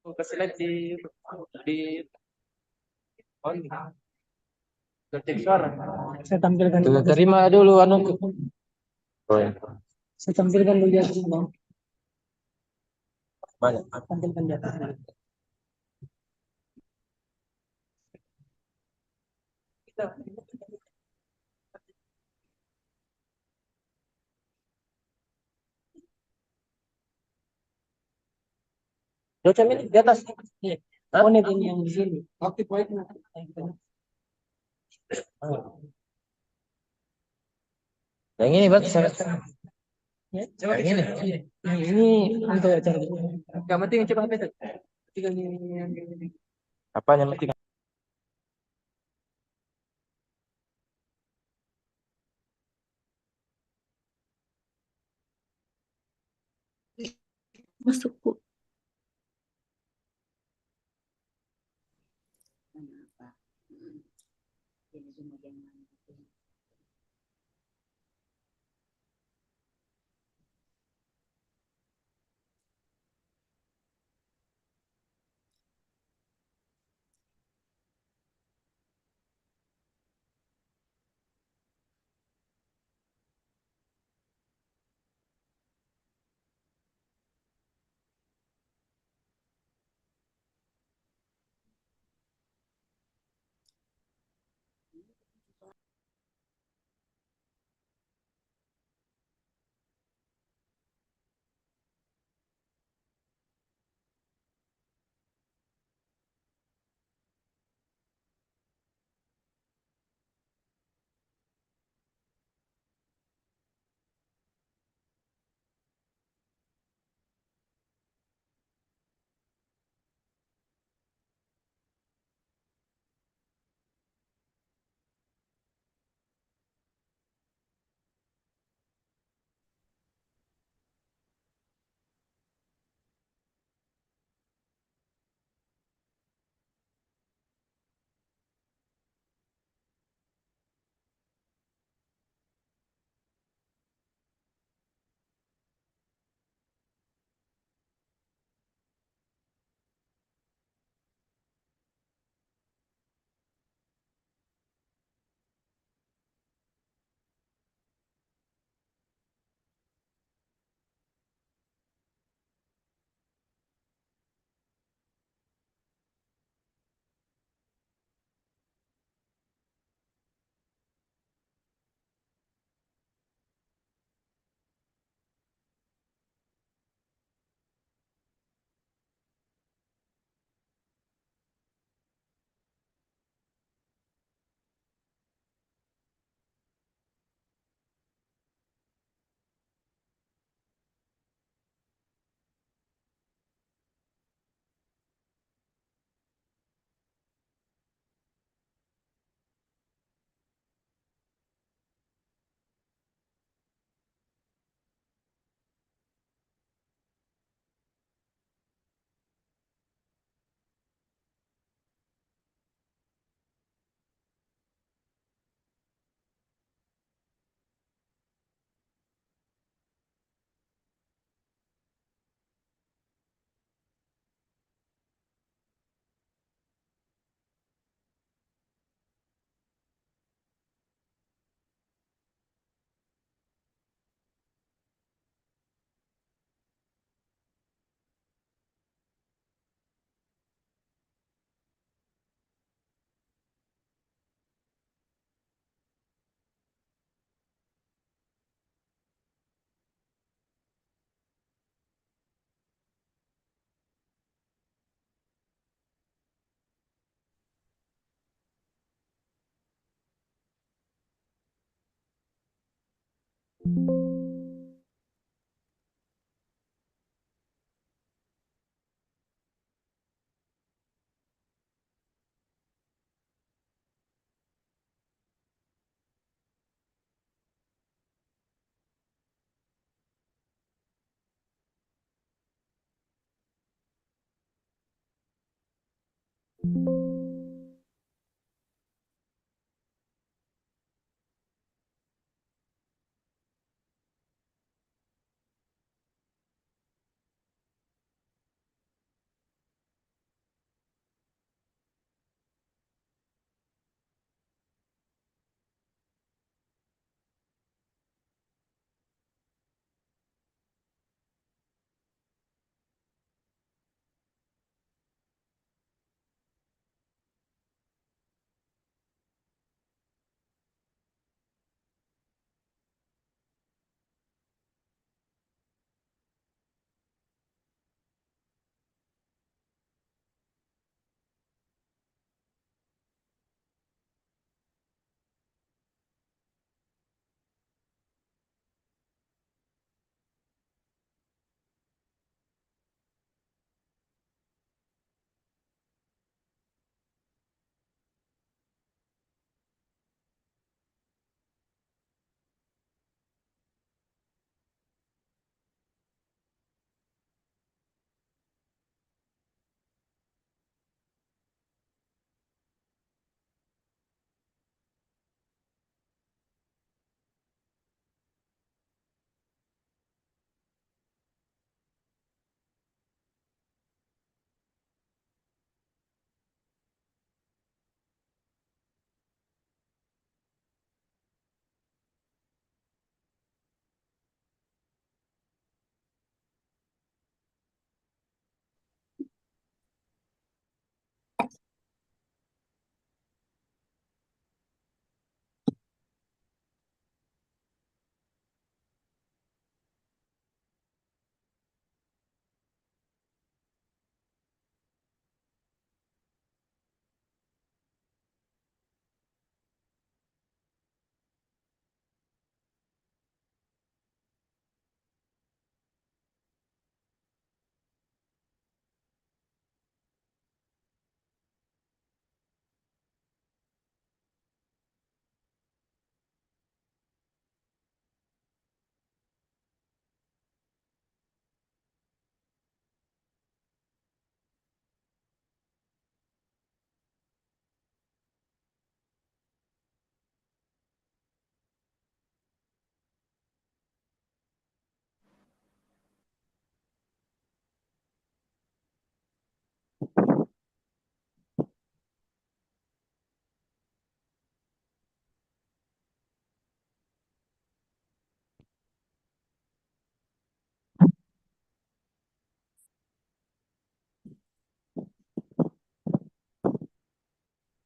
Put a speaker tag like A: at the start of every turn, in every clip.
A: Kasih lihat di on ketik suara. Saya tampilkan dulu. Terima dulu anu. Oh, ya. Saya tampilkan dulu di atas, Bang. Mana? Tampilkan di atas. Dosa ini di atas. Iya. Oh, ini yang di sini. Aktif baik. Yang ini bang, yang ini. Yang ini untuk acara. Yang penting coba HP itu. Tinggal ini. Apa yang penting?
B: Masukku.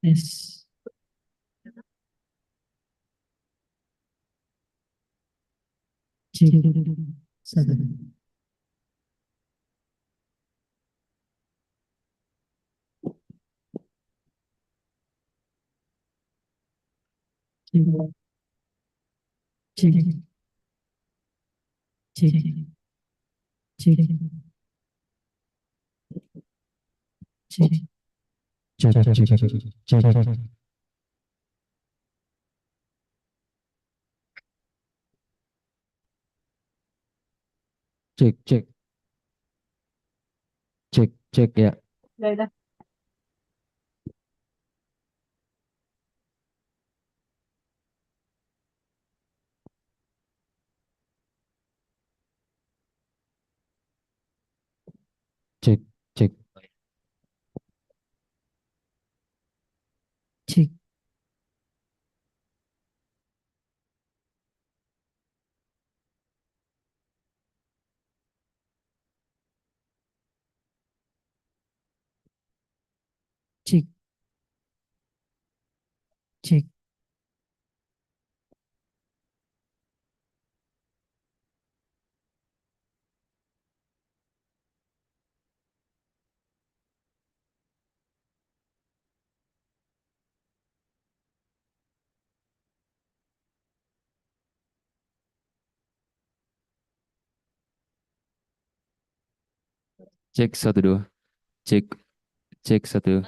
A: Tes. Cek. Satu. Cek. Cek. Cek. Cek. Cek. Cek. Cek. Cek.
B: Cek, cek, cek, cek ya.
A: Udah.
B: Cek, cek,
A: Cek. Cek. Cek.
B: cek satu dua, cek, cek satu,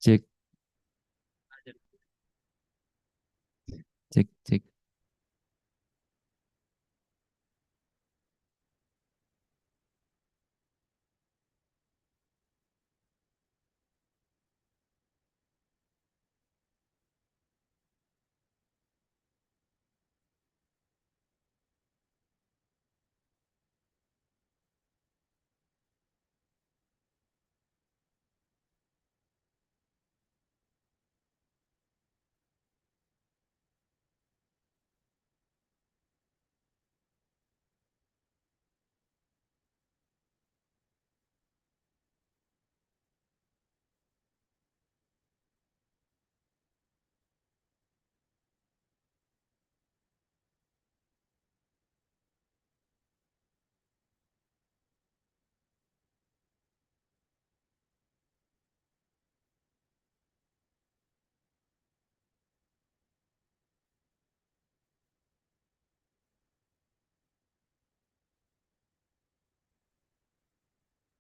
B: cek, cek, cek,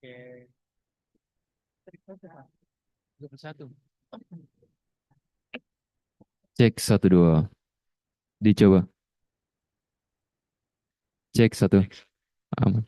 A: Oke.
B: 21. Cek satu dua, dicoba, cek satu, aman.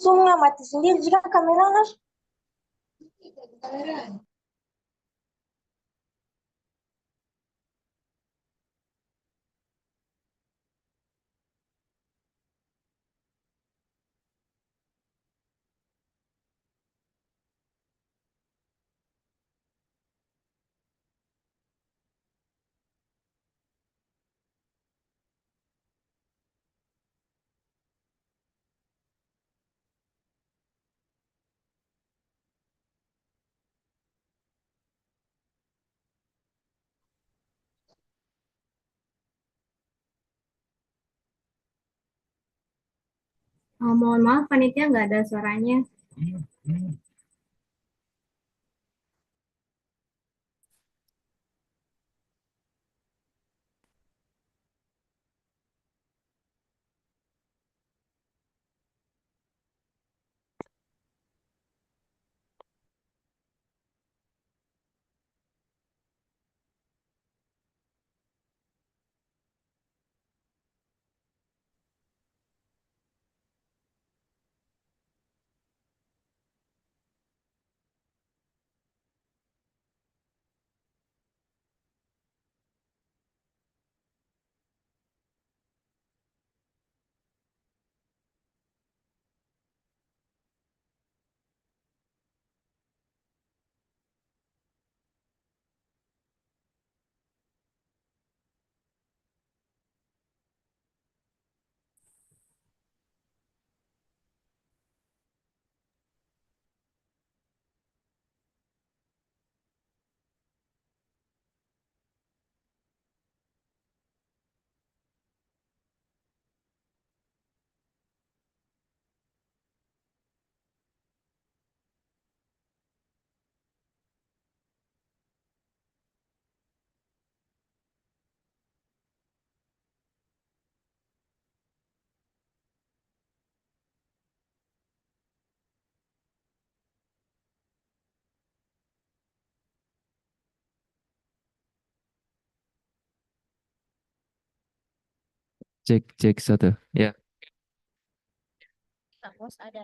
C: langsungnya mati sendiri jika kameranya.
D: Mohon maaf, panitia nggak ada suaranya.
B: Cek satu. Ya.
D: Bos ada.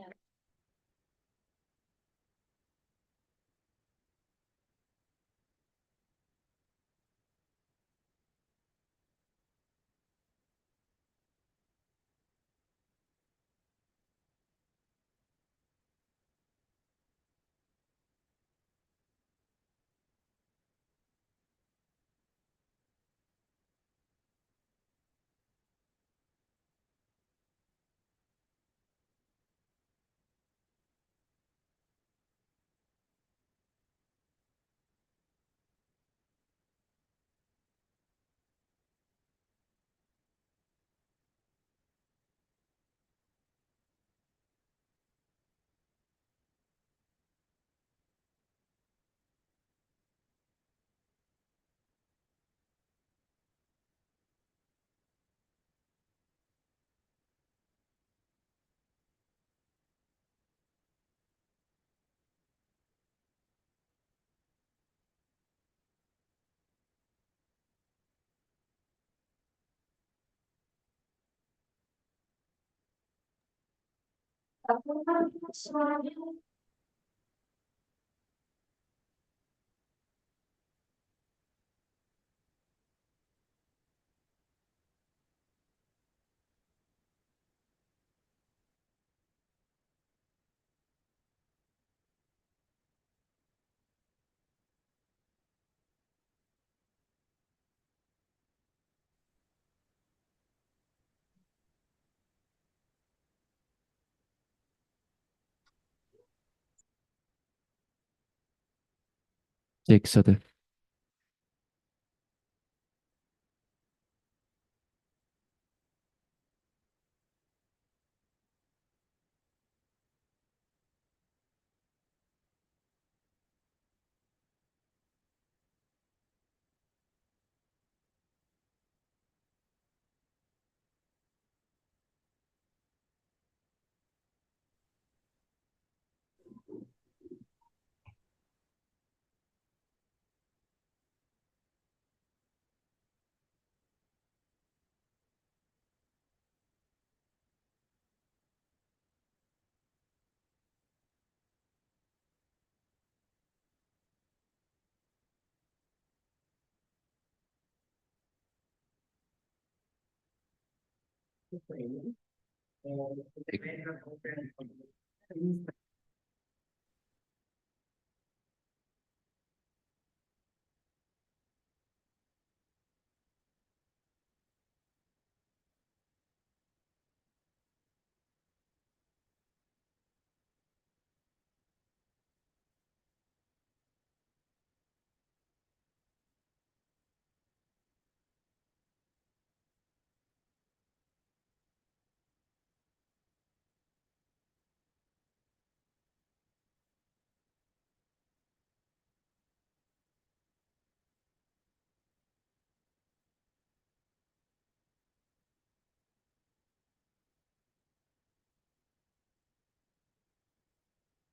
B: Cek satu.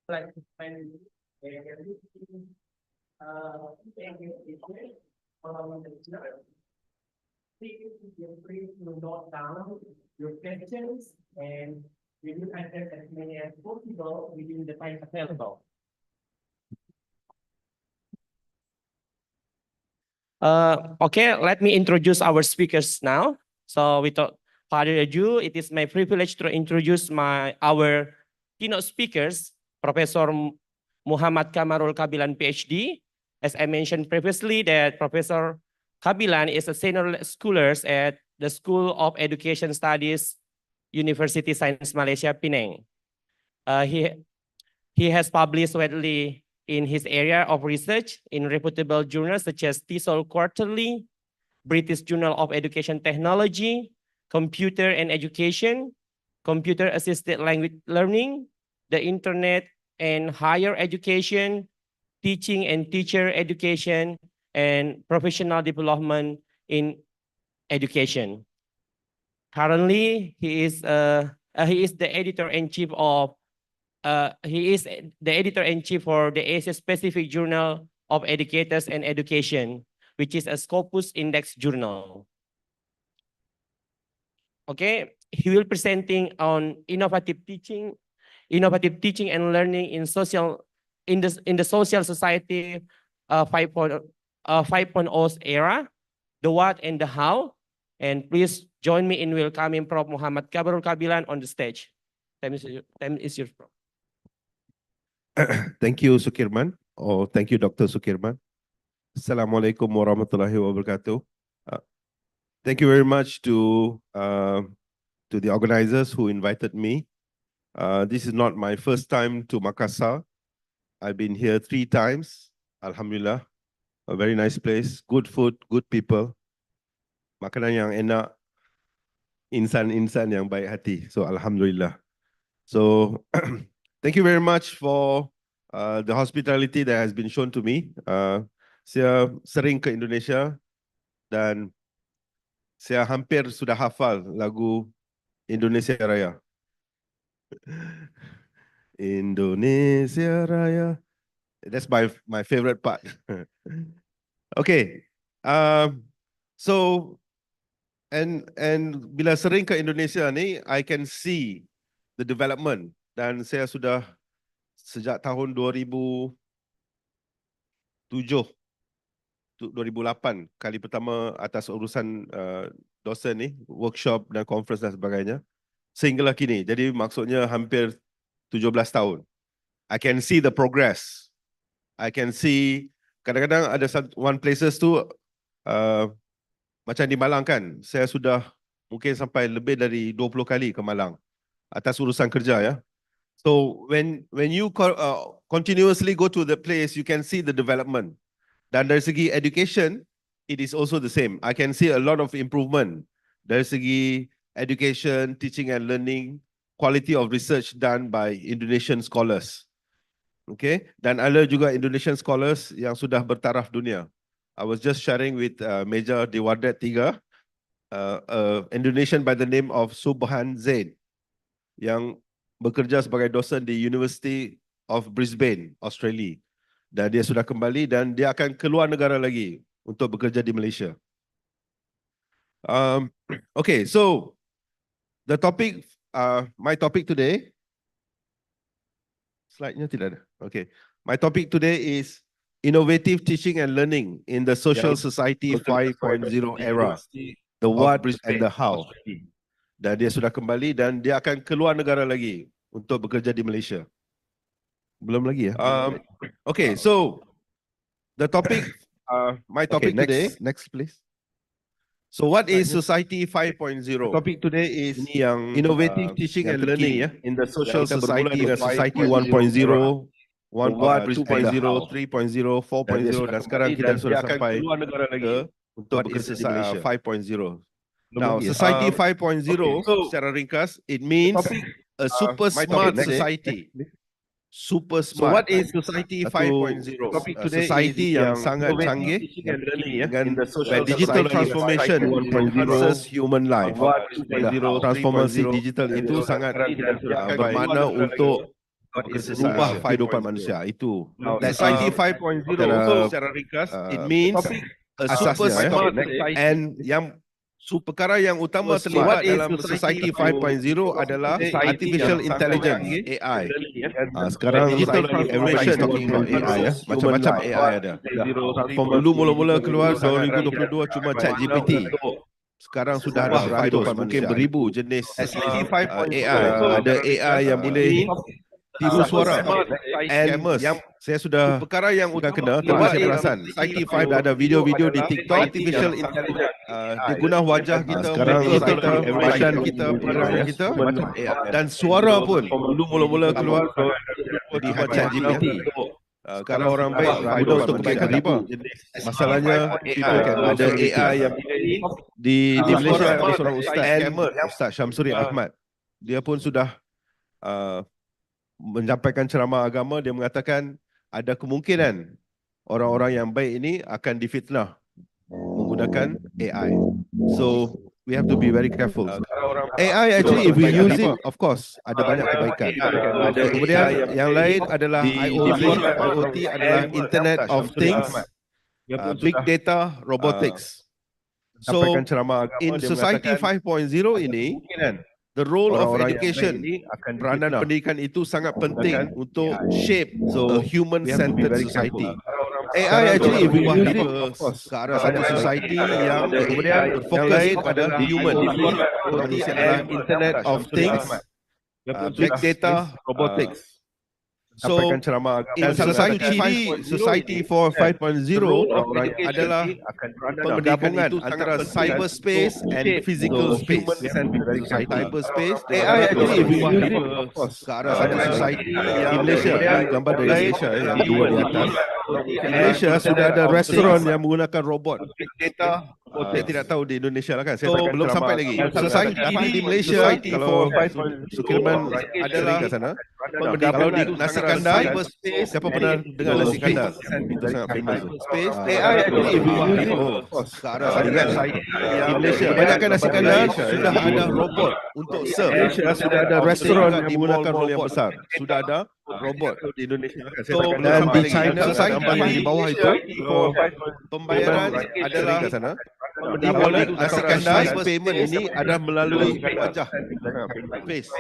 A: Like when please feel free to note down your questions and we will answer as many as possible within the time available. Okay, let me introduce our speakers now. So without further ado, it is my privilege to introduce our keynote speakers, Professor Muhammad Kamarul Kabilan, PhD. As I mentioned previously, that Professor Kabilan is a senior scholar at the School of Education Studies, University Science Malaysia, Penang. He has published widely in his area of research in reputable journals such as TESOL Quarterly, British Journal of Education Technology, Computer and Education, Computer Assisted Language Learning, the Internet and Higher Education, Teaching and Teacher Education, and Professional Development in Education. Currently, he is the editor-in-chief of he is the editor-in-chief for the Asia-Pacific Journal of Educators and Education, which is a Scopus Index journal. Okay, he will presenting on innovative teaching and learning in the social society 5.0 era, the what and the how. And please join me in welcoming Prof. Muhammad Kabilan on the stage. Time is yours, Prof.
E: Thank you, Sukirman, or thank you, Dr. Sukirman. Assalamualaikum warahmatullahi wabarakatuh. Thank you very much to the organizers who invited me. This is not my first time to Makassar. I've been here 3 times. Alhamdulillah, a very nice place, good food, good people, makanan yang enak, insan-insan yang baik hati. So Alhamdulillah. So thank you very much for the hospitality that has been shown to me. Saya sering ke Indonesia dan saya hampir sudah hafal lagu Indonesia Raya. Indonesia Raya. That's my favorite part. Okay. So and bila sering ke Indonesia ni, I can see the development dan saya sudah sejak tahun 2007 2008 kali pertama atas urusan dosen ni, workshop dan conference dan sebagainya, sehinggalah kini. Jadi maksudnya hampir 17 tahun. I can see the progress. I can see kadang-kadang ada one places tu macam di Malang kan, saya sudah mungkin sampai lebih dari 20 kali ke Malang atas urusan kerja ya. So when you continuously go to the place, you can see the development. Dan dari segi education, it is also the same. I can see a lot of improvement dari segi education, teaching and learning, quality of research done by Indonesian scholars. Okay, dan ada juga Indonesian scholars yang sudah bertaraf dunia. I was just sharing with Major Dewadet Tiga, Indonesian by the name of Subhan Zain, yang bekerja sebagai dosen di University of Brisbane, Australia. Dan dia sudah kembali dan dia akan keluar negara lagi untuk bekerja di Malaysia. Okay, so the topic, my topic today, slide-nya tidak ada. Okay, my topic today is innovative teaching and learning in the social society 5.0 era, the what and the how. Dan dia sudah kembali dan dia akan keluar negara lagi untuk bekerja di Malaysia. Belum lagi ya? Okay, so the topic, my topic today. Next please. So what is Society 5.0?
F: Topic today is
E: Ini yang
F: innovative teaching
E: yang
F: and learning
E: terkini,
F: in the social
E: Kita bermula
F: society
E: dengan Society 1.0, 2.0, 3.0, 4.0 dan sekarang kita sudah sampai
F: keluar negara lagi
E: ke untuk
F: What is
E: bekerja
F: di Malaysia?
E: 5.0.
F: Belum
E: Now,
F: lagi ya?
E: Society 5.0
F: okay, so
E: secara ringkas, it means
F: topic,
E: a super
F: my
E: smart
F: topic today-
E: society. Super
F: So
E: smart.
F: what is Society
E: Satu
F: 5.0? Topic today
E: society
F: is
E: yang sangat
F: innovative
E: canggih
F: teaching and learning
E: dengan
F: in the social
E: digital
F: society,
E: transformation
F: Society 1.0,
E: enhances human life.
F: 2.0,
E: Transformasi
F: 3.0,
E: digital itu sangat
F: akan
E: bermakna
F: keluar
E: untuk
F: What is
E: merubah
F: Malaysia?
E: kehidupan manusia. Itu.
F: Now,
E: That's
F: Society
E: it.
F: 5.0 secara ringkas,
E: It means a super
F: asasnya,
E: smart
F: ya.
E: and yang perkara yang utama
F: So
E: terlibat
F: what is
E: dalam Society 5.0 adalah
F: Society
E: artificial
F: yang
E: intelligence,
F: sangat
E: AI.
F: canggih.
E: Sekarang
F: Digital
E: everybody is talking about AI ya. Macam-macam AI ada. Dulu mula-mula keluar 2022 cuma ChatGPT. Sekarang sudah ada beratus, mungkin beribu jenis AI. Ada AI yang boleh tiru suara. And yang saya sudah perkara yang kena, tapi saya perasan Society 5 dah ada video-video di TikTok. Artificial intelligence. Dia guna wajah kita, sekarang muka kita,
F: everybody
E: badan
F: talking
E: kita,
F: about
E: perangai
F: AI,
E: kita,
F: macam
E: dan suara pun. Dulu mula-mula keluar di ChatGPT. Sekarang orang baik guna untuk kebaikan apa? Masalahnya ada AI yang di Malaysia ada seorang Ustaz Syamsuri Ahmad. Dia pun sudah menyampaikan ceramah agama. Dia mengatakan ada kemungkinan orang-orang yang baik ini akan difitnah menggunakan AI. So we have to be very careful. AI actually if we use it, of course ada banyak kebaikan. Kemudian yang lain adalah IoT. IoT adalah Internet of Things, Big Data, Robotics. So in Society 5.0 ini, the role of education, peranan pendidikan itu sangat penting untuk shape a human-centered society. AI actually if we use it ke arah satu society yang kemudian berfokus pada human. Manusia adalah Internet of Things, Big Data, Robotics. So in Society 5.0 adalah penggabungan antara cyberspace and physical space. Cyberspace, AI actually if we use it ke arah satu society yang di Malaysia, gambar dari Malaysia yang dua di atas. Di Malaysia sudah ada restoran yang menggunakan robot. Saya tidak tahu di Indonesia lah kan. Saya belum sampai lagi. Society di Malaysia, kalau Sukirman adalah kat sana, kalau di nasi kandar, siapa pernah dengar nasi kandar? Itu sangat famous. AI actually ke arah sana. Di Malaysia, kebanyakan nasi kandar sudah ada robot untuk serve. Sudah ada restoran yang menggunakan robot yang besar. Sudah ada robot di Indonesia. Dan di China, gambar di bawah itu, pembayaran adalah di wallet nasi kandar, payment ini adalah melalui wajah, face.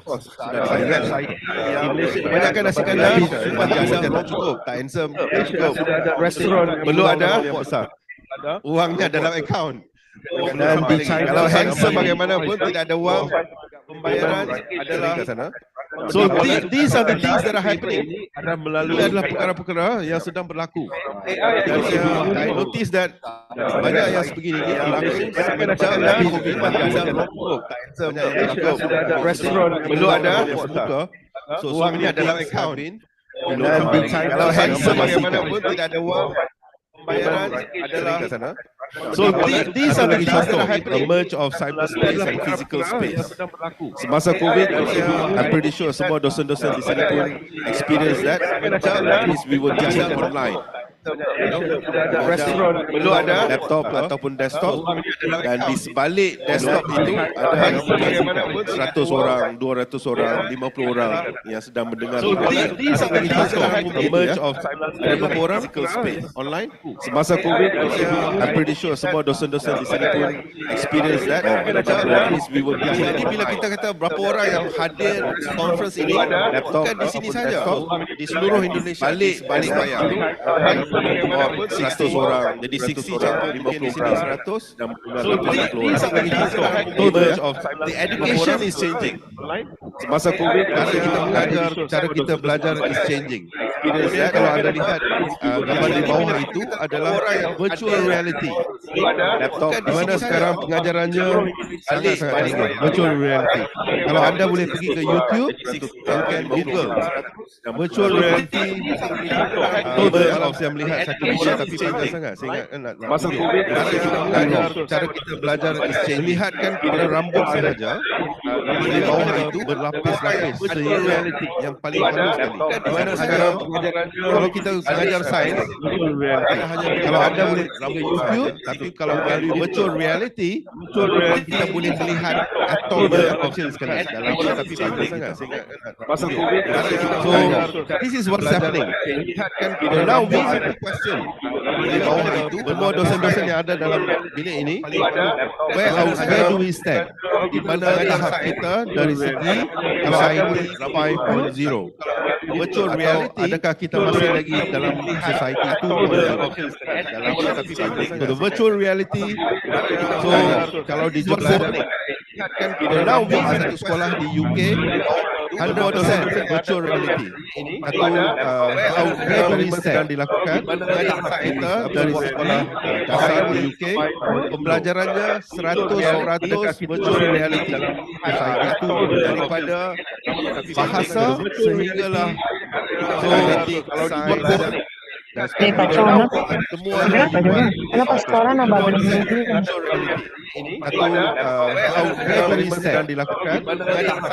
E: Sudah saya di Malaysia, kebanyakan nasi kandar wajah saja tak cukup, tak handsome, tak cukup. Perlu ada besar. Uangnya dalam akaun. Dan di China, kalau handsome bagaimanapun tidak ada wang, pembayaran adalah kat sana. So these are the things that are happening. Adalah perkara-perkara yang sedang berlaku. Dan I notice that banyak yang sebegini ni berlaku semenjak COVID-19. Restoran perlu ada muka. So uangnya dalam akaun. Dan di China, kalau handsome bagaimanapun tidak ada wang, pembayaran adalah kat sana. So these are the things that are happening. A merge of cyberspace and physical space. Semasa COVID, I'm pretty sure semua dosen-dosen di sini pun experience that. At least we were teaching online. Restoran perlu ada laptop ataupun desktop, dan di sebalik desktop itu ada mungkin 100 orang, 200 orang, 50 orang yang sedang mendengar. So these are the things that are merge of ada berapa orang physical space online. Semasa COVID, I'm pretty sure semua dosen-dosen di sini pun experience that. At least we were teaching. Jadi bila kita kata berapa orang yang hadir conference ini, bukan di sini saja, di seluruh Indonesia, balik bayar. 100 orang. Jadi 60 contoh mungkin di sini 100. So things are very total of the education is changing. Masa COVID, cara kita mengajar, cara kita belajar is changing. Kalau anda lihat gambar di bawah itu adalah virtual reality. Laptop di mana sekarang pengajarannya sangat-sangat tinggi. Virtual reality. Kalau anda boleh pergi ke YouTube, you can Google virtual reality. Kalau saya melihat satu video tapi panjang sangat, saya ingatkan nak masa COVID, cara kita belajar is changing. Lihatkan pada rambut sahaja di bawah itu berlapis-lapis sehingga yang paling bagus sekali. Di mana sekarang kalau kita mengajar sains, hanya kalau anda boleh ke YouTube, tapi kalau melalui virtual reality, kita boleh melihat atom yang kecil sekali dalam tapi panjang sangat. Saya ingatkan masa COVID. So this is what's happening. And now we have the question. Di bawah itu, semua dosen-dosen yang ada dalam bilik ini, where do we stand? Di mana tahap kita dari segi society 5.0? Virtual reality, adakah kita masih lagi dalam society 2.0? Dalam tapi panjang. The virtual reality, so kalau di Jepun, now we have satu sekolah di UK 100% virtual reality. Atau very sedang dilakukan kita dari sekolah dasar di UK, pembelajarannya 100% virtual reality. Itu daripada bahasa sehinggalah politik, sains, semua
A: Kenapa sekolah nambah begini?
E: atau very sedang dilakukan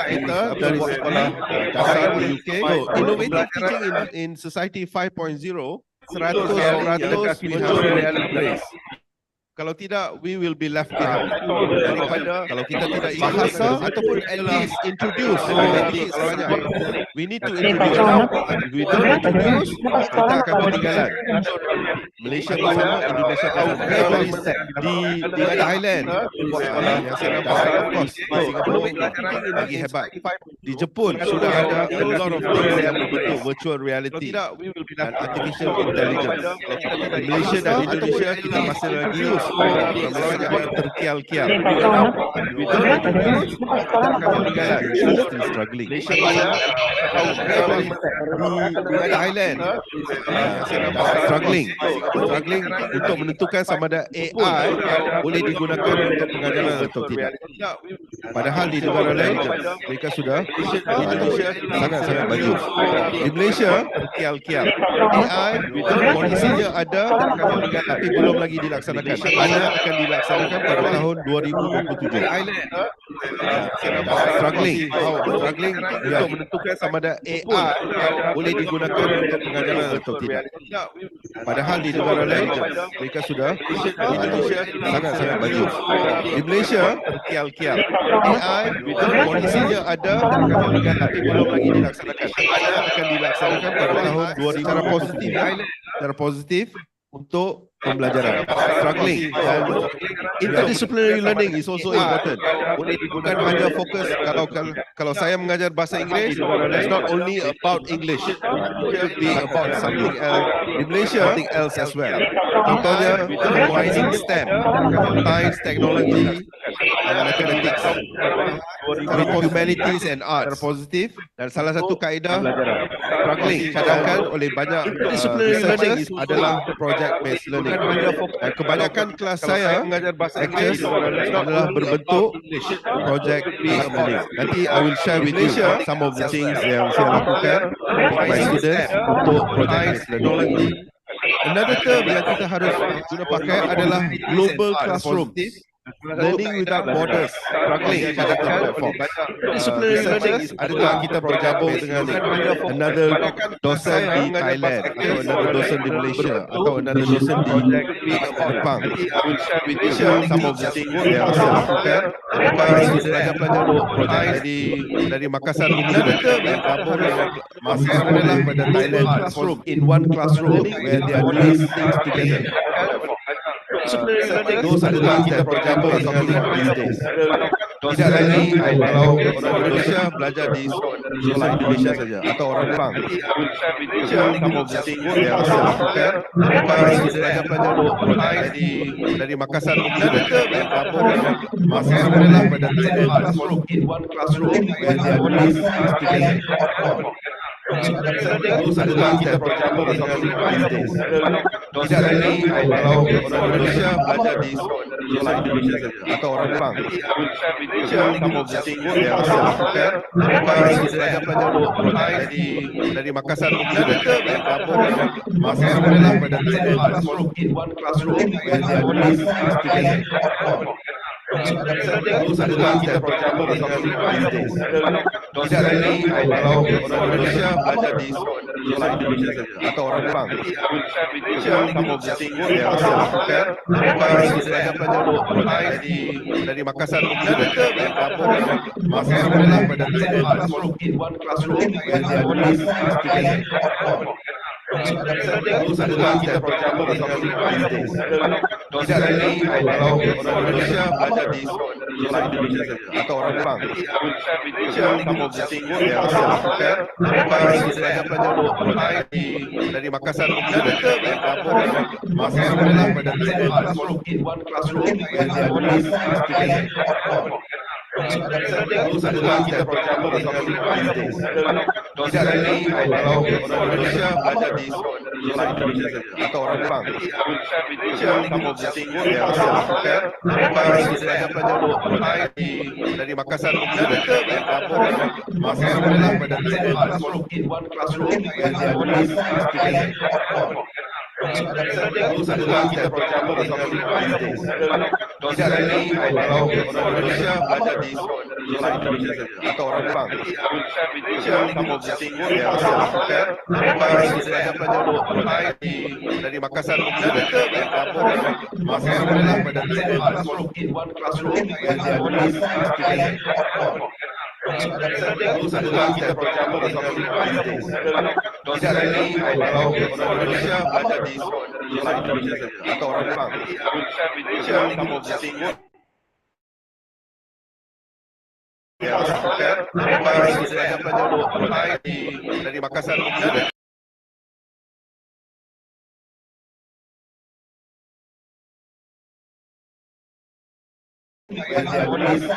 E: kita dari sekolah dasar di UK. Innovative teaching in society 5.0 100% virtual reality. Kalau tidak, we will be left behind. Daripada kalau kita tidak bahasa ataupun at least introduce. We need to introduce. If we don't introduce, kita akan ketinggalan. Malaysia bersama Indonesia very sad. Di Thailand, yang saya nampak, of course, di Singapore lagi hebat. Di Jepun sudah ada a lot of things yang berbentuk virtual reality dan artificial intelligence. Di Malaysia dan Indonesia kita masih lagi terkial-kial. We don't introduce, kita akan ketinggalan. Still struggling. Malaysia di Thailand struggling untuk menentukan sama ada AI boleh digunakan untuk pengajaran atau tidak. Padahal di negara lain mereka sudah, di Indonesia sangat-sangat bagus. Di Malaysia terkial-kial. AI kondisinya ada tapi belum lagi dilaksanakan. Ada akan dilaksanakan pada tahun 2027. Struggling untuk menentukan sama ada AI boleh digunakan untuk pengajaran atau tidak. Padahal di negara lain mereka sudah, di Indonesia sangat-sangat bagus. Di Malaysia terkial-kial. AI kondisinya ada tapi belum lagi dilaksanakan. Ada akan dilaksanakan pada tahun 2027. Secara positif untuk pembelajaran. Struggling dan interdisciplinary learning is also important. Bukan hanya fokus kalau saya mengajar bahasa Inggeris, it's not only about English. It should be about something else. Di Malaysia, something else as well. Contohnya combining STEM, science, technology, and mathematics with humanities and arts. Positif dan salah satu kaedah struggling cadangkan oleh banyak interdisciplinary learning adalah project based learning. Dan kebanyakan kelas saya lectures adalah berbentuk project based learning. Nanti I will share with you some of the things yang saya lakukan with my students untuk project based learning. Another term yang kita harus guna pakai adalah global classroom. Learning without borders, struggling cadangkan platform. Disciplinary learning adakah kita bergabung dengan another dosen di Thailand atau another dosen di Malaysia atau another dosen di Jepang. Some of the things yang saya lakukan, adakah pelajar-pelajar projek dari Makassar ini yang gabung dengan mahasiswa adalah pada Thailand classroom in one classroom where they are doing things together. Those adalah kita bergabung dengan these days. Tidak lagi kalau orang Indonesia belajar di sekolah Indonesia saja atau orang Jepang. Some of the things they are lakukan, pelajar-pelajar dari Makassar yang gabung masuk sekolah pada classroom where they are doing this together. Satu tahun kita bercampur dengan these days. Tidak lagi kalau orang Indonesia belajar di sekolah Indonesia saja atau orang Jepang. Some of the things they are lakukan, pelajar-pelajar dari Makassar yang gabung masuk sekolah pada classroom where they are doing this together. Satu tahun kita bercampur dengan these days. Tidak lagi kalau orang Indonesia belajar di sekolah Indonesia saja atau orang Jepang. Some of the things they are lakukan, pelajar-pelajar dari Makassar yang gabung masuk sekolah pada classroom where they are doing this together. Satu tahun kita bercampur dengan these days. Tidak lagi kalau orang Indonesia belajar di sekolah Indonesia saja atau orang Jepang. Some of the things they are lakukan, pelajar-pelajar dari Makassar yang gabung masuk sekolah pada classroom where they are doing this together. Satu tahun kita bercampur dengan these days. Tidak lagi kalau orang Indonesia belajar di sekolah Indonesia saja atau orang Jepang. Some of the things they are lakukan, pelajar-pelajar dari Makassar yang gabung masuk sekolah pada classroom where they are doing this together. Satu tahun kita bercampur dengan these days. Tidak lagi kalau orang Indonesia belajar di sekolah Indonesia saja atau orang Jepang. Some of the things they are lakukan, pelajar-pelajar dari Makassar yang gabung masuk sekolah pada classroom where they are doing this together. Satu tahun kita bercampur dengan these days. Tidak lagi kalau orang Indonesia belajar di sekolah Indonesia saja atau orang Jepang. Some of the things they are lakukan, pelajar-pelajar dari Makassar where they are doing this.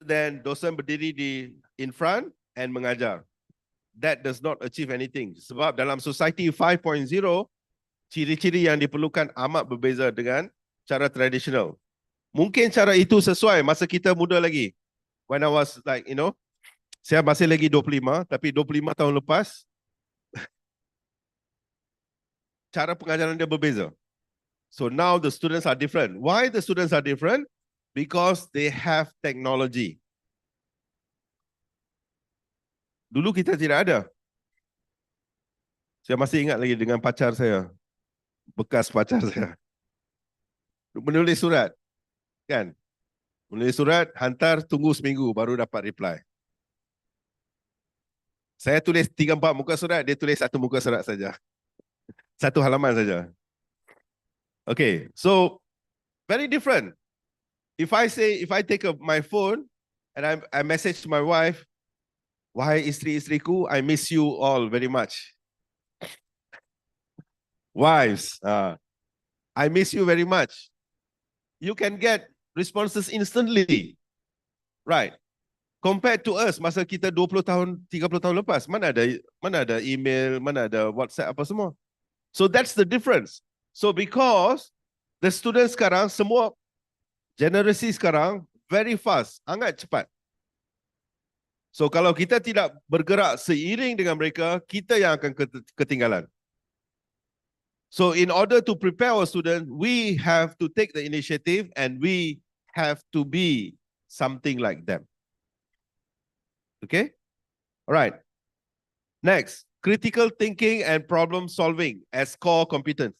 E: Dan dosen berdiri in front and mengajar. That does not achieve anything. Sebab dalam society 5.0, ciri-ciri yang diperlukan amat berbeza dengan cara tradisional. Mungkin cara itu sesuai masa kita muda lagi. When I was like, saya masih lagi 25, tapi 25 tahun lepas, cara pengajaran dia berbeza. So now the students are different. Why the students are different? Because they have technology. Dulu kita tidak ada. Saya masih ingat lagi dengan pacar saya, bekas pacar saya. Menulis surat, kan? Menulis surat, hantar, tunggu seminggu baru dapat reply. Saya tulis 3-4 muka surat, dia tulis 1 muka surat saja. 1 halaman saja. Okay, so very different. If I take my phone and I message my wife, wahai isteri-isteriku, I miss you all very much. Wives, I miss you very much. You can get responses instantly, right? Compared to us, masa kita 20 tahun, 30 tahun lepas, mana ada email, mana ada WhatsApp apa semua. So that's the difference. So because the students sekarang, semua generasi sekarang very fast, sangat cepat. So kalau kita tidak bergerak seiring dengan mereka, kita yang akan ketinggalan. So in order to prepare our students, we have to take the initiative and we have to be something like them. Okay? All right. Next, critical thinking and problem solving as core competence.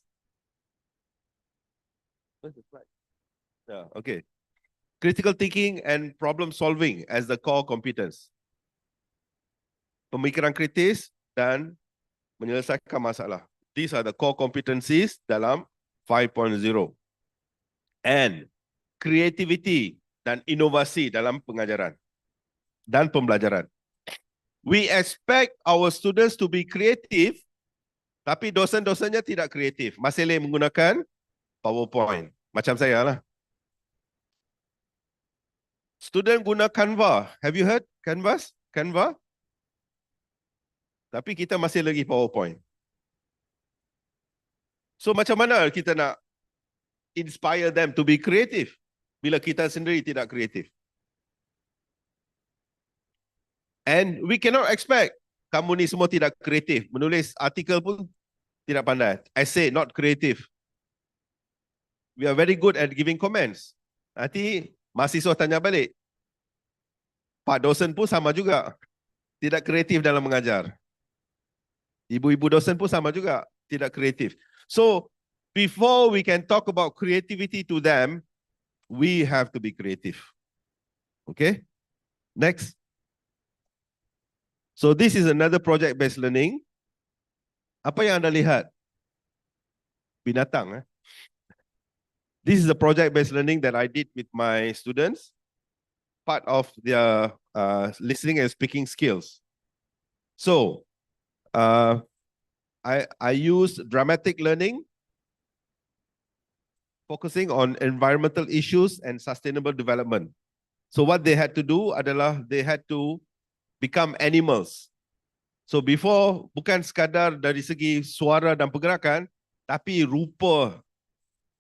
E: Yeah, okay. Critical thinking and problem solving as the core competence. Pemikiran kritis dan menyelesaikan masalah. These are the core competencies dalam 5.0. And creativity dan inovasi dalam pengajaran dan pembelajaran. We expect our students to be creative, tapi dosen-dosennya tidak kreatif. Masih menggunakan PowerPoint. Macam saya lah. Student guna Canva. Have you heard Canva? Tapi kita masih lagi PowerPoint. So macam mana kita nak inspire them to be creative bila kita sendiri tidak kreatif? And we cannot expect kamu ni semua tidak kreatif. Menulis artikel pun tidak pandai. Essay not creative. We are very good at giving comments. Nanti mahasiswa tanya balik. Pak dosen pun sama juga. Tidak kreatif dalam mengajar. Ibu-ibu dosen pun sama juga. Tidak kreatif. So, before we can talk about creativity to them, we have to be creative. Okay? Next. So, this is another project-based learning. Apa yang anda lihat? Binatang. This is a project-based learning that I did with my students. Part of their listening and speaking skills. So, I used dramatic learning, focusing on environmental issues and sustainable development. So what they had to do adalah they had to become animals. So before, bukan sekadar dari segi suara dan pergerakan, tapi rupa,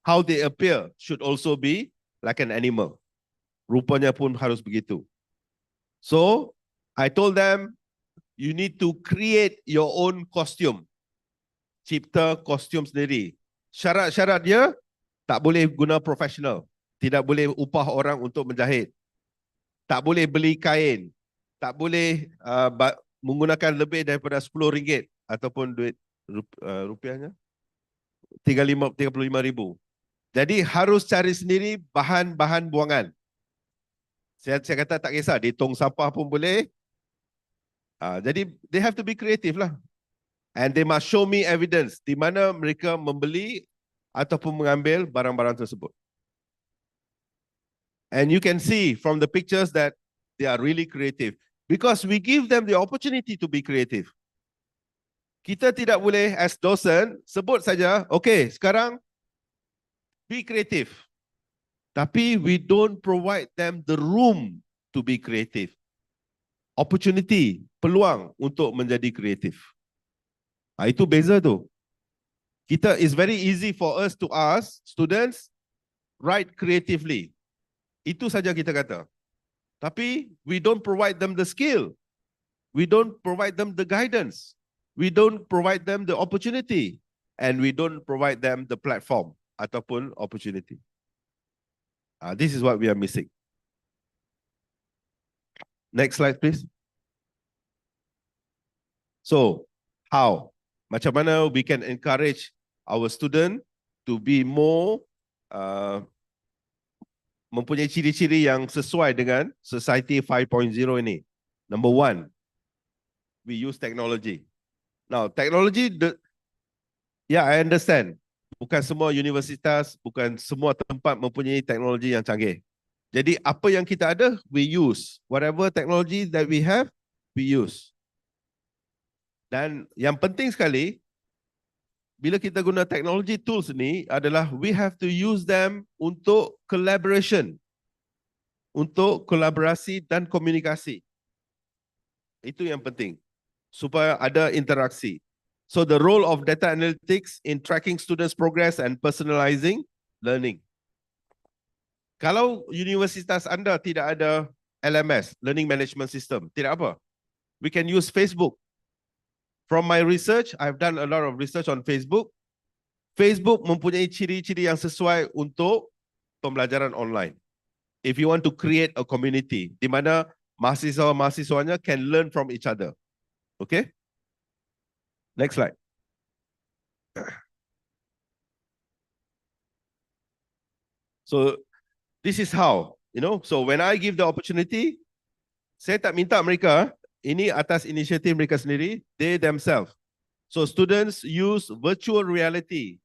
E: how they appear should also be like an animal. Rupanya pun harus begitu. So I told them, you need to create your own costume. Cipta kostum sendiri. Syarat-syarat dia, tak boleh guna profesional. Tidak boleh upah orang untuk menjahit. Tak boleh beli kain. Tak boleh menggunakan lebih daripada RM10 ataupun duit rupiahnya 35,000. Jadi harus cari sendiri bahan-bahan buangan. Saya kata tak kisah, di tong sampah pun boleh. Jadi they have to be creative lah. And they must show me evidence di mana mereka membeli ataupun mengambil barang-barang tersebut. And you can see from the pictures that they are really creative. Because we give them the opportunity to be creative. Kita tidak boleh as dosen sebut saja, okay, sekarang be creative. Tapi we don't provide them the room to be creative. Opportunity, peluang untuk menjadi kreatif. Itu beza tu. It's very easy for us to ask students, write creatively. Itu saja kita kata. Tapi we don't provide them the skill. We don't provide them the guidance. We don't provide them the opportunity. And we don't provide them the platform ataupun opportunity. This is what we are missing. Next slide, please. So, how? macam mana we can encourage our student to be more mempunyai ciri-ciri yang sesuai dengan Society 5.0 ini. Number one, we use technology. Now, technology, yeah, I understand. Bukan semua universitas, bukan semua tempat mempunyai teknologi yang canggih. Jadi, apa yang kita ada, we use. Whatever technology that we have, we use. Dan yang penting sekali, bila kita guna teknologi tools ni adalah we have to use them untuk collaboration. Untuk kolaborasi dan komunikasi. Itu yang penting. Supaya ada interaksi. So the role of data analytics in tracking students' progress and personalizing learning. Kalau universitas anda tidak ada LMS, Learning Management System, tidak apa. We can use Facebook. From my research, I've done a lot of research on Facebook. Facebook mempunyai ciri-ciri yang sesuai untuk pembelajaran online. If you want to create a community, di mana mahasiswa-mahasiswanya can learn from each other. Okay? Next slide. So, this is how, so when I give the opportunity, saya tak minta mereka, ini atas inisiatif mereka sendiri, they themselves. So, students use virtual reality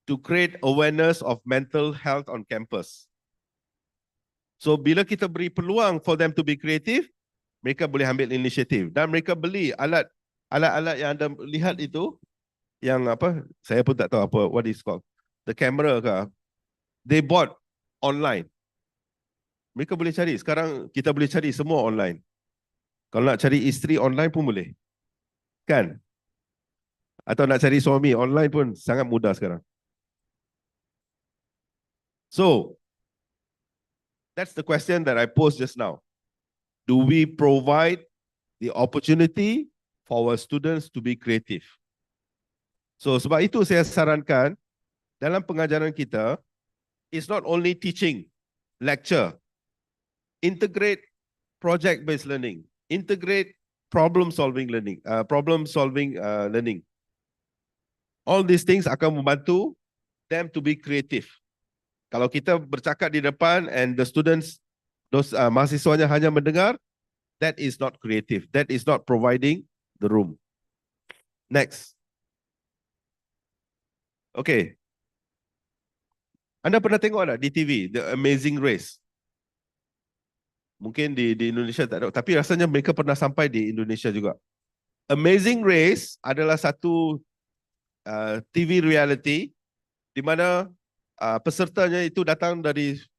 E: to create awareness of mental health on campus. So, bila kita beri peluang for them to be creative, mereka boleh ambil inisiatif. Dan mereka beli alat-alat yang anda lihat itu, yang apa, saya pun tak tahu apa, what is called, the camera ke, they bought online. Mereka boleh cari, sekarang kita boleh cari semua online. Kalau nak cari isteri online pun boleh. Kan? Atau nak cari suami online pun sangat mudah sekarang. So, that's the question that I posed just now. Do we provide the opportunity for our students to be creative? So, sebab itu saya sarankan dalam pengajaran kita, it's not only teaching, lecture, integrate project-based learning, integrate problem-solving learning, learning. All these things akan membantu them to be creative. Kalau kita bercakap di depan and the students, mahasiswanya hanya mendengar, that is not creative. That is not providing the room. Next. Okay. Anda pernah tengok tak di TV, The Amazing Race? Mungkin di Indonesia tak ada, tapi rasanya mereka pernah sampai di Indonesia juga. Amazing Race adalah satu TV reality di mana pesertanya itu datang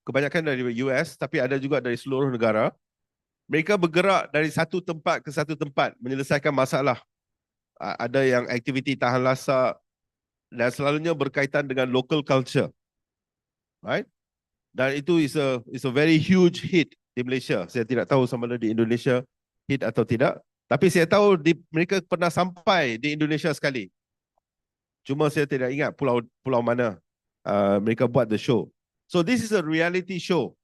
E: kebanyakan dari US, tapi ada juga dari seluruh negara. Mereka bergerak dari satu tempat ke satu tempat menyelesaikan masalah. Ada yang aktiviti tahan lasak dan selalunya berkaitan dengan local culture. Right? Dan itu is a very huge hit di Malaysia. Saya tidak tahu sama ada di Indonesia hit atau tidak. Tapi saya tahu mereka pernah sampai di Indonesia sekali. Cuma saya tidak ingat pulau mana mereka buat the show. So this is a reality show.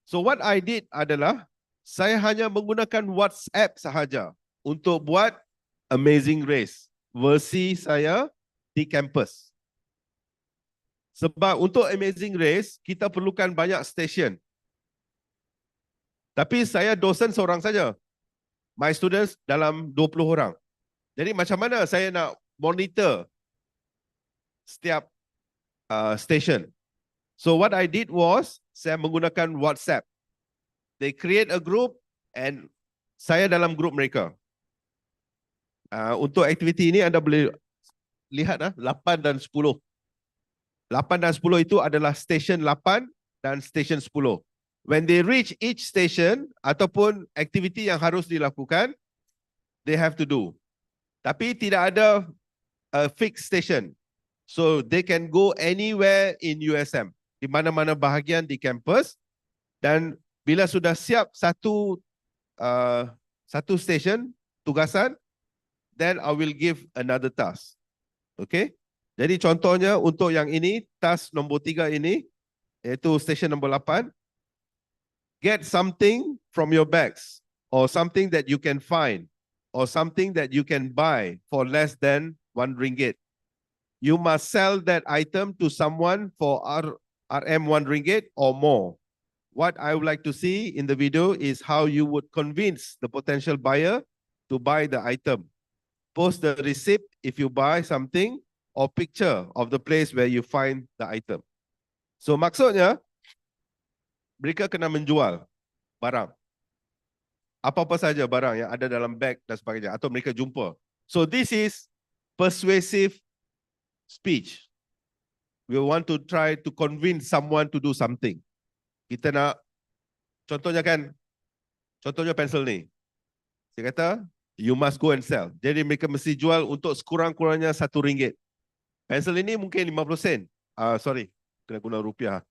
E: So what I did adalah saya hanya menggunakan WhatsApp sahaja untuk buat Amazing Race versi saya di kampus. Sebab untuk Amazing Race kita perlukan banyak stesen. Tapi saya dosen seorang saja. My students dalam 20 orang. Jadi macam mana saya nak monitor setiap station? So what I did was saya menggunakan WhatsApp. They create a group and saya dalam group mereka. Untuk aktiviti ini anda boleh lihat 8 dan 10. 8 dan 10 itu adalah station 8 dan station 10. When they reach each station ataupun aktiviti yang harus dilakukan, they have to do. Tapi tidak ada fixed station. So they can go anywhere in USM, di mana-mana bahagian di kampus, dan bila sudah siap satu station tugasan, then I will give another task. Okay? Jadi contohnya untuk yang ini, task nombor 3 ini, iaitu station nombor 8, get something from your bags or something that you can find or something that you can buy for less than RM1. You must sell that item to someone for RM1 or more. What I would like to see in the video is how you would convince the potential buyer to buy the item. Post the receipt if you buy something or picture of the place where you find the item. So maksudnya, mereka kena menjual barang. Apa-apa saja barang yang ada dalam beg dan sebagainya. Atau mereka jumpa. So this is persuasive speech. We want to try to convince someone to do something. Kita nak, contohnya pensel ni. Saya kata, you must go and sell. Jadi mereka mesti jual untuk sekurang-kurangnya RM1. Pensel ini mungkin 50 sen. Sorry, kena guna rupiah.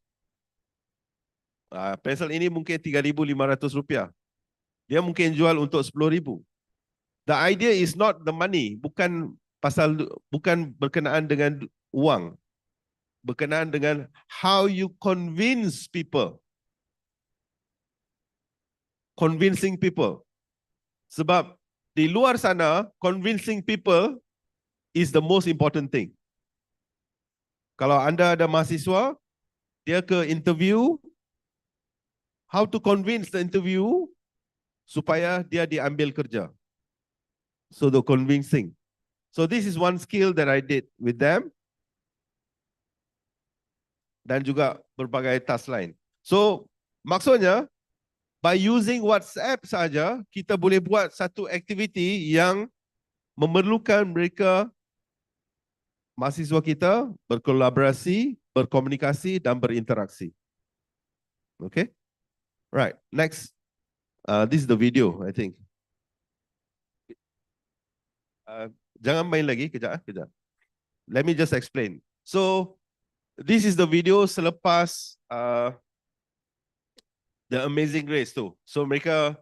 E: Pensel ini mungkin RM3,500. Dia mungkin jual untuk RM10,000. The idea is not the money, bukan berkenaan dengan uang. Berkenaan dengan how you convince people. Convincing people. Sebab di luar sana, convincing people is the most important thing. Kalau anda ada mahasiswa, dia ke interview, how to convince the interview supaya dia diambil kerja. So the convincing. So this is one skill that I did with them. Dan juga berbagai task lain. So maksudnya, by using WhatsApp saja, kita boleh buat satu aktiviti yang memerlukan mereka, mahasiswa kita, berkolaborasi, berkomunikasi dan berinteraksi. Okay? Right, next. This is the video, I think. Jangan main lagi, kejap. Let me just explain. So, this is the video selepas The Amazing Race tu. So mereka,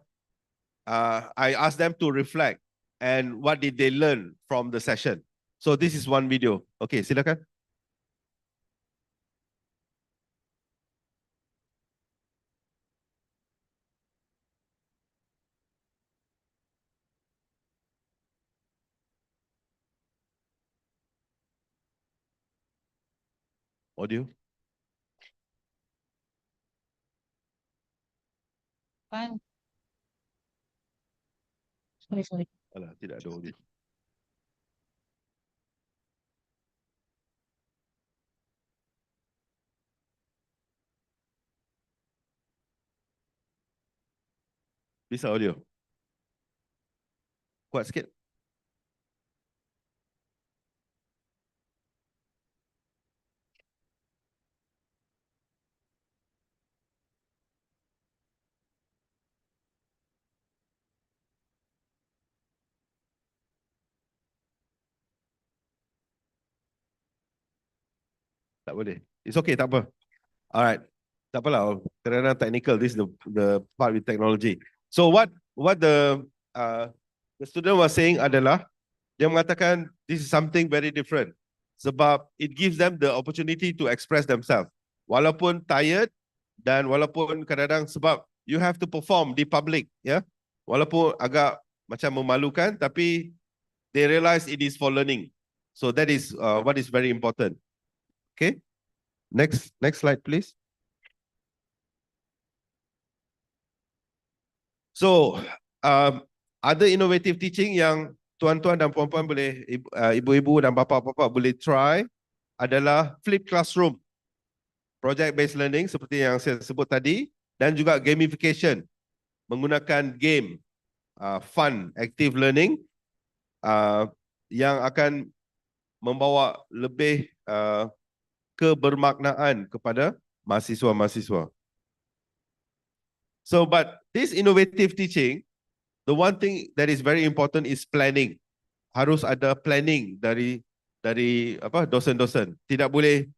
E: I asked them to reflect and what did they learn from the session. So this is one video. Okay, silakan. Audio.
A: Sorry.
E: Alah, tidak ada audio. Bisa audio. Kuat sikit. Tak boleh. It's okay, tak apa. Alright. Tak apalah. Kerana technical, this is the part with technology. So what the student was saying adalah, dia mengatakan this is something very different. Sebab it gives them the opportunity to express themselves. Walaupun tired dan walaupun kadang-kadang sebab you have to perform di public, ya. Walaupun agak macam memalukan, tapi they realize it is for learning. So that is what is very important. Okay. Next slide, please. So, other innovative teaching yang tuan-tuan dan puan-puan boleh, ibu-ibu dan bapa-bapa boleh try adalah flip classroom, project-based learning seperti yang saya sebut tadi, dan juga gamification, menggunakan game, fun, active learning yang akan membawa lebih kebermaknaan kepada mahasiswa-mahasiswa. So, but this innovative teaching, the one thing that is very important is planning. Harus ada planning dari dosen-dosen. Tidak boleh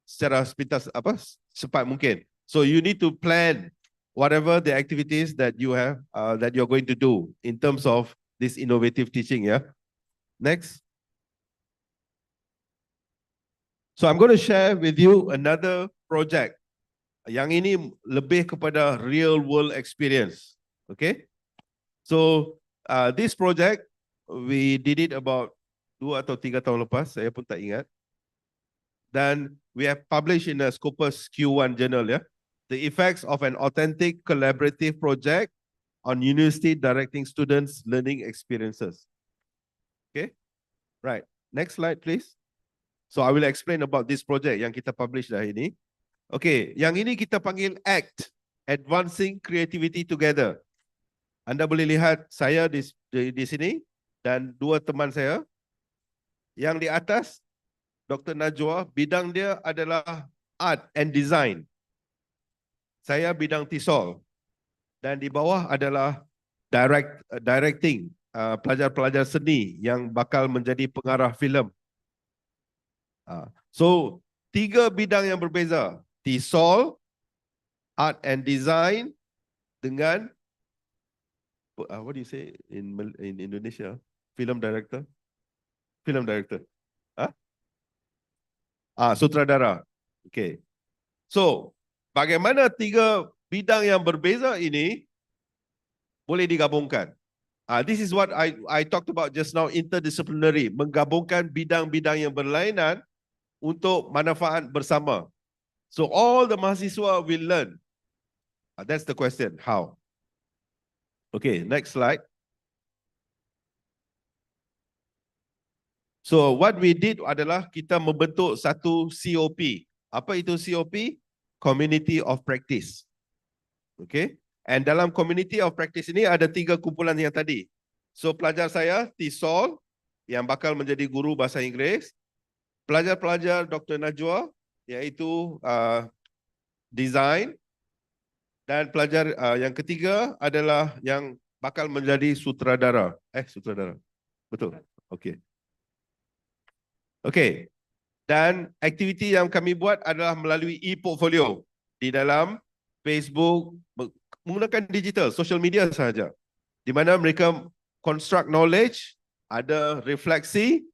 E: secara cepat mungkin. So you need to plan whatever the activities that you have that you're going to do in terms of this innovative teaching. Yeah. Next. So I'm going to share with you another project. Yang ini lebih kepada real world experience. Okay. So this project we did it about 2 atau 3 tahun lepas, saya pun tak ingat. Dan we have published in a Scopus Q1 journal, ya. The effects of an authentic collaborative project on university directing students' learning experiences. Okay, right. Next slide, please. So I will explain about this project yang kita publish dah ini. Okay, yang ini kita panggil ACT, Advancing Creativity Together. Anda boleh lihat saya di sini dan 2 teman saya. Yang di atas, Dr. Najwa, bidang dia adalah Art and Design. Saya bidang TESOL. Dan di bawah adalah directing, pelajar-pelajar seni yang bakal menjadi pengarah filem. So, 3 bidang yang berbeza. TESOL, Art and Design dengan what do you say in Indonesia? Film director? Film director. Sutradara. Okay. So, bagaimana 3 bidang yang berbeza ini boleh digabungkan? This is what I talked about just now, interdisciplinary, menggabungkan bidang-bidang yang berlainan untuk manfaat bersama. So all the mahasiswa will learn. That's the question. How? Okay, next slide. So what we did adalah kita membentuk satu COP. Apa itu COP? Community of Practice. Okay. And dalam Community of Practice ini ada 3 kumpulan yang tadi. So pelajar saya, TESOL, yang bakal menjadi guru bahasa Inggeris. Pelajar-pelajar Dr. Najwa, iaitu Design. Dan pelajar yang ketiga adalah yang bakal menjadi sutradara. Sutradara. Betul. Okay. Okay. Dan aktiviti yang kami buat adalah melalui e-portfolio di dalam Facebook, menggunakan digital, social media sahaja. Di mana mereka construct knowledge, ada refleksi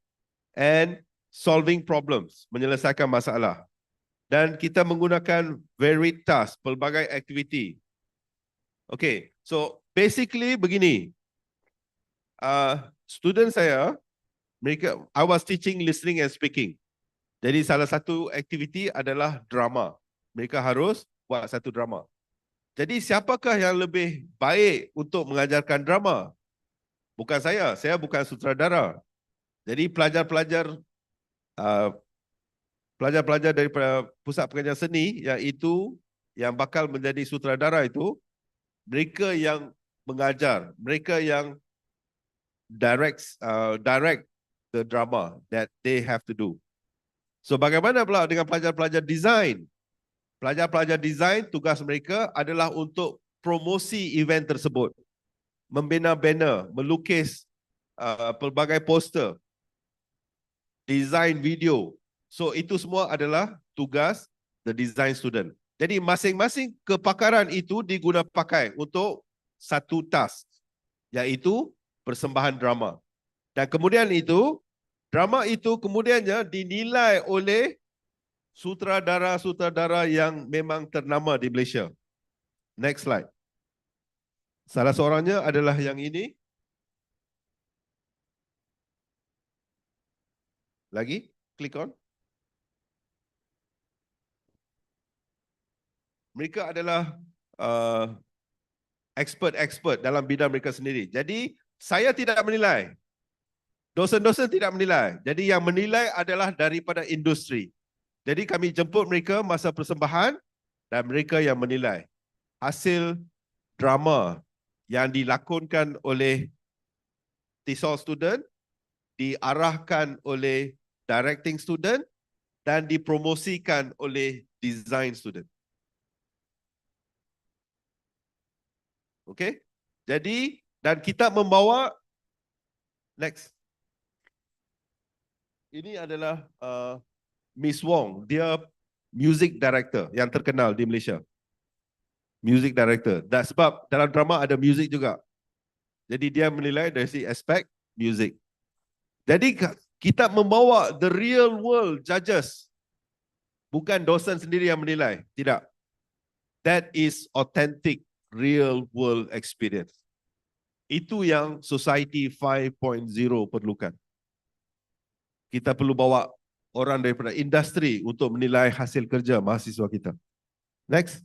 E: and solving problems, menyelesaikan masalah. Dan kita menggunakan varied task, pelbagai aktiviti. Okay, so basically begini. Student saya, I was teaching listening and speaking. Jadi salah satu aktiviti adalah drama. Mereka harus buat satu drama. Jadi siapakah yang lebih baik untuk mengajarkan drama? Bukan saya bukan sutradara. Jadi pelajar-pelajar daripada pusat pengajian seni yang bakal menjadi sutradara itu, mereka yang mengajar, mereka yang direct the drama that they have to do. So bagaimana pula dengan pelajar-pelajar design? Pelajar-pelajar design, tugas mereka adalah untuk promosi event tersebut. Membina banner, melukis pelbagai poster, design video. So itu semua adalah tugas the design student. Jadi masing-masing kepakaran itu diguna pakai untuk satu task, iaitu persembahan drama. Dan kemudian itu, drama itu kemudiannya dinilai oleh sutradara-sutradara yang memang ternama di Malaysia. Next slide. Salah seorangnya adalah yang ini. Lagi, click on. Mereka adalah expert dalam bidang mereka sendiri. Jadi, saya tidak menilai. Dosen-dosen tidak menilai. Jadi, yang menilai adalah daripada industri. Jadi kami jemput mereka masa persembahan dan mereka yang menilai hasil drama yang dilakonkan oleh TESOL student, diarahkan oleh directing student dan dipromosikan oleh design student. Okay? Jadi, dan kita membawa, next. Ini adalah Miss Wong, dia music director yang terkenal di Malaysia. Music director. Dan sebab dalam drama ada music juga. Jadi dia menilai dari si aspek music. Jadi kita membawa the real world judges. Bukan dosen sendiri yang menilai. Tidak. That is authentic real world experience. Itu yang Society 5.0 perlukan. kita perlu bawa orang daripada industri untuk menilai hasil kerja mahasiswa kita. Next.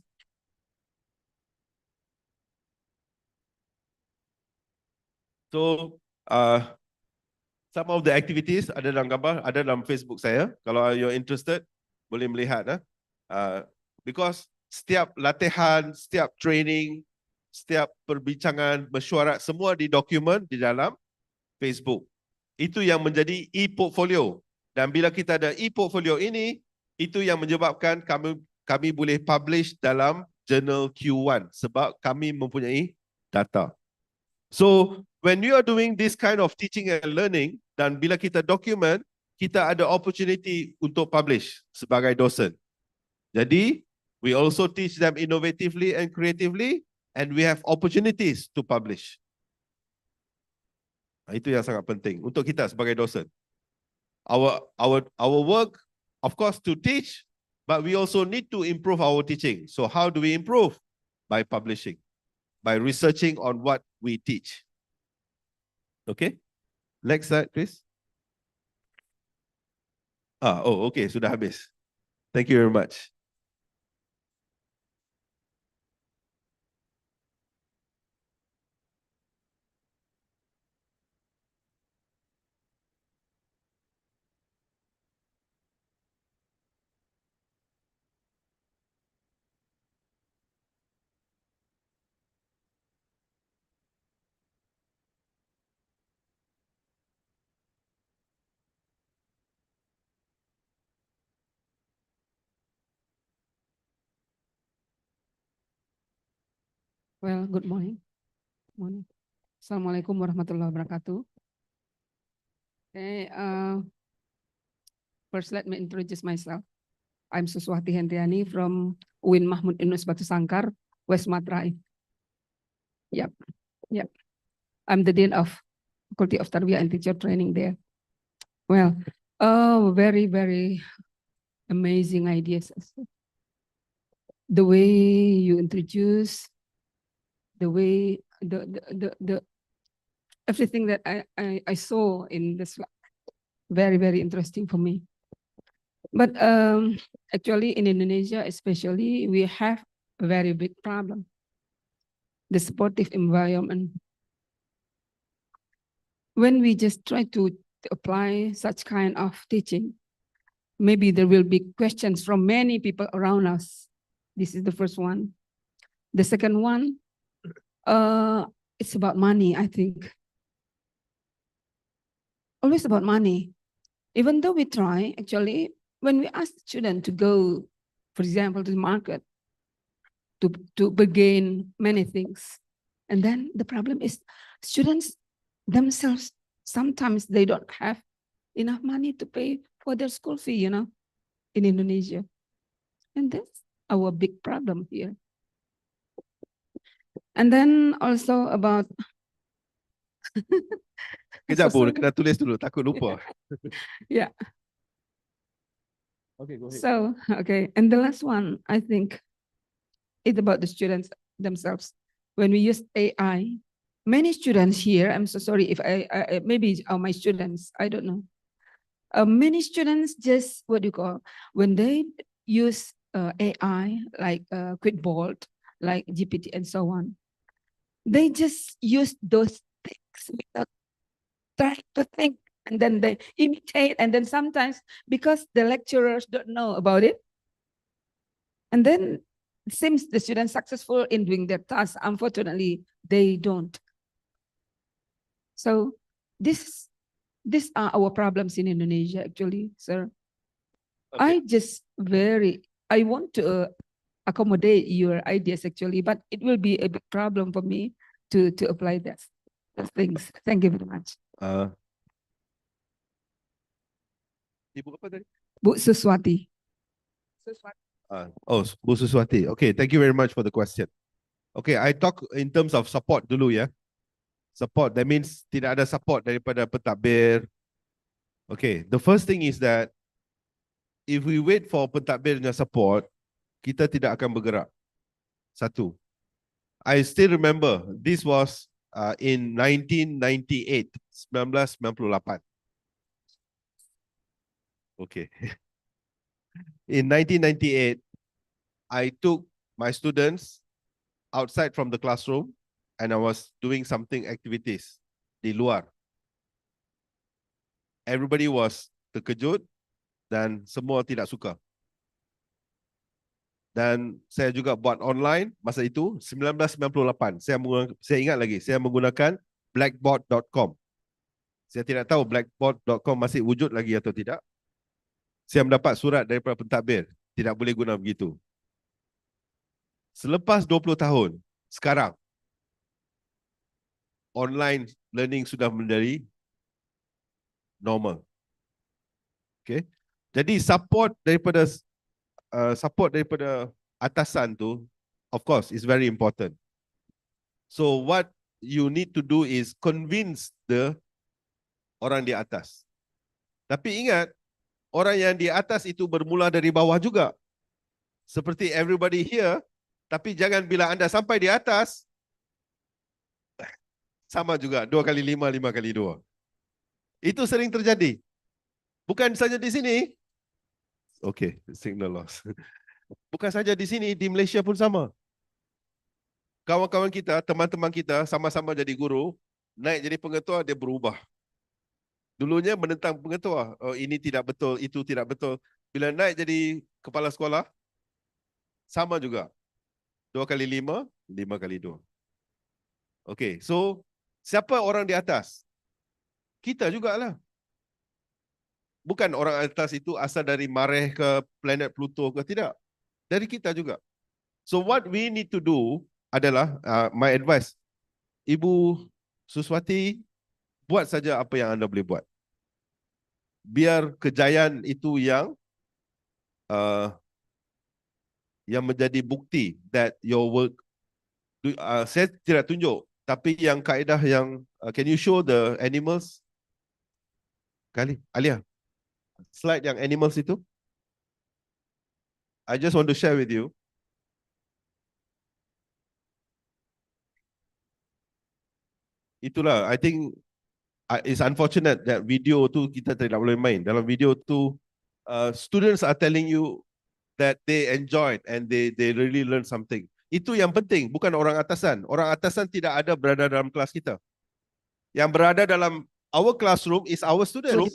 E: So, some of the activities ada dalam gambar, ada dalam Facebook saya. Kalau you're interested, boleh melihat. Because setiap latihan, setiap training, setiap perbincangan, mesyuarat, semua didokumen di dalam Facebook. Itu yang menjadi e-portfolio. Dan bila kita ada e-portfolio ini, itu yang menyebabkan kami boleh publish dalam jurnal Q1 sebab kami mempunyai data. So, when you are doing this kind of teaching and learning, dan bila kita dokumen, kita ada opportunity untuk publish sebagai dosen. Jadi, we also teach them innovatively and creatively, and we have opportunities to publish. Itu yang sangat penting untuk kita sebagai dosen. Our work, of course, to teach, but we also need to improve our teaching. So how do we improve? By publishing, by researching on what we teach. Okay, next slide, please. Okay, sudah habis. Thank you very much.
G: Well, good morning. Morning. Assalamualaikum warahmatullahi wabarakatuh. Okay, first let me introduce myself. I'm Suswati Hendriani from UIN Mahmud Yunus Batu Sangkar, West Sumatera. Yep. I'm the Dean of Faculty of Tarbiyah and Teacher Training there. Well, very, very amazing ideas. The way you introduce, the way the everything that I saw in this, very, very interesting for me. But actually in Indonesia especially, we have a very big problem. The supportive environment. When we just try to apply such kind of teaching, maybe there will be questions from many people around us. This is the first one. The second one, it's about money, I think. Always about money. Even though we try, actually, when we ask students to go, for example, to the market, to begin many things, and then the problem is students themselves, sometimes they don't have enough money to pay for their school fee, in Indonesia. And that's our big problem here. And then also about
E: Kejap pun, kena tulis dulu, takut lupa.
G: yeah.
E: Okay, go ahead.
G: So, okay. And the last one, I think, is about the students themselves. When we use AI, many students here, I'm so sorry if I maybe my students, I don't know. Many students just, when they use AI, like Quidboard, like GPT and so on, they just use those things without trying to think, and then they imitate, and then sometimes because the lecturers don't know about it, and then it seems the students successful in doing their task. Unfortunately, they don't. So these are our problems in Indonesia, actually, sir.
E: Okay.
G: I want to accommodate your ideas, actually, but it will be a big problem for me to apply those things. Thank you very much.
E: Ibu apa tadi?
G: Bu Suswati.
E: Bu Suswati. Okay, thank you very much for the question. Okay, I talk in terms of support dulu ya. Support, that means tidak ada support daripada pentadbir. Okay, the first thing is that if we wait for pentadbir dengan support, kita tidak akan bergerak. Satu. I still remember this was in 1998, 1998. Okay. In 1998, I took my students outside from the classroom and I was doing something activities di luar. Everybody was terkejut dan semua tidak suka. Dan saya juga buat online masa itu 1998. Saya ingat lagi, saya menggunakan blackboard.com. Saya tidak tahu blackboard.com masih wujud lagi atau tidak. Saya mendapat surat daripada pentadbir, tidak boleh guna begitu. Selepas 20 tahun, sekarang online learning sudah menjadi normal. Okay. Jadi support daripada atasan tu, of course, is very important. So what you need to do is convince the orang di atas. Tapi ingat, orang yang di atas itu bermula dari bawah juga. Seperti everybody here, tapi jangan bila anda sampai di atas, sama juga, 2 kali 5, 5 kali 2. Itu sering terjadi. Bukan saja di sini. Okay, signal loss. Bukan saja di sini, di Malaysia pun sama. Kawan-kawan kita, teman-teman kita sama-sama jadi guru, naik jadi pengetua, dia berubah. Dulunya menentang pengetua, oh ini tidak betul, itu tidak betul. Bila naik jadi kepala sekolah, sama juga. 2 kali 5, 5 kali 2. Okay, so siapa orang di atas? Kita jugalah. Bukan orang atas itu asal dari Mareh ke planet Pluto ke, tidak. Dari kita juga. So what we need to do adalah, my advice, Ibu Suswati, buat saja apa yang anda boleh buat. Biar kejayaan itu yang menjadi bukti that your work, saya tidak tunjuk, tapi yang kaedah yang, can you show the animals? Alia, slide yang animals itu. I just want to share with you. Itulah, I think it's unfortunate that video tu kita tidak boleh main. Dalam video tu, students are telling you that they enjoyed and they really learn something. Itu yang penting, bukan orang atasan. Orang atasan tidak ada berada dalam kelas kita. Yang berada dalam our classroom is our students.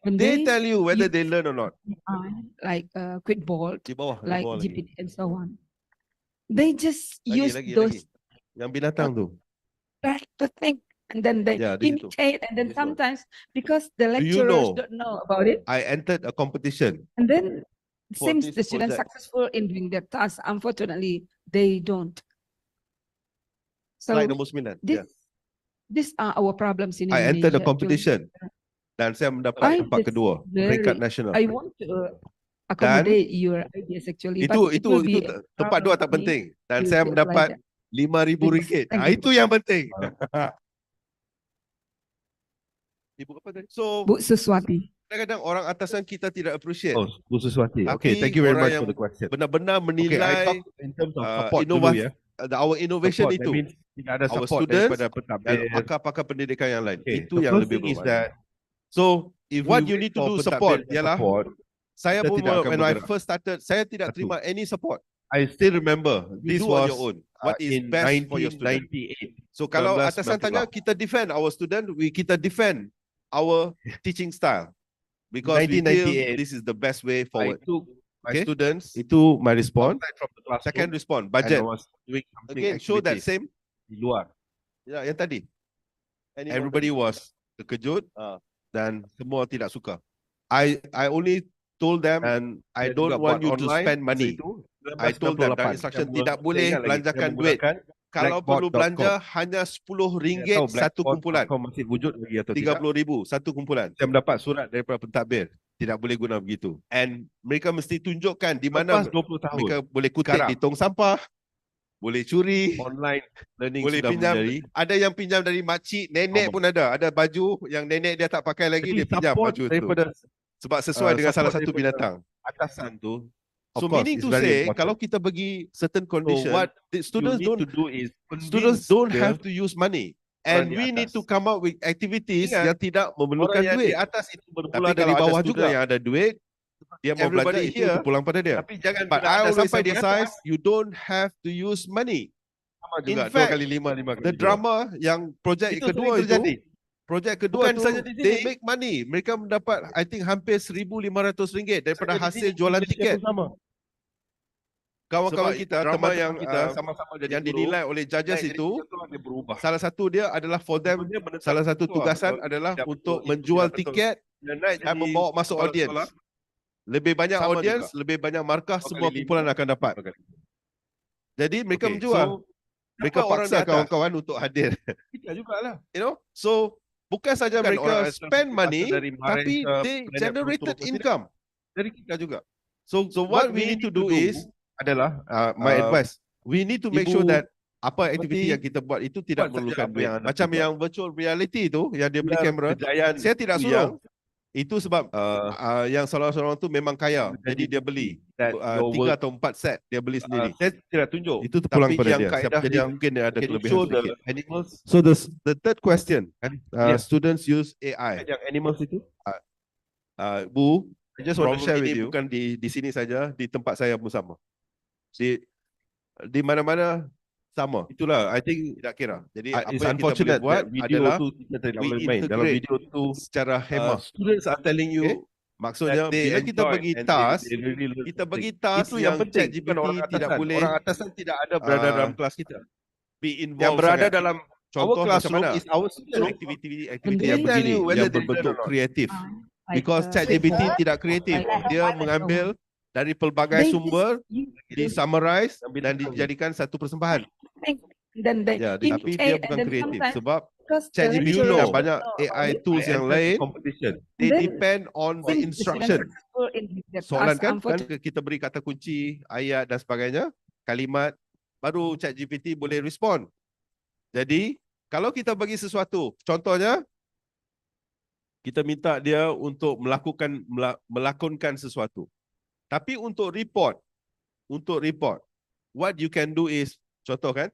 G: When
E: They tell you whether
G: use
E: they learn or not.
G: like Quickboard,
E: Di bawah, di
G: like
E: bawah lagi.
G: GPT and so on, they just use those
E: Yang binatang tu.
G: try to think and then they
E: Yeah, di situ.
G: imitate, and then
E: This one.
G: sometimes because the
E: Do you
G: lecturers
E: know?
G: don't know about it,
E: I entered a competition.
G: and then
E: For
G: seems
E: this
G: the students
E: project.
G: successful in doing their task. Unfortunately, they don't. So
E: Slide nombor 9.
G: this these are our problems in
E: I entered a
G: Indonesia,
E: competition dan saya mendapat
G: I
E: tempat
G: just
E: kedua, peringkat nasional.
G: I want to accommodate your ideas actually,
E: Itu
G: but it will be a
E: tempat 2 tak
G: problem for me
E: penting. Dan
G: to
E: saya
G: apply
E: mendapat
G: that.
E: RM5,000.
G: Thank you.
E: Itu yang penting. Ibu apa tadi? So
G: Bu Suswati.
E: kadang-kadang orang atasan kita tidak appreciate.
F: Oh, Bu Suswati.
E: Tapi
F: Okay, thank you very
E: orang
F: much
E: yang
F: for the question.
E: benar-benar
F: Okay, I
E: menilai
F: talk in terms of support dulu ya.
E: our innovation
F: Support, that
E: itu.
F: means tidak ada
E: Our
F: support
E: students
F: daripada
E: dan
F: pentadbir.
E: pakar-pakar pendidikan yang lain.
F: Okay,
E: Itu
F: the
E: yang
F: first
E: lebih
F: thing is
E: berbahaya.
F: that
E: So,
F: if
E: what
F: we
E: you
F: wait
E: need to
F: for
E: do
F: pentadbir
E: support
F: to
E: ialah,
F: support,
E: saya
F: kita
E: pun
F: tidak akan
E: when I
F: bergerak.
E: first started, saya tidak
F: Satu.
E: terima any support.
F: I still remember
E: You
F: this
E: do on
F: was
E: your own. What is
F: in
E: best for your student?
F: 1998.
E: So kalau
F: 1998.
E: atasan tanya, kita defend our student, kita defend our teaching style. Because we feel
F: 1998,
E: this is the best way
F: I
E: forward.
F: took my
E: Okay.
F: students
E: Itu my response.
F: outside from the classroom
E: Second response,
F: and
E: budget.
F: I was doing something
E: Again, show that
F: activities
E: same.
F: di luar.
E: Ya, yang tadi. Everybody was terkejut dan semua tidak suka. I only told them and I
F: Saya
E: don't
F: juga
E: want
F: buat
E: you to
F: online
E: spend
F: masa
E: money.
F: itu,
E: I told them
F: 1998.
E: that instruction
F: Saya
E: tidak
F: saya
E: boleh
F: ingat lagi, saya
E: belanjakan duit.
F: menggunakan
E: Kalau perlu
F: blackboard.com.
E: belanja hanya RM10
F: Saya tahu
E: satu kumpulan.
F: blackboard.com masih wujud lagi atau tidak.
E: RM30,000 satu kumpulan. Saya mendapat surat daripada pentadbir. Tidak boleh guna begitu. And mereka mesti tunjukkan di mana
F: Lepas 20 tahun
E: mereka boleh kutip
F: sekarang,
E: di tong sampah, boleh curi,
F: online learning
E: boleh
F: sudah
E: pinjam.
F: menjadi.
E: Ada yang pinjam dari makcik, nenek
F: Common.
E: pun ada. Ada baju yang nenek dia tak pakai lagi,
F: Jadi
E: dia pinjam
F: support
E: baju itu.
F: daripada
E: Sebab sesuai dengan salah
F: support
E: satu
F: daripada
E: binatang.
F: atasan tu, of
E: So
F: course,
E: meaning
F: is
E: to
F: very
E: say,
F: important.
E: kalau kita bagi certain condition,
F: what
E: the students
F: you need
E: don't
F: to do is
E: students
F: convince
E: don't
F: the
E: have to use money. And
F: orang di
E: we need to
F: atas.
E: come up with activities
F: Ingat,
E: yang tidak
F: Orang
E: memerlukan
F: yang di
E: duit.
F: atas itu
E: Tapi
F: bermula dari
E: kalau ada
F: bawah
E: student
F: juga.
E: yang ada duit, dia mau belajar,
F: Everybody
E: itu
F: here,
E: terpulang pada dia.
F: Tapi jangan
E: But
F: bila
E: I
F: anda
E: always
F: sampai di atas,
E: emphasize, you don't have to use money.
F: sama
E: In
F: juga,
E: fact,
F: 2 kali 5, 5 kali
E: The
F: 2.
E: drama yang projek
F: Itu
E: kedua
F: sering
E: itu,
F: terjadi.
E: projek kedua
F: Bukan
E: tu,
F: saja di sini.
E: they make money. Mereka mendapat, I think hampir RM1,500 daripada
F: Saja di
E: hasil
F: sini,
E: jualan
F: Indonesia
E: tiket.
F: pun sama.
E: Kawan-kawan
F: Sebab
E: kita,
F: drama
E: teman-teman
F: yang
E: kita,
F: sama-sama jadi
E: yang
F: guru,
E: dinilai oleh judges
F: naik jadi
E: itu,
F: contoh dia berubah.
E: salah satu dia adalah for them,
F: Contohnya menetap
E: salah satu
F: betul,
E: tugasan
F: betul,
E: adalah
F: tidak
E: untuk
F: betul, itu
E: menjual
F: tidak betul.
E: tiket
F: Dia naik
E: dan
F: jadi
E: membawa masuk
F: kepala
E: audiens.
F: sekolah,
E: Lebih banyak
F: sama
E: audiens,
F: juga.
E: lebih banyak markah,
F: 2
E: semua
F: kali 5,
E: kumpulan akan dapat.
F: 5 kali.
E: Jadi mereka
F: Okey,
E: menjual.
F: so,
E: Mereka
F: siapa orang di
E: paksa
F: atas?
E: kawan-kawan untuk hadir.
F: Kita jugalah.
E: You know, so bukan saja
F: Bukan
E: mereka
F: orang asal
E: spend
F: berasal
E: money,
F: dari Mars
E: tapi
F: ke
E: they
F: planet
E: generated
F: Pluto. Tidak.
E: income.
F: Dari kita juga.
E: So what we need to do is,
F: adalah
E: my advice, we need to make
F: Ibu
E: sure that apa
F: seperti
E: aktiviti yang kita buat itu tidak
F: buat saja
E: memerlukan
F: apa
E: duit.
F: yang anda
E: Macam
F: buat.
E: yang virtual reality itu, yang dia beli
F: Biar
E: kamera,
F: kejayaan
E: saya tidak
F: itu
E: suruh.
F: yang,
E: Itu sebab yang seorang-seorang tu memang kaya, jadi dia beli
F: that your
E: 3
F: work,
E: atau 4 set dia beli sendiri.
F: saya tidak tunjuk.
E: Itu terpulang
F: Tapi
E: pada
F: yang
E: dia.
F: kaedah
E: Jadi
F: yang
E: mungkin dia ada
F: can you
E: kelebihan
F: show the
E: sedikit.
F: animals,
E: So the third question,
F: Yeah.
E: students use AI.
F: yang animals itu.
E: Bu,
F: I just want to
E: problem
F: share with
E: ini
F: you.
E: bukan di sini saja, di tempat saya pun sama. Di mana-mana sama.
F: Itulah, I think
E: Tidak kira. Jadi
F: it's
E: apa yang kita boleh
F: unfortunate
E: buat
F: that video
E: adalah
F: tu kita tidak
E: we
F: boleh main. Dalam
E: integrate
F: video tu,
E: secara hemah.
F: students are telling you
E: Okay? Maksudnya
F: that they
E: bila kita
F: enjoy
E: bagi
F: and
E: task,
F: they really learn
E: kita bagi
F: something.
E: task
F: Itu yang
E: yang
F: penting,
E: ChatGPT
F: bukan orang
E: tidak
F: atasan.
E: boleh
F: Orang atasan tidak ada berada dalam kelas kita.
E: be
F: Yang
E: involved
F: berada
E: sangat.
F: dalam our
E: Contoh macam
F: classroom
E: mana?
F: is our student.
E: Aktiviti yang
F: They tell
E: begini,
F: you whether
E: yang
F: they learn
E: berbentuk
F: or not.
E: kreatif.
G: Like,
E: Because ChatGPT tidak kreatif. Dia mengambil dari pelbagai sumber, di-summarize dan dijadikan satu persembahan.
G: Then they
E: Ya, tapi dia bukan kreatif sebab
G: because
E: ChatGPT
F: You know.
E: dan banyak AI tools
F: I
E: yang
F: enter
E: lain,
F: competition.
E: they
G: Then
E: depend on the instruction. Soalan kan, kita beri kata kunci, ayat dan sebagainya, kalimat, baru ChatGPT boleh respond. Jadi, kalau kita bagi sesuatu, contohnya, kita minta dia untuk melakonkan sesuatu. Tapi untuk report, what you can do is, contoh kan,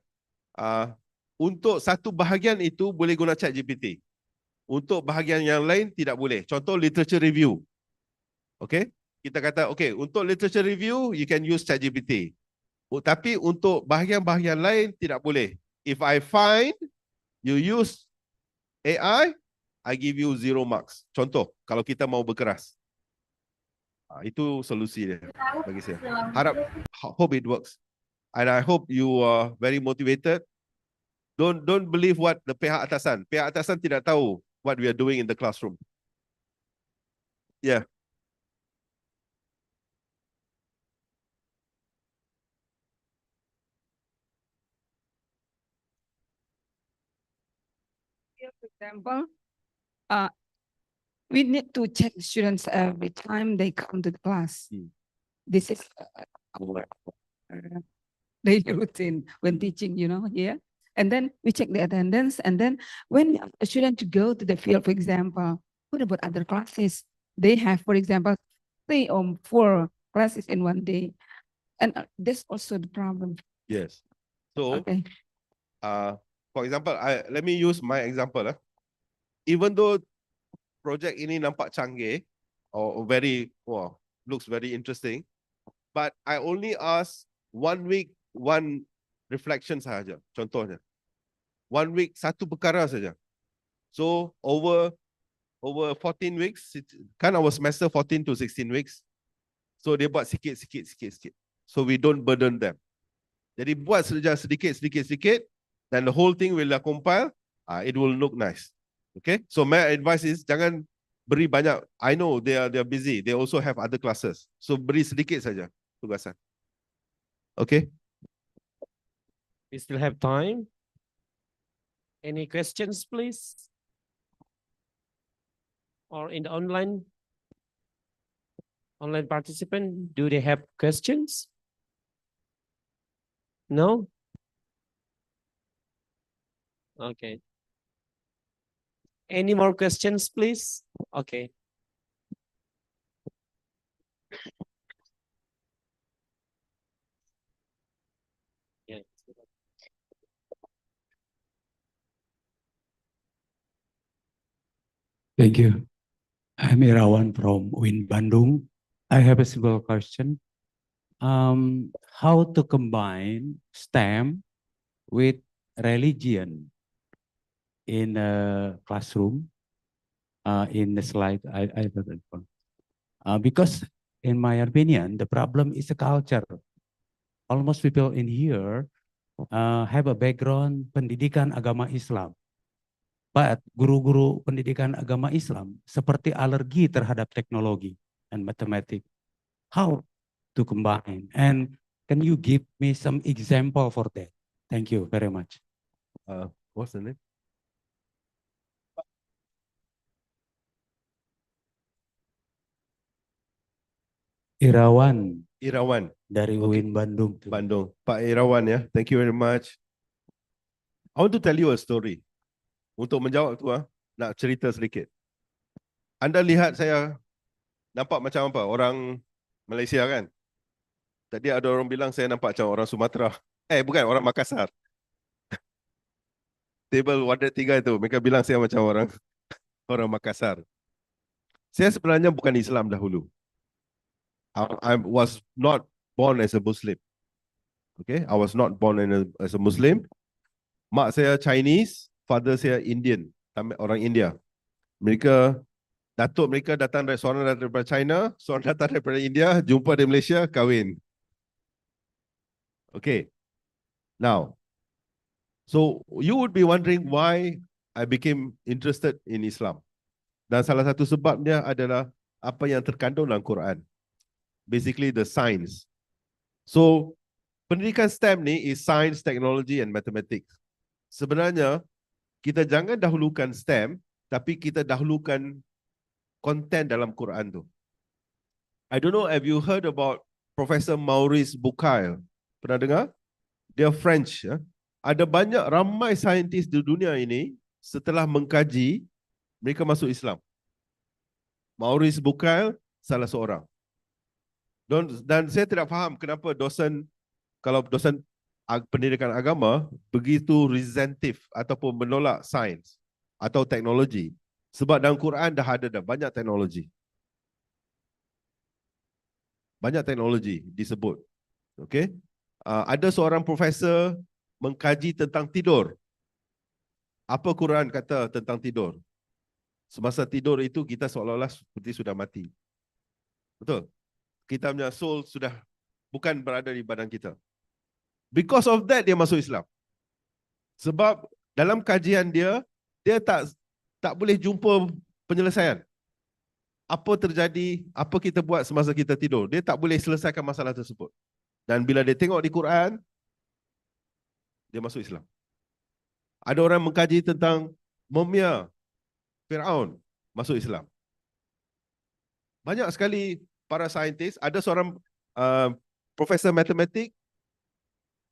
E: untuk satu bahagian itu boleh guna ChatGPT. Untuk bahagian yang lain tidak boleh. Contoh literature review. Okay? Kita kata, okay, untuk literature review, you can use ChatGPT. Tapi untuk bahagian-bahagian lain, tidak boleh. If I find you use AI, I give you 0 marks. Contoh, kalau kita mau berkeras. Itu solusi dia bagi saya. Hope it works. And I hope you are very motivated. Don't believe what the pihak atasan. Pihak atasan tidak tahu what we are doing in the classroom. Yeah.
G: For example, we need to check students every time they come to the class. This is our daily routine when teaching, here. And then we check the attendance. And then when a student go to the field, for example, what about other classes? They have, for example, 3 or 4 classes in one day. And that's also the problem.
E: Yes. So,
G: Okay.
E: for example, let me use my example. Even though project ini nampak canggih or looks very interesting, but I only ask 1 week, 1 reflection sahaja. Contohnya, 1 week, satu perkara saja. So over 14 weeks, kan our semester 14 to 16 weeks. So dia buat sikit. So we don't burden them. Jadi buat saja sedikit, then the whole thing will compile. It will look nice. Okay. So my advice is jangan beri banyak. I know they are busy. They also have other classes. So beri sedikit saja tugasan. Okay.
A: We still have time. Any questions, please? Or in the online participant, do they have questions? No? Okay. Any more questions, please? Okay. Yeah.
H: Thank you. I'm Irawan from Win Bandung. I have a simple question. How to combine STEM with religion in a classroom? In the slide, I don't know. Because in my opinion, the problem is the culture. Almost people in here have a background pendidikan agama Islam. But guru-guru pendidikan agama Islam seperti alergi terhadap teknologi and mathematics. How to combine? And can you give me some example for that? Thank you very much.
E: What's the name?
H: Irawan
E: Irawan,
H: dari
E: Okay.
H: UIN Bandung.
E: Bandung. Pak Irawan ya. Thank you very much. I want to tell you a story. Untuk menjawab tu nak cerita sedikit. Anda lihat saya nampak macam apa? Orang Malaysia kan? Tadi ada orang bilang saya nampak macam orang Sumatera. Bukan, orang Makassar. Table wadah 3 itu, mereka bilang saya macam orang Makassar. Saya sebenarnya bukan Islam dahulu. I was not born as a Muslim. Okay, I was not born as a Muslim. Mak saya Chinese, father saya Indian, orang India. Datuk mereka datang dari seorang daripada China, seorang datang daripada India, jumpa di Malaysia, kahwin. Okay. Now, so you would be wondering why I became interested in Islam. Dan salah satu sebabnya adalah apa yang terkandung dalam Quran. Basically the science. So, pendidikan STEM ni is science, technology and mathematics. Sebenarnya, kita jangan dahulukan STEM, tapi kita dahulukan konten dalam Quran tu. I don't know, have you heard about Professor Maurice Bucaille? Pernah dengar? Dia French. Ya? Ada ramai saintis di dunia ini, setelah mengkaji, mereka masuk Islam. Maurice Bucaille, salah seorang. Dan saya tidak faham kenapa kalau dosen pendidikan agama begitu resentif ataupun menolak sains atau teknologi. Sebab dalam Quran dah ada banyak teknologi. Banyak teknologi disebut. Okay? Ada seorang profesor mengkaji tentang tidur. Apa Quran kata tentang tidur? Semasa tidur itu kita seolah-olah seperti sudah mati. Betul? Kita punya soul sudah bukan berada di badan kita. Because of that dia masuk Islam. Sebab dalam kajian dia tak boleh jumpa penyelesaian. Apa terjadi, apa kita buat semasa kita tidur. Dia tak boleh selesaikan masalah tersebut. Dan bila dia tengok di Quran, dia masuk Islam. Ada orang mengkaji tentang mumia Firaun, masuk Islam. Banyak sekali para saintis, ada seorang profesor matematik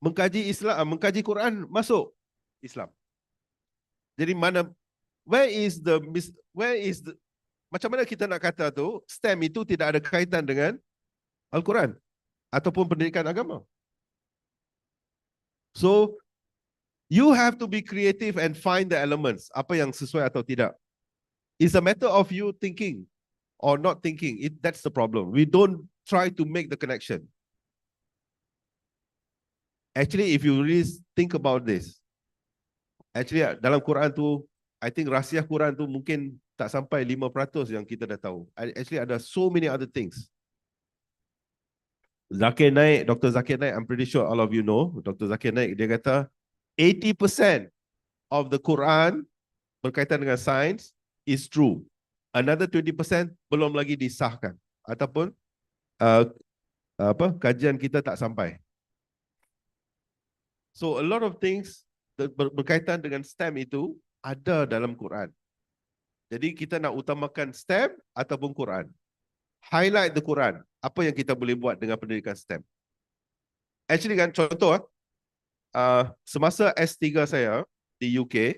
E: mengkaji mengkaji Quran, masuk Islam. Jadi macam mana kita nak kata tu STEM itu tidak ada kaitan dengan Al-Quran ataupun pendidikan agama. So you have to be creative and find the elements, apa yang sesuai atau tidak. It's a matter of you thinking or not thinking. That's the problem. We don't try to make the connection. Actually, if you really think about this, actually dalam Quran tu, I think rahsia Quran tu mungkin tak sampai 5% yang kita dah tahu. Actually ada so many other things. Dr. Zakir Naik, I'm pretty sure all of you know, Dr. Zakir Naik, dia kata 80% of the Quran berkaitan dengan sains is true. Another 20% belum lagi disahkan ataupun kajian kita tak sampai. So a lot of things berkaitan dengan STEM itu ada dalam Quran. Jadi kita nak utamakan STEM ataupun Quran. Highlight the Quran. Apa yang kita boleh buat dengan pendidikan STEM. Actually kan, contoh semasa S3 saya di UK,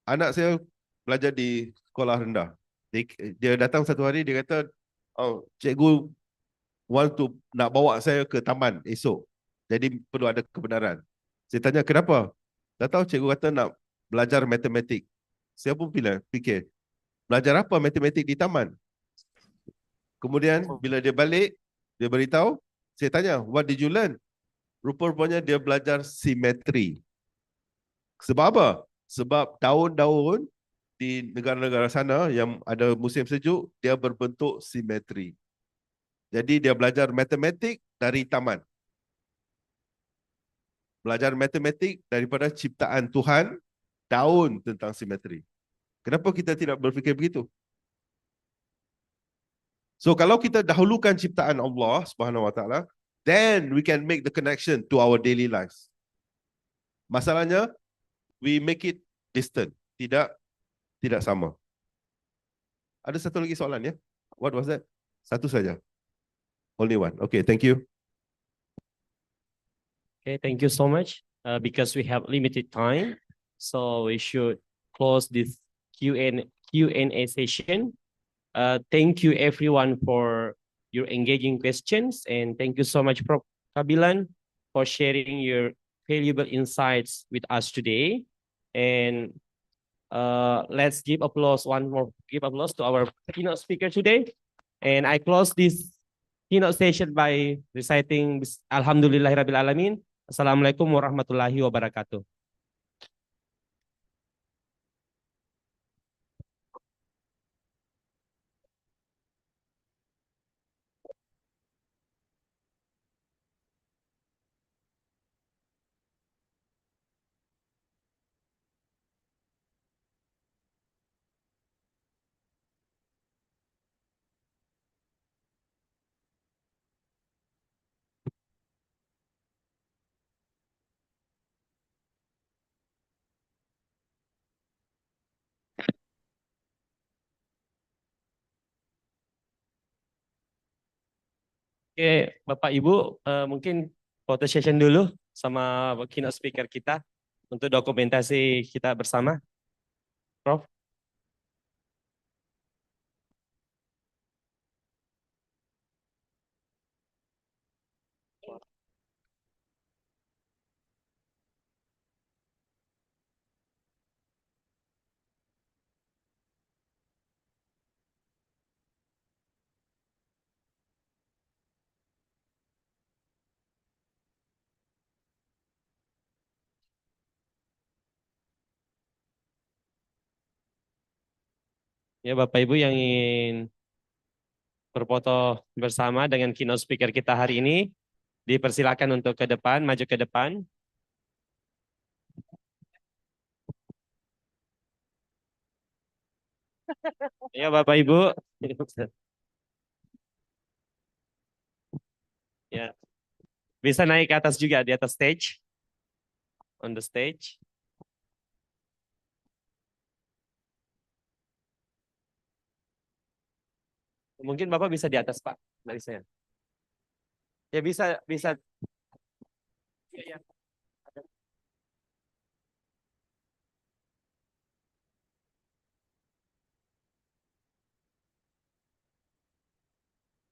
E: anak saya belajar di sekolah rendah. Dia datang satu hari, dia kata, cikgu nak bawa saya ke taman esok. Jadi perlu ada kebenaran. Saya tanya, kenapa? Tak tahu, cikgu kata nak belajar matematik. Saya pun fikir, belajar apa matematik di taman? Kemudian bila dia balik, dia beritahu, saya tanya, what did you learn? Rupa-rupanya dia belajar simetri. Sebab apa? Sebab daun-daun di negara-negara sana yang ada musim sejuk, dia berbentuk simetri. Jadi dia belajar matematik dari taman. Belajar matematik daripada ciptaan Tuhan, daun tentang simetri. Kenapa kita tidak berfikir begitu? So kalau kita dahulukan ciptaan Allah Subhanahu Wa Taala, then we can make the connection to our daily lives. Masalahnya, we make it distant, tidak sama. Ada satu lagi soalan ya? What was that? Satu saja. Only one. Okay, thank you.
I: Okay, thank you so much. Because we have limited time, so we should close this Q&A session. Thank you everyone for your engaging questions, and thank you so much, Prof. Kabilan, for sharing your valuable insights with us today. And let's give applause to our keynote speaker today. And I close this keynote session by reciting Alhamdulillahirabbil alamin. Assalamualaikum warahmatullahi wabarakatuh. Oke, Bapak Ibu, mungkin foto session dulu sama keynote speaker kita untuk dokumentasi kita bersama, Prof. Ya, Bapak Ibu yang ingin berfoto bersama dengan keynote speaker kita hari ini, dipersilakan untuk ke depan, maju ke depan. Ya, Bapak Ibu. Ya, bisa naik ke atas juga di atas stage, on the stage. Mungkin Bapak bisa di atas, Pak, dari saya. Ya, bisa. Ya.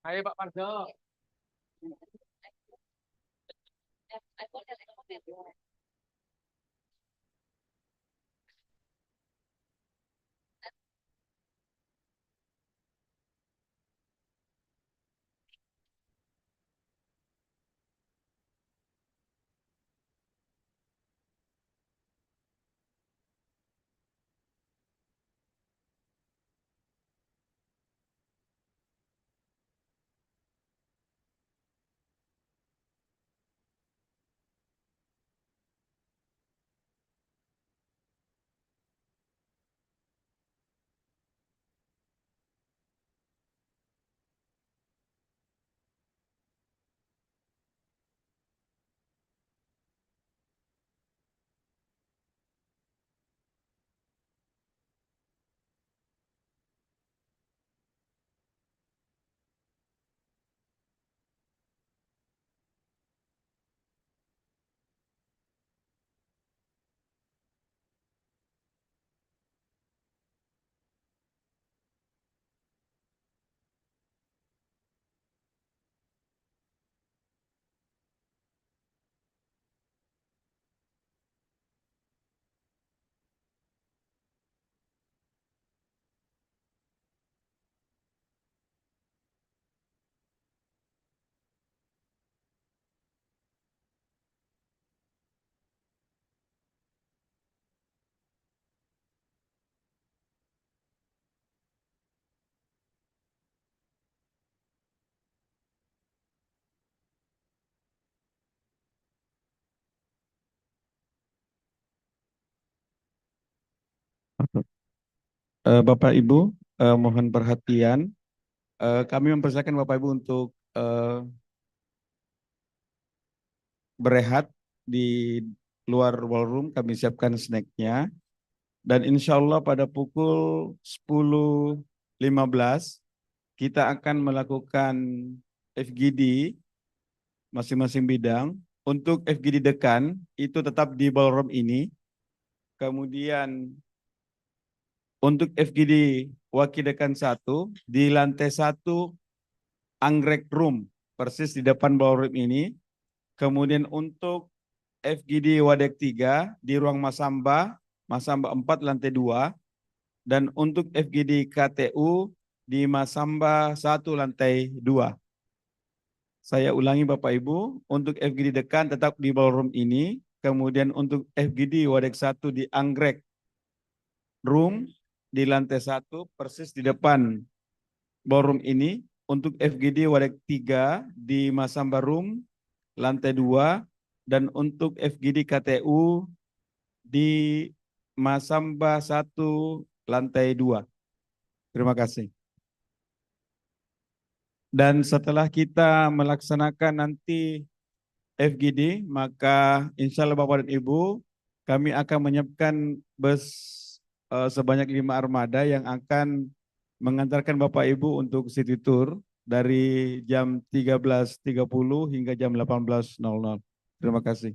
I: Ayo Pak Parjo.
J: Bapak Ibu, mohon perhatian. Kami mempersilakan Bapak Ibu untuk berehat di luar ballroom. Kami siapkan snacknya. Dan insya Allah pada pukul 10.15 kita akan melakukan FGD masing-masing bidang. Untuk FGD dekan itu tetap di ballroom ini. Kemudian untuk FGD wakil dekan 1 di lantai 1 anggrek room persis di depan ballroom ini. Kemudian untuk FGD Wadek 3 di ruang Masamba 4 lantai 2. Dan untuk FGD KTU di Masamba 1 lantai 2. Saya ulangi Bapak Ibu, untuk FGD dekan tetap di ballroom ini. Kemudian untuk FGD Wadek 1 di anggrek room di lantai 1 persis di depan ballroom ini. Untuk FGD Wadek 3 di Masamba Room lantai 2 dan untuk FGD KTU di Masamba 1 lantai 2. Terima kasih. Dan setelah kita melaksanakan nanti FGD, maka insya Allah Bapak dan Ibu, kami akan menyiapkan bus sebanyak 5 armada yang akan mengantarkan Bapak Ibu untuk city tour dari jam 13.30 hingga jam 18.00. Terima kasih.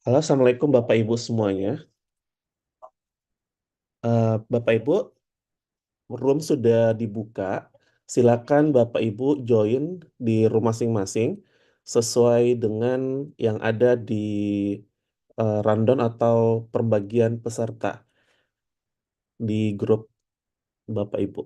K: Halo, Assalamualaikum Bapak Ibu semuanya. Bapak Ibu, room sudah dibuka. Silakan Bapak Ibu join di room masing-masing sesuai dengan yang ada di rundown atau pembagian peserta di grup Bapak Ibu.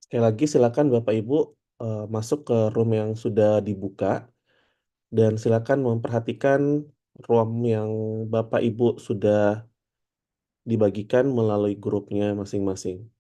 K: Sekali lagi silakan Bapak Ibu masuk ke room yang sudah dibuka dan silakan memperhatikan room yang Bapak Ibu sudah dibagikan melalui grupnya masing-masing.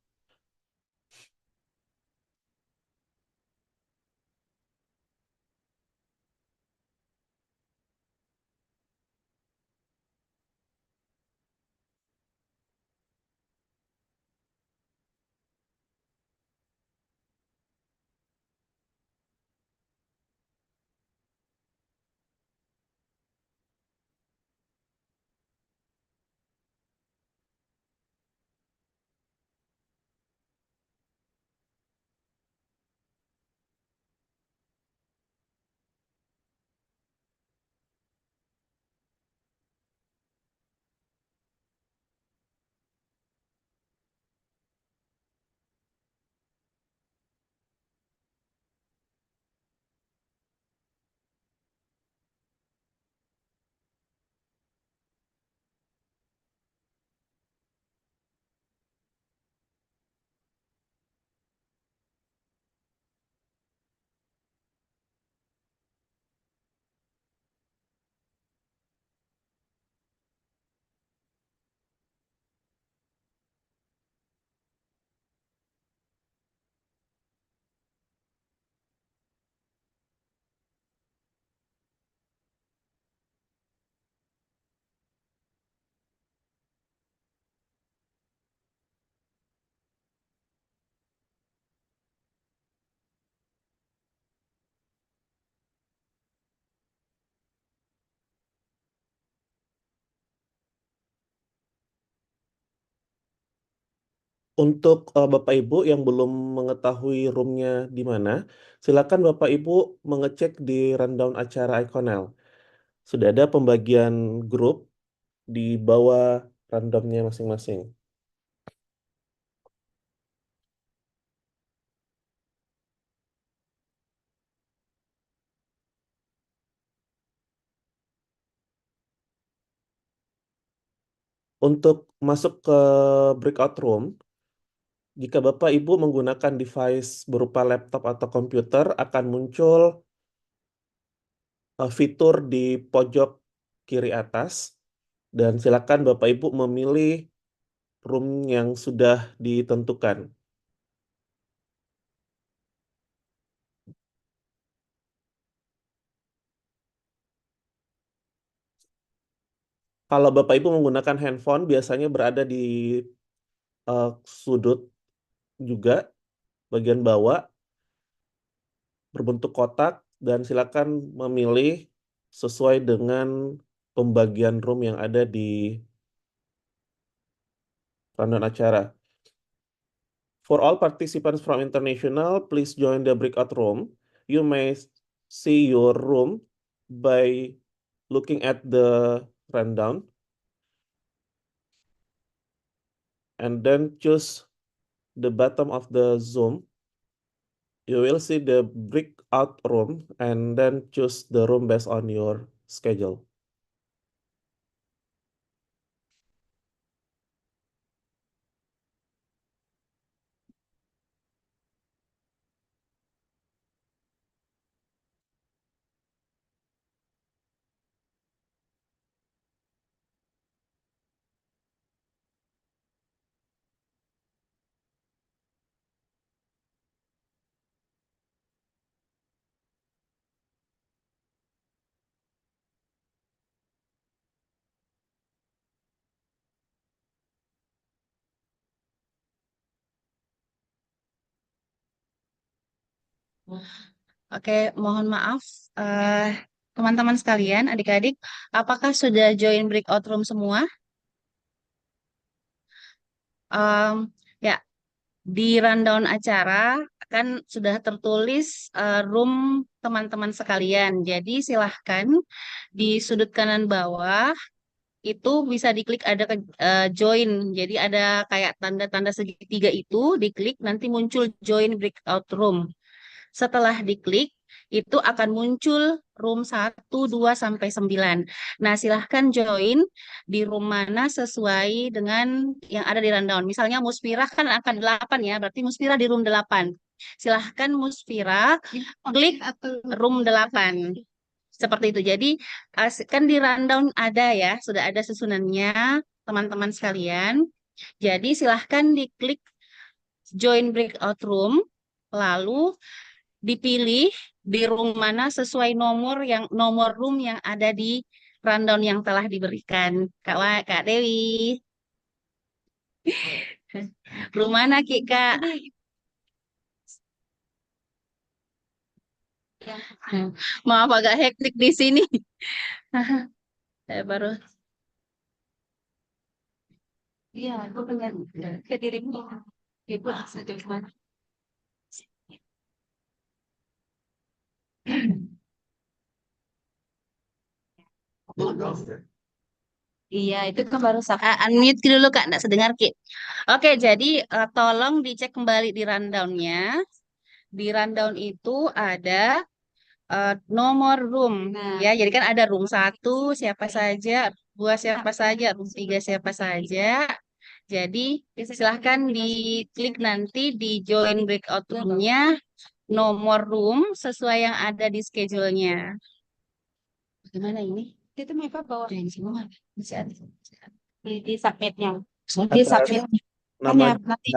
K: Untuk Bapak Ibu yang belum mengetahui roomnya di mana, silakan Bapak Ibu mengecek di rundown acara Iconel. Sudah ada pembagian grup di bawah rundownnya masing-masing. Untuk masuk ke breakout room, jika Bapak Ibu menggunakan device berupa laptop atau komputer, akan muncul fitur di pojok kiri atas, dan silakan Bapak Ibu memilih room yang sudah ditentukan. Kalau Bapak Ibu menggunakan handphone, biasanya berada di sudut juga, bagian bawah, berbentuk kotak, dan silakan memilih sesuai dengan pembagian room yang ada di rundown acara. For all participants from international, please join the breakout room. You may see your room by looking at the rundown and then choose the bottom of the Zoom. You will see the breakout room and then choose the room based on your schedule.
L: Oke, mohon maaf, eh, teman-teman sekalian, adik-adik, apakah sudah join breakout room semua? Em, ya, di rundown acara kan sudah tertulis room teman-teman sekalian. Jadi silahkan di sudut kanan bawah itu bisa diklik ada join. Jadi ada kayak tanda-tanda segitiga itu, diklik nanti muncul join breakout room. Setelah diklik, itu akan muncul room 1, 2, sampai 9. Nah, silahkan join di room mana sesuai dengan yang ada di rundown. Misalnya Musfirah kan akan 8 ya, berarti Musfirah di room 8. Silahkan Musfirah klik room 8. Seperti itu. Jadi, kan di rundown ada ya, sudah ada susunannya teman-teman sekalian. Jadi, silahkan diklik join breakout room, lalu dipilih di room mana sesuai nomor room yang ada di rundown yang telah diberikan. Kak Dewi. Room mana Kak? Maaf agak hektik di sini. Saya baru. Iya, aku pengen ke dirimu. Ibu saja gimana? Iya, itu kan baru unmute dulu Kak, nggak sedengar Ki. Oke, jadi tolong dicek kembali di rundownnya. Di rundown itu ada nomor room. Ya, jadi kan ada room 1 siapa saja, 2 siapa saja, room 3 siapa saja. Jadi silahkan diklik nanti di join breakout room-nya nomor room sesuai yang ada di schedule-nya. Bagaimana ini? Itu mereka bawa yang semua. Bisa ada. Di submit-nya. Di
K: Atas
L: submit. Kan
K: nama
L: ya, nanti.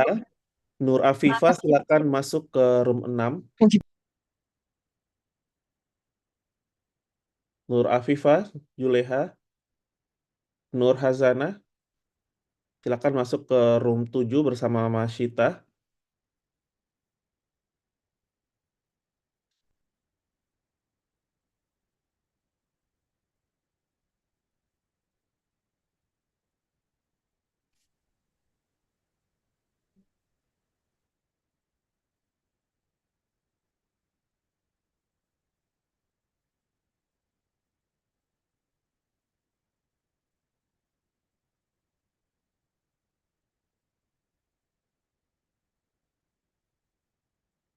K: Nur Afifah silakan masuk ke room 6. Nur Afifah, Juleha, Nur Hazana, silakan masuk ke room 7 bersama Mas Syita.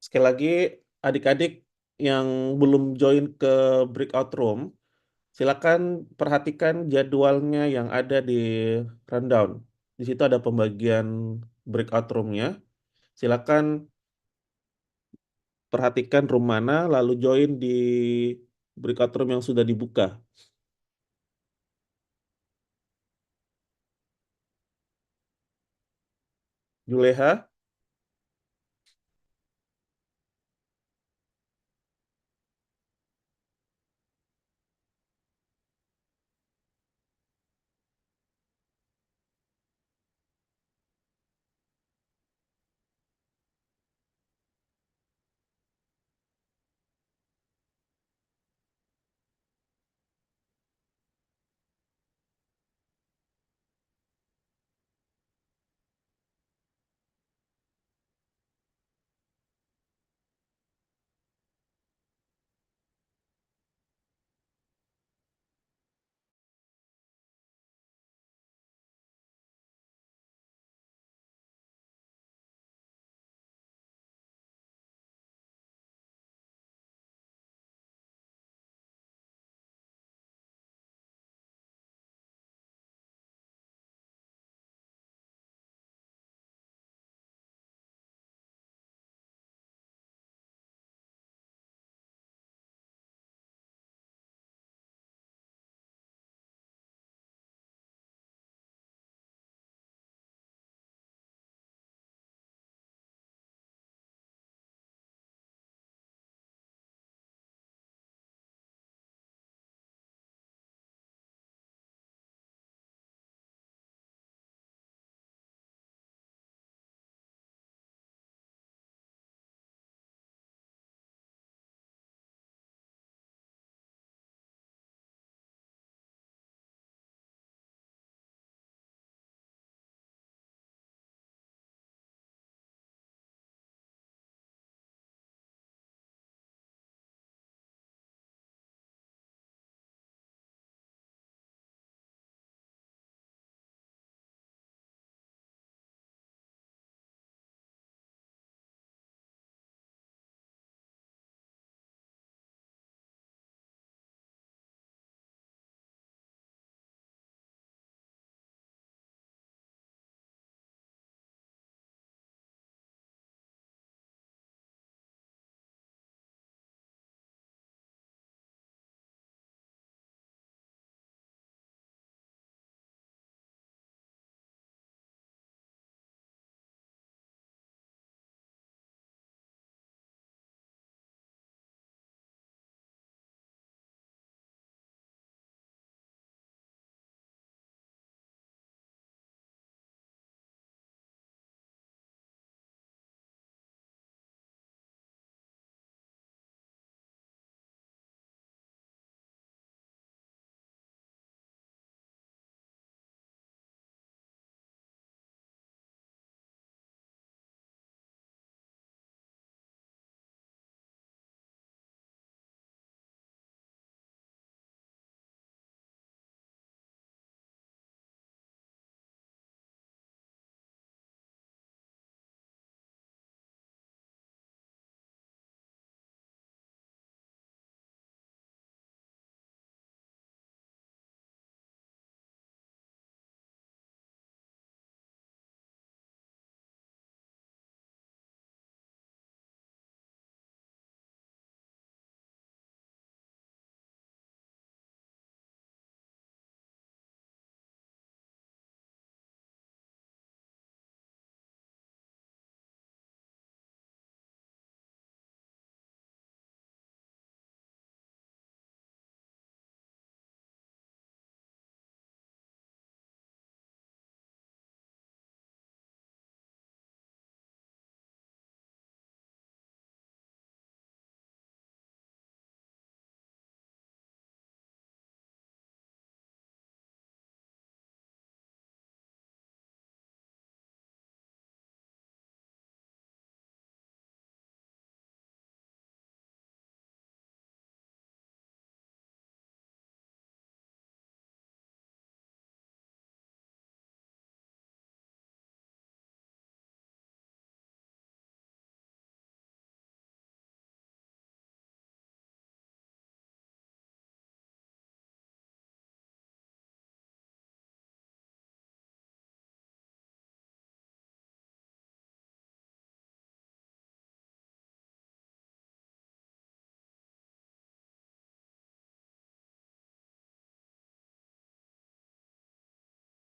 K: Sekali lagi, adik-adik yang belum join ke breakout room, silakan perhatikan jadwalnya yang ada di rundown. Di situ ada pembagian breakout roomnya. Silakan perhatikan room mana, lalu join di breakout room yang sudah dibuka. Juleha,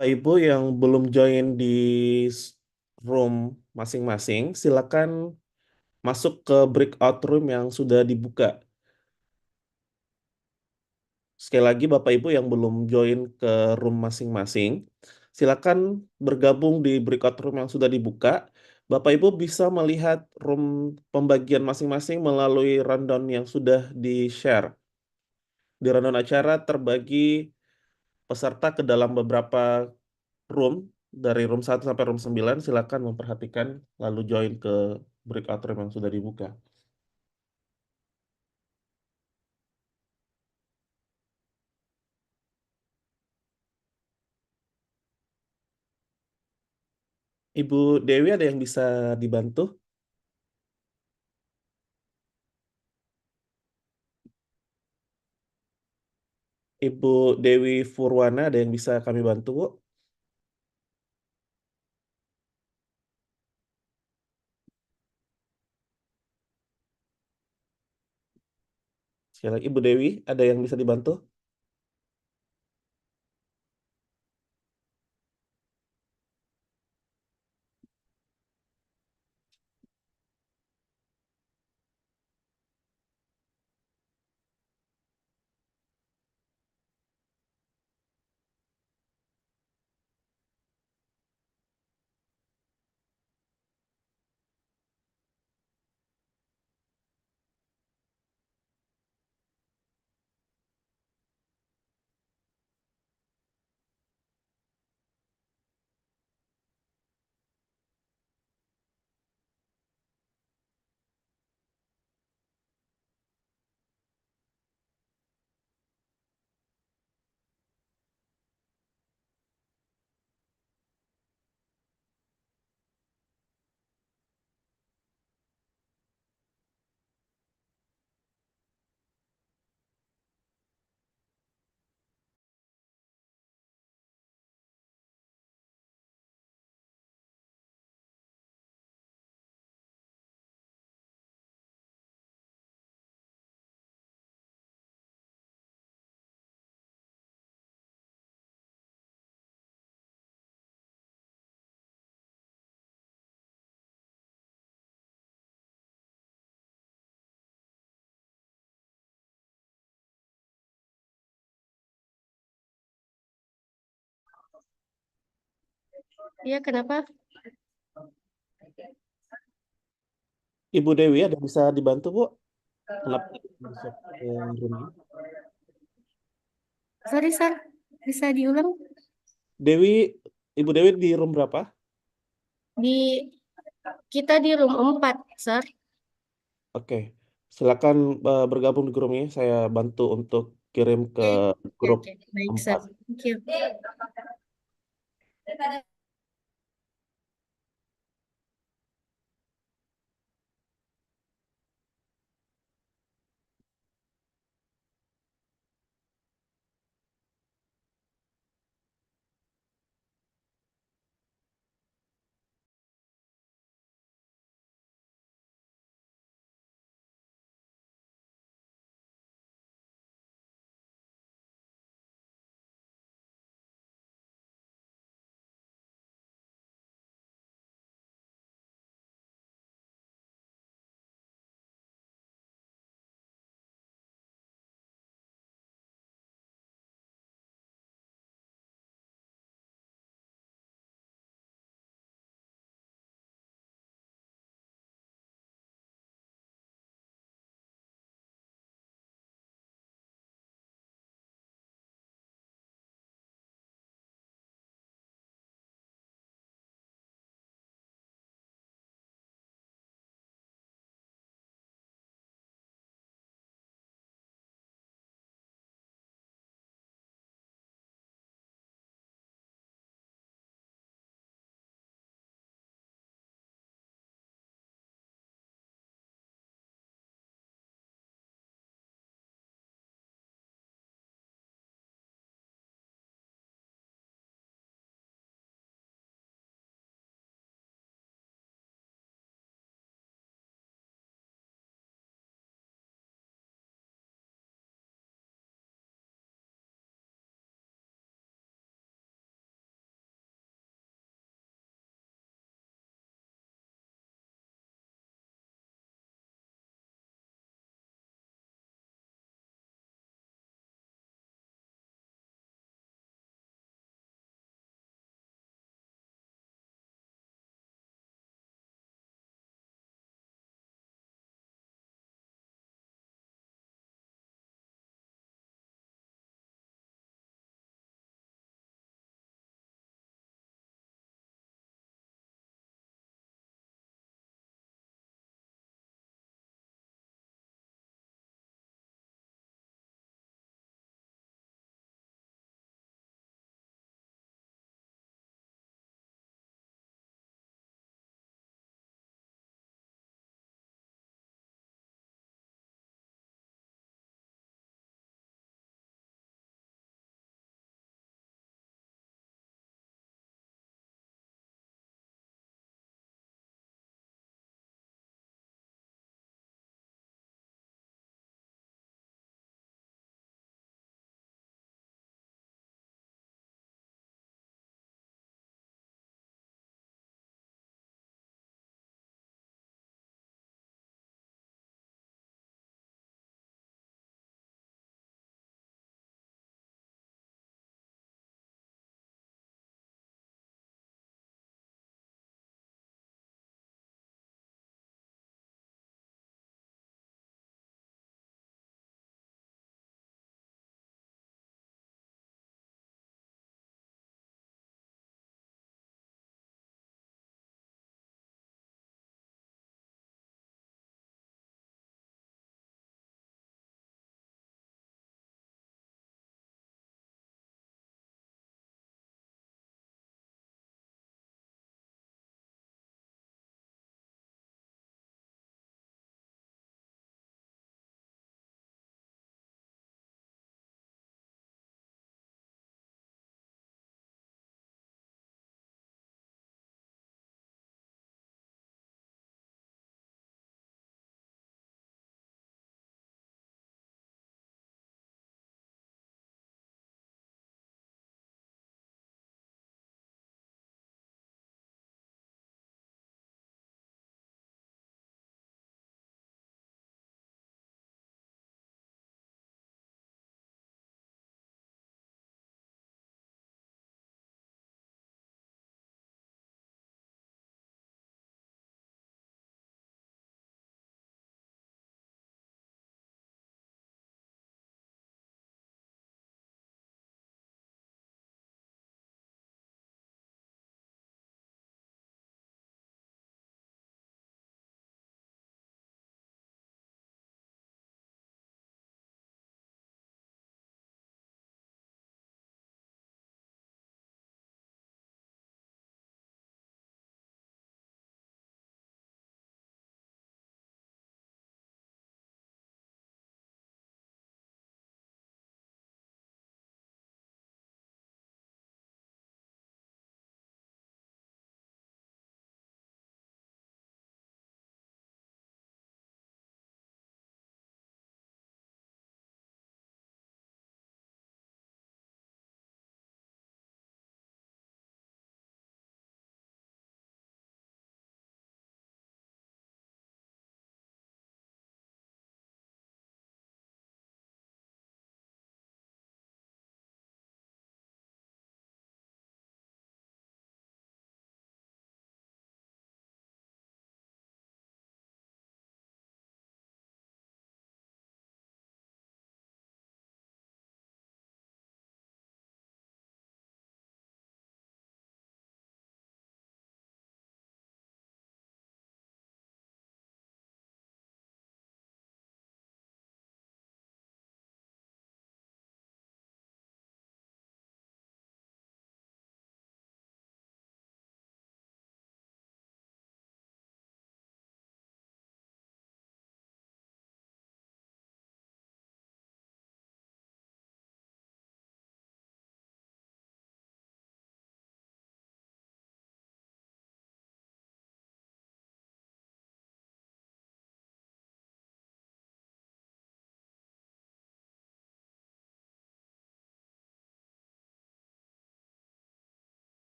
K: Ibu yang belum join di room masing-masing, silakan masuk ke breakout room yang sudah dibuka. Sekali lagi, Bapak Ibu yang belum join ke room masing-masing, silakan bergabung di breakout room yang sudah dibuka. Bapak Ibu bisa melihat room pembagian masing-masing melalui rundown yang sudah di-share. Di rundown acara terbagi peserta ke dalam beberapa room, dari room 1 sampai room 9, silakan memperhatikan lalu join ke breakout room yang sudah dibuka. Ibu Dewi ada yang bisa dibantu? Ibu Dewi Furwana ada yang bisa kami bantu, Bu? Sekali lagi, Ibu Dewi ada yang bisa dibantu?
L: Iya, kenapa?
K: Ibu Dewi ada yang bisa dibantu, Bu? Kenapa masuk ke roomnya?
L: Sorry, Sar. Bisa diulang?
K: Dewi, Ibu Dewi di room berapa?
L: Di kita di room 4, Sar.
K: Oke, silakan bergabung di grup ini. Saya bantu untuk kirim ke
L: Oke,
K: grup
L: oke. Baik, Sar.
K: 4.
L: Thank you.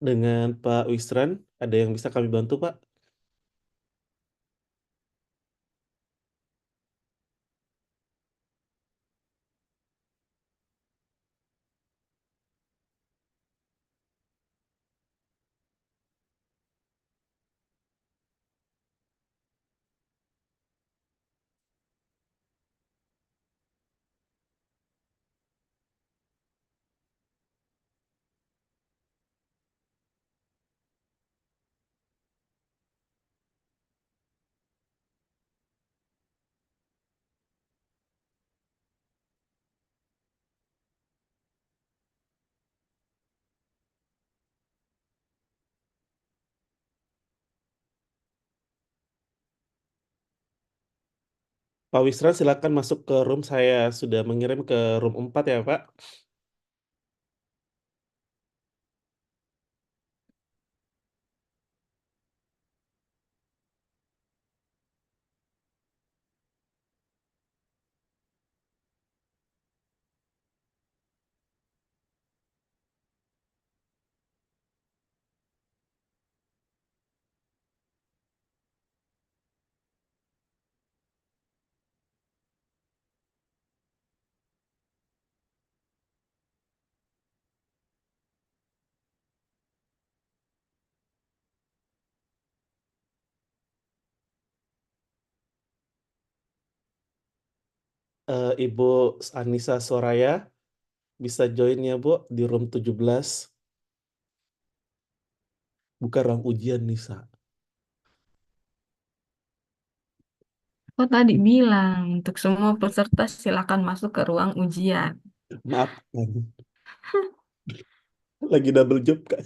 K: dengan Pak Wisran. Ada yang bisa kami bantu, Pak? Pak Wisran silakan masuk ke room, saya sudah mengirim ke room 4 ya, Pak. Ibu Anissa Soraya bisa join ya, Bu, di room 17. Bukan ruang ujian, Nisa.
M: Aku tadi bilang untuk semua peserta silakan masuk ke ruang ujian.
K: Maaf, lagi double job, Kak.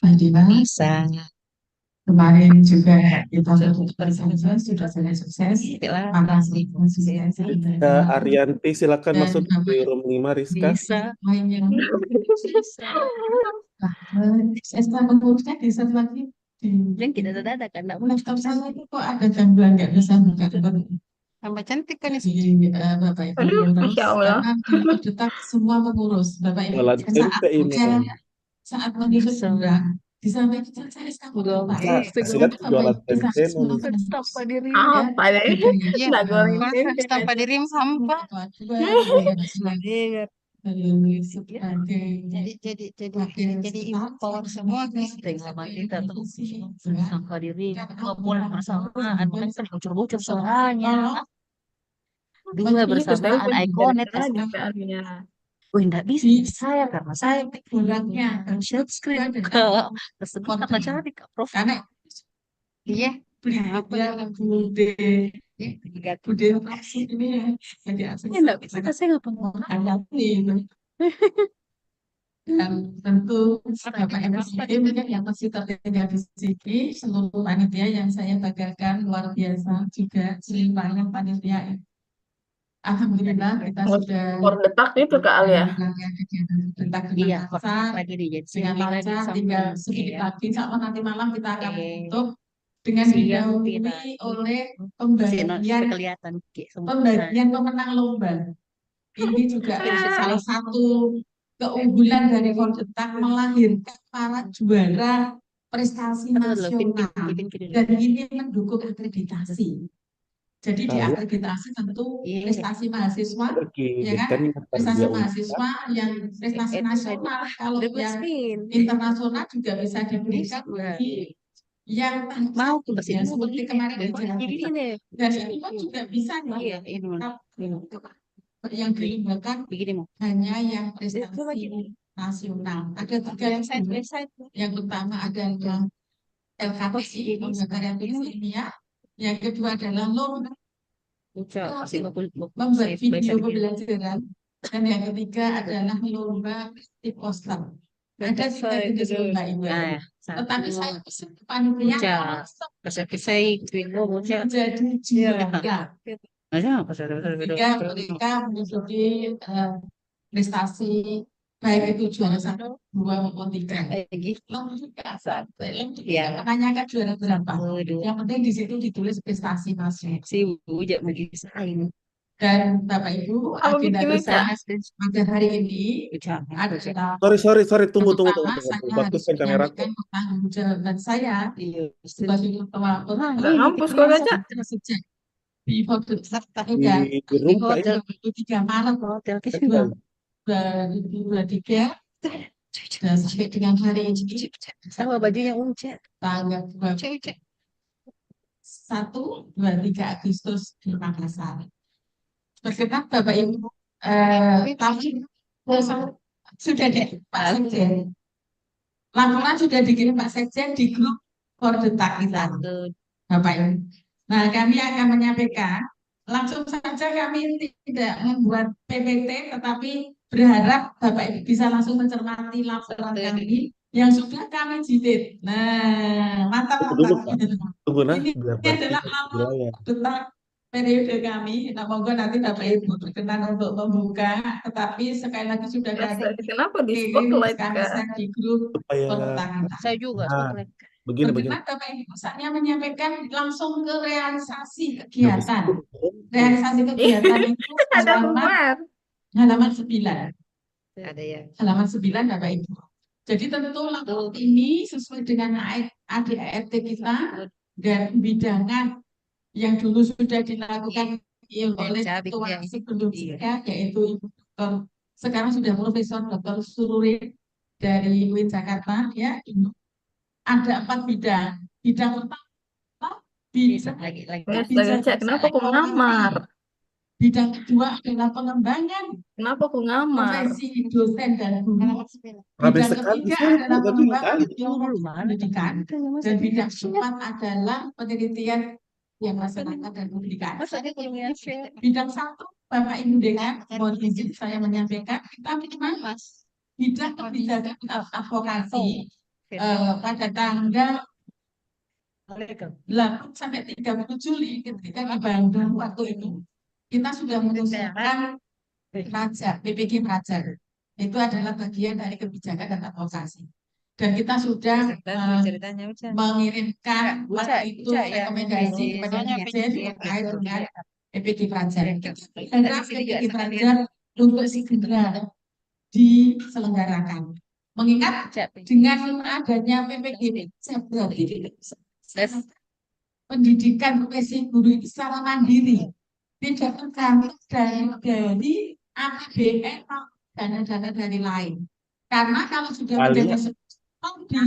N: Bisa. Kemarin juga kita bersama sudah sangat sukses. Makasih konsistensi.
K: Kak Arianti silakan
N: Dan
K: masuk di room 5, Rizka.
N: bisa main yang bisa. Saya mengurusnya di satu lagi.
L: Dan kita dadakan, enggak
N: Laptop saya itu kok ada gangguan nggak bisa buka.
L: tambah cantik kan
N: Di Bapak Ibu
M: Aduh,
N: mengurus
M: Masya Allah.
N: karena detak semua mengurus Bapak Ibu
K: Jualan tempe ini kan.
N: saat mengurus sudah disampaikan saya sekarang
K: Kak, lihat jualan tempe non.
L: tanpa diri.
M: Apa deh?
L: Iya,
M: Nggak goreng
L: kalau
M: tempe.
L: tanpa diri sampah. Jadi impor semua sama kita tuh tanpa diri walaupun bersamaan kan bocor-bocor suaranya dua
M: Itu saya
L: bersamaan
M: pun
L: ikonet
M: tadi soalnya.
L: oh enggak bisa saya karena saya kurangnya share screen ke tersebut apa cari ke prof iya apa bude operasi ini ya enggak bisa saya nggak pernah
N: dan tentu Bapak Ibu mungkin yang masih tertinggal di sini seluruh panitia yang saya banggakan luar biasa juga selimpangan panitia. Alhamdulillah kita sudah
M: Detak itu Kak Alia.
N: detak
L: iya
N: lancar
L: lagi di jadi
N: dengan lancar tinggal sedikit lagi insya Allah nanti malam kita akan tutup dengan didahului oleh pembagian pemenang lomba. Ini juga salah satu keunggulan dari Kondetak melahirkan para juara prestasi nasional dan ini mendukung akreditasi. Jadi di akreditasi tentu prestasi mahasiswa, ya kan? Prestasi mahasiswa yang prestasi nasional, kalau yang internasional juga bisa diberikan bagi yang
L: mau ke
N: ya, seperti kemarin dan itu kan juga bisa ya. Yang dilibatkan hanya yang prestasi nasional. Ada tiga yang pertama adalah LKPI, lembaga ilmiah. Yang kedua adalah lomba membuat video pembelajaran. Dan yang ketiga adalah lomba di poster. Ada tiga jenis lomba ini. Tetapi saya pesan ke panitia jadi juara. Jika mereka mengikuti prestasi baik itu juara 1, 2 maupun 3. Menanyakan juara berapa. Yang penting di situ ditulis prestasi masuk.
L: si bujak begitu
N: Dan Bapak Ibu,
M: Apa
N: agenda
M: bikin Uca?
N: bersama pada hari ini adalah
K: Sorry, tunggu.
N: pertama saya harus
K: Baguskan kamera
N: menyampaikan pertanggungjawaban saya sebagai ketua
M: Nggak ngampus kok Uca.
N: sejak di Fourth
K: di room Kak.
N: 23 Maret 2023 dan sampai dengan hari ini
L: Sama bajunya Unca.
N: tanggal 1-2-3 Agustus di Makassar. Berkenan Bapak Ibu, tapi sudah deh Pak Sekjen. Laporan sudah dikirim Pak Sekjen di grup Fordetak kita, Bapak Ibu. Nah, kami akan menyampaikan, langsung saja kami tidak membuat PPT, tetapi berharap Bapak Ibu bisa langsung mencermati laporan kami yang sudah kami jilid. Nah, mantap.
K: Tunggu nah,
N: Ini
K: biar
N: adalah
K: nanti
N: laporan
K: wilayah.
N: tentang periode kami. Nah, monggo nanti Bapak Ibu berkenan untuk membuka, tetapi sekali lagi sudah kami
M: Kenapa di
N: kirim,
M: spotlight
N: kami
M: Kak?
N: share di grup
K: Supaya
N: pertahanan.
L: Saya juga.
K: nah, begini.
N: Berkenan Bapak Ibu saatnya menyampaikan langsung ke realisasi
K: Habis
N: kegiatan.
K: itu,
N: Realisasi kegiatan itu
M: Ada
N: halaman 9.
L: Ada ya.
N: Halaman 9 Bapak Ibu. Jadi tentu laporan ini sesuai dengan ADART kita dan bidangan yang dulu sudah dilakukan oleh Ketua sebelum saya, yaitu Ibu Dr. Sekarang sudah Profesor Dr. Sururin dari UIN Jakarta, ya. Ada 4 bidang. Bidang pertama, bidang
M: Kenapa aku ngamar?
N: Bidang kedua adalah pengembangan
M: Kenapa aku ngamar?
N: profesi dosen dan guru.
K: Rame
N: Bidang
K: sekali
N: ketiga
K: saya
N: adalah
K: tapi
N: pengembangan
K: kali.
N: ilmu pendidikan. Dan bidang keempat adalah penelitian yang masyarakat dan publikasi. Bidang satu, Bapak Ibu dengan mohon izin saya menyampaikan, kita punya bidang kebijakan advokasi pada tanggal 8 sampai 30 Juli ketika di Bandung waktu itu kita sudah mengusulkan PPG Prajar. Itu adalah bagian dari kebijakan dan advokasi. Dan kita sudah mengirimkan waktu itu rekomendasi kepada Presiden terkait dengan PPG Prajar. Kita PPG Prajar untuk segera diselenggarakan. Mengingat dengan adanya PPG berarti pendidikan profesi guru itu secara mandiri, tidak tergantung dari APBN dana-dana dari lain. Karena kalau sudah menjadi prodi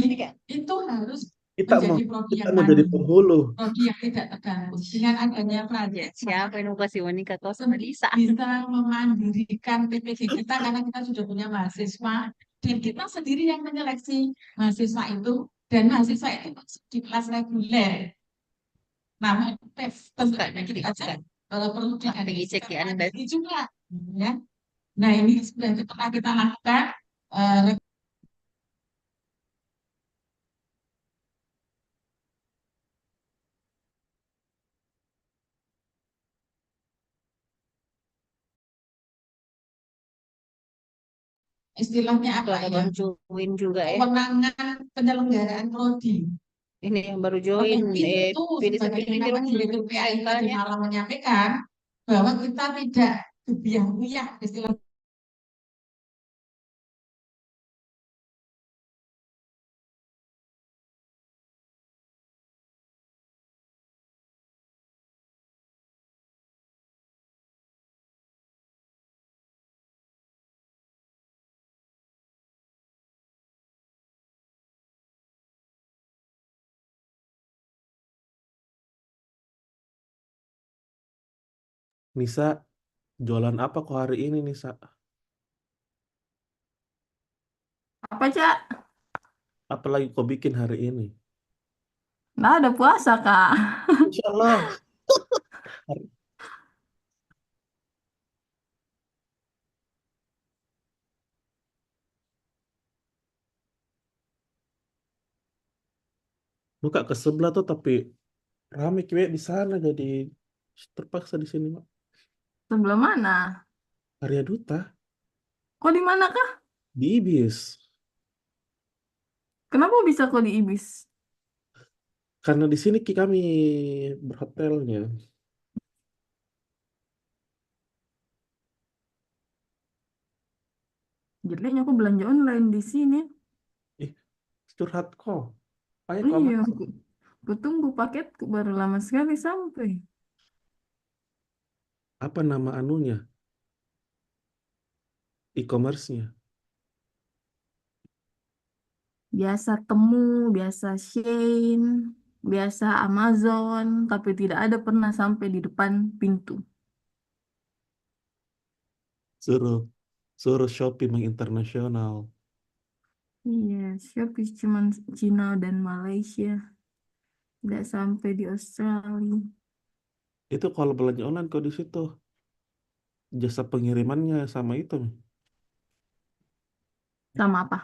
N: itu harus menjadi prodi yang
K: jadi penghulu.
N: prodi yang tidak tergantung. Dengan adanya proyek
L: Siapa yang kasih wanita kau sama Lisa?
N: bisa memandirikan PPG kita karena kita sudah punya mahasiswa dan kita sendiri yang menyeleksi mahasiswa itu, dan mahasiswa itu masuk di kelas reguler. Nah, tes tentunya aja kalau perlu
L: cek ya Anda
N: juga, ya. Nah, ini sudah kita lakukan istilahnya apa ya?
L: Join juga ya.
N: Kewenangan penyelenggaraan prodi.
L: Ini yang baru join.
N: Itu sebagaimana Direktur PAI tadi malam menyampaikan bahwa kita tidak kebiah-biah istilah.
K: Nisa, jualan apa kok hari ini Nisa?
M: Apa Cak?
K: Apa lagi kau bikin hari ini?
M: Nggak ada puasa Kak.
K: Insya Allah. Buka ke sebelah tuh tapi rame kayak di sana jadi terpaksa di sini Mak.
M: Sebelah mana?
K: Arya Duta
M: Kok di mana Kak?
K: di Ibis.
M: Kenapa bisa kok di Ibis?
K: Karena di sini kami berhotelnya.
M: Jeleknya aku belanja online di sini.
K: Ih, curhat kok. Ayo
M: Iya,
K: e-commerce.
M: aku tunggu paketku baru lama sekali sampai.
K: Apa nama anunya? E-commerce-nya.
M: Biasa Temu, biasa Shein, biasa Amazon, tapi tidak ada pernah sampai di depan pintu.
K: Suruh suruh Shopee menginternasional.
M: Iya, Shopee cuman Cina dan Malaysia, tidak sampai di Australia.
K: Itu kalau belanja online kok di situ jasa pengirimannya sama itu
M: Sama apa?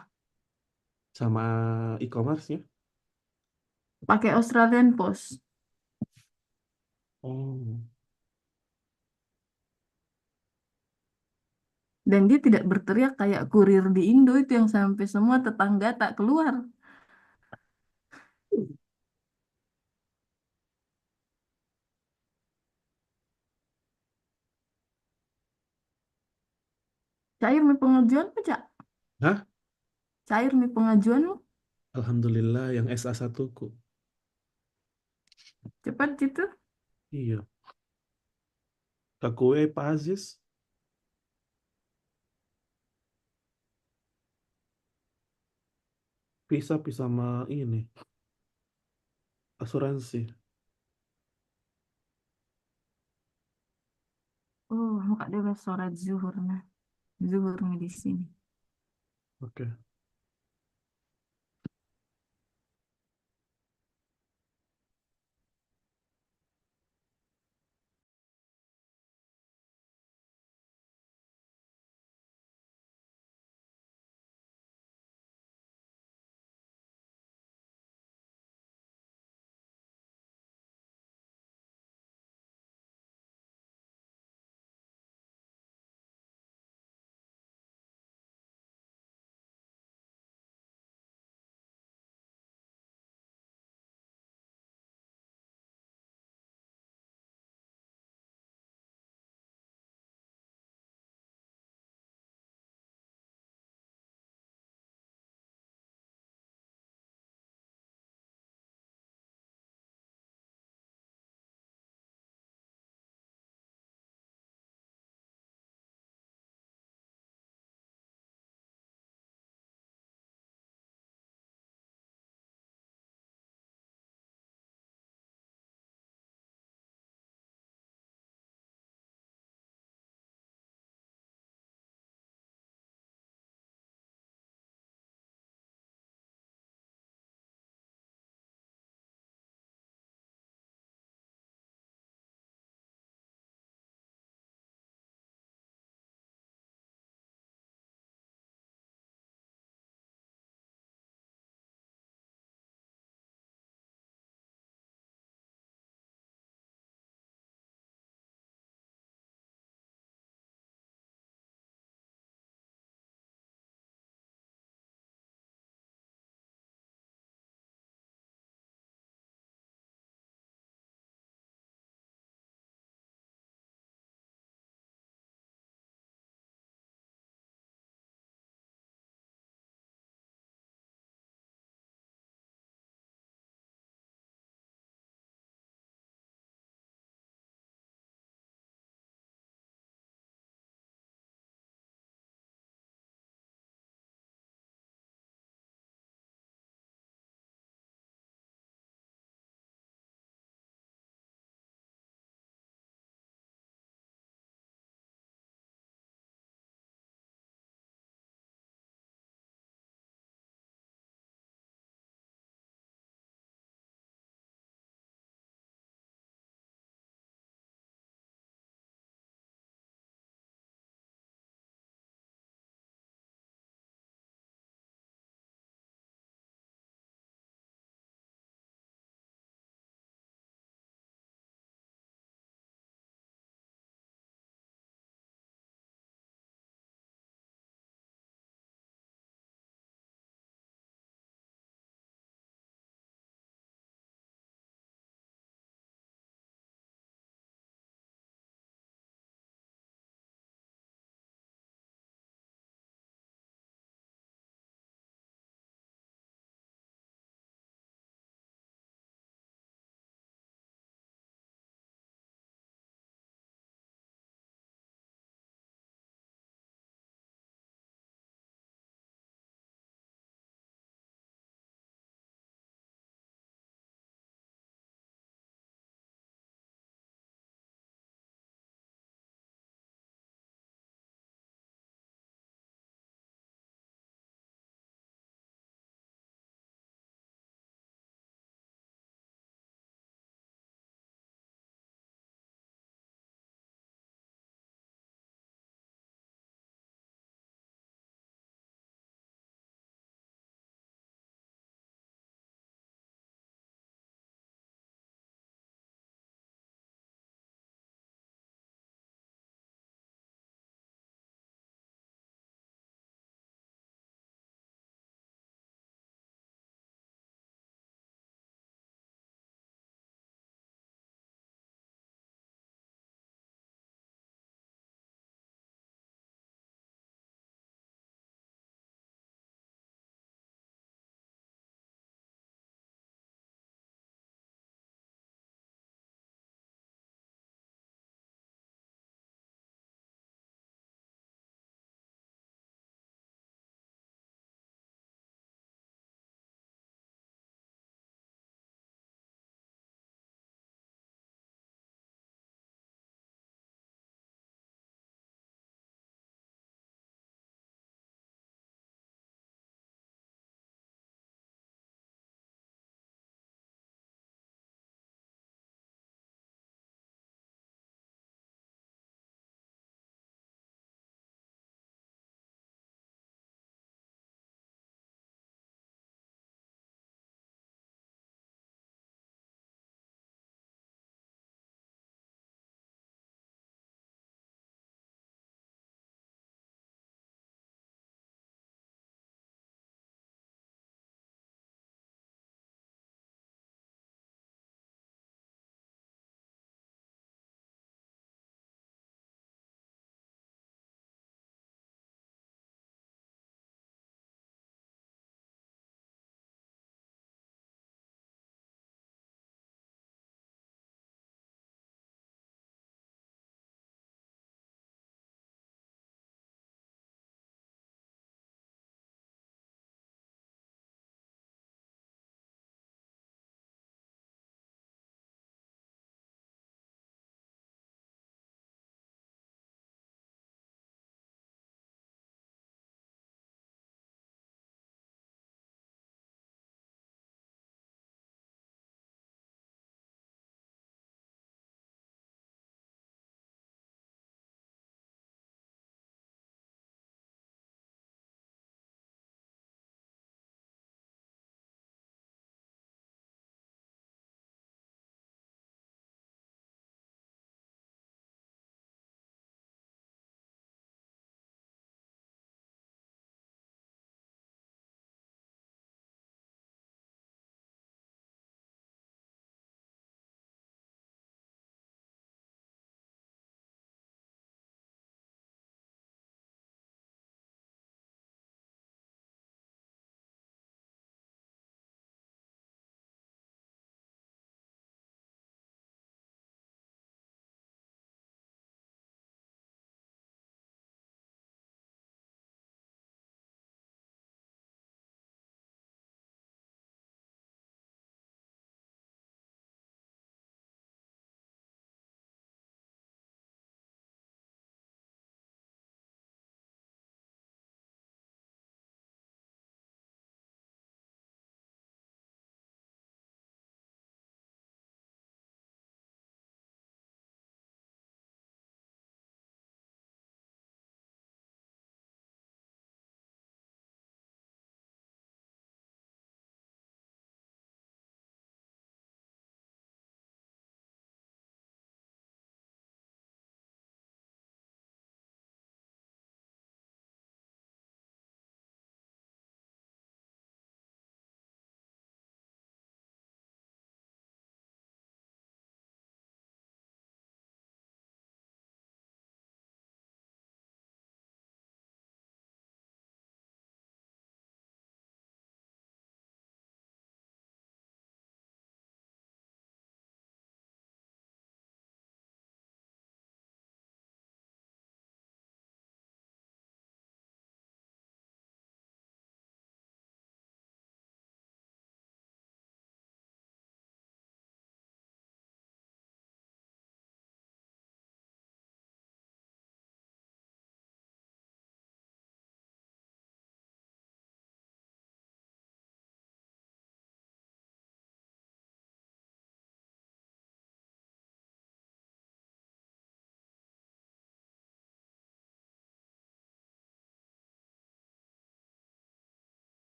K: sama e-commerce-nya.
M: Pakai Australian Post.
K: Oh,
M: Dan dia tidak berteriak kayak kurir di Indo itu yang sampai semua tetangga tak keluar. Cair nih pengajuan Cak?
K: hah?
M: Cair nih pengajuanmu?
K: Alhamdulillah yang SA1 ku.
M: Cepat gitu.
K: Iya. Kakue Pak Aziz. Bisa sama ini asuransi.
M: Oh, muka dia udah sholat zuhur nah. Zuhur nih di sini.
K: Oke.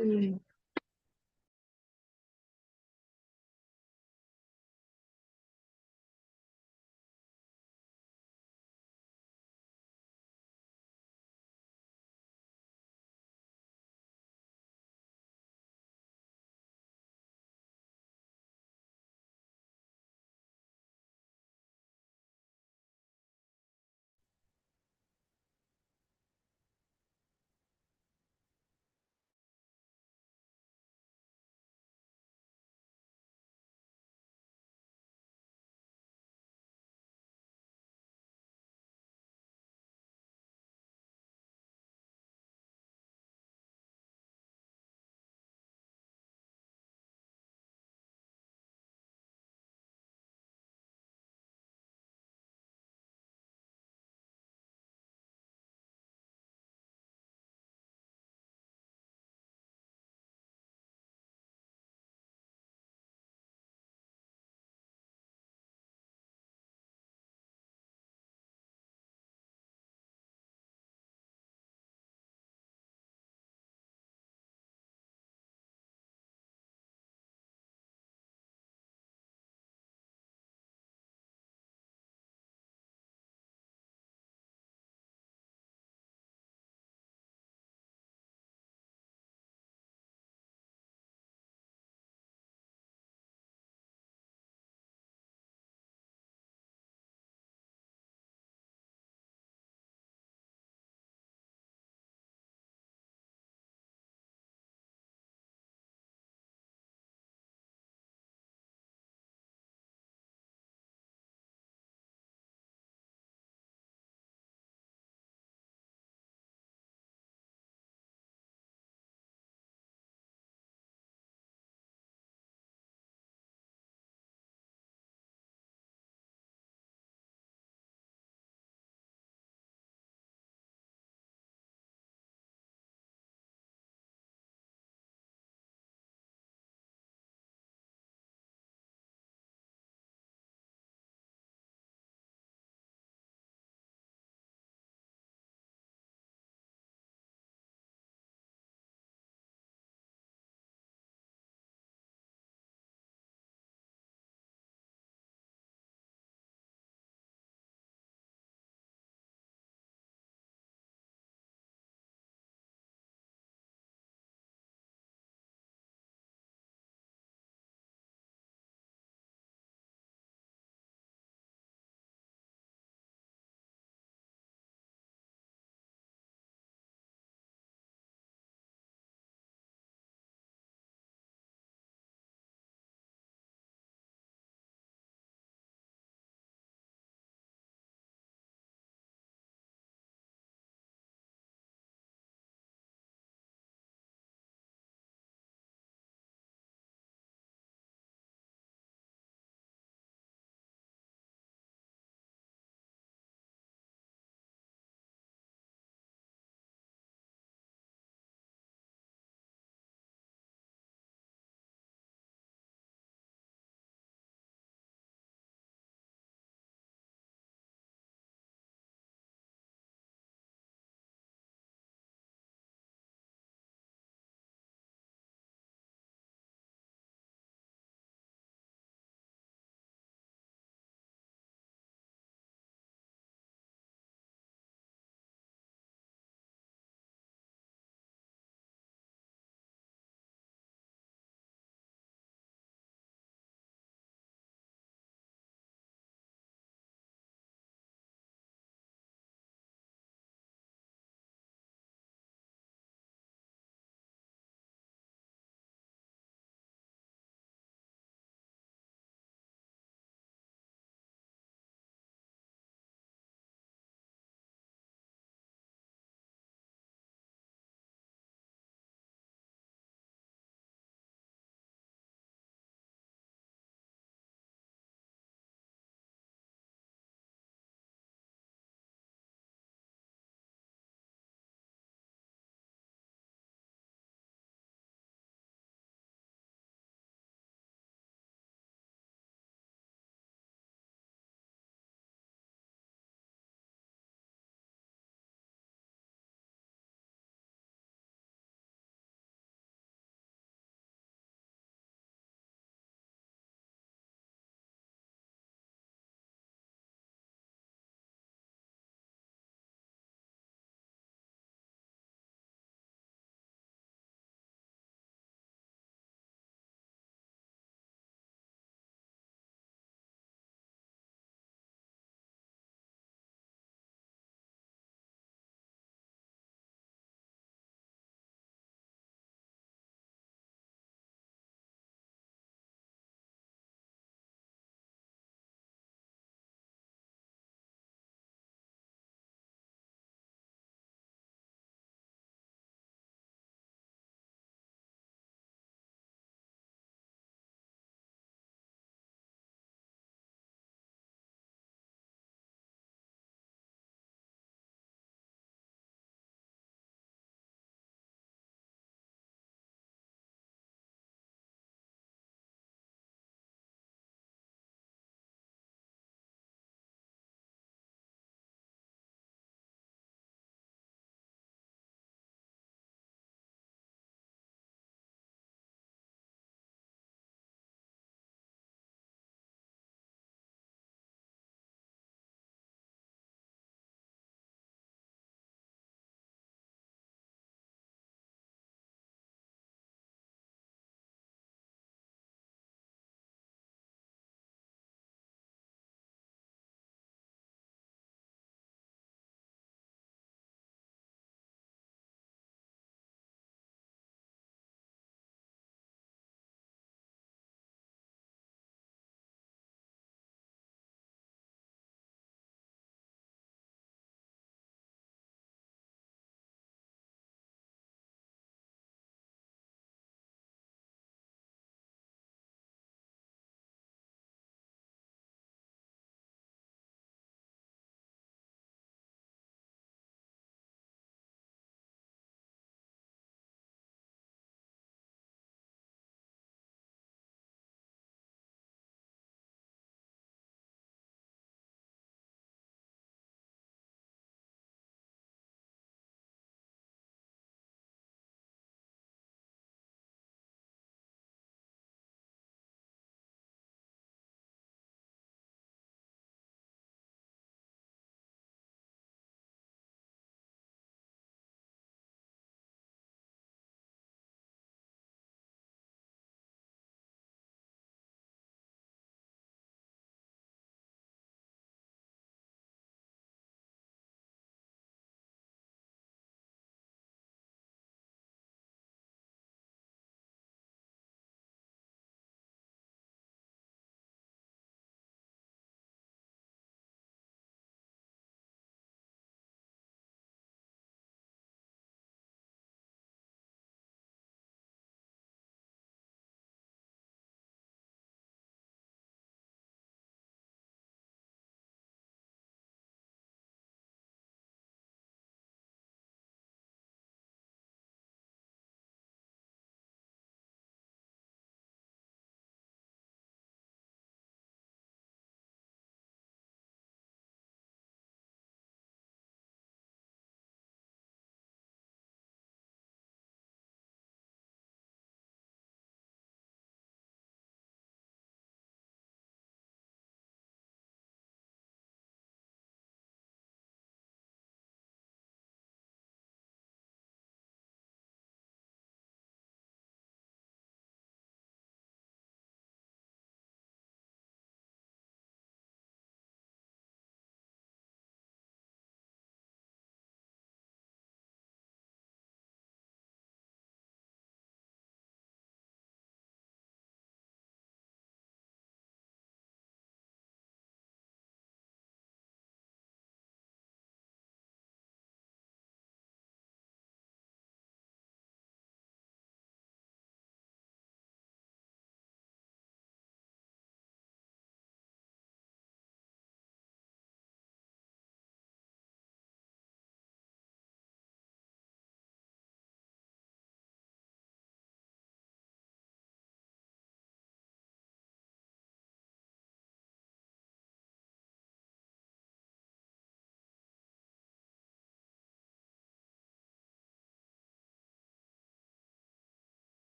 M: Hmm.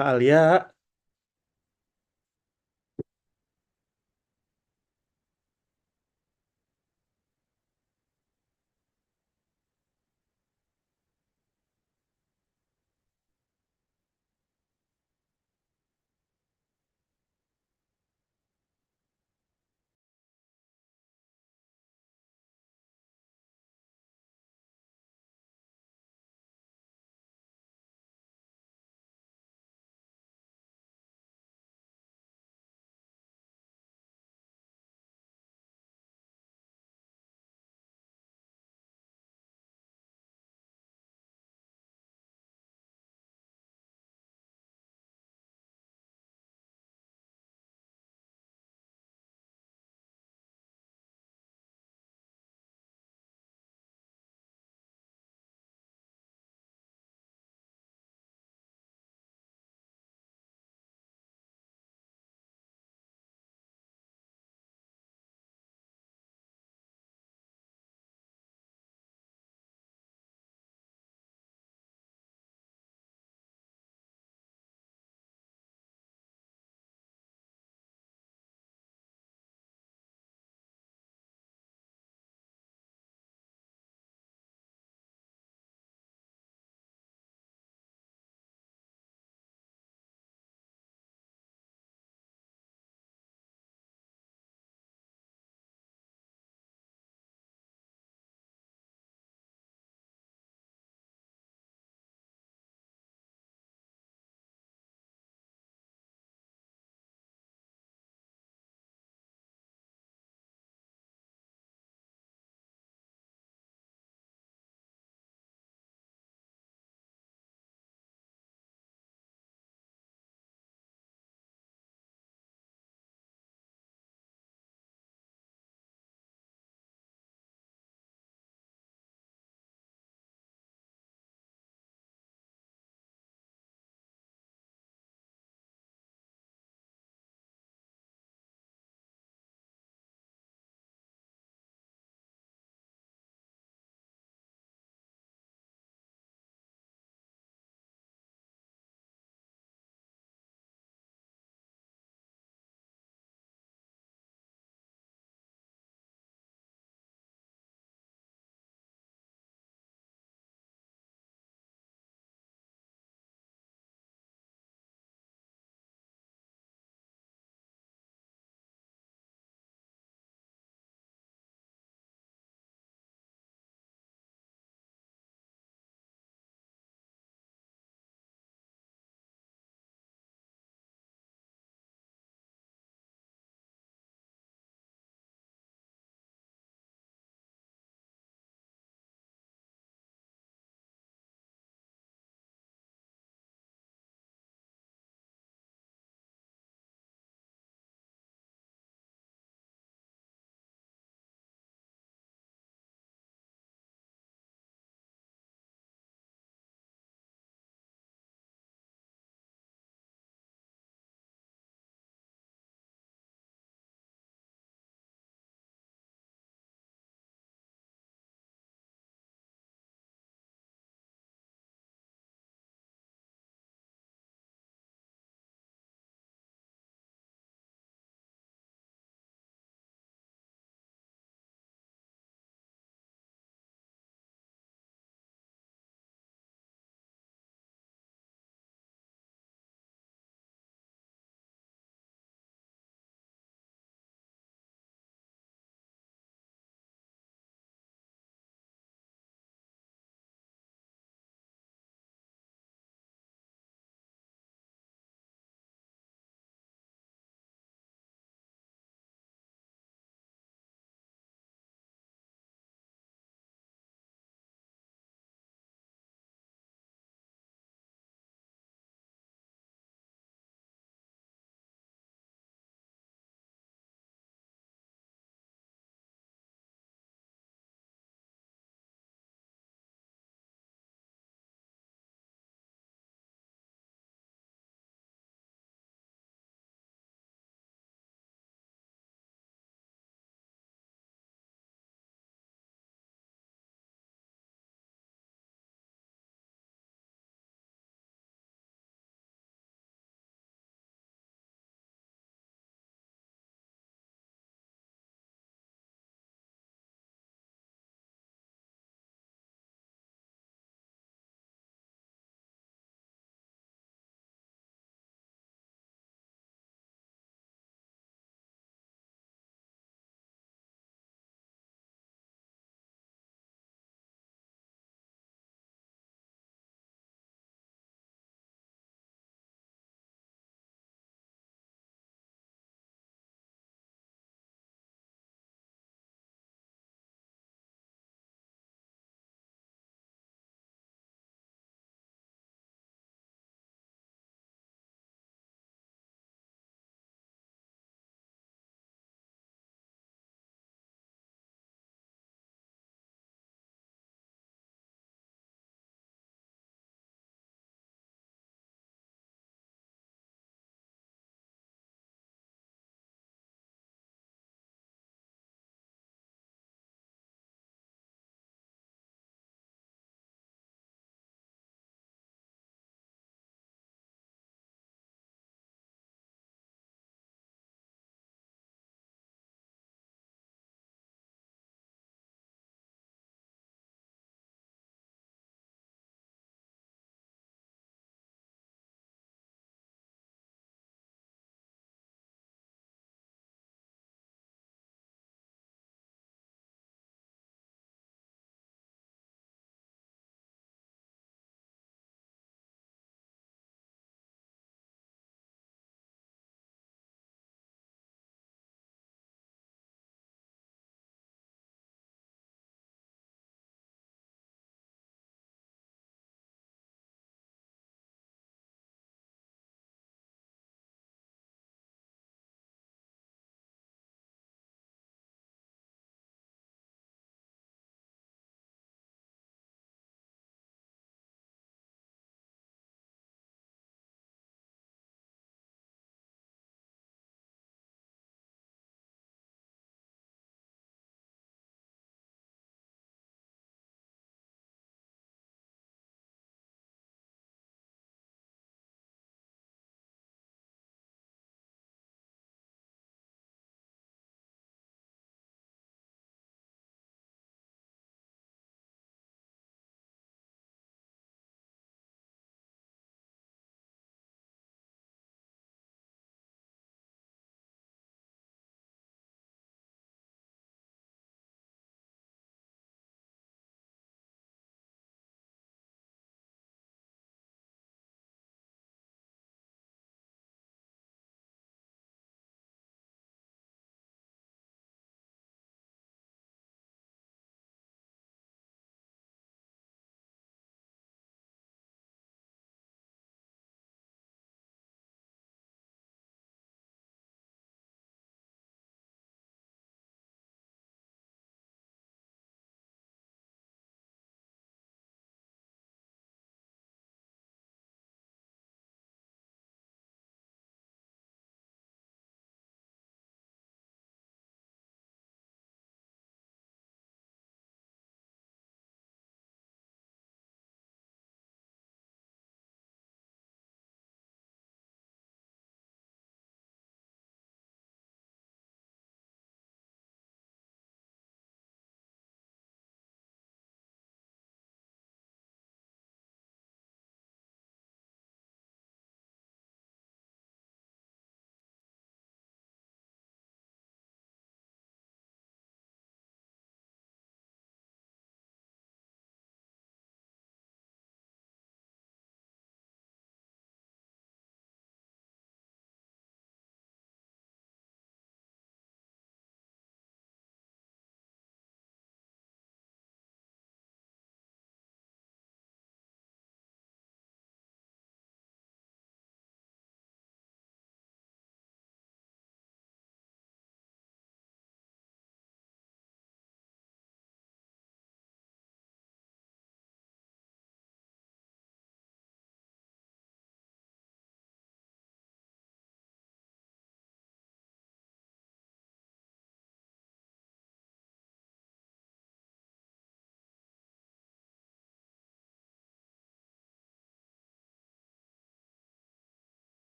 K: Kak Alia.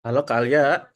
K: Halo Kak Alia.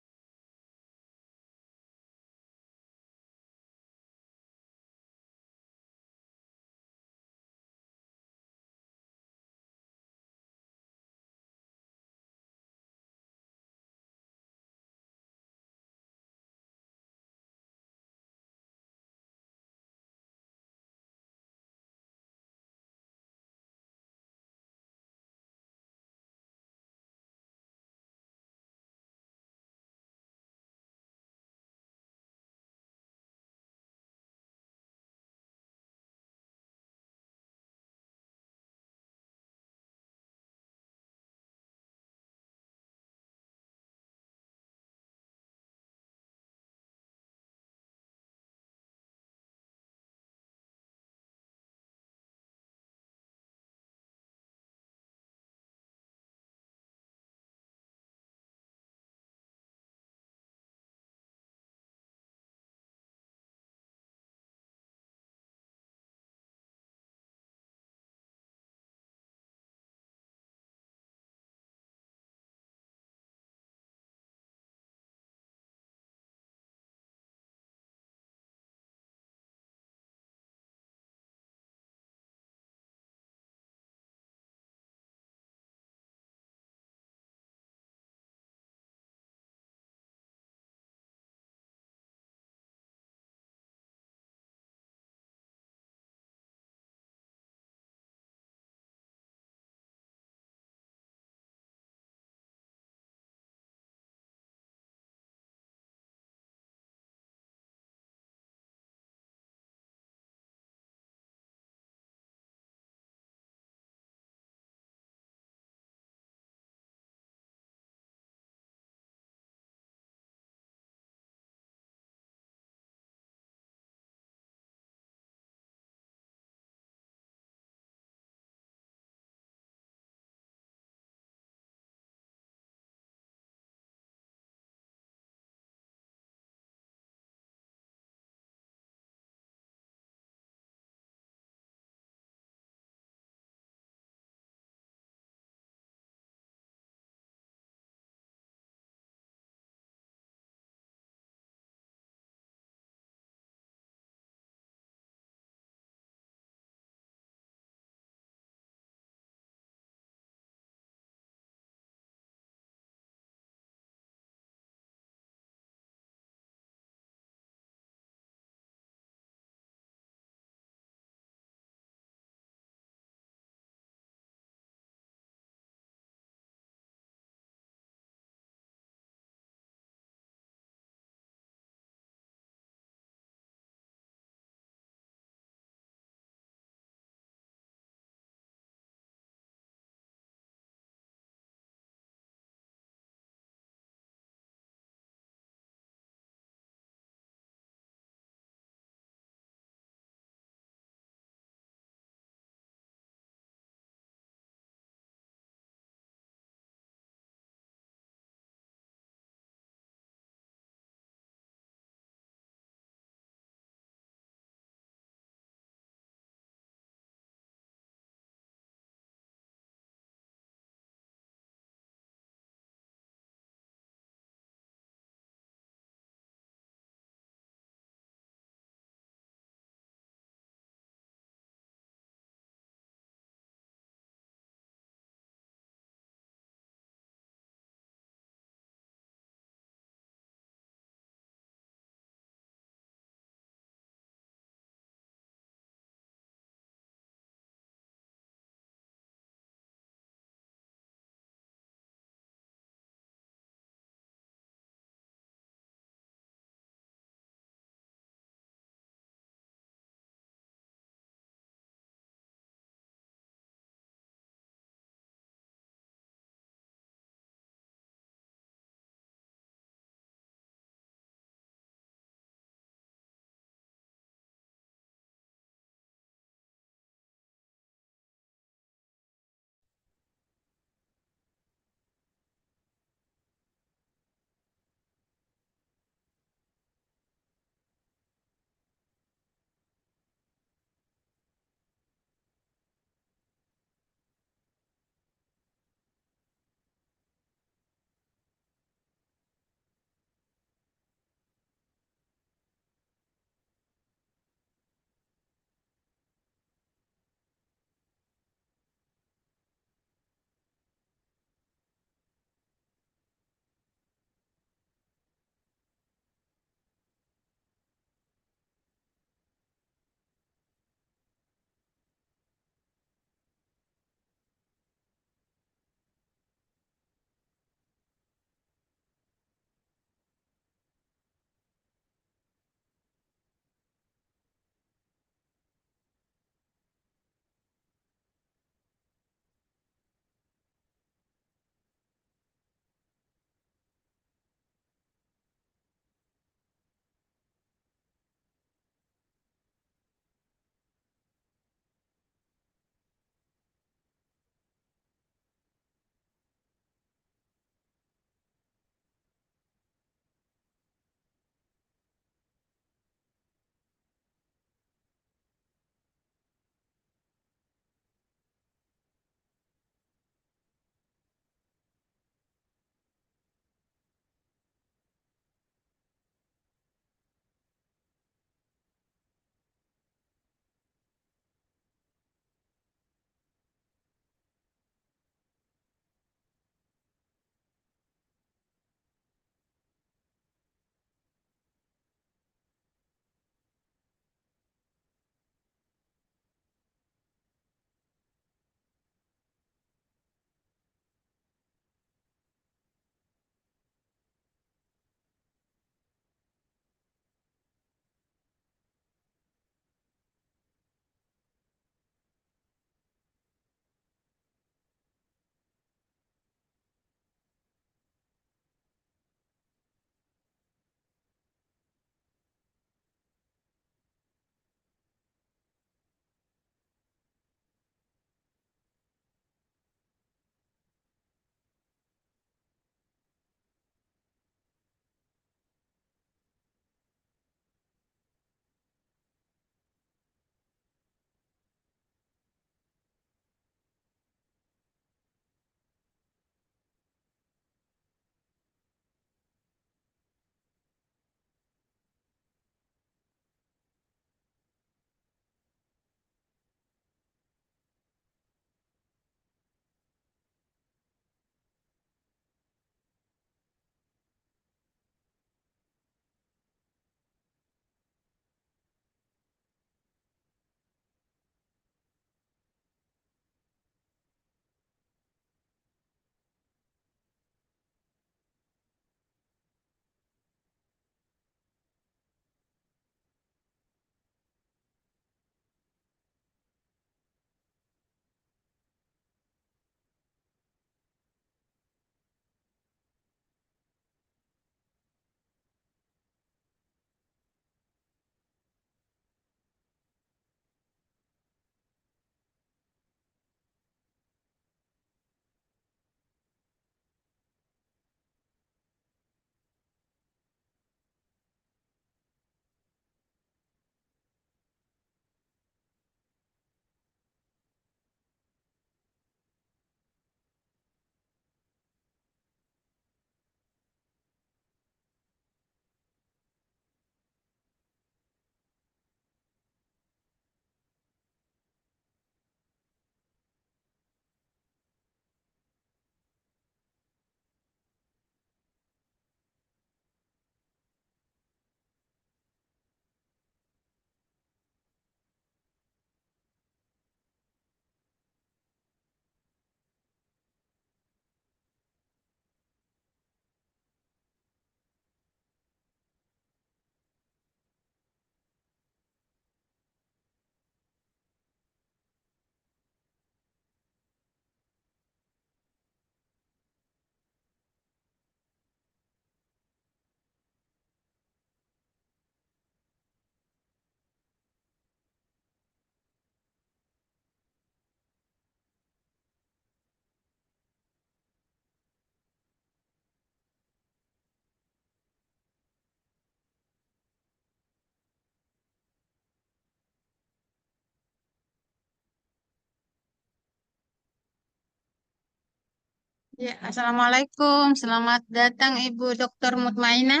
L: Ya, Assalamualaikum. Selamat datang Ibu Dr. Mutmainah.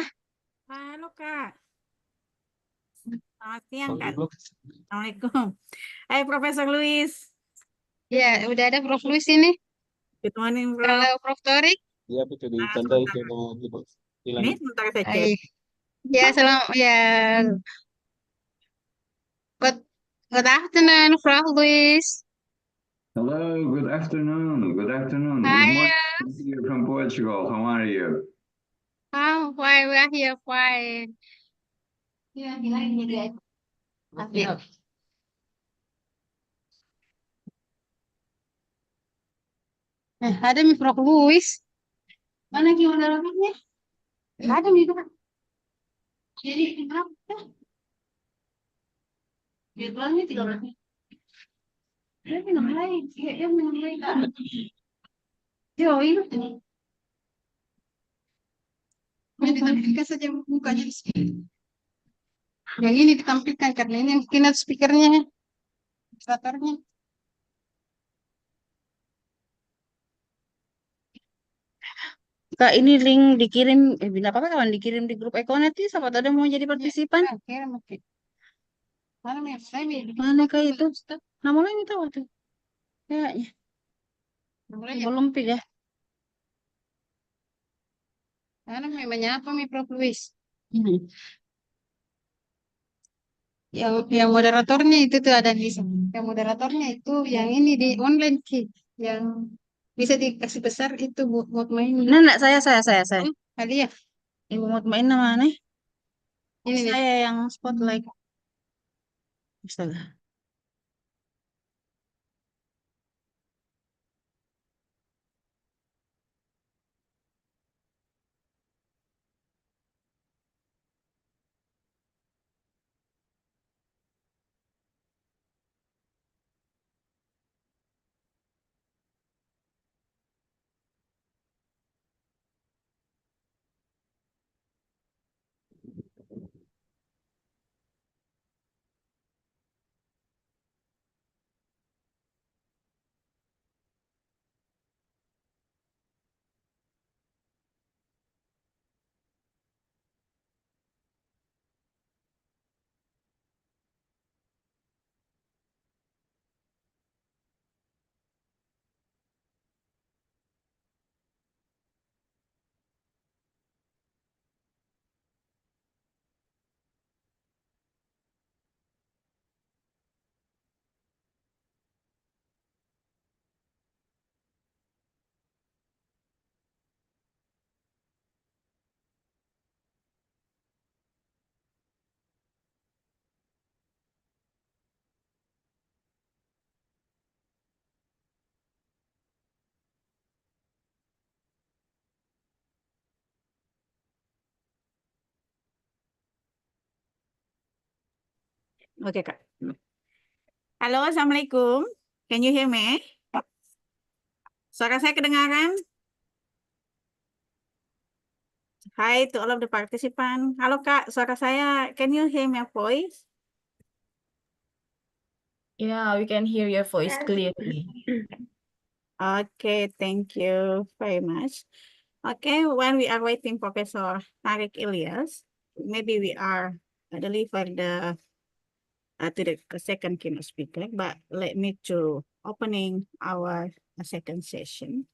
O: Halo Kak, selamat siang Kak. Assalamualaikum. Hai Profesor Luis.
L: Ya, udah ada Prof. Luis ini.
O: Good morning Prof.
L: Kalau Prof. Torik.
J: Iya, betul ditandai sama Ibu.
O: Ini sebentar saya cek.
L: Baik. Ya, good, good afternoon, Prof. Luis.
P: Hello, good afternoon. Good afternoon. Good
L: Hi,
P: morning here from Portugal. How are you?
L: why we are here? Fine. Ya, ini guys. Ada mi Prof. Luis. Mana gimana rapatnya? Ada mi Prof. Jadi kenapa? Jadwalnya 13. Dia minum lain. Dia minum lain. Yo, ini. Ini ditampilkan saja mukanya di sini. Yang ini ditampilkan karena ini yang keynote speakernya, moderatornya. Kak, ini link dikirim, bila apa kawan dikirim di grup Econet, siapa tahu ada mau jadi partisipan. Mana kak itu? Nama lain tahu tuh. Kayaknya. Belum pil ya. Karena memangnya apa mi Prof. Luis? Yang moderatornya itu tuh ada di sini. Yang moderatornya itu yang ini di online key, yang bisa dikasih besar itu buat main. Nah, saya. Kali ya. Ibu mau main mana? Ini saya yang spotlight. Astaga.
O: Oke Kak. Halo, Assalamualaikum. Can you hear me? Suara saya kedengaran? Hi to all of the participants. Halo Kak, suara saya. Can you hear my voice?
M: Yeah, we can hear your voice clearly.
O: Okay, thank you very much. Okay, when we are waiting Professor Tarik Ilyas, maybe we are deliver the to the second keynote speaker, but let me to opening our second session.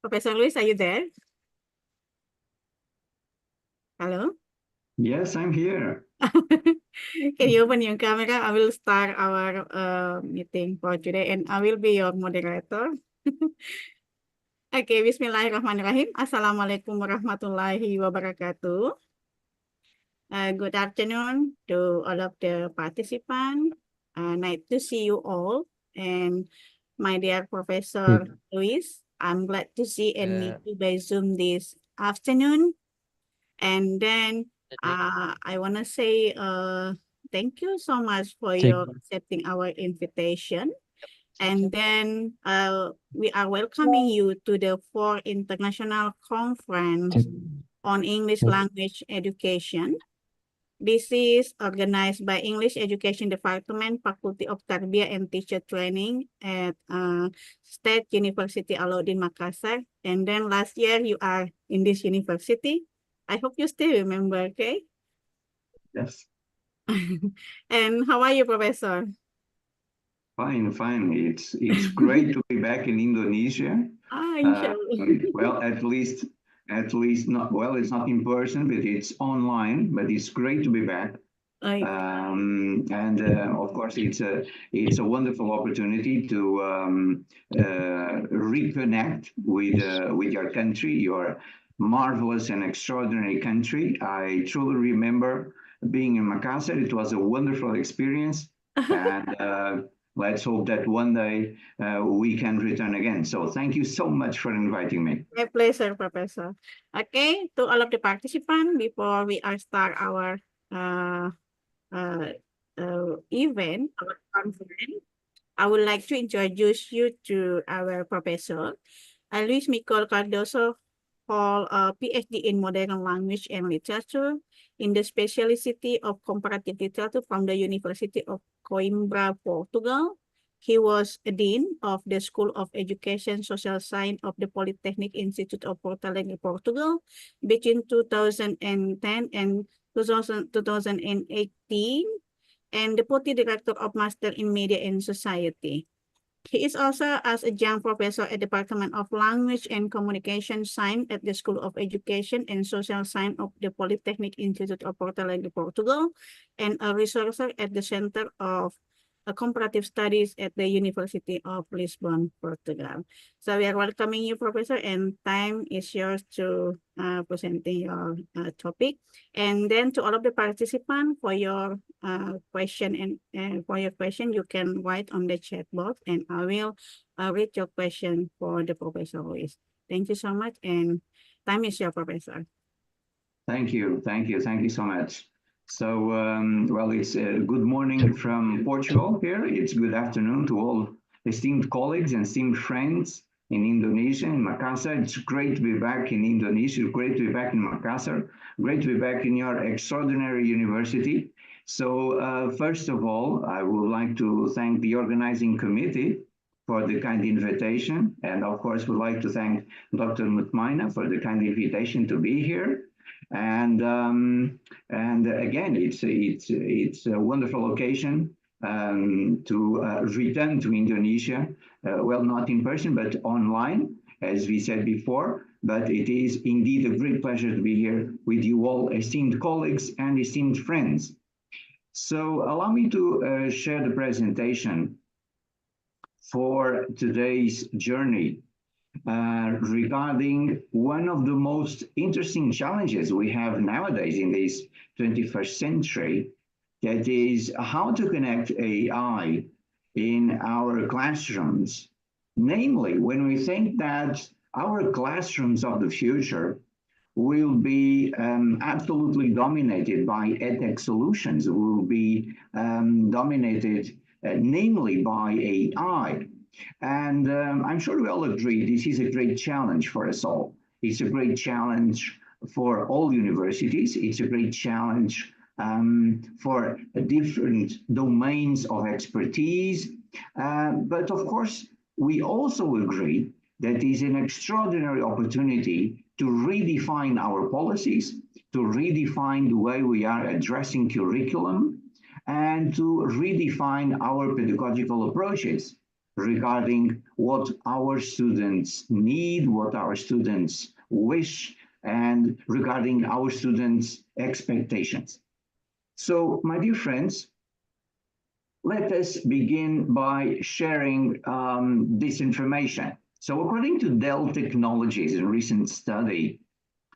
O: Professor Luis, are you there? Hello?
P: Yes, I'm here.
O: Can you open your camera? I will start our meeting for today and I will be your moderator. Okay, Bismillahirrahmanirrahim. Assalamualaikum warahmatullahi wabarakatuh. Good afternoon to all of the participants. Nice to see you all. And my dear Professor Luis, I'm glad to see and meet you by Zoom this afternoon. And then I want to say thank you so much for your accepting our invitation. And then we are welcoming you to the Fourth International Conference on English Language Education. This is organized by English Education Department, Faculty of Tarbiyah and Teacher Training at State University Alauddin Makassar. And then last year you are in this university. I hope you still remember, okay?
P: Yes.
O: And how are you, Professor?
P: Fine, fine. It's great to be back in Indonesia.
O: Inshallah.
P: Well, at least not well. It's not in person, but it's online. But it's great to be back. And of course, it's a wonderful opportunity to reconnect with your country, your marvelous and extraordinary country. I truly remember being in Makassar. It was a wonderful experience, and let's hope that one day we can return again. So thank you so much for inviting me.
O: My pleasure, Professor. Okay, to all of the participants, before we start our event, our conference, I would like to introduce you to our professor, Luis Miguel Cardoso, hold a PhD in Modern Language and Literature in the specialty of Comparative Literature from the University of Coimbra, Portugal. He was a Dean of the School of Education Social Science of the Polytechnic Institute of Porto Alegre, Portugal, between 2010 and 2018, and Deputy Director of Master in Media and Society. He is also as a young professor at the Department of Language and Communication Science at the School of Education and Social Science of the Polytechnic Institute of Porto Alegre, Portugal, and a researcher at the Center of Comparative Studies at the University of Lisbon, Portugal. So we are welcoming you, Professor, and time is yours to presenting your topic. And then to all of the participants, for your question you can write on the chat box, and I will read your question for the Professor Luis. Thank you so much, and time is your Professor.
P: Thank you so much. So, well, it's good morning from Portugal here. It's good afternoon to all esteemed colleagues and esteemed friends in Indonesia, in Makassar. It's great to be back in Indonesia, great to be back in Makassar, great to be back in your extraordinary university. So, first of all, I would like to thank the organizing committee for the kind invitation. And of course, we'd like to thank Dr. Mutmaina for the kind invitation to be here. And again, it's a wonderful occasion to return to Indonesia. Well, not in person, but online, as we said before. But it is indeed a great pleasure to be here with you all, esteemed colleagues and esteemed friends. So allow me to share the presentation for today's journey. Regarding one of the most interesting challenges we have nowadays in this 21st century, that is how to connect AI in our classrooms. Namely, when we think that our classrooms of the future will be absolutely dominated by edtech solutions, will be dominated namely by AI. And I'm sure we all agree this is a great challenge for us all. It's a great challenge for all universities. It's a great challenge for different domains of expertise. But of course, we also agree that it is an extraordinary opportunity to redefine our policies, to redefine the way we are addressing curriculum, and to redefine our pedagogical approaches regarding what our students need, what our students wish, and regarding our students' expectations. So, my dear friends, let us begin by sharing this information. So, according to Dell Technologies, a recent study,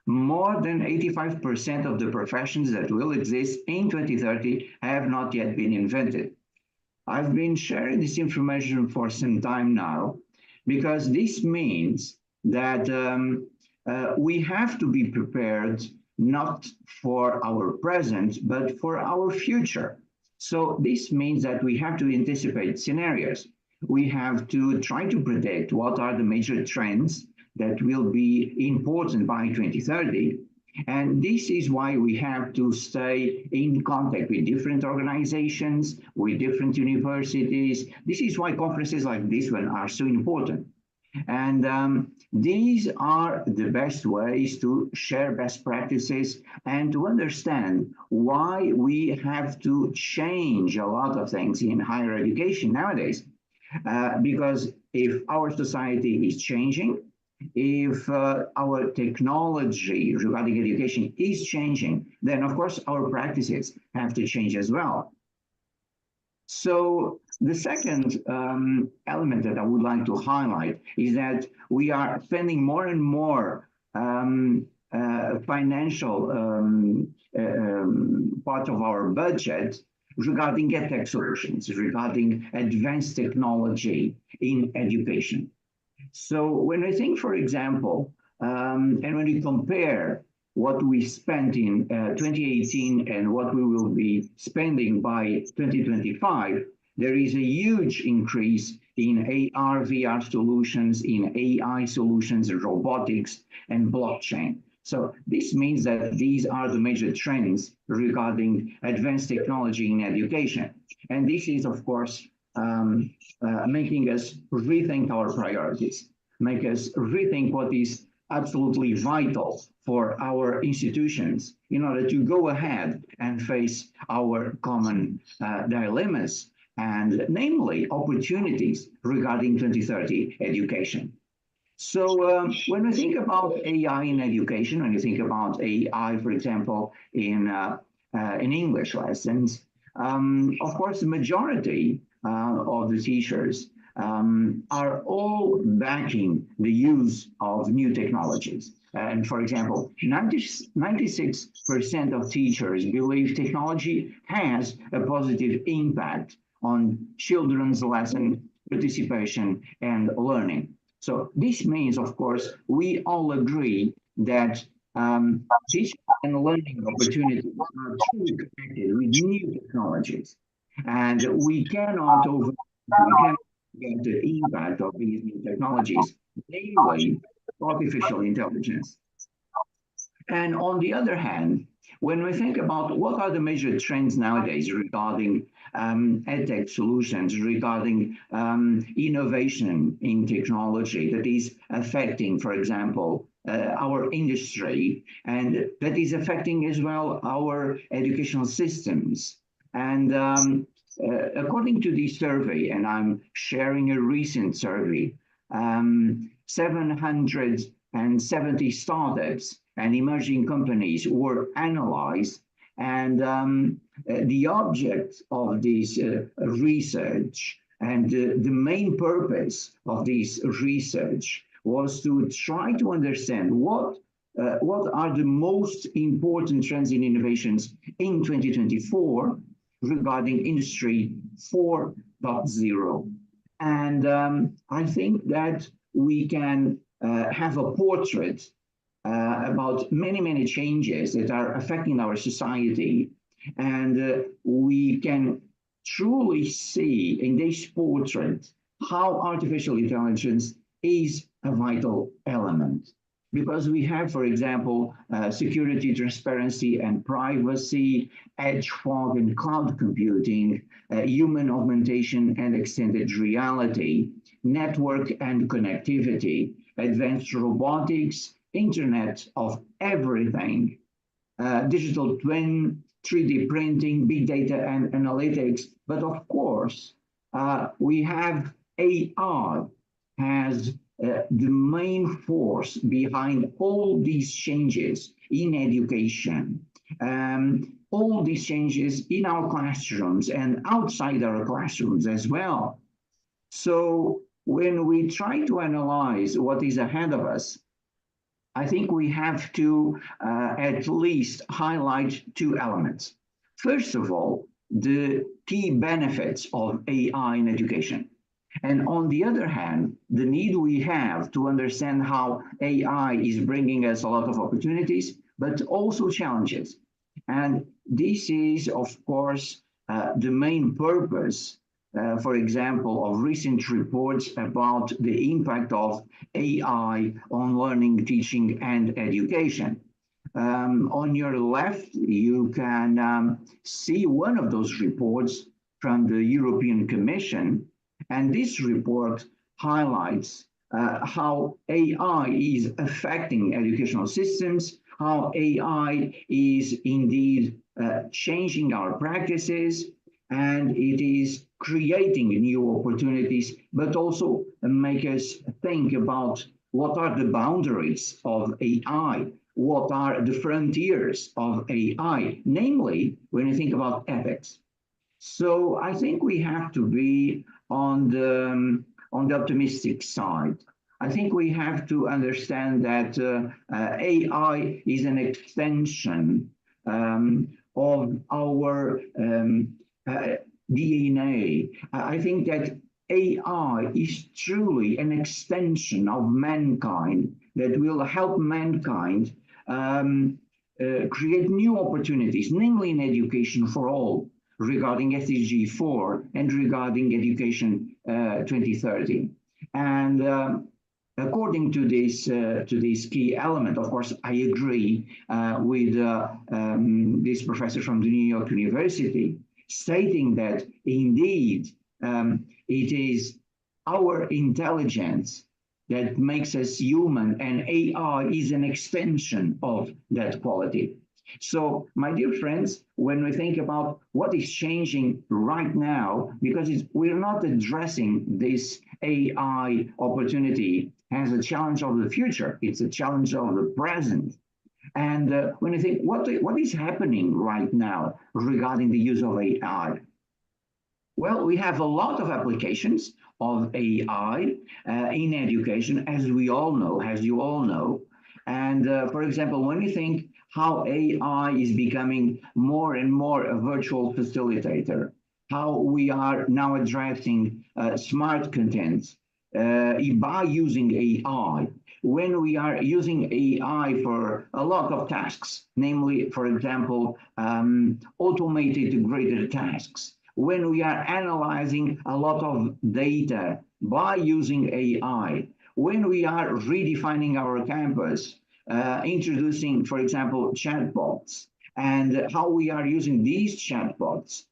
P: more than 85% of the professions that will exist in 2030 have not yet been invented. I've been sharing this information for some time now, because this means that we have to be prepared not for our present, but for our future. So this means that we have to anticipate scenarios. We have to try to predict what are the major trends that will be important by 2030. And this is why we have to stay in contact with different organizations, with different universities. This is why conferences like this one are so important. And these are the best ways to share best practices and to understand why we have to change a lot of things in higher education nowadays. Because if our society is changing, if our technology regarding education is changing, then of course our practices have to change as well. So the second element that I would like to highlight is that we are spending more and more financial part of our budget regarding EdTech solutions, regarding advanced technology in education. So when I think, for example, and when we compare what we spent in 2018 and what we will be spending by 2025, there is a huge increase in AR, VR solutions, in AI solutions, robotics, and blockchain. So this means that these are the major trends regarding advanced technology in education. And this is, of course, making us rethink our priorities, make us rethink what is absolutely vital for our institutions in order to go ahead and face our common dilemmas, and namely opportunities regarding 2030 education. So when we think about AI in education, when you think about AI, for example, in English lessons, of course, the majority of the teachers are all backing the use of new technologies. And for example, 96% of teachers believe technology has a positive impact on children's lesson participation and learning. So this means, of course, we all agree that teaching and learning opportunities are truly connected with new technologies. And we cannot get the impact of these new technologies, namely artificial intelligence. And on the other hand, when we think about what are the major trends nowadays regarding EdTech solutions, regarding innovation in technology that is affecting, for example, our industry, and that is affecting as well our educational systems. And according to this survey, and I'm sharing a recent survey, 770 startups and emerging companies were analyzed, and the object of this research and the main purpose of this research was to try to understand what are the most important trends in innovations in 2024 regarding Industry 4.0. And I think that we can have a portrait about many changes that are affecting our society. And we can truly see in this portrait how artificial intelligence is a vital element. Because we have, for example, security, transparency, and privacy, edge fog and cloud computing, human augmentation and extended reality, network and connectivity, advanced robotics, Internet of everything, digital twin, 3D printing, big data and analytics. But of course, we have AI as the main force behind all these changes in education, all these changes in our classrooms and outside our classrooms as well. So when we try to analyze what is ahead of us, I think we have to at least highlight two elements. First of all, the key benefits of AI in education. And on the other hand, the need we have to understand how AI is bringing us a lot of opportunities, but also challenges. And this is, of course, the main purpose, for example, of recent reports about the impact of AI on learning, teaching, and education. On your left, you can see one of those reports from the European Commission, and this report highlights how AI is affecting educational systems, how AI is indeed changing our practices, and it is creating new opportunities, but also make us think about what are the boundaries of AI, what are the frontiers of AI, namely when you think about ethics. So I think we have to be on the optimistic side. I think we have to understand that AI is an extension of our DNA. I think that AI is truly an extension of mankind that will help mankind create new opportunities, namely in education for all, regarding SDG 4 and regarding education 2030. And according to this key element, of course, I agree with this professor from the New York University, stating that indeed it is our intelligence that makes us human, and AI is an extension of that quality. So, my dear friends, when we think about what is changing right now, because we're not addressing this AI opportunity as a challenge of the future, it's a challenge of the present. And when you think, what is happening right now regarding the use of AI? Well, we have a lot of applications of AI in education, as we all know, as you all know. And for example, when you think how AI is becoming more and more a virtual facilitator, how we are now addressing smart content by using AI, when we are using AI for a lot of tasks, namely, for example, automated graded tasks, when we are analyzing a lot of data by using AI, when we are redefining our campus, introducing, for example, chatbots, and how we are using these chatbots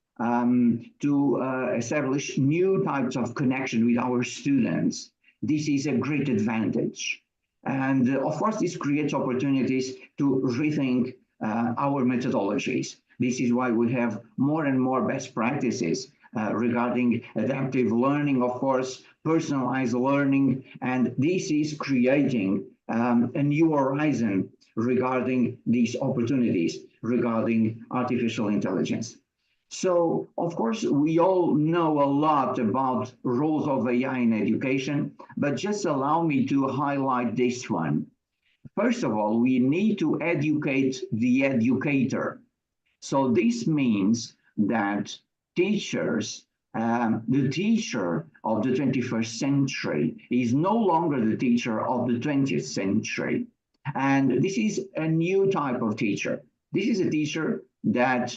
P: to establish new types of connection with our students. This is a great advantage. And of course, this creates opportunities to rethink our methodologies. This is why we have more and more best practices regarding adaptive learning, of course, personalized learning, and this is creating a new horizon regarding these opportunities, regarding artificial intelligence. So, of course, we all know a lot about roles of AI in education, but just allow me to highlight this one. First of all, we need to educate the educator. So this means that teachers, the teacher of the 21st century is no longer the teacher of the 20th century. And this is a new type of teacher. This is a teacher that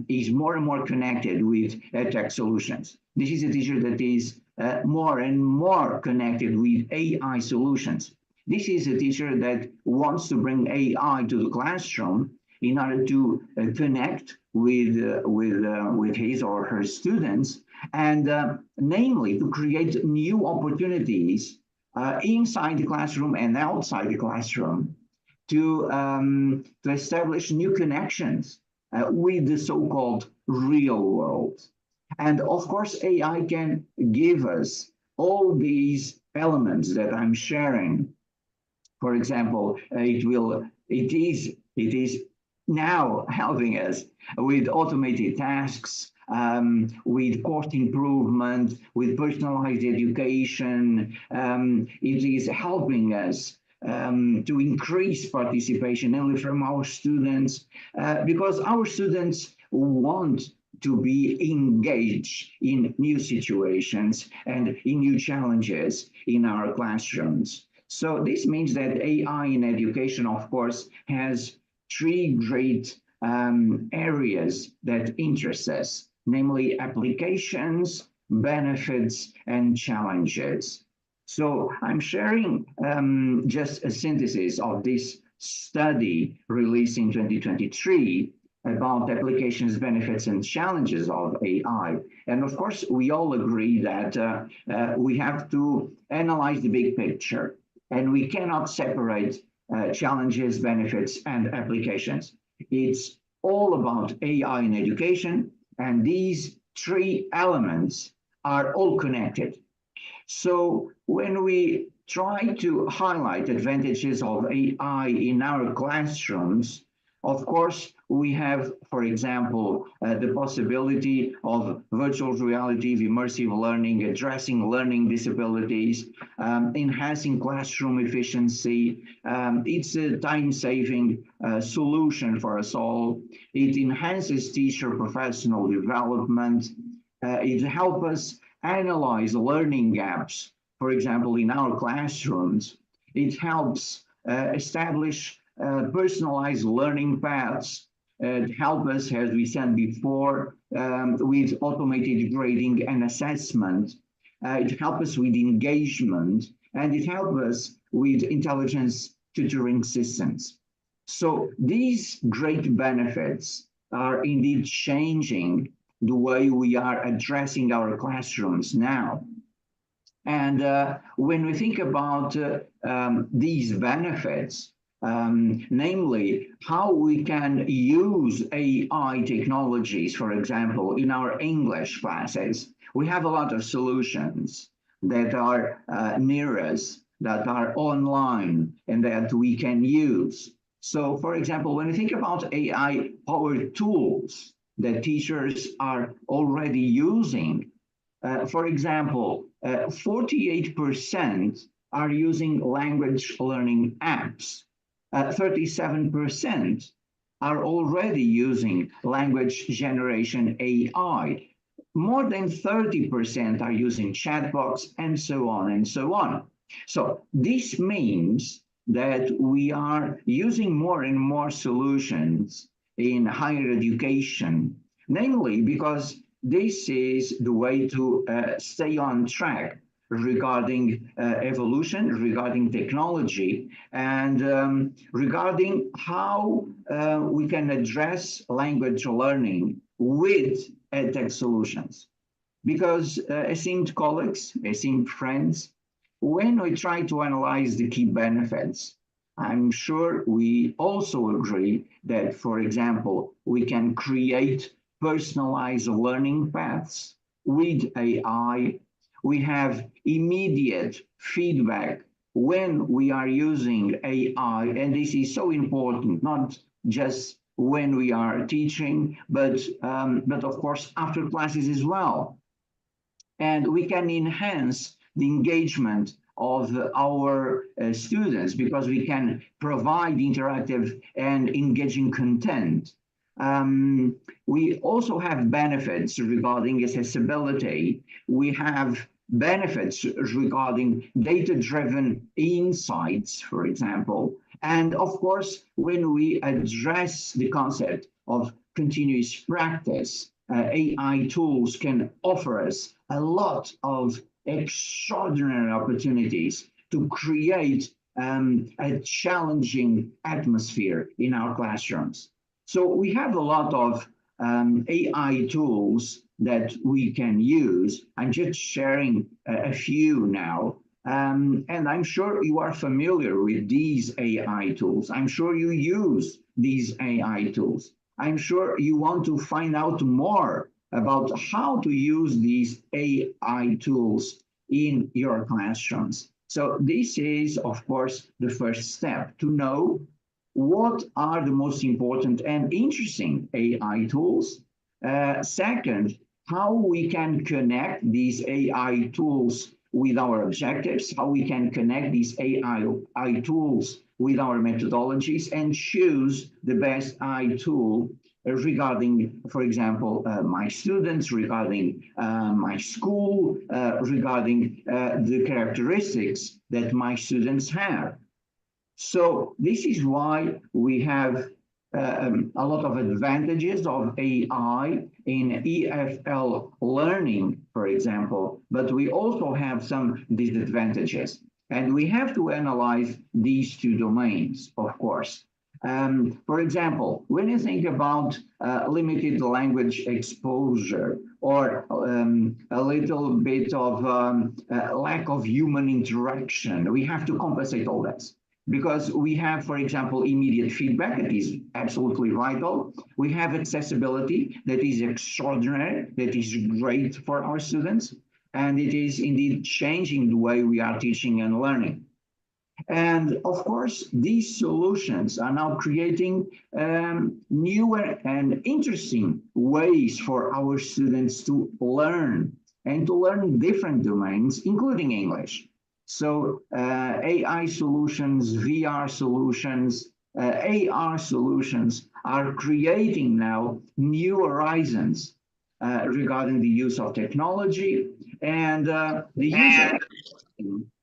P: is more and more connected with edtech solutions. This is a teacher that is more and more connected with AI solutions. This is a teacher that wants to bring AI to the classroom in order to connect with his or her students, and namely to create new opportunities inside the classroom and outside the classroom to establish new connections with the so-called real world. And of course, AI can give us all these elements that I'm sharing. For example, it is now helping us with automated tasks, with course improvement, with personalized education. It is helping us to increase participation only from our students, because our students want to be engaged in new situations and in new challenges in our classrooms. So this means that AI in education, of course, has three great areas that interest us, namely applications, benefits, and challenges. So I'm sharing just a synthesis of this study released in 2023 about applications, benefits, and challenges of AI. And of course, we all agree that we have to analyze the big picture, and we cannot separate challenges, benefits, and applications. It's all about AI in education, and these three elements are all connected. So when we try to highlight advantages of AI in our classrooms, of course, we have, for example, the possibility of virtual reality, immersive learning, addressing learning disabilities, enhancing classroom efficiency. It's a time-saving solution for us all. It enhances teacher professional development. It helps us analyze learning gaps, for example, in our classrooms. It helps establish personalized learning paths. It helps us, as we said before, with automated grading and assessment. It helps us with engagement, and it helps us with intelligence tutoring systems. So these great benefits are indeed changing the way we are addressing our classrooms now. And when we think about these benefits, namely how we can use AI technologies, for example, in our English classes, we have a lot of solutions that are near us, that are online, and that we can use. So, for example, when you think about AI-powered tools that teachers are already using, for example, 48% are using language learning apps. 37% are already using language generation AI. More than 30% are using chatbots, and so on and so on. So this means that we are using more and more solutions in higher education, namely because this is the way to stay on track regarding evolution, regarding technology, and regarding how we can address language learning with edtech solutions. Because esteemed colleagues, esteemed friends, when we try to analyze the key benefits, I'm sure we also agree that, for example, we can create personalized learning paths with AI. We have immediate feedback when we are using AI, and this is so important, not just when we are teaching, but of course after classes as well. And we can enhance the engagement of our students because we can provide interactive and engaging content. We also have benefits regarding accessibility. We have benefits regarding data-driven insights, for example. And of course, when we address the concept of continuous practice, AI tools can offer us a lot of extraordinary opportunities to create a challenging atmosphere in our classrooms. So we have a lot of AI tools that we can use. I'm just sharing a few now. And I'm sure you are familiar with these AI tools. I'm sure you use these AI tools. I'm sure you want to find out more about how to use these AI tools in your classrooms. So this is, of course, the first step, to know what are the most important and interesting AI tools. Second, how we can connect these AI tools with our objectives, how we can connect these AI tools with our methodologies and choose the best AI tool regarding, for example, my students, regarding my school, regarding the characteristics that my students have. So this is why we have a lot of advantages of AI in EFL learning, for example, but we also have some disadvantages. And we have to analyze these two domains, of course. For example, when you think about limited language exposure or a little bit of lack of human interaction, we have to compensate all that. Because we have, for example, immediate feedback that is absolutely vital. We have accessibility that is extraordinary, that is great for our students. And it is indeed changing the way we are teaching and learning. And of course, these solutions are now creating newer and interesting ways for our students to learn and to learn different domains, including English. So AI solutions, VR solutions, AR solutions are creating now new horizons regarding the use of technology, and the use of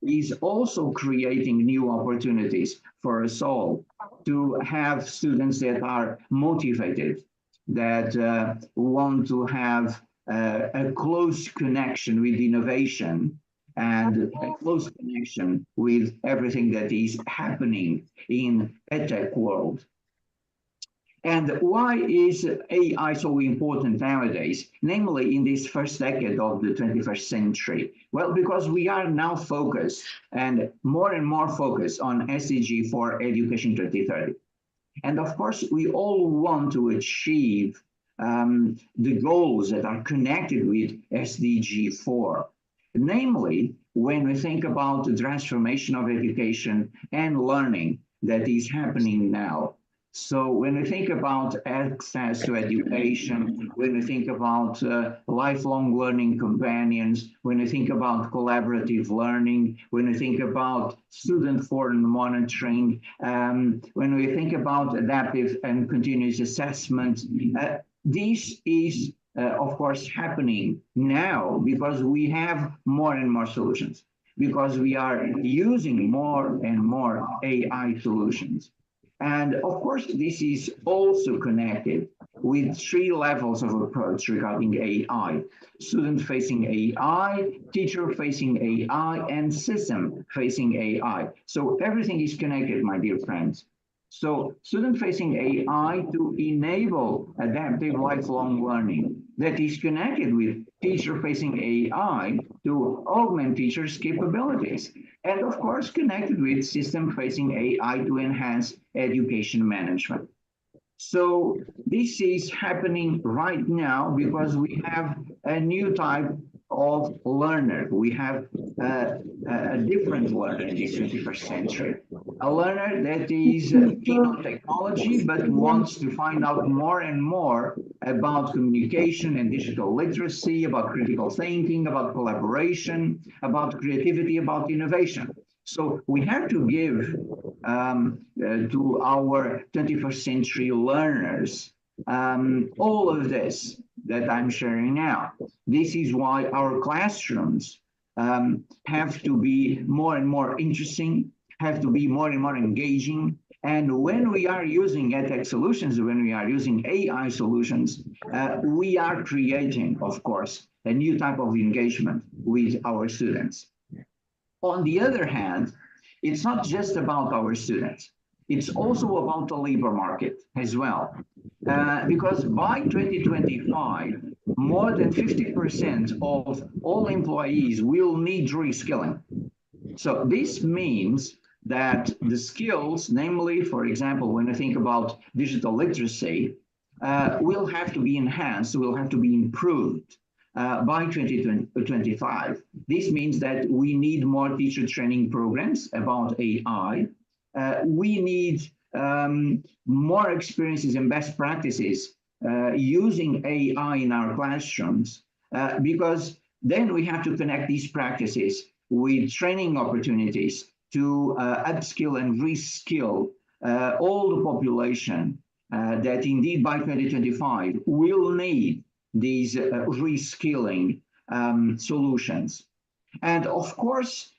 P: is also creating new opportunities for us all to have students that are motivated, that want to have a close connection with innovation and a close connection with everything that is happening in a tech world. And why is AI so important nowadays, namely in this first decade of the 21st century? Well, because we are now focused and more focused on SDG for Education 2030. And of course, we all want to achieve the goals that are connected with SDG 4. Namely, when we think about the transformation of education and learning that is happening now. So when we think about access to education, when we think about lifelong learning companions, when we think about collaborative learning, when we think about student-forward monitoring, when we think about adaptive and continuous assessment, this is, of course, happening now because we have more and more solutions, because we are using more and more AI solutions. And of course, this is also connected with 3 levels of approach regarding AI: student-facing AI, teacher-facing AI, and system-facing AI. So everything is connected, my dear friends. So student-facing AI to enable adaptive lifelong learning that is connected with teacher-facing AI to augment teachers' capabilities. And of course, connected with system-facing AI to enhance education management. So this is happening right now because we have a new type of learner. We have a different learner in this 21st century. A learner that is keen on technology, but wants to find out more and more about communication and digital literacy, about critical thinking, about collaboration, about creativity, about innovation. So we have to give to our 21st century learners all of this that I'm sharing now. This is why our classrooms have to be more and more interesting, have to be more and more engaging. And when we are using edtech solutions, when we are using AI solutions, we are creating, of course, a new type of engagement with our students. On the other hand, it's not just about our students. It's also about the labor market as well. Because by 2025, more than 50% of all employees will need reskilling. So this means that the skills, namely, for example, when I think about digital literacy, will have to be enhanced, will have to be improved by 2025. This means that we need more teacher training programs about AI. We need more experiences and best practices using AI in our classrooms, because then we have to connect these practices with training opportunities to upskill and reskill all the population that indeed by 2025 will need these reskilling solutions. And of course,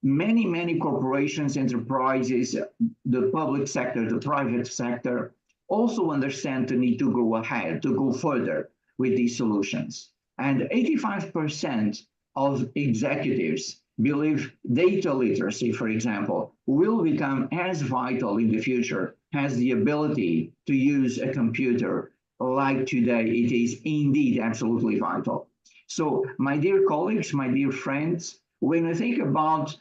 P: many corporations, enterprises, the public sector, the private sector, also understand the need to go ahead, to go further with these solutions. And 85% of executives believe data literacy, for example, will become as vital in the future as the ability to use a computer like today. It is indeed absolutely vital. So, my dear colleagues, my dear friends, when we think about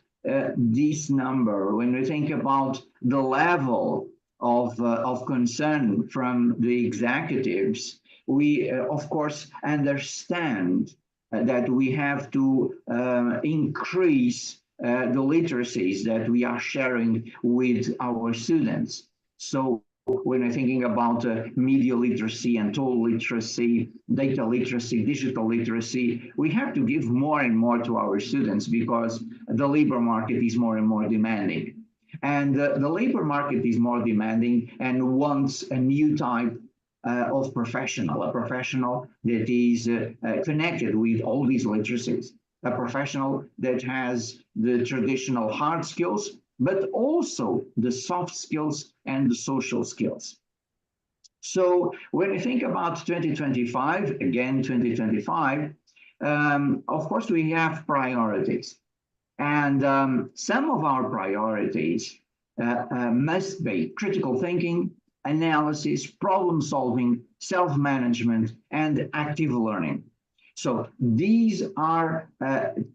P: this number, when we think about the level of concern from the executives, we, of course, understand that we have to increase the literacies that we are sharing with our students. So when we're thinking about media literacy and tool literacy, data literacy, digital literacy, we have to give more and more to our students because the labor market is more and more demanding. And the labor market is more demanding and wants a new type of professional, a professional that is connected with all these literacies, a professional that has the traditional hard skills, but also the soft skills and the social skills. So when we think about 2025, again, 2025, of course, we have priorities. And some of our priorities must be critical thinking, analysis, problem solving, self-management, and active learning. So these are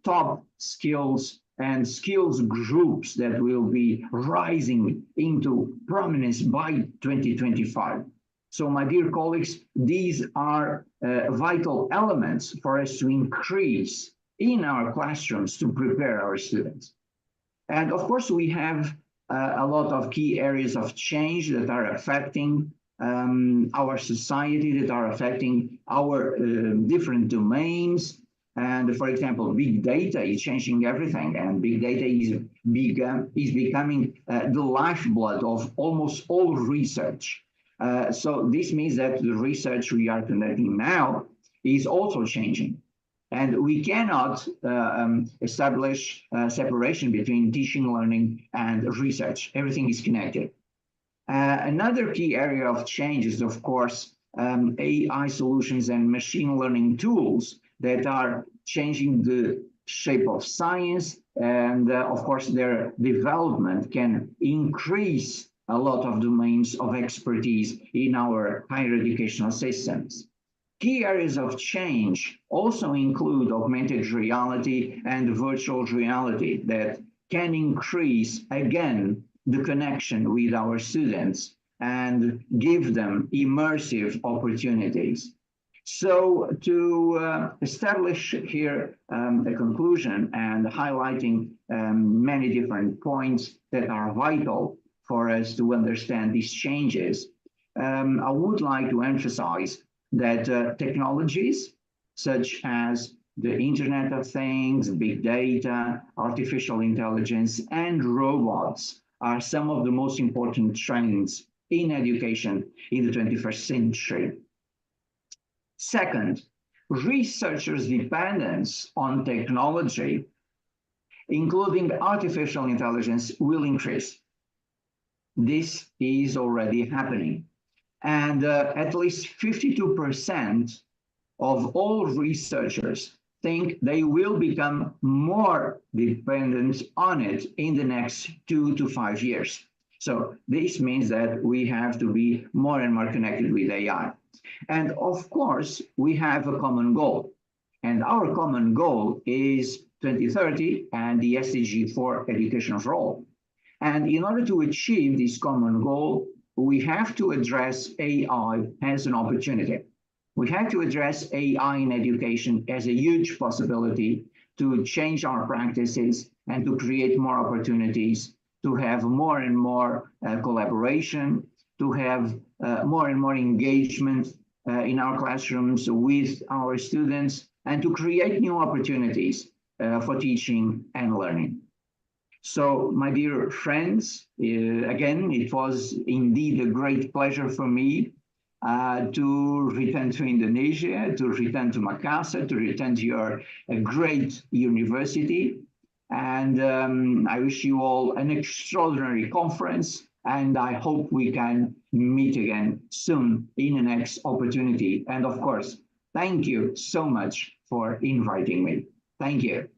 P: top skills and skills groups that will be rising into prominence by 2025. So my dear colleagues, these are vital elements for us to increase in our classrooms to prepare our students. And of course, we have a lot of key areas of change that are affecting our society, that are affecting our different domains. And for example, big data is changing everything, and big data is becoming the lifeblood of almost all research. So this means that the research we are conducting now is also changing. And we cannot establish separation between teaching, learning, and research. Everything is connected. Another key area of change is, of course, AI solutions and machine learning tools that are changing the shape of science. And of course, their development can increase a lot of domains of expertise in our higher educational systems. Key areas of change also include augmented reality and virtual reality that can increase, again, the connection with our students and give them immersive opportunities. So to establish here a conclusion and highlighting many different points that are vital for us to understand these changes, I would like to emphasize that technologies such as the Internet of Things, big data, artificial intelligence, and robots are some of the most important trends in education in the 21st century. Second, researchers' dependence on technology, including artificial intelligence, will increase. This is already happening. And at least 52% of all researchers think they will become more dependent on it in the next 2 to 5 years. So this means that we have to be more and more connected with AI. And of course, we have a common goal. And our common goal is 2030 and the SDG for education for all. And in order to achieve this common goal, we have to address AI as an opportunity. We have to address AI in education as a huge possibility to change our practices and to create more opportunities, to have more and more collaboration, to have more and more engagement in our classrooms with our students, and to create new opportunities for teaching and learning. So, my dear friends, again, it was indeed a great pleasure for me to return to Indonesia, to return to Makassar, to return to your great university. And I wish you all an extraordinary conference, and I hope we can meet again soon in the next opportunity. And of course, thank you so much for inviting me. Thank you.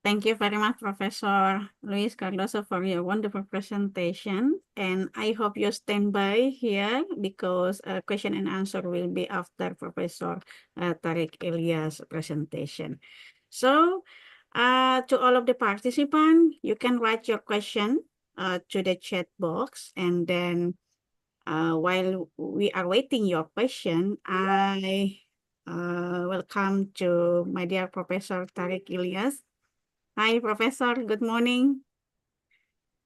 O: Thank you very much, Professor Luis Cardoso, for your wonderful presentation. And I hope you stand by here because question and answer will be after Professor Tariq Ilyas' presentation. So, to all of the participants, you can write your question to the chat box. And then while we are waiting your question, I welcome to my dear Professor Tariq Ilyas. Hi, Professor. Good morning.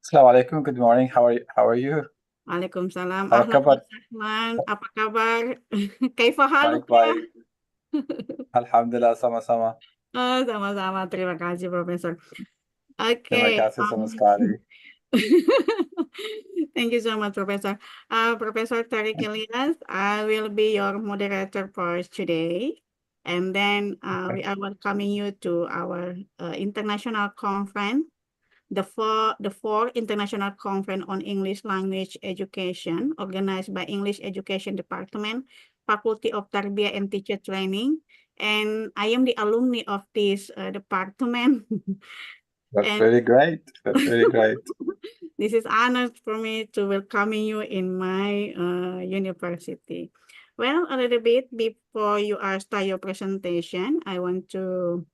Q: Assalamualaikum. Good morning. How are you?
O: Waalaikumsalam.
Q: Apa
O: Ahlan
Q: kabar?
O: wa sahlan. Apa kabar? Kaifa haluka?
Q: Baik-baik. Alhamdulillah sama-sama.
O: Sama-sama. Terima kasih, Profesor.
Q: Terima
O: Oke.
Q: kasih sama sekali.
O: Thank you so much, Professor. Professor Tariq Ilyas, I will be your moderator for today. And then we are welcoming you to our international conference, the fourth international conference on English language education, organized by English Education Department, Faculty of Tarbiyah and Teacher Training. And I am the alumni of this department.
Q: That's
O: And
Q: really great. That's really great.
O: this is honor for me to welcoming you in my university. Well, a little bit before you start your presentation, I want to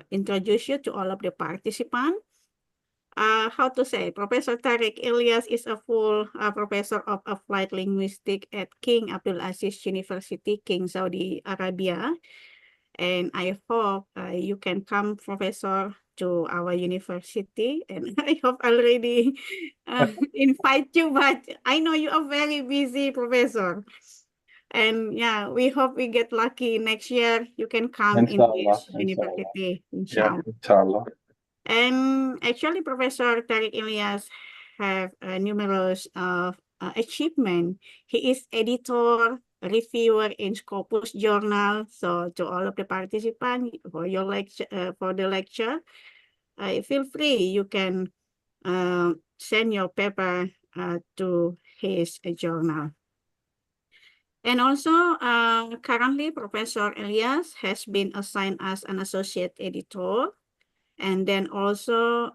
O: introduce you to all of the participants. How to say, Professor Tariq Ilyas is a full professor of applied linguistics at King Abdulaziz University, King Saudi Arabia. And I hope you can come, Professor, to our university. And I hope already invite you, but I know you are very busy, Professor. And yeah, we hope we get lucky next year. You can come in
Q: Inshallah.
O: this university,
Q: Yeah,
O: inshallah.
Q: inshallah.
O: And actually, Professor Tariq Ilyas have numerous achievement. He is editor, reviewer in Scopus Journal. So to all of the participants for your lecture, for the lecture, feel free. You can send your paper to his journal. And also, currently, Professor Ilyas has been assigned as an associate editor. And then also,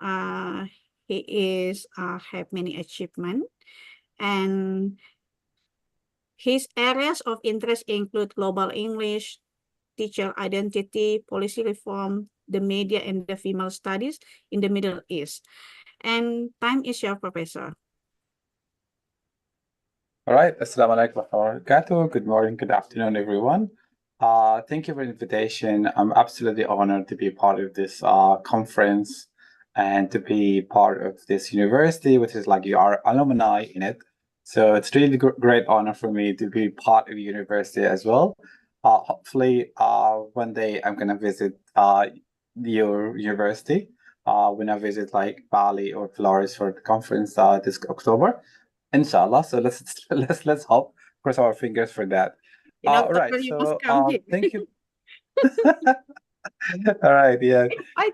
O: he is have many achievements. And his areas of interest include global English, teacher identity, policy reform, the media, and the female studies in the Middle East. And time is your professor.
Q: All right. Assalamu alaikum wa rahmatullahi wa barakatuh. Good morning, good afternoon, everyone. Thank you for the invitation. I'm absolutely honored to be part of this conference and to be part of this university, which is like you are alumni in it. So it's really great honor for me to be part of the university as well. Hopefully, one day I'm gonna visit your university when I visit like Bali or Flores for the conference this October. Inshallah. So let's hope, cross our fingers for that. All right. So thank you. All right. Yeah.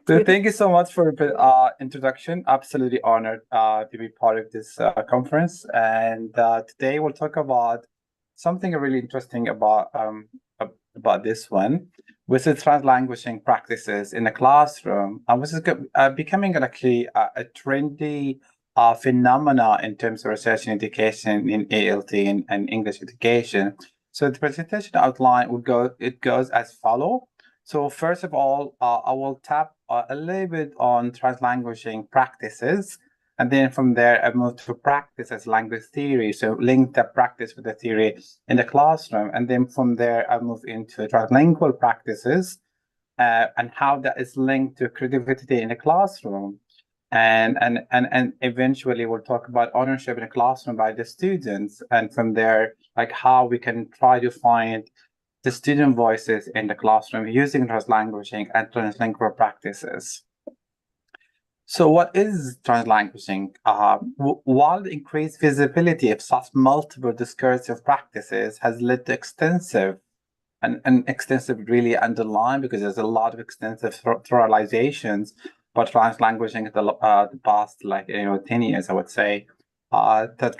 Q: So thank you so much for the introduction. Absolutely honored to be part of this conference. And today we'll talk about something really interesting about this one, which is translanguaging practices in the classroom, which is becoming actually a trendy phenomena in terms of research and education in ALT and English education. So the presentation outline goes as follow. So first of all, I will tap a little bit on translanguaging practices, and then from there I move to practice as language theory. So link the practice with the theory in the classroom, and then from there I move into translingual practices and how that is linked to creativity in the classroom. And eventually we'll talk about ownership in the classroom by the students, and from there, like how we can try to find the student voices in the classroom using translanguaging and translingual practices. So what is translanguaging? While the increased visibility of such multiple discursive practices has led to extensive really underlined, because there's a lot of extensive theorizations about translanguaging in the past 10 years, I would say. The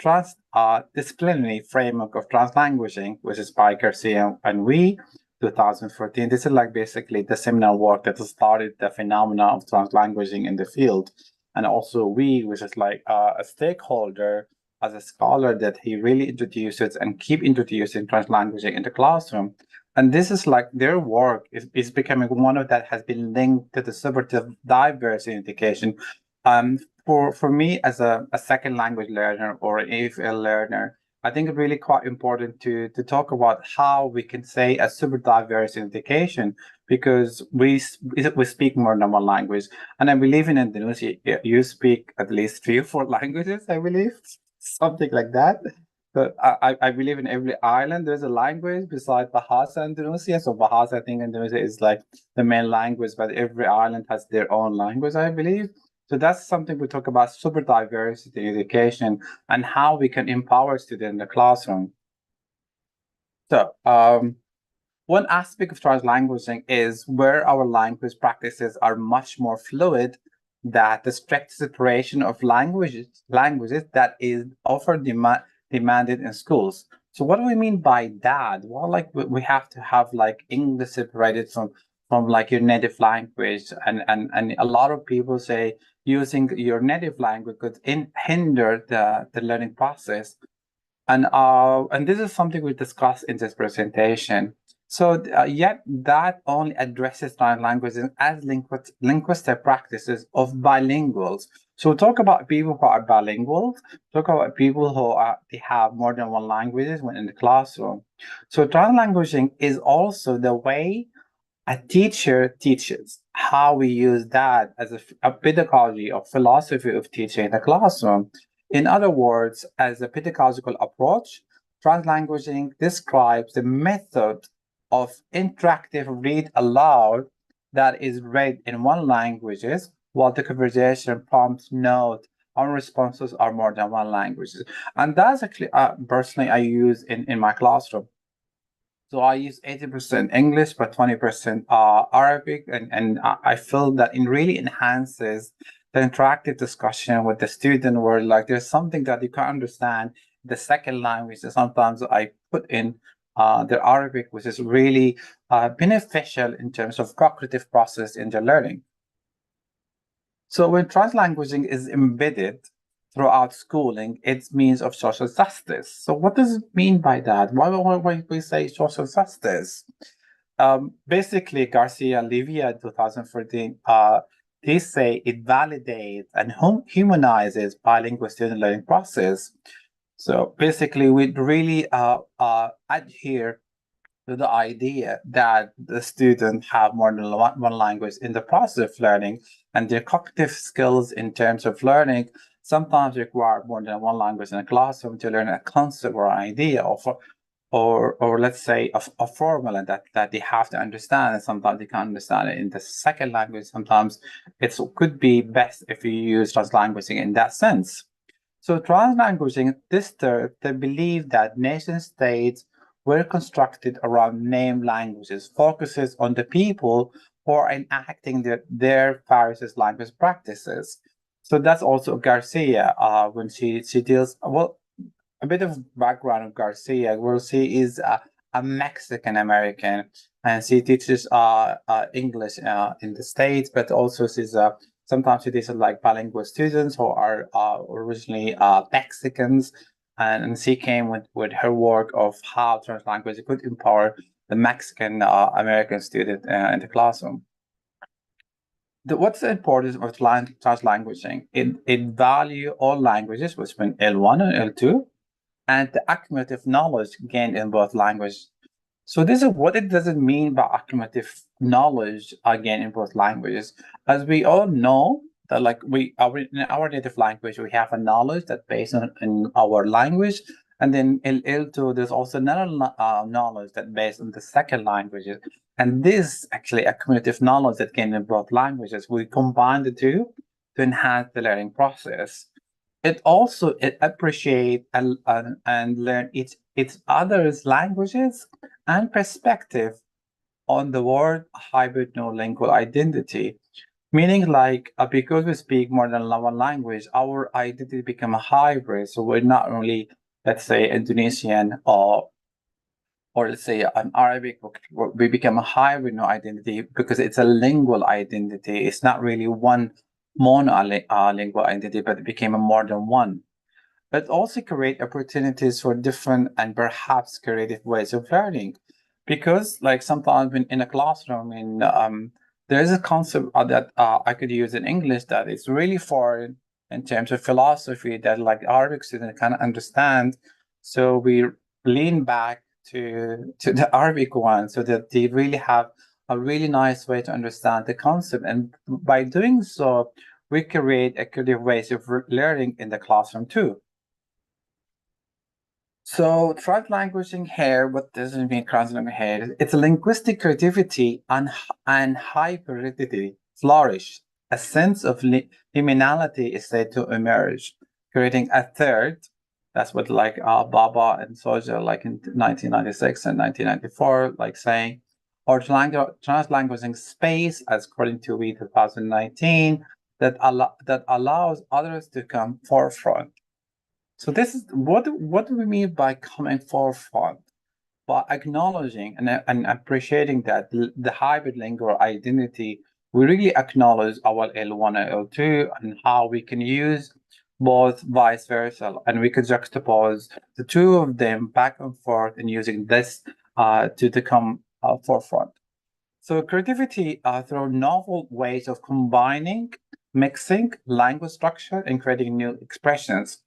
Q: transdisciplinary framework of translanguaging, which is by Garcia and Wee, 2014. This is like basically the seminal work that started the phenomena of translanguaging in the field. And also we, which is like a stakeholder as a scholar, that he really introduces and keep introducing translanguaging in the classroom. And this is like their work is becoming one of that has been linked to the super diverse in education. For me as a second language learner or an AFL learner, I think it's really quite important to talk about how we can say a super diverse in education, because we speak more than one language. And I believe in Indonesia, you speak at least 3 or 4 languages, I believe, something like that. But I believe in every island there's a language besides Bahasa Indonesia. So Bahasa, I think Indonesia is like the main language, but every island has their own language, I believe. So that's something we talk about, super diversity in education and how we can empower students in the classroom. So one aspect of translanguaging is where our language practices are much more fluid, that the strict separation of languages that is often demanded in schools. So what do we mean by that? Well, like we have to have like English separated from like your native language, and a lot of people say using your native language could hinder the learning process. And this is something we discussed in this presentation. So yet that only addresses languages as linguistic practices of bilinguals. So talk about people who are bilingual, talk about people who they have more than one languages when in the classroom. So translanguaging is also the way a teacher teaches, how we use that as a pedagogy or philosophy of teaching in the classroom. In other words, as a pedagogical approach, translanguaging describes the method of interactive read aloud that is read in one languages, while the conversation prompts note and responses are more than one languages. And that's actually personally I use in my classroom. So I use 80% English, but 20% Arabic, and I feel that it really enhances the interactive discussion with the student, where like there's something that you can understand the second language that sometimes I put in the Arabic, which is really beneficial in terms of cognitive process in the learning. So when translanguaging is embedded throughout schooling, it's means of social justice. So what does it mean by that? Why we say social justice? Basically, Garcia Livia in 2014, they say it validates and humanizes bilingual student learning process. So basically, we really adhere to the idea that the student have more than one language in the process of learning, and their cognitive skills in terms of learning sometimes require more than one language in a classroom to learn a concept or idea or let's say a formula that they have to understand, and sometimes they can't understand it in the second language. Sometimes it could be best if you use translanguaging in that sense. So translanguaging disturbs the belief that nation states were constructed around named languages, focuses on the people who are enacting their various language practices. So that's also Garcia when she deals, well, a bit of background of Garcia. Well, she is a Mexican American, and she teaches English in the States, but also she's sometimes she teaches like bilingual students who are originally Mexicans, and she came with her work of how translanguage could empower the Mexican American student in the classroom. What's the importance of translanguaging? It value all languages, which mean L1 and L2, and the accumulative knowledge gained in both languages. So this is what it doesn't mean by accumulative knowledge gained in both languages. As we all know that like in our native language, we have a knowledge that's based on in our language. And then in L2, there's also another knowledge that's based on the second languages. And this actually accumulative knowledge that gained in both languages, we combine the two to enhance the learning process. It also appreciate and learn its others languages and perspective on the word hybrid no-lingual identity, meaning like because we speak more than one language, our identity become a hybrid. So we're not only, let's say, Indonesian or or let's say an Arabic, we become a hybrid identity because it's a lingual identity. It's not really one monolingual identity, but it became a more than one. But also create opportunities for different and perhaps creative ways of learning, because like sometimes in a classroom, there is a concept that I could use in English that is really foreign in terms of philosophy that like Arabic students can understand. So we lean back to the Arabic one so that they really have a really nice way to understand the concept. And by doing so, we create a creative ways of learning in the classroom too. So translanguaging here, what does it mean translanguaging here? It's a linguistic creativity and hybridity flourish. A sense of liminality is said to emerge, creating a third. That's what like Baba and Soja like in 1996 and 1994 like saying, or translanguaging space, as according to we 2019, that allows others to come forefront. So this is what do we mean by coming forefront? By acknowledging and appreciating that the hybrid lingual identity, we really acknowledge our L1 and L2 and how we can use both vice versa, and we could juxtapose the two of them back and forth and using this to come forefront. So creativity through novel ways of combining, mixing language structure and creating new expressions.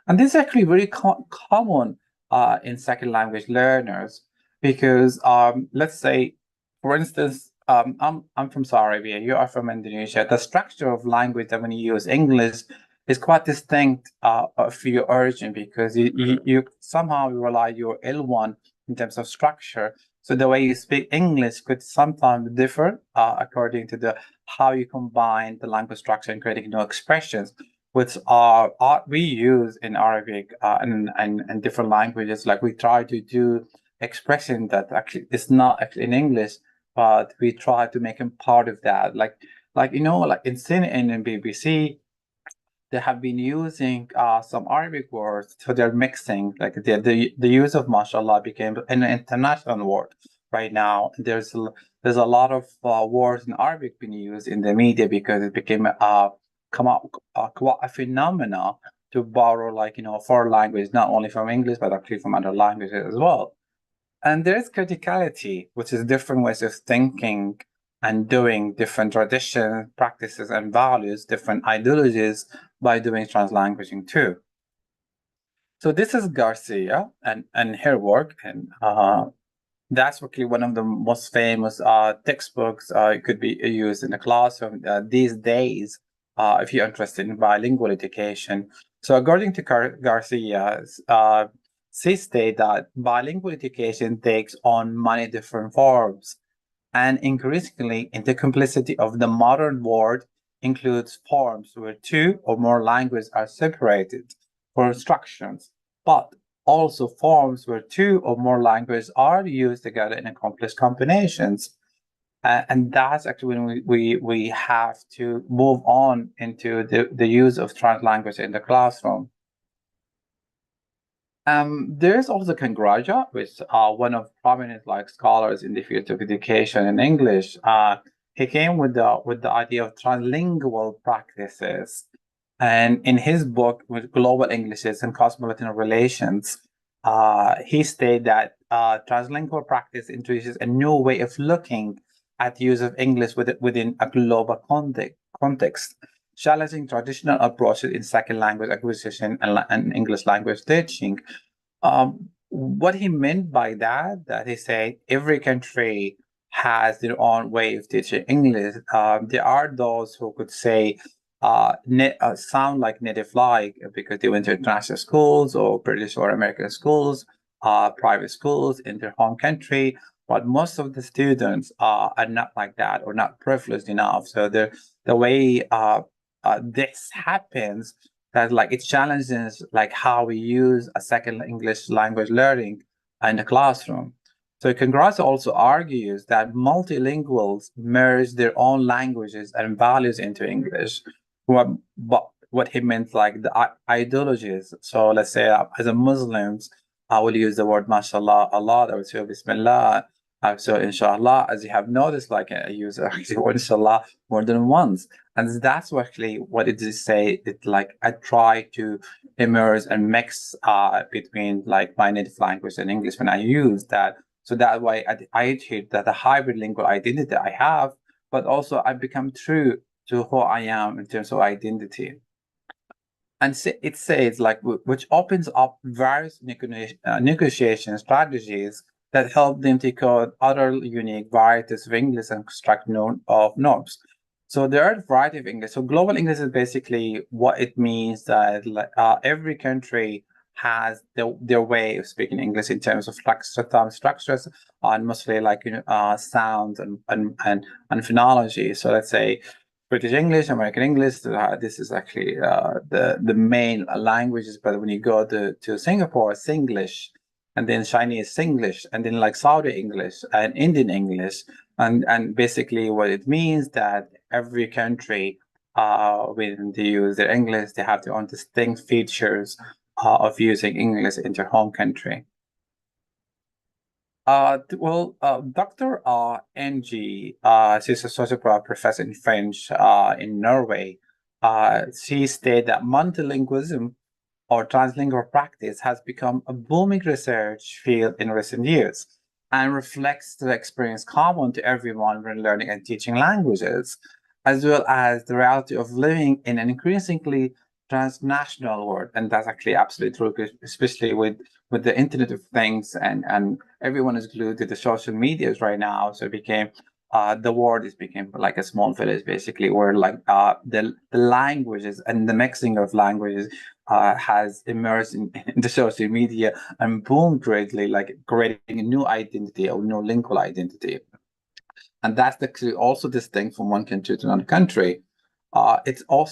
Q: And this is actually very common in second language learners because let's say, for instance, I'm from Saudi Arabia, you are from Indonesia. The structure of language that when you use English is quite distinct of your origin because you somehow rely your L1 in terms of structure. So the way you speak English could sometimes differ according to the how you combine the language structure and creating new expressions, which are we use in Arabic and different languages. Like we try to do expression that actually is not actually in English, but we try to make them part of that. Like you know, like in CNN and BBC, they have been using some Arabic words, so they're mixing. Like the use of mashallah became an international word right now. There's a lot of words in Arabic being used in the media because it became quite a phenomena to borrow like foreign language, not only from English but actually from other languages as well. And there's criticality, which is different ways of thinking and doing different traditions, practices, and values, different ideologies by doing translanguaging too. So this is Garcia and her work, and that's actually one of the most famous textbooks. It could be used in the classroom these days if you're interested in bilingual education. So according to Garcia, she stated that bilingual education takes on many different forms, and increasingly in the complexity of the modern world includes forms where two or more languages are separated for instructions, but also forms where two or more languages are used together in complex combinations. And that's actually when we have to move on into the use of translanguage in the classroom. There's also Kangraja, which one of prominent like scholars in the field of education in English. He came with the idea of translingual practices, and in his book with Global Englishes and Cosmopolitan Relations, he stated that translingual practice introduces a new way of looking at the use of English within a global context, challenging traditional approaches in second language acquisition and English language teaching. What he meant by that he said every country has their own way of teaching English. There are those who could say sound like native-like because they went to international schools or British or American schools, private schools in their home country. But most of the students are not like that or not privileged enough. So the way this happens, that like it challenges like how we use a second English language learning in the classroom. So Congress also argues that multilinguals merge their own languages and values into English. What he meant like the ideologies. So let's say as a Muslims, I will use the word mashallah a lot. I will say bismillah. So inshallah, as you have noticed, like I use actually word inshallah more than once. And that's actually what it is say. It like I try to immerse and mix between like my native language and English when I use that. So that way I achieve that the hybrid lingual identity I have, but also I become true to who I am in terms of identity. And it says like which opens up various negotiation strategies that help them decode other unique varieties of English and construct norms. So there are a variety of English. So global English is basically what it means that like, every country has their way of speaking English in terms of structures and mostly like sounds and phonology. So let's say British English, American English. This is actually the main languages. But when you go to Singapore, it's Singlish, and then Chinese Singlish, and then like Saudi English and Indian English, and basically what it means that every country, when they use their English, they have their own distinct features of using English in their home country. Dr. Ng, she's a social professor in French in Norway. She stated that multilingualism or translingual practice has become a booming research field in recent years and reflects the experience common to everyone when learning and teaching languages, as well as the reality of living in an increasingly transnational world. And that's actually absolutely true, especially with the Internet of Things and everyone is glued to the social medias right now. So it became the world became like a small village, basically, where like the languages and the mixing of languages has immersed in the social media and boomed greatly, like creating a new identity or new lingual identity. And that's actually also distinct from one country to another country.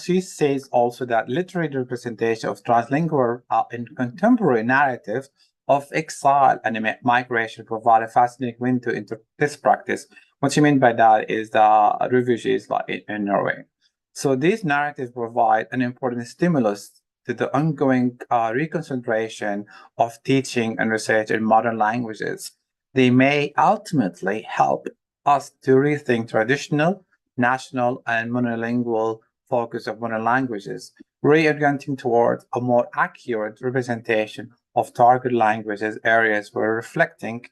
Q: She says also that literary representation of translingual in contemporary narrative of exile and migration provide a fascinating window into this practice. What you mean by that is the refugees like in Norway. So these narratives provide an important stimulus to the ongoing reconcentration of teaching and research in modern languages. They may ultimately help us to rethink traditional, national, and monolingual focus of modern languages, reorienting towards a more accurate representation of target languages areas where reflecting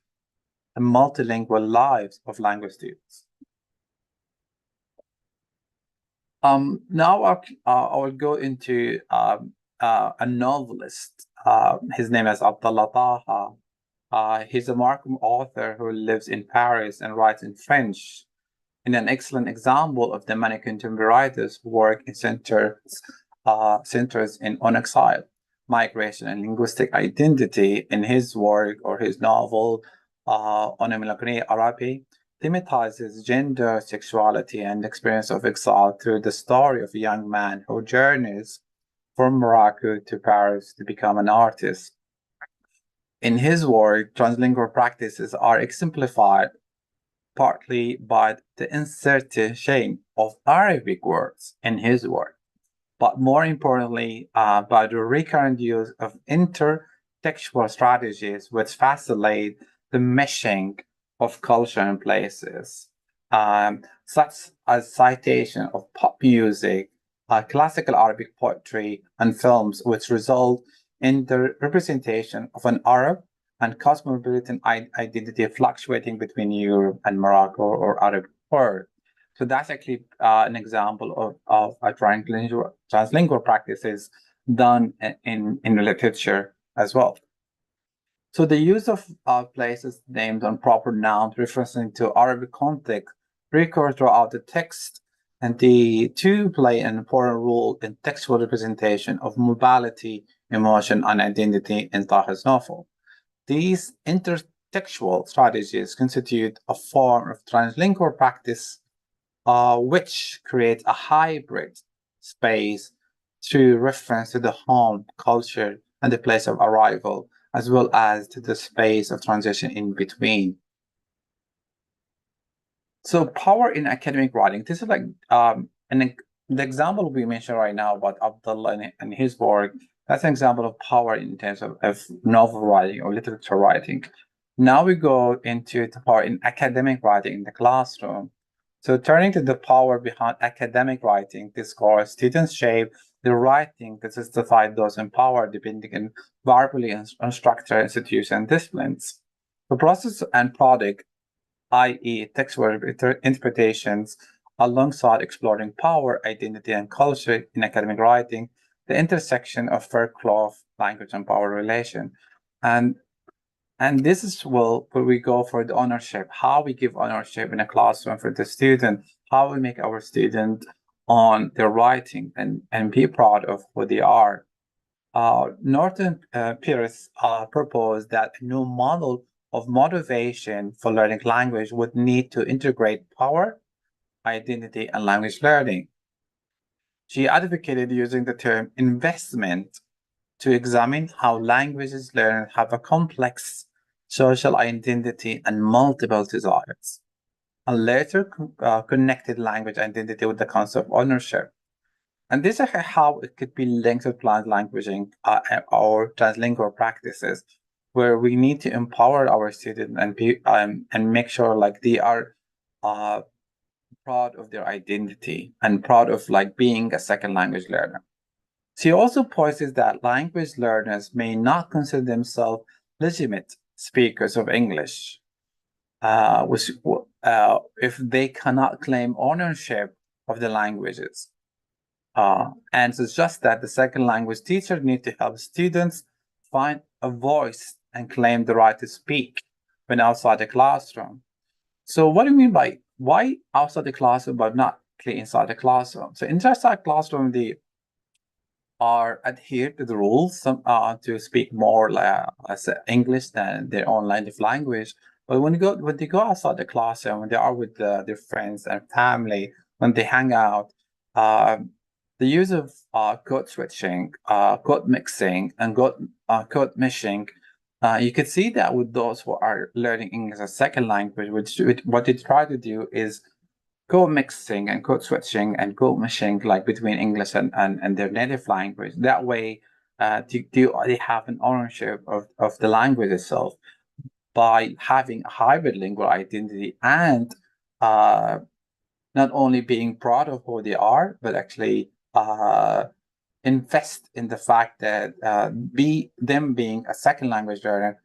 Q: the multilingual lives of language students. Now I will go into a novelist. His name is Abdullah Taha. He's a Markham author who lives in Paris and writes in French. In an excellent example of the many contemporary writers who work in centers on exile, migration, and linguistic identity. In his work or his novel, On Arabi, thematizes gender, sexuality, and experience of exile through the story of a young man who journeys from Morocco to Paris to become an artist. In his work, translingual practices are exemplified partly by the insertion of Arabic words in his work, but more importantly, by the recurrent use of intertextual strategies which facilitate the meshing of culture and places, such as citation of pop music, classical Arabic poetry, and films, which result in the representation of an Arab and cosmopolitan identity fluctuating between Europe and Morocco or Arab world. So that's actually an example of a translingual practices done in the literature as well. So the use of places named on proper nouns referencing to Arabic context recur throughout the text, and the two play an important role in textual representation of mobility, emotion, and identity in Taha's novel. These intertextual strategies constitute a form of translingual practice which creates a hybrid space through reference to the home, culture, and the place of arrival, as well as to the space of transition in between. So power in academic writing. This is like the example we mentioned right now about Abdullah and his work. That's an example of power in terms of novel writing or literature writing. Now we go into the power in academic writing in the classroom. So turning to the power behind academic writing discourse, students shape the writing that justifies those in power depending on verbally on structure, institution, and disciplines. The process and product, i.e. textual interpretations, alongside exploring power, identity, and culture in academic writing, the intersection of folklore, language, and power relation. And this is where we go for the ownership, how we give ownership in a classroom for the student, how we make our student on their writing and be proud of who they are. Norton Pierce proposed that a new model of motivation for learning language would need to integrate power, identity, and language learning. She advocated using the term investment to examine how languages learned have a complex social identity and multiple desires, and later connected language identity with the concept of ownership. And this is how it could be linked with plant languaging or translingual practices, where we need to empower our students and make sure like they are proud of their identity and proud of like being a second language learner. She also points that language learners may not consider themselves legitimate speakers of English, if they cannot claim ownership of the languages. And suggests that the second language teacher need to help students find a voice and claim the right to speak when outside the classroom. So what do you mean by why outside the classroom but not inside the classroom? So inside the classroom, they are adhere to the rules to speak more English than their own native language. But when they go outside the classroom, when they are with their friends and family, when they hang out, the use of code switching, code mixing, and code meshing, you could see that with those who are learning English as a second language, what they try to do is code mixing and code switching and code meshing like between English and their native language. That way, they have an ownership of the language itself by having a hybrid lingual identity and not only being proud of who they are, but actually invest in the fact that them being a second language learner,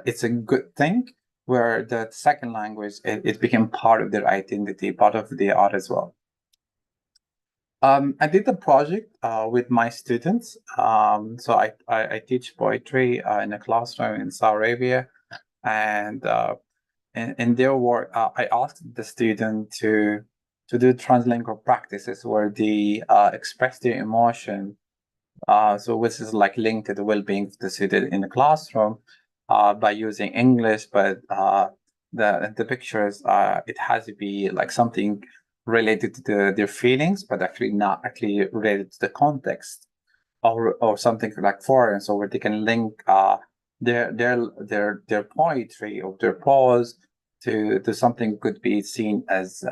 Q: it's a good thing where the second language, it became part of their identity, part of their art as well. I did the project with my students. So I teach poetry in a classroom in Saudi Arabia. And in their work, I asked the student to do translingual practices where they express their emotion. So which is like linked to the well-being of the student in the classroom by using English, but the pictures, it has to be like something related to their feelings, but actually not actually related to the context, or something like foreign, so where they can link their poetry or their prose to something could be seen as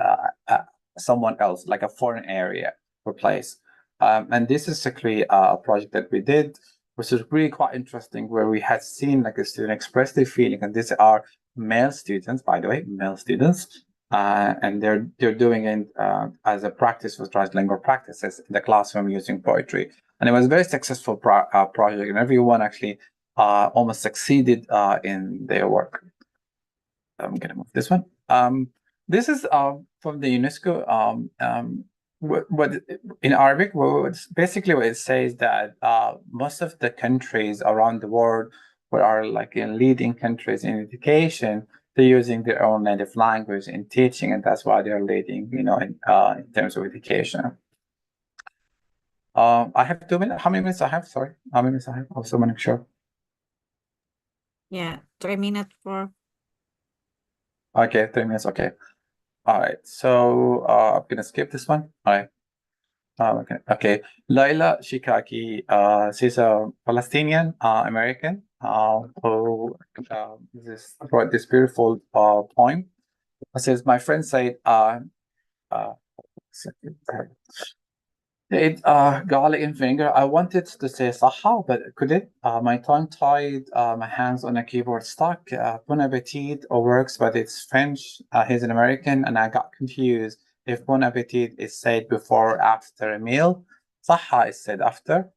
Q: someone else, like a foreign area or place. And this is actually a project that we did, which is really quite interesting, where we had seen like a student express their feeling, and these are male students, by the way, male students, and they're doing it as a practice with translingual practices in the classroom using poetry. And it was a very successful project, and everyone actually almost succeeded in their work. I'm gonna move this one. This is from the UNESCO. What in Arabic, basically what it says that most of the countries around the world, what are like in leading countries in education, they're using their own native language in teaching, and that's why they're leading, in terms of education. I have 2 minutes. How many minutes I have? Sorry, how many minutes I have? I also want to make sure.
O: Yeah, 3 minutes for.
Q: Okay, 3 minutes. Okay. All right. So I'm gonna skip this one. All right. Okay. Laila Shikaki, she's a Palestinian American who wrote this beautiful poem. It says, "My friend said, It garlic and vinegar. I wanted to say saha, but could it? My tongue tied, my hands on a keyboard stuck. Bon appetit works, but it's French. He's an American, and I got confused if bon appetit is said before or after a meal. Saha is said after.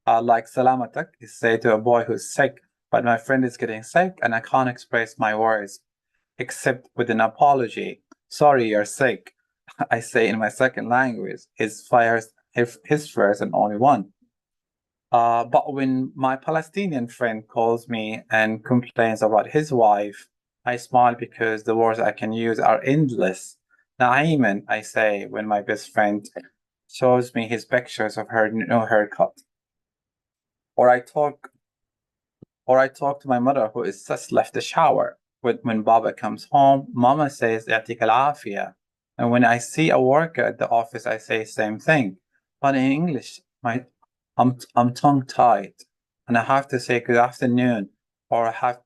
Q: Like salamatak is said to a boy who's sick, but my friend is getting sick, and I can't express my words except with an apology. Sorry, you're sick. I say in my second language. His first and only one. But when my Palestinian friend calls me and complains about his wife, I smile because the words I can use are endless. Naiman, I say when my best friend shows me his pictures of her new haircut. Or I talk to my mother who is just left the shower. When Baba comes home, Mama says يعطيك العافية. And when I see a worker at the office, I say same thing. But in English, I'm tongue-tied, and I have to say good afternoon or have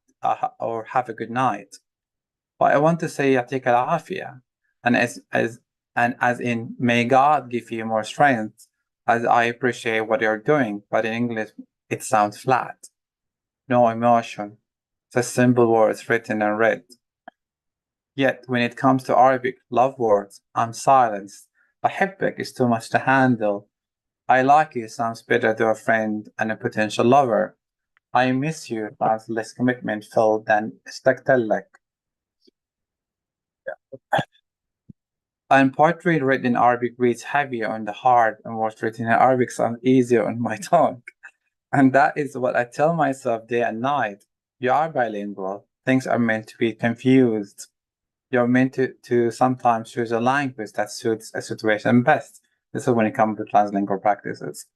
Q: a good night. But I want to say يعطيك العافية, and as in may God give you more strength, as I appreciate what you're doing. But in English, it sounds flat. No emotion, just simple words written and read. Yet when it comes to Arabic love words, I'm silenced. أحبك is too much to handle. I like you sounds better to a friend and a potential lover. I miss you sounds less commitment filled than اشتقت لك. And poetry written in Arabic reads heavier on the heart, and words written in Arabic sound easier on my tongue. And that is what I tell myself day and night. You are bilingual. Things are meant to be confused. You're meant to sometimes choose a language that suits a situation best. This is when it comes to translingual practices.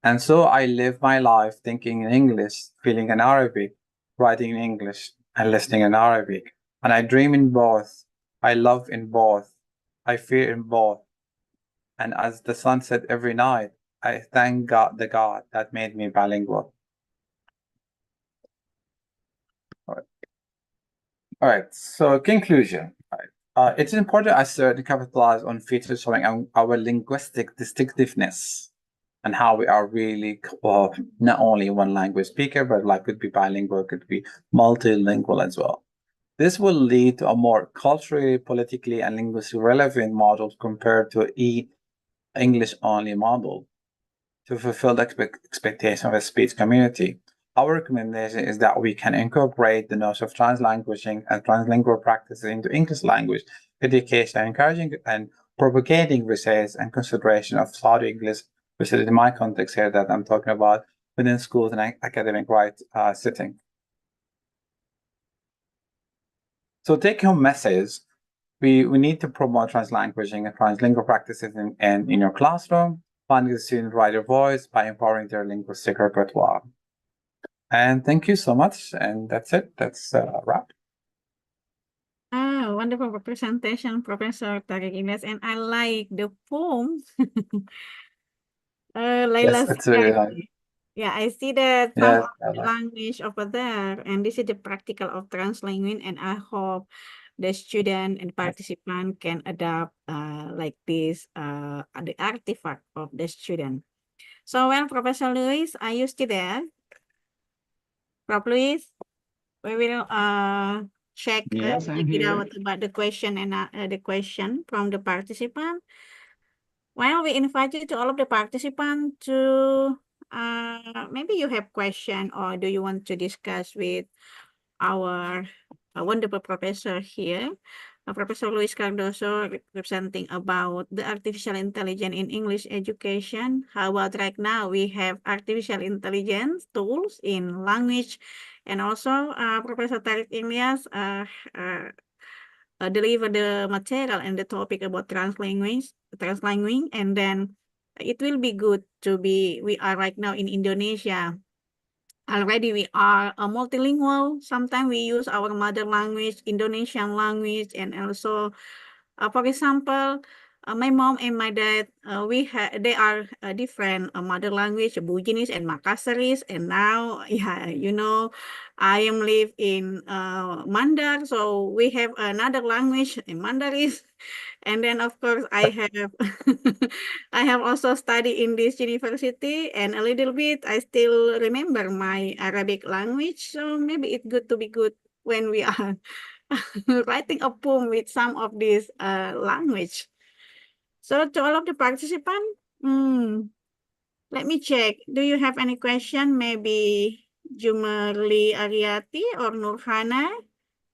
Q: And so I live my life thinking in English, feeling in Arabic, writing in English, and listening in Arabic. And I dream in both. I love in both. I fear in both. And as the sun set every night, I thank God, the God that made me bilingual. All right, so conclusion. It's important as to capitalize on features showing our linguistic distinctiveness and how we are really not only one language speaker, but like could be bilingual, could be multilingual as well. This will lead to a more culturally, politically, and linguistically relevant model compared to English-only model to fulfill the expectation of the speech community. Our recommendation is that we can incorporate the notion of translanguaging and translingual practices into English language education, encouraging and propagating research and consideration of Saudi English, which is in my context here that I'm talking about within schools and academic setting. So take-home message, we need to promote translanguaging and translingual practices in your classroom, finding the student writer voice by empowering their linguistic repertoire. And thank you so much. And that's it. That's a wrap.
O: Wonderful presentation, Professor Tariq Ilyas, and I like the poem. Layla's
Q: Yes, it's really nice.
O: Yeah, I see that some
Q: Yes,
O: of the language over there, and this is the practical of translinguing, and I hope the student and participant can adopt like this the artifact of the student. So well, Professor Luis, are you still there? Prof. Luis, we will check
P: Yes, I'm
O: it
P: here.
O: out about the question and the question from the participant. Well, we invite you to all of the participants to maybe you have question or do you want to discuss with our wonderful professor here, Professor Luis Cardoso, representing about the artificial intelligence in English education. How about right now we have artificial intelligence tools in language, and also Professor Tariq Ilyas deliver the material and the topic about translinguing, and then it will be good to be, we are right now in Indonesia. Already we are a multilingual. Sometimes we use our mother language, Indonesian language, and also, for example, my mom and my dad, they are different mother language, Buginese and Makassaris, and now, yeah, you know, I am live in Mandar, so we have another language in Mandarin, And then of course I have I have also studied in this university, and a little bit I still remember my Arabic language. So maybe it's good to be good when we are writing a poem with some of this language. So to all of the participants, let me check. Do you have any question? Maybe Jumerli Ariati or Nurhana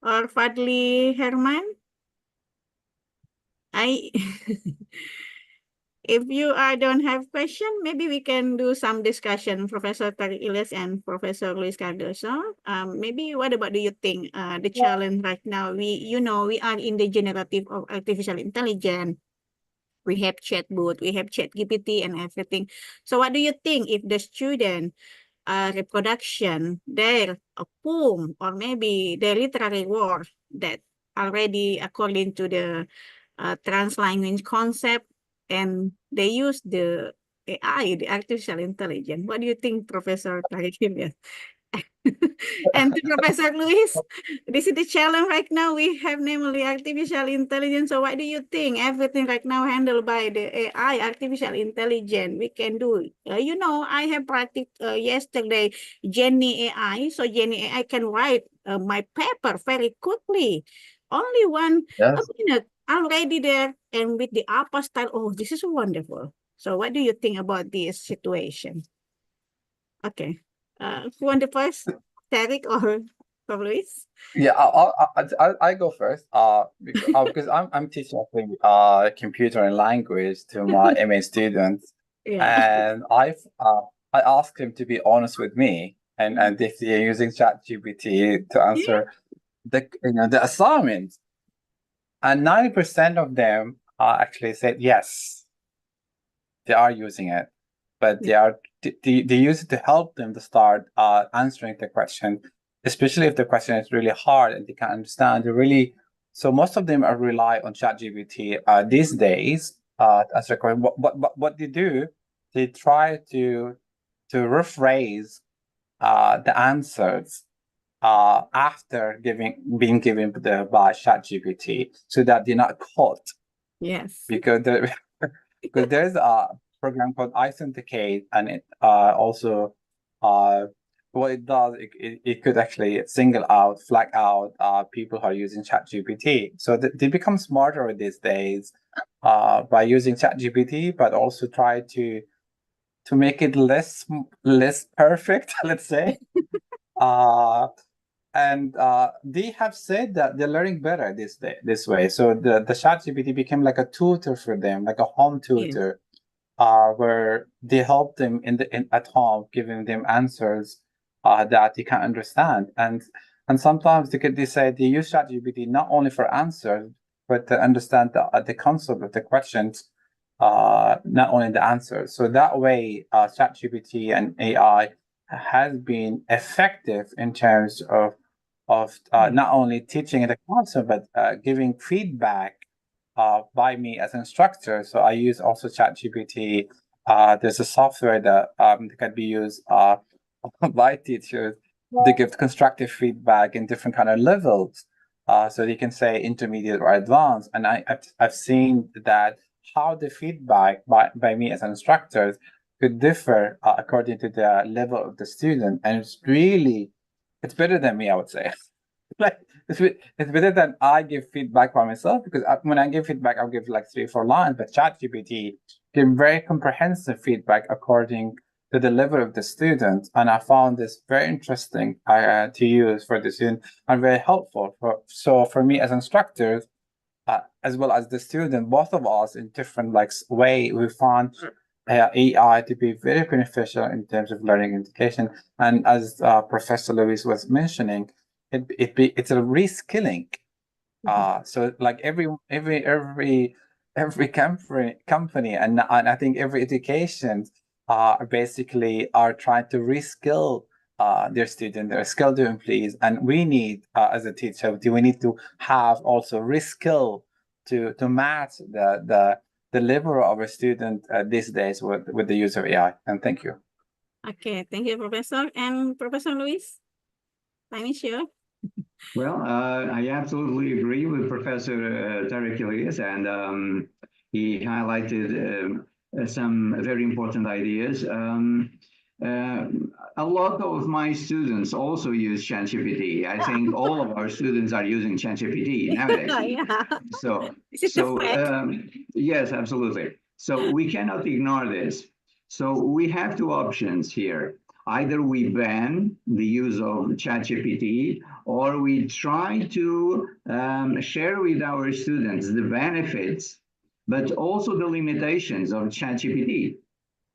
O: or Fadli Herman? If you don't have question, maybe we can do some discussion, Professor Tariq Ilyas and Professor Luis Cardoso. Maybe what about do you think the challenge right now? We are in the generative of artificial intelligence. We have chatbot, we have ChatGPT and everything. So what do you think if the student reproduction their poem or maybe their literary work that already according to the translanguage concept, and they use the AI, the artificial intelligence? What do you think, Professor Tariq Ilyas? And to Professor Luis, this is the challenge right now. We have namely artificial intelligence. So what do you think? Everything right now handled by the AI, artificial intelligence, we can do. I have practiced yesterday Jenny AI. So Jenny AI can write my paper very quickly. Only a minute already there, and with the APA style. Oh, this is wonderful. So what do you think about this situation? Okay. Who want the first? Tariq or Luis?
Q: Yeah, I go first. Because I'm teaching computer and language to my MA students, and I asked him to be honest with me, and if they're using ChatGPT to answer the assignment, and 90% of them actually said yes, they are using it, but they use it to help them to start answering the question, especially if the question is really hard and they can't understand. So most of them are rely on ChatGPT these days as a question. What they do, they try to rephrase the answers after being given by ChatGPT, so that they're not caught.
O: Yes.
Q: Because there's a program called Authenticate, and it also what it does, it could actually flag out people who are using ChatGPT. So they become smarter these days by using ChatGPT, but also try to make it less perfect, let's say. And they have said that they're learning better this way. So the ChatGPT became like a tutor for them, like a home tutor, where they help them at home, giving them answers that they can understand. And sometimes they say they use ChatGPT not only for answers, but to understand the concept of the questions, not only the answers. So that way, ChatGPT and AI has been effective in terms of not only teaching the concept, but giving feedback by me as an instructor. So I use also ChatGPT. There's a software that can be used by teachers to give constructive feedback in different kind of levels. So you can say intermediate or advanced. And I've seen that how the feedback by me as an instructor could differ according to the level of the student. And it's better than me, I would say. Like it's better than I give feedback by myself, because when I give feedback, I'll give like 3-4 lines, but ChatGPT give very comprehensive feedback according to the level of the student. And I found this very interesting to use for the student and very helpful. For me as instructors, as well as the student, both of us in different way, we found AI to be very beneficial in terms of learning and education. And as Professor Luis was mentioning, it's a reskilling. So like every company and I think every education basically are trying to reskill their students, their skilled employees, and we need as a teacher, we need to have also reskill to match the level of a student these days with the use of AI. And thank you.
O: Okay, thank you, Professor. And Professor Luis, time is yours.
P: Well, I absolutely agree with Professor Tarek Elias, and he highlighted some very important ideas. A lot of my students also use ChatGPT. I think all of our students are using ChatGPT nowadays.
O: Yeah.
P: So,
O: Is it a fact?
P: yes, absolutely. So we cannot ignore this. So we have two options here. Either we ban the use of ChatGPT, or we try to share with our students the benefits, but also the limitations of ChatGPT.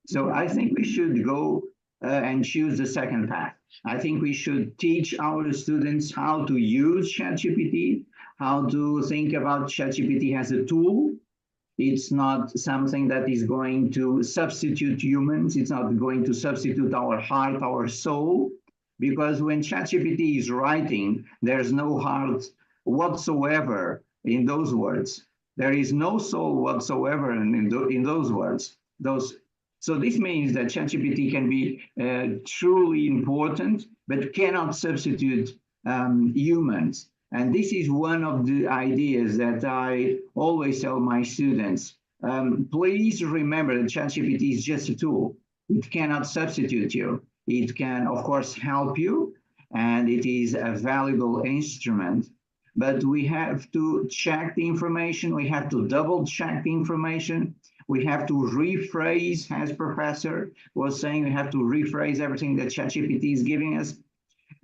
P: So I think we should go and choose the second path. I think we should teach our students how to use ChatGPT, how to think about ChatGPT as a tool. It's not something that is going to substitute humans. It's not going to substitute our heart, our soul, because when ChatGPT is writing, there's no heart whatsoever in those words. There is no soul whatsoever in those words. So this means that ChatGPT can be truly important, but cannot substitute humans. And this is one of the ideas that I always tell my students. Please remember that ChatGPT is just a tool. It cannot substitute you. It can, of course, help you, and it is a valuable instrument. But we have to check the information. We have to double check the information. We have to rephrase, as Professor was saying, we have to rephrase everything that ChatGPT is giving us.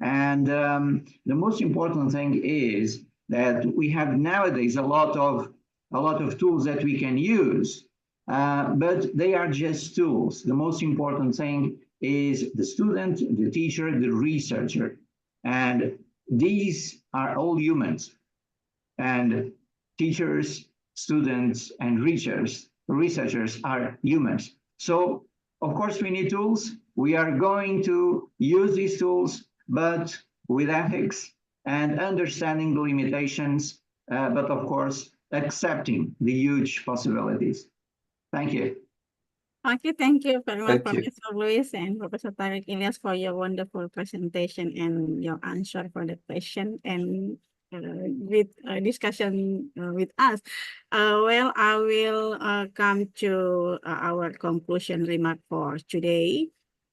P: And the most important thing is that we have nowadays a lot of tools that we can use, but they are just tools. The most important thing is the student, the teacher, the researcher, and these are all humans. And teachers, students, and researchers are humans. So of course we need tools. We are going to use these tools, but with ethics and understanding the limitations, but of course, accepting the huge possibilities. Thank you.
O: Okay, thank you very much,
Q: Thank you.
O: Professor Luis and Professor Tarek Ilyas, for your wonderful presentation and your answer for the question and with discussion with us. Well, I will come to our conclusion remark for today.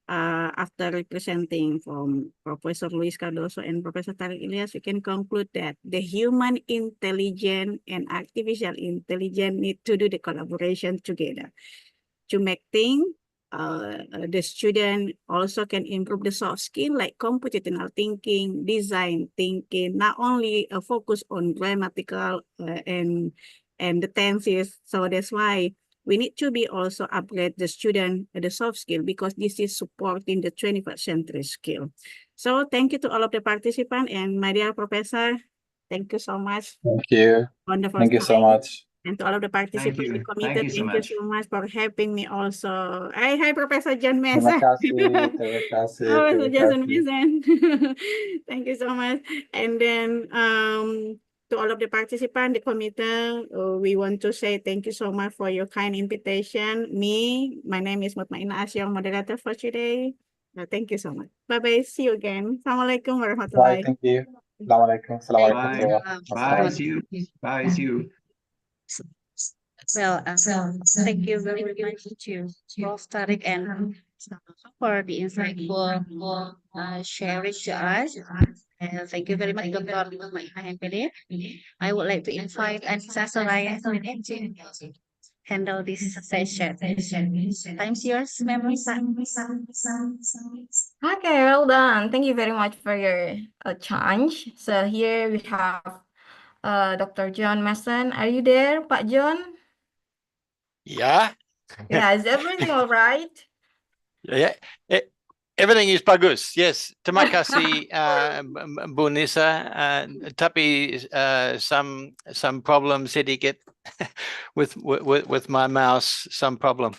O: After representing from Professor Luis Cardoso and Professor Tarek Ilyas, we can conclude that the human intelligence and artificial intelligence need to do the collaboration together to make things. The student also can improve the soft skill like computational thinking, design thinking, not only focus on grammatical and the tenses. So that's why we need to be also upgrade the student the soft skill, because this is supporting the 21st century skill. So thank you to all of the participants, and my dear professor, thank you so much.
Q: Thank you.
O: Wonderful
Q: Thank you so
O: time.
Q: much.
O: And to all of the participants, the
P: Thank
O: committee,
P: you so
O: thank you
P: much.
O: so much for having me also. Hi, Professor John
Q: Terima
O: Mason.
Q: kasih, terima kasih,
O: Professor
Q: terima
O: Jason
Q: kasih.
O: Mason. Thank you so much. And then to all of the participants, the committee, we want to say thank you so much for your kind invitation. My name is Mutmainah Asyong, moderator for today. Thank you so much. Bye-bye. See you again. Assalamualaikum
Q: Bye,
O: warahmatullahi.
Q: thank you. Assalamualaikum. Assalamualaikum
P: Bye.
Q: warahmatullahi
P: Bye. See you. Bye. See you.
L: Well, thank you very much to Prof. Tariq and for the insightful sharing to us. And thank you very much, Dr. Mahempede. I would like to invite Anissa Soraya to handle this session. Time's yours, Ma'am.
M: Okay, well done. Thank you very much for your chance. So here we have Dr. John Mason. Are you there, Pak John?
R: Yeah.
M: Yeah, is everything all right?
R: Yeah. Everything is bagus. Yes. Terima kasih, Bu Nisa. Tapi some problem sedikit with my mouse. Some problem.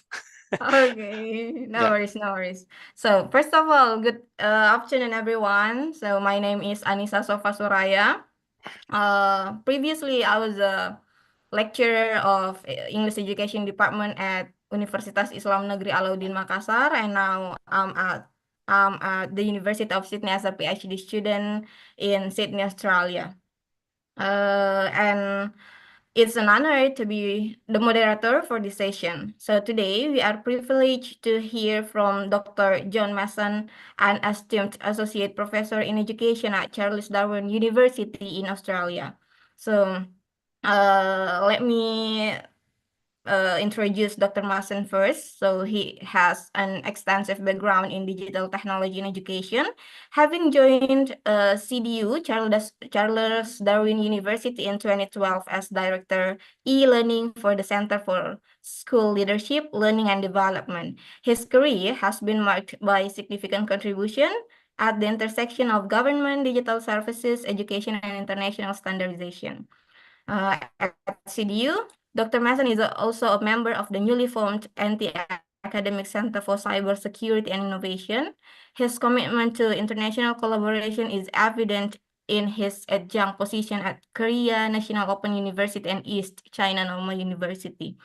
M: Okay, no
R: Yeah.
M: worries, no worries. So first of all, good afternoon, everyone. So my name is Anissa Sofa Suraya. Previously, I was a lecturer of English Education Department at Universitas Islam Negeri Alauddin Makassar, and now at the University of Sydney as a PhD student in Sydney, Australia. And it's an honor to be the moderator for this session. So today we are privileged to hear from Dr. John Mason, an esteemed associate professor in education at Charles Darwin University in Australia. So let me introduce Dr. Mason first. So he has an extensive background in digital technology and education, having joined CDU, Charles Darwin University in 2012 as Director e-learning for the Center for School Leadership, Learning and Development. His career has been marked by significant contribution at the intersection of government, digital services, education, and international standardization. At CDU, Dr. Mason is also a member of the newly formed Anti-Academic Center for Cybersecurity and Innovation. His commitment to international collaboration is evident in his adjunct position at Korea National Open University and East China Normal University.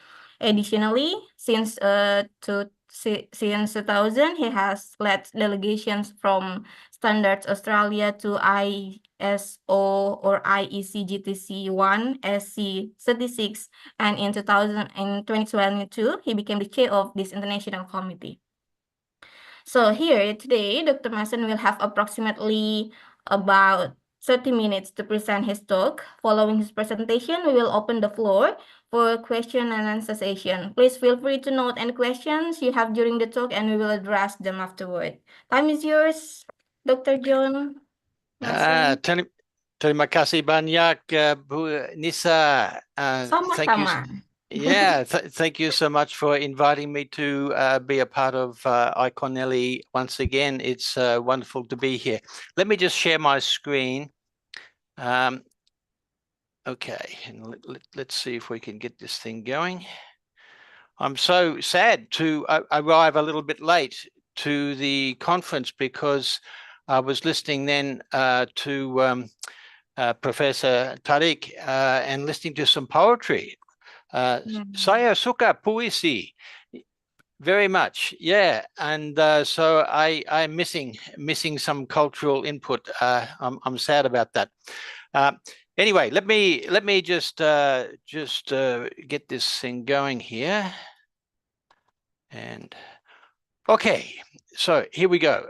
M: Additionally, since 2000, he has led delegations from Standards Australia to ISO or IEC GTC 1 SC36, and in 2022, he became the chair of this international committee. So here today, Dr. Mason will have approximately about 30 minutes to present his talk. Following his presentation, we will open the floor for question and answer session. Please feel free to note any questions you have during the talk and we will address them afterward. Time is yours, Dr. John Mason.
R: Terima kasih banyak, Bu Nisa. Thank you.
M: Sama-sama.
R: Yeah, thank you so much for inviting me to be a part of Iconele once again. It's wonderful to be here. Let me just share my screen. Okay, and let's see if we can get this thing going. I'm so sad to arrive a little bit late to the conference because I was listening then to Professor Tariq and listening to some poetry. Saya suka puisi very much, yeah, and so I'm missing some cultural input. I'm sad about that. Anyway, let me just get this thing going here, and okay, so here we go.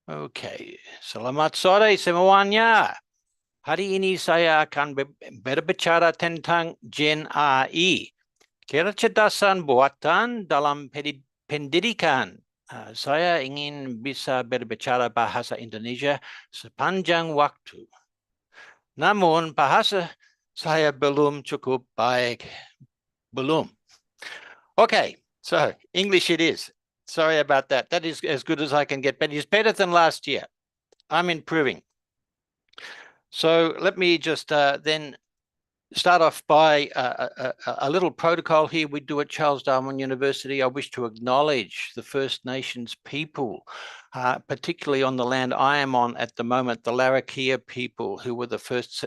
R: Okay, selamat sore semuanya. Hari ini saya akan berbicara tentang Gen AI, kecerdasan buatan dalam pendidikan. Saya ingin bisa berbicara bahasa Indonesia sepanjang waktu. Namun bahasa saya belum cukup baik. Belum. Okay, so English it is. Sorry about that. That is as good as I can get, but it's better than last year. I'm improving. So let me just then start off by a little protocol here we do at Charles Darwin University. I wish to acknowledge the First Nations people, particularly on the land I am on at the moment, the Larrakia people, who were the first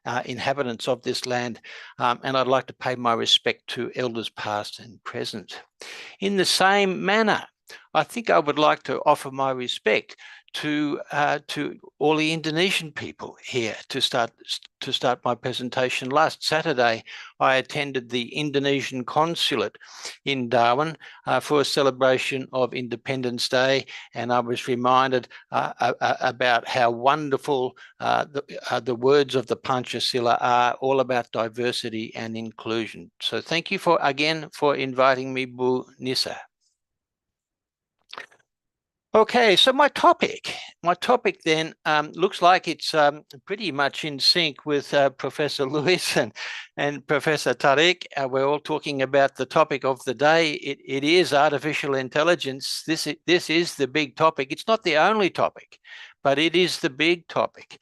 R: inhabitants of this land. And I'd like to pay my respect to elders past and present. In the same manner, I think I would like to offer my respect to all the Indonesian people here to start my presentation. Last Saturday, I attended the Indonesian consulate in Darwin for a celebration of Independence Day, and I was reminded about how wonderful the words of the Pancasila are, all about diversity and inclusion. So thank you again for inviting me, Bu Nisa. Okay, so my topic then looks like it's pretty much in sync with Professor Lewis and Professor Tariq. We're all talking about the topic of the day. It is artificial intelligence. This is the big topic. It's not the only topic, but it is the big topic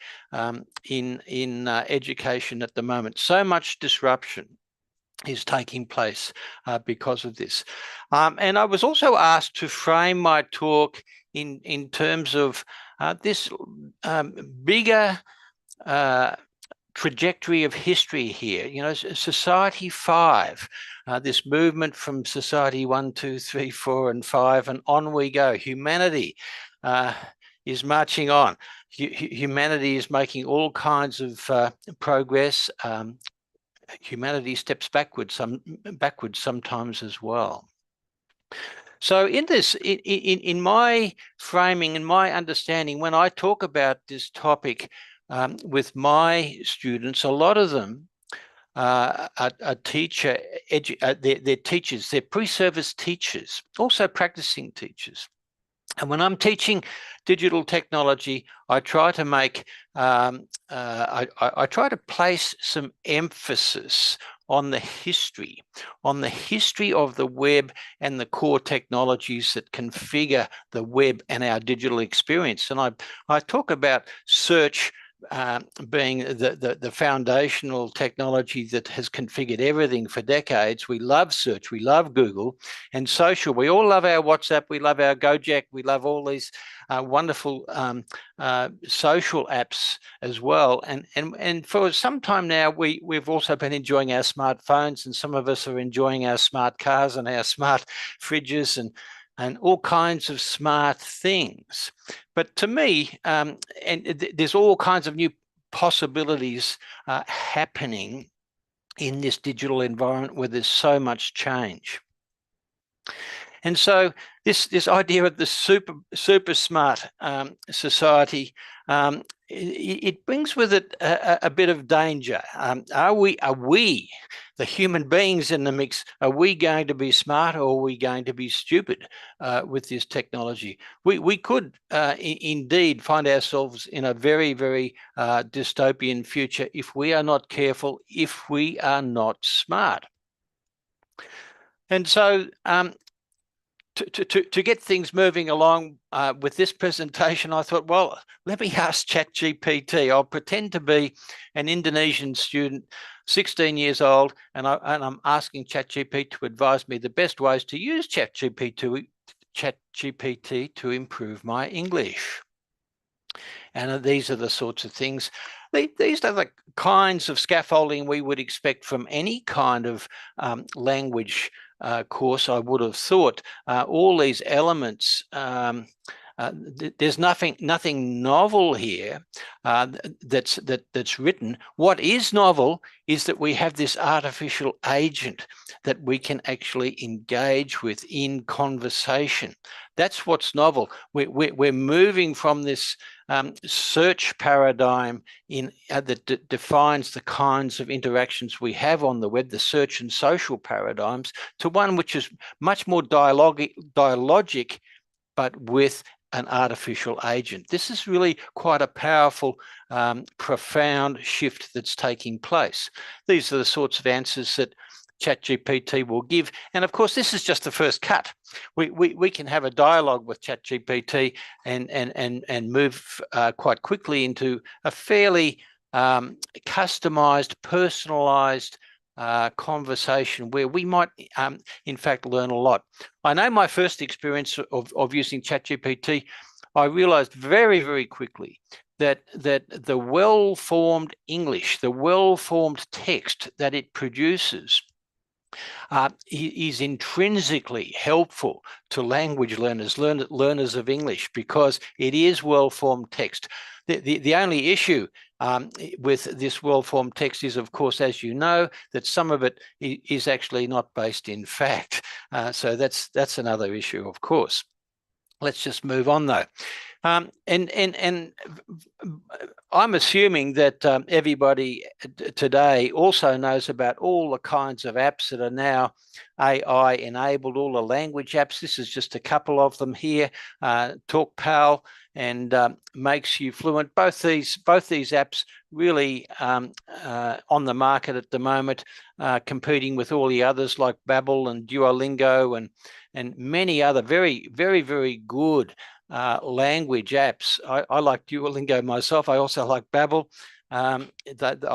R: in education at the moment. So much disruption is taking place because of this. And I was also asked to frame my talk in terms of this bigger trajectory of history here. You know, Society 5, this movement from Society 1, 2, 3, 4, and 5, and on we go. Humanity is marching on. Humanity is making all kinds of progress. Humanity steps backwards sometimes as well. So in this, in my framing, in my understanding, when I talk about this topic with my students, a lot of them are they're teachers, they're pre-service teachers, also practicing teachers. And when I'm teaching digital technology, I try to make, I try to place some emphasis on the history of the web and the core technologies that configure the web and our digital experience. And I talk about search being the foundational technology that has configured everything for decades. We love search, we love Google, and social. We all love our WhatsApp, we love our Gojek, we love all these wonderful social apps as well. And for some time now, we've also been enjoying our smartphones, and some of us are enjoying our smart cars and our smart fridges and all kinds of smart things. But to me, there's all kinds of new possibilities happening in this digital environment where there's so much change. And so this idea of the super smart society, it brings with it a bit of danger. Are we, the human beings in the mix, are we going to be smart, or are we going to be stupid with this technology? We could indeed find ourselves in a very, very dystopian future if we are not careful, if we are not smart. And so to get things moving along with this presentation, I thought, well, let me ask ChatGPT. I'll pretend to be an Indonesian student, 16 years old, and I'm asking ChatGPT to advise me the best ways to use ChatGPT to improve my English. And these are the sorts of things. These are the kinds of scaffolding we would expect from any kind of language course, I would have thought. All these elements, there's nothing novel here that's written. What is novel is that we have this artificial agent that we can actually engage with in conversation. That's what's novel. We're moving from this search paradigm that defines the kinds of interactions we have on the web, the search and social paradigms, to one which is much more dialogic, but with an artificial agent. This is really quite a powerful, profound shift that's taking place. These are the sorts of answers that ChatGPT will give. And of course, this is just the first cut. We can have a dialogue with ChatGPT and move quite quickly into a fairly customized, personalized conversation where we might, in fact, learn a lot. I know my first experience of using ChatGPT, I realized very, very quickly that the well-formed English, the well-formed text that it produces is intrinsically helpful to language learners of English, because it is well-formed text. The only issue with this well-formed text is, of course, as you know, that some of it is actually not based in fact. So that's another issue, of course. Let's just move on, though. And I'm assuming that everybody today also knows about all the kinds of apps that are now AI enabled, all the language apps. This is just a couple of them here. TalkPal and Makes You Fluent. Both these apps really on the market at the moment, competing with all the others like Babbel and Duolingo and many other very, very, very good language apps. I like Duolingo myself. I also like Babbel. I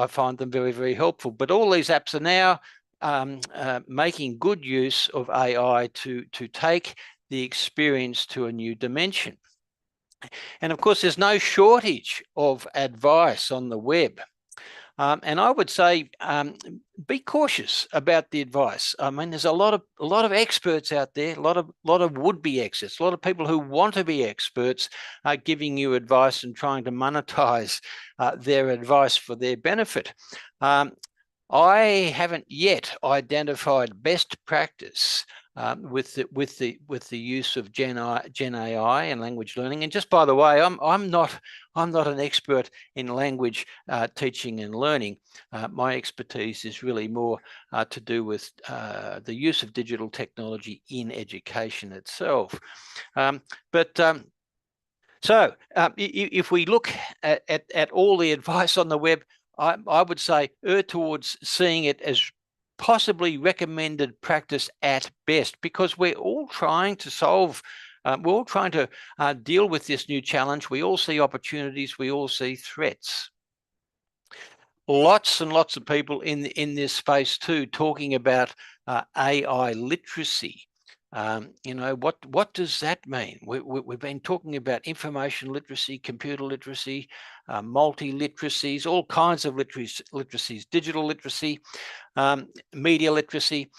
R: find them very, very helpful. But all these apps are now making good use of AI to take the experience to a new dimension. And of course, there's no shortage of advice on the web. And I would say be cautious about the advice. I mean, there's a lot of experts out there, a lot of would-be experts, a lot of people who want to be experts giving you advice and trying to monetize their advice for their benefit. I haven't yet identified best practice with the use of Gen AI and language learning. And just by the way, I'm not an expert in language teaching and learning. My expertise is really more to do with the use of digital technology in education itself. So if we look at all the advice on the web, I would say err towards seeing it as possibly recommended practice at best, because we're all trying to solve, we're all trying to deal with this new challenge. We all see opportunities, we all see threats. Lots and lots of people in this space too talking about AI literacy. You know, what does that mean? We've been talking about information literacy, computer literacy, multi-literacies, all kinds of literacies, digital literacy, media literacy.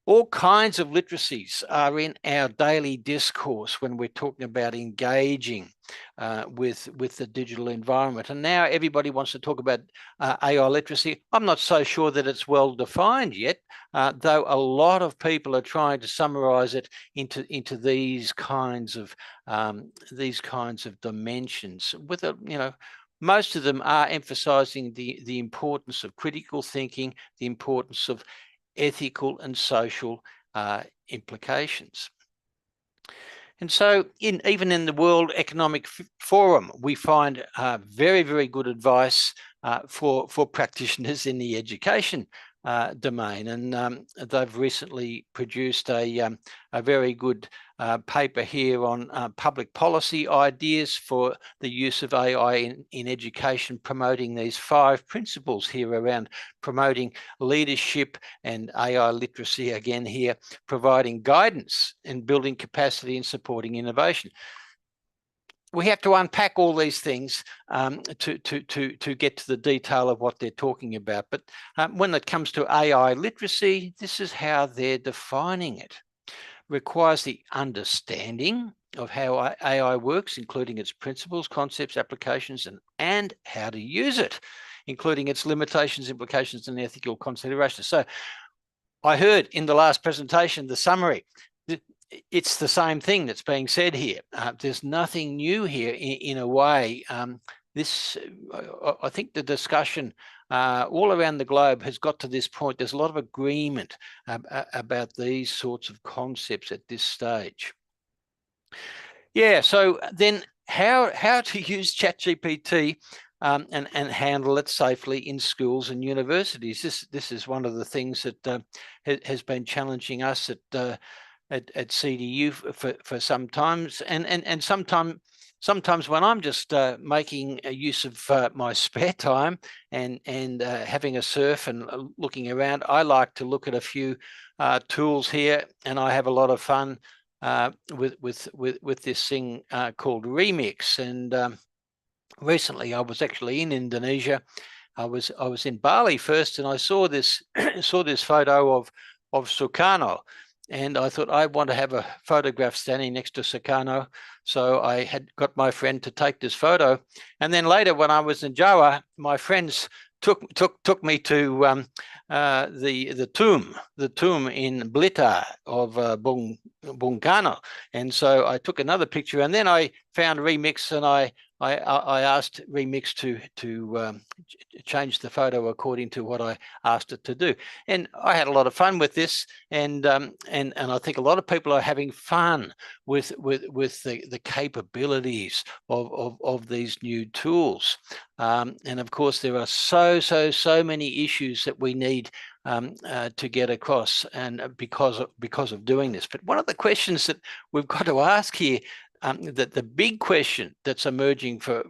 R: All kinds of literacies are in our daily discourse when we're talking about engaging with the digital environment. And now everybody wants to talk about AI literacy. I'm not so sure that it's well defined yet, though a lot of people are trying to summarize it into these kinds of dimensions. With most of them are emphasizing the importance of critical thinking, the importance of ethical and social implications. And so even in the World Economic Forum, we find very, very good advice for practitioners in the education domain. And they've recently produced a very good paper here on public policy ideas for the use of AI in education, promoting these 5 principles here around promoting leadership and AI literacy, again here, providing guidance and building capacity and supporting innovation. We have to unpack all these things to get to the detail of what they're talking about. But when it comes to AI literacy, this is how they're defining it. Requires the understanding of how AI works, including its principles, concepts, applications, and how to use it, including its limitations, implications, and ethical considerations. So I heard in the last presentation, the summary, it's the same thing that's being said here. There's nothing new here in a way. I think the discussion all around the globe has got to this point. There's a lot of agreement about these sorts of concepts at this stage. Yeah, so then how to use ChatGPT and handle it safely in schools and universities. This is one of the things that has been challenging us at CDU for some times, and sometimes when I'm just making a use of my spare time and having a surf and looking around, I like to look at a few tools here, and I have a lot of fun with this thing called Remix. And recently, I was actually in Indonesia. I was in Bali first, and I saw this photo of Sukarno. And I thought I want to have a photograph standing next to Sukarno. So I had got my friend to take this photo. And then later when I was in Jawa, my friends took me to the tomb in Blitar of Bung Karno. And so I took another picture, and then I found Remix, and I asked Remix to change the photo according to what I asked it to do. And I had a lot of fun with this, and I think a lot of people are having fun with the capabilities of these new tools. And of course, there are so many issues that we need to get across, and because of doing this. But one of the questions that we've got to ask here, that the big question that's emerging for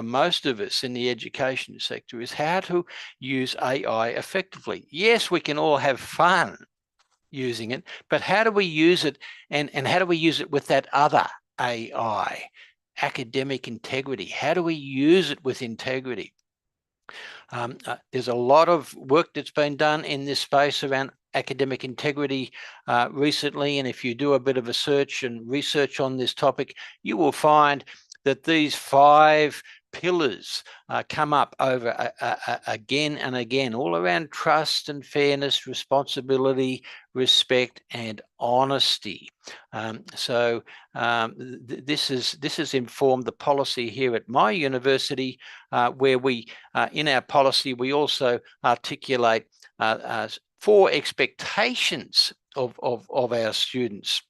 R: most of us in the education sector, is how to use AI effectively. Yes, we can all have fun using it, but how do we use it, and how do we use it with that other AI, academic integrity? How do we use it with integrity? There's a lot of work that's been done in this space around academic integrity recently, and if you do a bit of a search and research on this topic, you will find that these 5 pillars come up over again and again, all around trust and fairness, responsibility, respect, and honesty. This has informed the policy here at my university, where we, in our policy, we also articulate 4 expectations of our students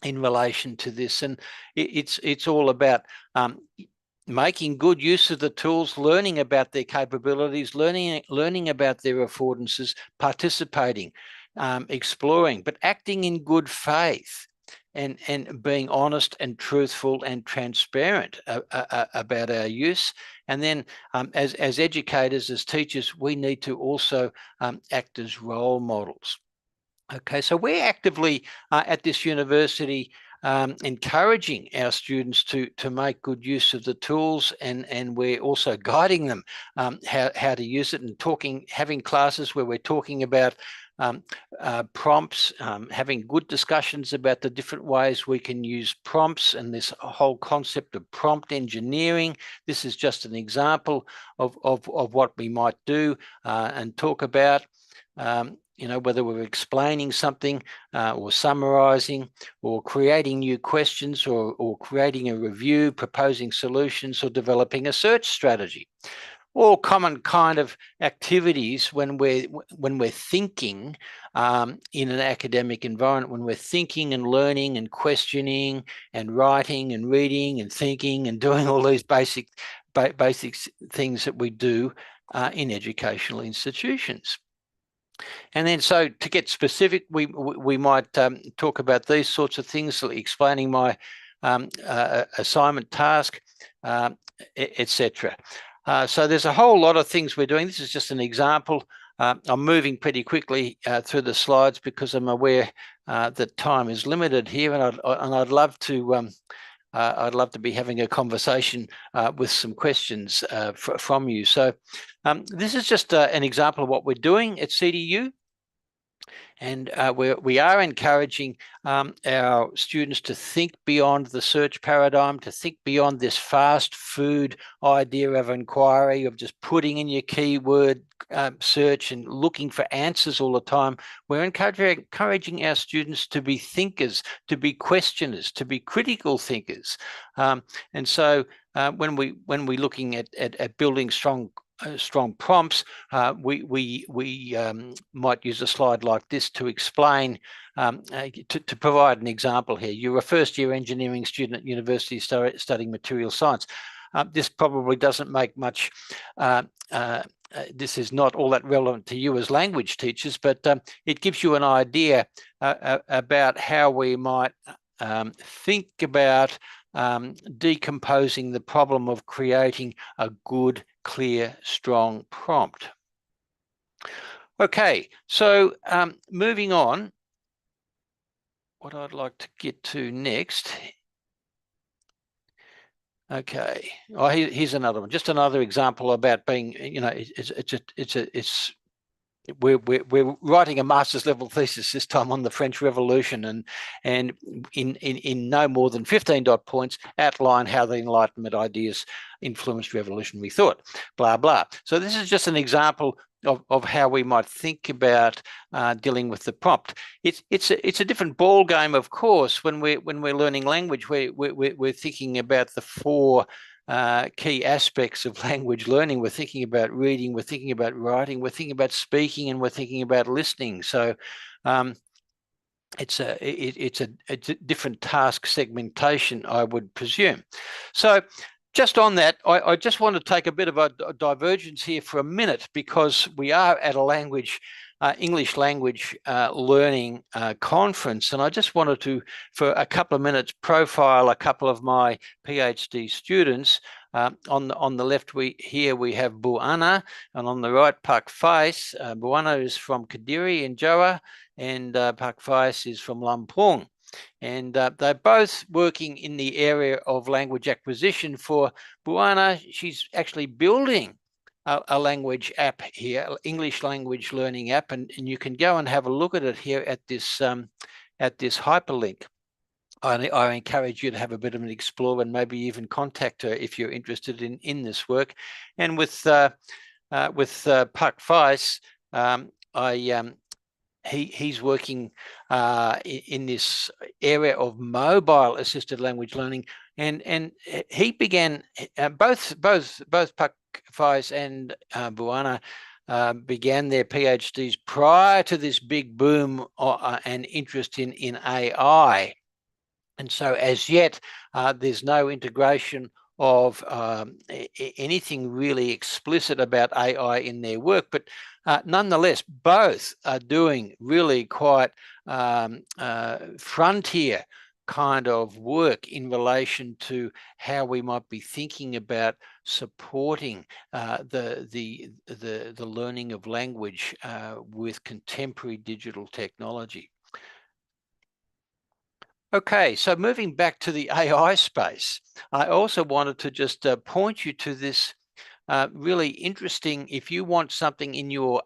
R: in relation to this, and it's all about making good use of the tools, learning about their capabilities, learning about their affordances, participating, exploring, but acting in good faith, and being honest and truthful and transparent about our use. And then as educators, as teachers, we need to also act as role models. Okay, so we're actively at this university encouraging our students to make good use of the tools, and we're also guiding them how to use it, and having classes where we're talking about prompts, having good discussions about the different ways we can use prompts, and this whole concept of prompt engineering. This is just an example of what we might do and talk about. Whether we're explaining something or summarizing or creating new questions or creating a review, proposing solutions, or developing a search strategy. All common kind of activities when we're thinking in an academic environment, when we're thinking and learning and questioning and writing and reading and thinking and doing all these basic things that we do in educational institutions. And then, so to get specific, we might talk about these sorts of things, explaining my assignment task, etc. So there's a whole lot of things we're doing. This is just an example. I'm moving pretty quickly through the slides because I'm aware that time is limited here, and I'd love to be having a conversation with some questions from you. So this is just an example of what we're doing at CDU. And we are encouraging our students to think beyond the search paradigm, to think beyond this fast food idea of inquiry, of just putting in your keyword search and looking for answers all the time. We're encouraging our students to be thinkers, to be questioners, to be critical thinkers. And so when we're looking at building strong prompts, we might use a slide like this to explain, to provide an example here. You're a first-year engineering student at university studying material science. This probably doesn't make much, this is not all that relevant to you as language teachers, but it gives you an idea about how we might think about decomposing the problem of creating a good, clear, strong prompt. Okay, so moving on, what I'd like to get to next. Okay, oh, here's another one. Just another example about being, we're writing a master's level thesis this time on the French Revolution, and in no more than 15 dot points outline how the Enlightenment ideas influenced revolutionary thought, blah blah. So this is just an example of how we might think about dealing with the prompt. It's a different ball game, of course, when we're learning language. We're thinking about the 4 key aspects of language learning. We're thinking about reading, we're thinking about writing, we're thinking about speaking, and we're thinking about listening. So it's a different task segmentation, I would presume. So just on that, I just want to take a bit of a divergence here for a minute, because we are at a language, English language learning conference, and I just wanted to, for a couple of minutes, profile a couple of my PhD students. On the left here we have Bu Ana, and on the right Pak Faiz. Bu Ana is from Kediri in Jawa, and Pak Faiz is from Lampung. And they're both working in the area of language acquisition. For Bu Ana, she's actually building a language app here, English language learning app, and you can go and have a look at it here at this hyperlink. I encourage you to have a bit of an explore and maybe even contact her if you're interested in this work. And with Puck Weiss, he's working in this area of mobile assisted language learning, and he began both Puck Weiss and Buana began their PhDs prior to this big boom and interest in AI. And so as yet, there's no integration of anything really explicit about AI in their work, but nonetheless, both are doing really quite frontier kind of work in relation to how we might be thinking about supporting the learning of language with contemporary digital technology. Okay, so moving back to the AI space, I also wanted to just point you to this really interesting, if you want something in your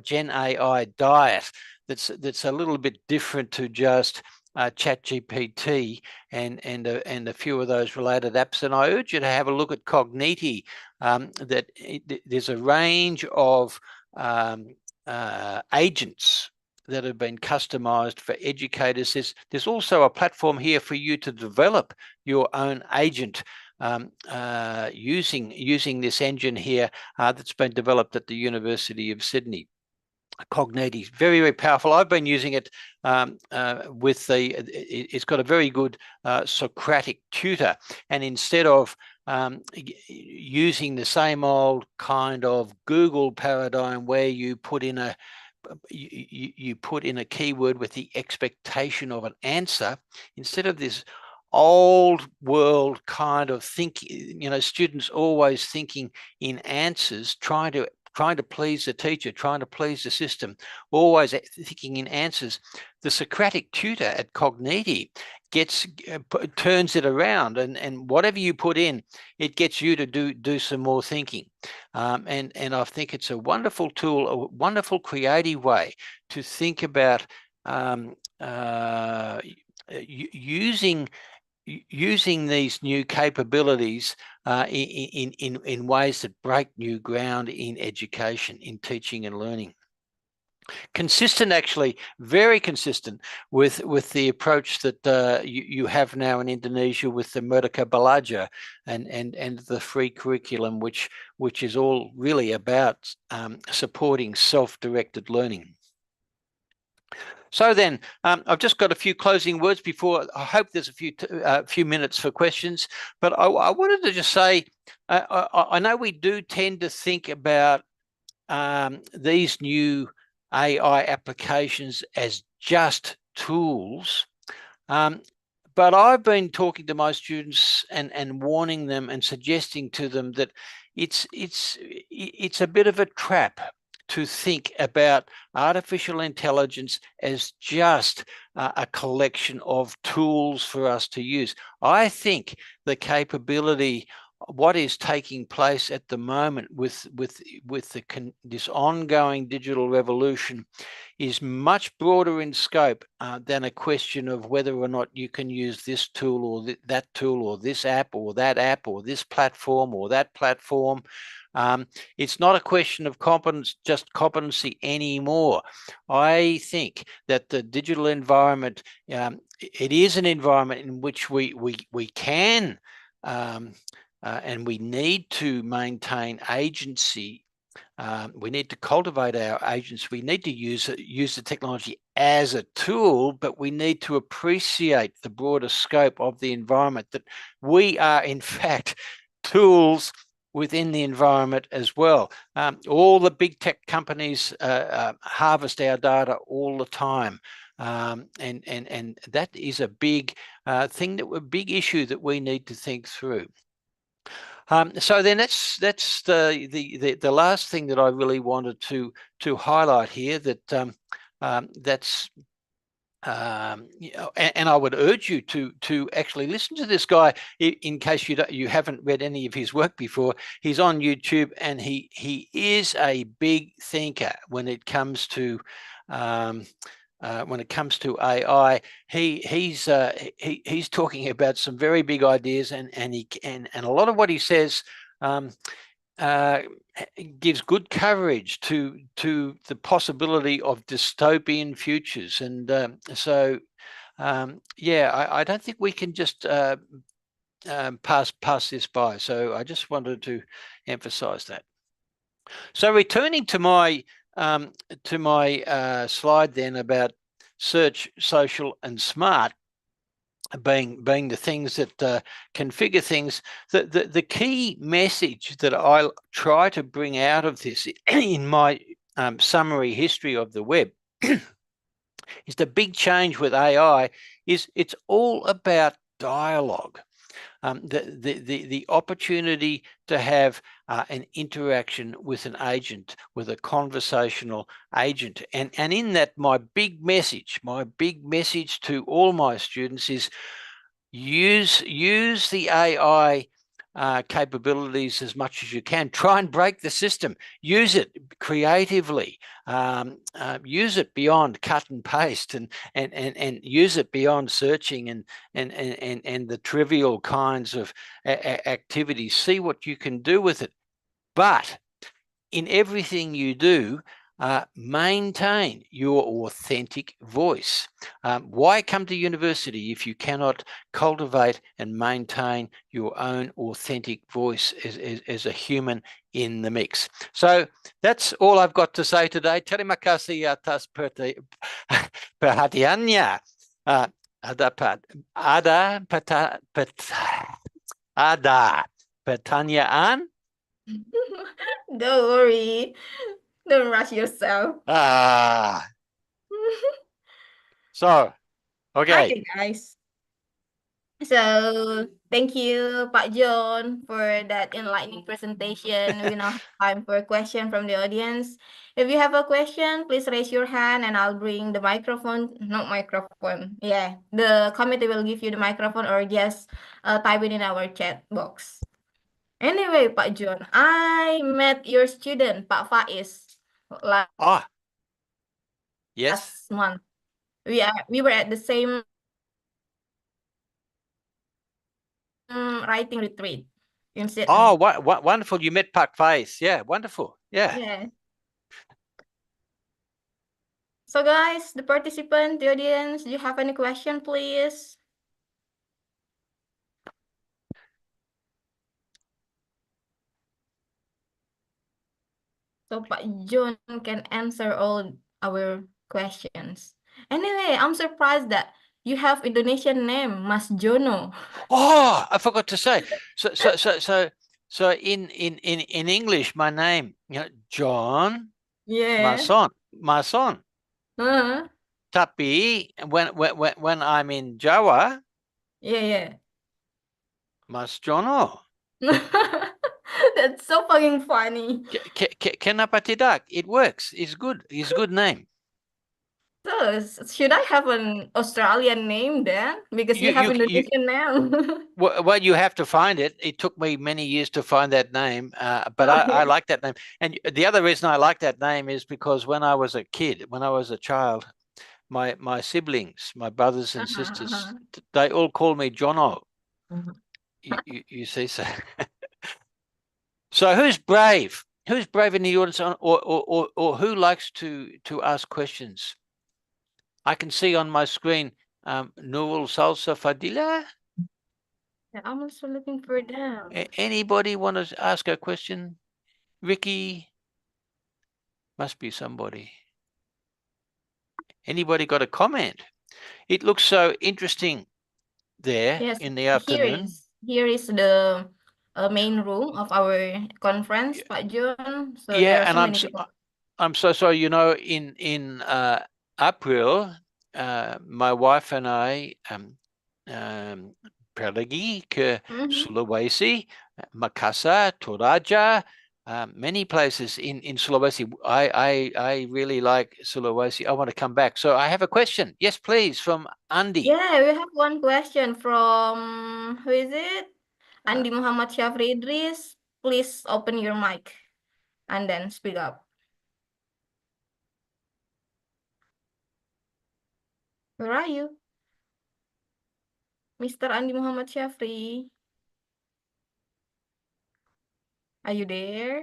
R: Gen AI diet that's a little bit different to just ChatGPT and a few of those related apps, and I urge you to have a look at Cogniti. There's a range of agents that have been customized for educators. There's also a platform here for you to develop your own agent using this engine here that's been developed at the University of Sydney. Cogniti, very, very powerful. I've been using it it's got a very good Socratic tutor, and instead of using the same old kind of Google paradigm where you put in a keyword with the expectation of an answer, instead of this old world kind of thinking, students always thinking in answers, trying to please the teacher, trying to please the system, always thinking in answers. The Socratic tutor at Cogniti turns it around, and whatever you put in, it gets you to do some more thinking. And I think it's a wonderful tool, a wonderful creative way to think about using these new capabilities in ways that break new ground in education, in teaching and learning. Consistent, actually, very consistent with the approach that you have now in Indonesia with the Merdeka Belajar and the free curriculum, which is all really about supporting self-directed learning. So then, I've just got a few closing words before. I hope there's a few minutes for questions, but I wanted to just say, I know we do tend to think about these new AI applications as just tools, but I've been talking to my students and warning them and suggesting to them that it's a bit of a trap to think about artificial intelligence as just a collection of tools for us to use. I think the capability, what is taking place at the moment with this ongoing digital revolution, is much broader in scope than a question of whether or not you can use this tool or that tool or this app or that app or this platform or that platform. It's not a question of competency anymore. I think that the digital environment, it is an environment in which we can and we need to maintain agency. We need to cultivate our agents. We need to use the technology as a tool, but we need to appreciate the broader scope of the environment, that we are in fact tools within the environment as well. All the big tech companies harvest our data all the time. And that is a big big issue that we need to think through. So then that's the last thing that I really wanted to highlight here, that that's and I would urge you to actually listen to this guy in case you haven't read any of his work before. He's on YouTube, and he is a big thinker when it comes to AI. He's talking about some very big ideas, and a lot of what he says gives good coverage to the possibility of dystopian futures. And I don't think we can just pass this by. So I just wanted to emphasize that. So returning to my slide then about search, social, and smart being the things that configure things, the key message that I try to bring out of this in my summary history of the web is the big change with AI is it's all about dialogue. The opportunity to have an interaction with an agent, with a conversational agent. And in that, my big message to all my students is use the AI capabilities as much as you can. Try and break the system. Use it creatively. Use it beyond cut and paste, and use it beyond searching and the trivial kinds of activities. See what you can do with it. But in everything you do, maintain your authentic voice. Why come to university if you cannot cultivate and maintain your own authentic voice as a human in the mix? So that's all I've got to say today. Terima kasih atas perhatiannya. Ada pertanyaan?
M: Don't worry. Don't rush yourself.
R: So, okay.
M: Okay, guys. So thank you, Pak John, for that enlightening presentation. We now have time for a question from the audience. If you have a question, please raise your hand and I'll bring the microphone. Not microphone. Yeah, the committee will give you the microphone, or just type it in our chat box. Anyway, Pak John, I met your student, Pak Faiz,
R: Yes.
M: last month. We were at the same writing retreat in Sydney.
R: Oh, wonderful. You met Pak Faiz. Yeah, wonderful. Yeah.
M: Yeah. So guys, the participant, the audience, do you have any question, please? So Pak John can answer all our questions. Anyway, I'm surprised that you have Indonesian name, Mas Jono.
R: Oh, I forgot to say. So in English, my name, John.
M: Yeah.
R: Mason. Tapi when I'm in Jawa,
M: Yeah.
R: Mas Jono.
M: That's so fucking funny.
R: Kenapa tidak? It works. It's good. It's a good name.
M: So, should I have an Australian name then? Because you have Indonesian name.
R: Well, you have to find it. It took me many years to find that name, but I like that name. And the other reason I like that name is because when I was a kid, when I was a child, my siblings, my brothers and sisters, they all called me Jono. You see, so so who's brave? Who's brave in the audience, or who likes to ask questions? I can see on my screen, Nurul Salsa Fadila.
M: Yeah, I'm also looking for them.
R: Anybody want to ask a question? Ricky? Must be somebody. Anybody got a comment? It looks so interesting there in the afternoon.
M: Here is the main room of our conference, Pak John. So
R: yeah,
M: there are
R: and
M: so many people.
R: I'm so sorry. You know, in April, my wife and I pergi ke Sulawesi, Makassar, Toraja, many places in Sulawesi. I really like Sulawesi. I want to come back. So I have a question. Yes, please, from Andi.
M: Yeah, we have one question from, who is it? Andi Muhammad Syafri Idris. Please open your mic and then speak up. Where are you? Mr. Andi Muhammad Syafri. Are you there?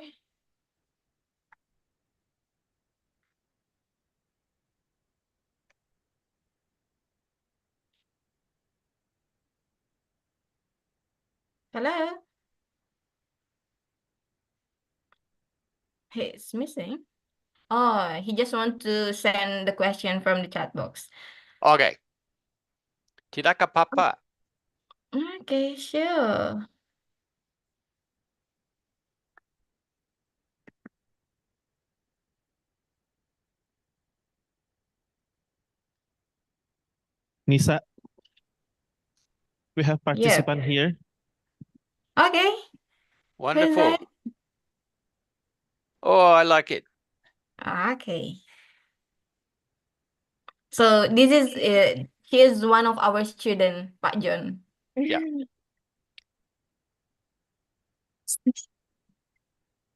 M: Hello? He's missing. Oh, he just want to send the question from the chat box.
R: Okay. Tidak apa-apa.
M: Okay, sure.
F: Nisa, we have participant here.
M: Okay.
R: Wonderful. Oh, I like it.
M: Okay. So this is he is one of our student, Pak John.
R: Yeah.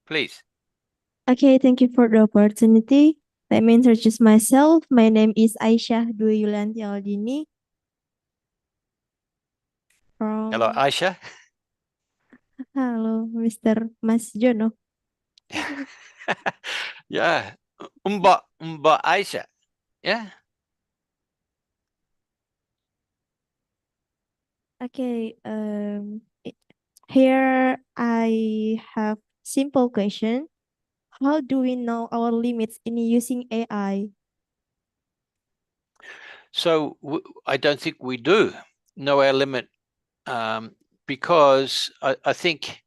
R: Please.
S: Okay, thank you for the opportunity. Let me introduce myself. My name is Aisyah Dwi Yulanti Aldini.
R: Hello, Aisha.
S: Hello, Mr. Mas Jono.
R: Yeah. Mbak Aisha. Yeah.
S: Okay, here I have simple question. How do we know our limits in using AI?
R: So I don't think we do know our limit, because I think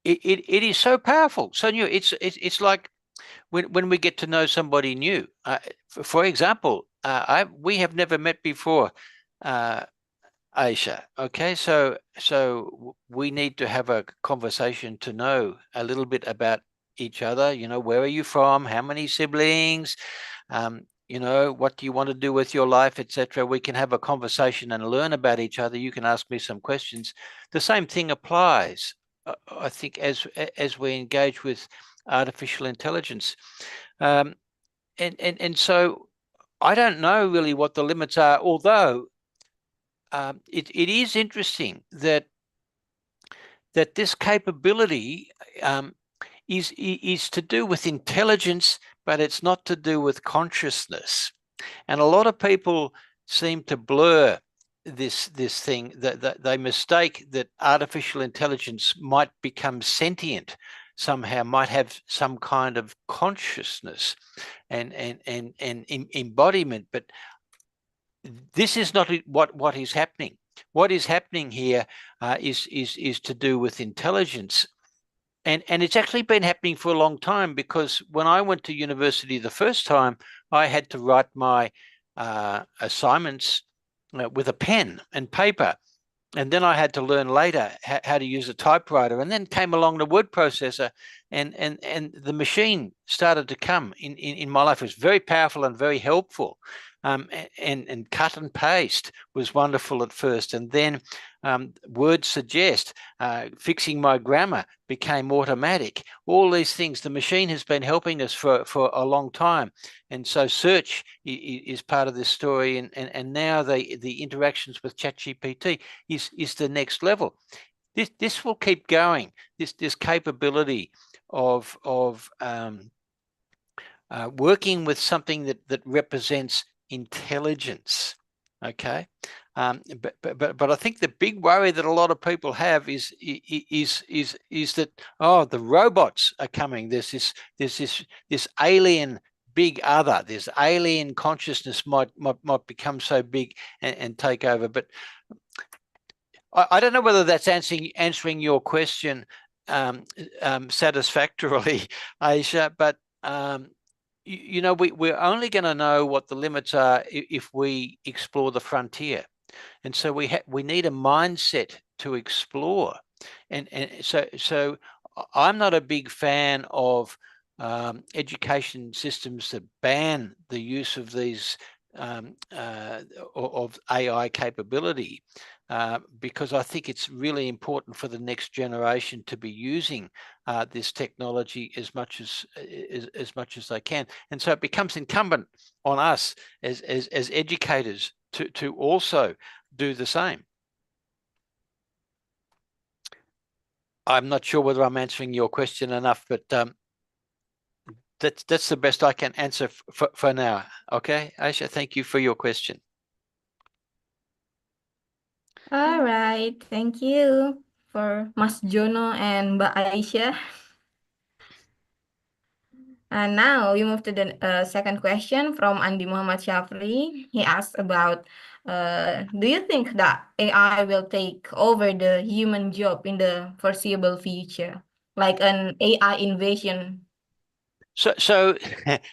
R: it is so powerful, so new. It's like when we get to know somebody new. For example, we have never met before, Aisha. Okay, so we need to have a conversation to know a little bit about each other. You know, where are you from? How many siblings? You know, what do you want to do with your life, etc. We can have a conversation and learn about each other. You can ask me some questions. The same thing applies, I think, as we engage with artificial intelligence. And so I don't know really what the limits are, although it is interesting that this capability is to do with intelligence, but it's not to do with consciousness. And a lot of people seem to blur this thing, that they mistake that artificial intelligence might become sentient somehow, might have some kind of consciousness and embodiment. But this is not what is happening. What is happening here is to do with intelligence. And it's actually been happening for a long time, because when I went to university the first time, I had to write my assignments with a pen and paper. And then I had to learn later how to use a typewriter. And then came along the word processor, and the machine started to come in my life. It was very powerful and very helpful. And cut and paste was wonderful at first. And then word suggest, fixing my grammar became automatic. All these things, the machine has been helping us for a long time. And so search is part of this story. And now the interactions with ChatGPT is the next level. This will keep going. This capability of working with something that represents intelligence. Okay. But I think the big worry that a lot of people have is that, oh, the robots are coming. There's this alien big other. This alien consciousness might become so big and take over. But I don't know whether that's answering your question satisfactorily, Aisha. But you know, we're only going to know what the limits are if we explore the frontier. And so we need a mindset to explore. And so I'm not a big fan of education systems that ban the use of these of AI capability, because I think it's really important for the next generation to be using this technology as much as they can, and so it becomes incumbent on us as educators to also do the same. I'm not sure whether I'm answering your question enough, but that's the best I can answer for now. Okay, Aisha, thank you for your question.
M: All right, thank you for Mas Jono and Mbak Aisyah. And now we move to the second question from Andi Muhammad Syafri. He asked about, do you think that AI will take over the human job in the foreseeable future, like an AI invasion?
R: So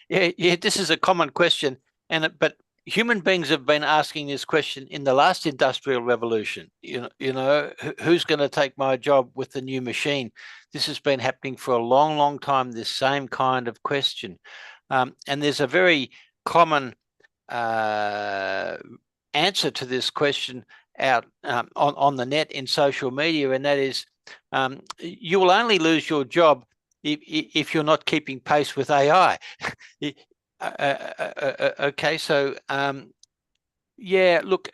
R: yeah, this is a common question, but human beings have been asking this question in the last industrial revolution. You know, who's going to take my job with the new machine? This has been happening for a long, long time, this same kind of question. And there's a very common answer to this question out on the net in social media, and that is you will only lose your job if you're not keeping pace with AI. Okay, so yeah, look,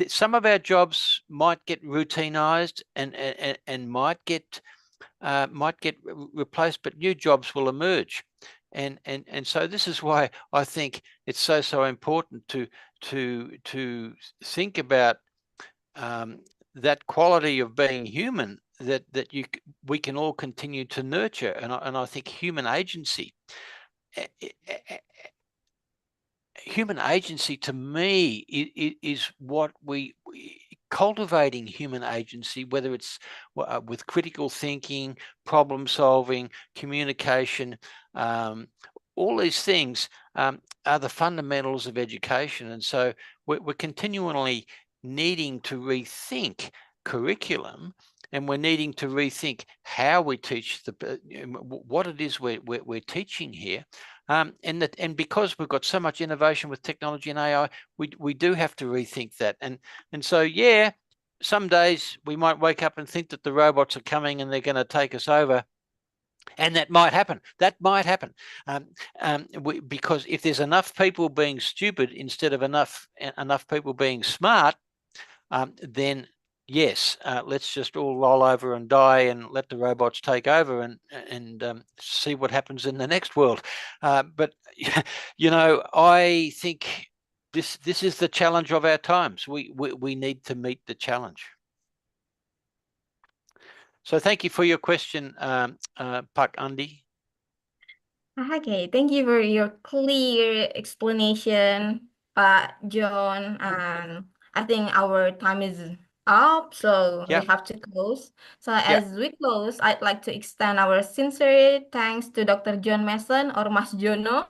R: some of our jobs might get routinized and might get replaced, but new jobs will emerge. And so this is why I think it's so important to think about that quality of being human that we can all continue to nurture, and I think human agency to me is what we cultivating human agency, whether it's with critical thinking, problem solving, communication, all these things are the fundamentals of education. And so we're continually needing to rethink curriculum, and we're needing to rethink how we teach what it is we're teaching here. And because we've got so much innovation with technology and AI, we do have to rethink that. And so, yeah, some days we might wake up and think that the robots are coming and they're going to take us over. And that might happen. Because if there's enough people being stupid instead of enough people being smart, then yes, let's just all roll over and die and let the robots take over and see what happens in the next world. But you know, I think this is the challenge of our times. We need to meet the challenge. So thank you for your question, Pak Andi.
M: Okay, thank you for your clear explanation, Pak John. And I think our time is up, so we have to close. So as we close, I'd like to extend our sincere thanks to Dr. John Mason or Mas Jono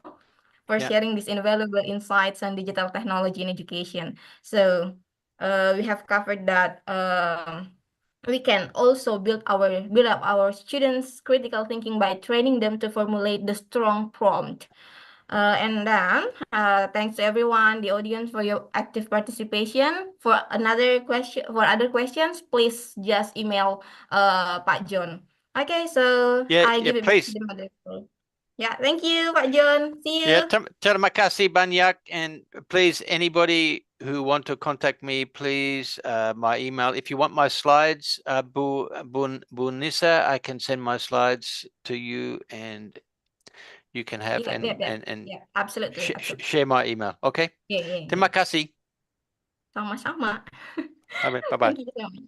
M: for sharing these invaluable insights on digital technology in education. So we have covered that we can also build up our students' critical thinking by training them to formulate the strong prompt. And then, thanks to everyone, the audience, for your active participation. For other questions, please just email Pak John. Okay, so I give it back to the moderator. Yeah, thank you, Pak John. See you.
R: Terima kasih banyak, and please, anybody who want to contact me, please, my email. If you want my slides, Bu Nisa, I can send my slides to you, and you can have
M: absolutely.
R: Share my email. Okay. Terima kasih.
M: Sama-sama.
R: Bye bye.
M: Thank you so much.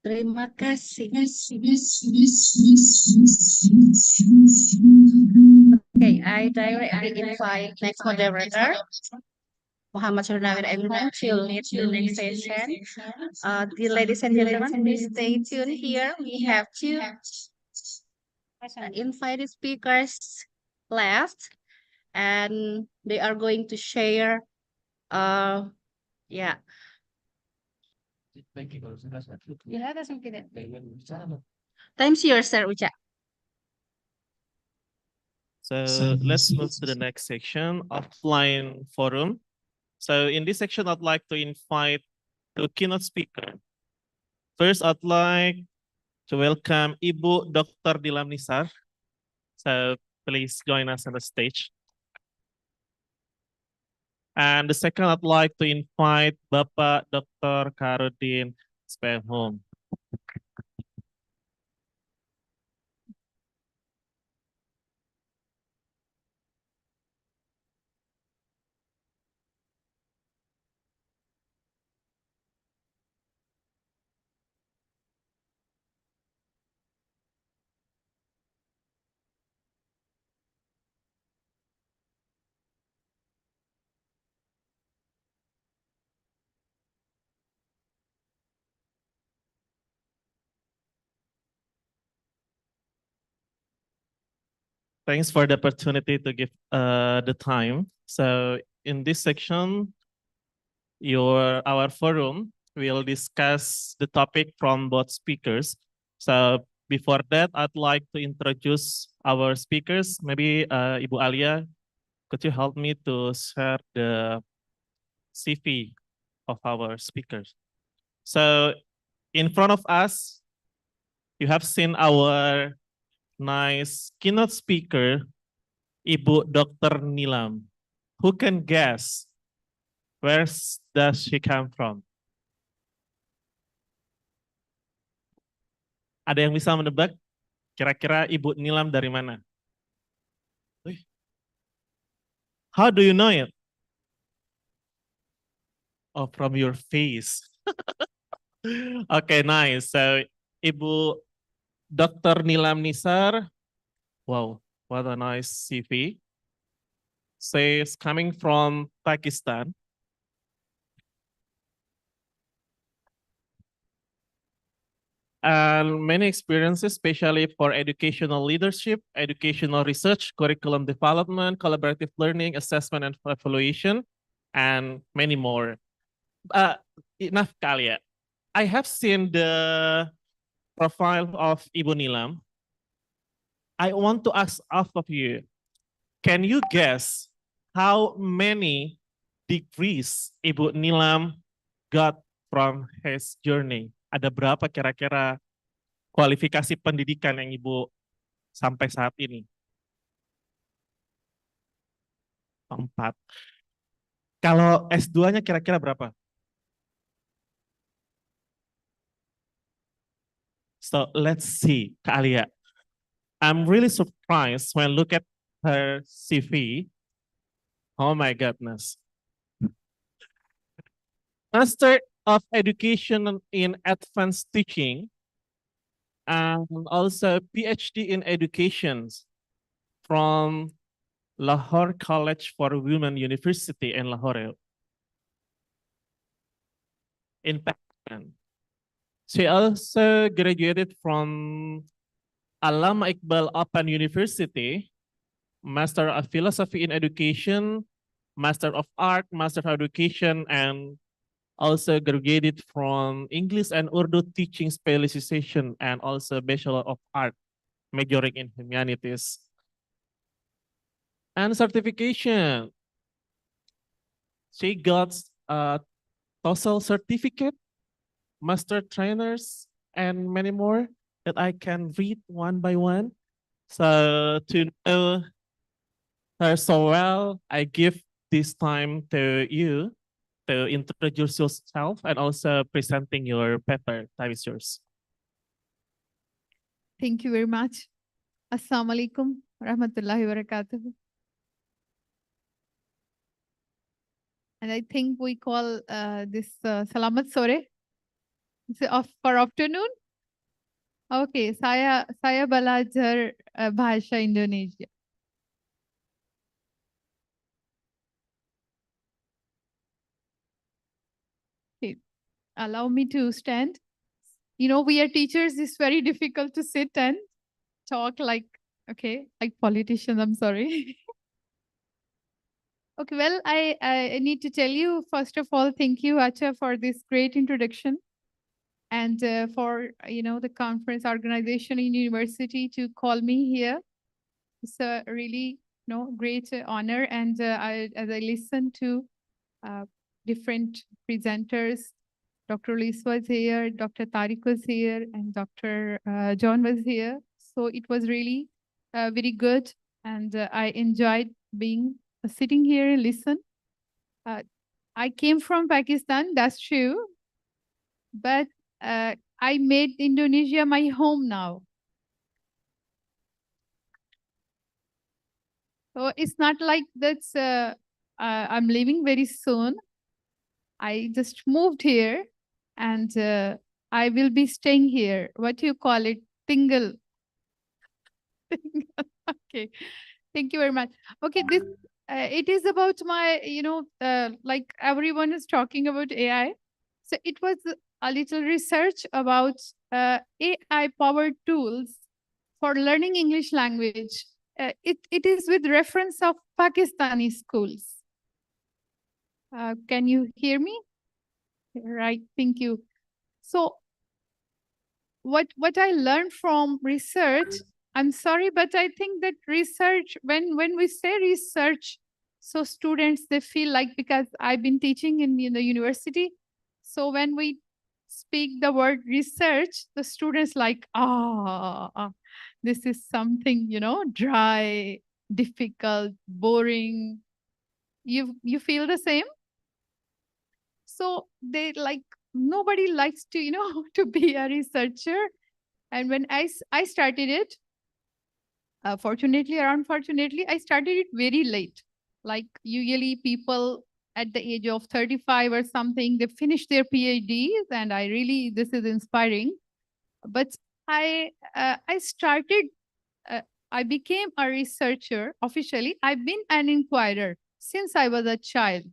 L: Terima kasih. Okay, I directly invite next moderator, Muhammad Surnawir Eminem, to lead the next session. Dear ladies and gentlemen, please stay tuned here. We have two invited speakers left, and they are going to share. Time's yours, Sir Uca.
F: So let's move to the next section, offline forum. So in this section, I'd like to invite the keynote speaker. First, I'd like to welcome Ibu Dr. Dilam Nisar. So please join us on the stage. And the second, I'd like to invite Bapak Dr. Karudin Spehom. Thanks for the opportunity to give the time. So in this section, our forum will discuss the topic from both speakers. So before that, I'd like to introduce our speakers. Maybe Ibu Alia, could you help me to share the CV of our speakers? So in front of us, you have seen our nice keynote speaker, Ibu Dr. Nilam. Who can guess where does she come from? Ada yang bisa menebak kira-kira Ibu Nilam dari mana? How do you know it? Oh, from your face. Okay, nice. So Ibu Dr. Nilam Nisar, wow, what a nice CV. Says coming from Pakistan. And many experiences, especially for educational leadership, educational research, curriculum development, collaborative learning, assessment and evaluation, and many more. Enough kali ya. I have seen the profile of Ibu Nilam. I want to ask all of you, can you guess how many degrees Ibu Nilam got from his journey? Ada berapa kira-kira kualifikasi pendidikan yang Ibu sampai saat ini? 4. Kalau S2-nya kira-kira berapa? So let's see, Kak Alia. I'm really surprised when I look at her CV. Oh my goodness. Master of Education in Advanced Teaching, and also PhD in Education from Lahore College for Women University in Lahore in Pakistan. She also graduated from Allama Iqbal Open University, Master of Philosophy in Education, Master of Art, Master of Education, and also graduated from English and Urdu teaching specialization, and also Bachelor of Art, majoring in humanities. And certification. She got a TOEFL certificate, master trainers, and many more that I can read one by one. So to know her so well, I give this time to you to introduce yourself and also presenting your paper. Time is yours.
T: Thank you very much. Assalamu alaikum warahmatullahi wabarakatuh. And I think we call this Salamat Sore for afternoon. Okay, saya belajar bahasa Indonesia. Okay, allow me to stand. You know, we are teachers. It's very difficult to sit and talk like politicians. I'm sorry. Okay, well, I need to tell you, first of all, thank you, Acha, for this great introduction. and for the conference organization in university to call me here. It's a really great honor, and as I listen to different presenters, Dr. Lis was here, Dr. Tariq was here, and Dr. John was here. So it was really very good, and I enjoyed being sitting here and listen. I came from Pakistan, that's true, but I made Indonesia my home now. So it's not like that's I'm leaving very soon. I just moved here, and I will be staying here. What do you call it? Tingle. Okay. Thank you very much. Okay, this it is about my, like everyone is talking about AI. So it was a little research about AI powered tools for learning English language. It is with reference of Pakistani schools. Can you hear me? Right, thank you. So what I learned from research, I'm sorry, but I think that research, when we say research, so students, they feel like, because I've been teaching in the university, so when we speak the word research, the students like, this is something, dry, difficult, boring. You feel the same? So they like, nobody likes to, to be a researcher. And when I started it, fortunately or unfortunately, I started it very late. Like usually people at the age of 35 or something, they finish their PhDs, and this is inspiring. But I started, I became a researcher officially. I've been an inquirer since I was a child.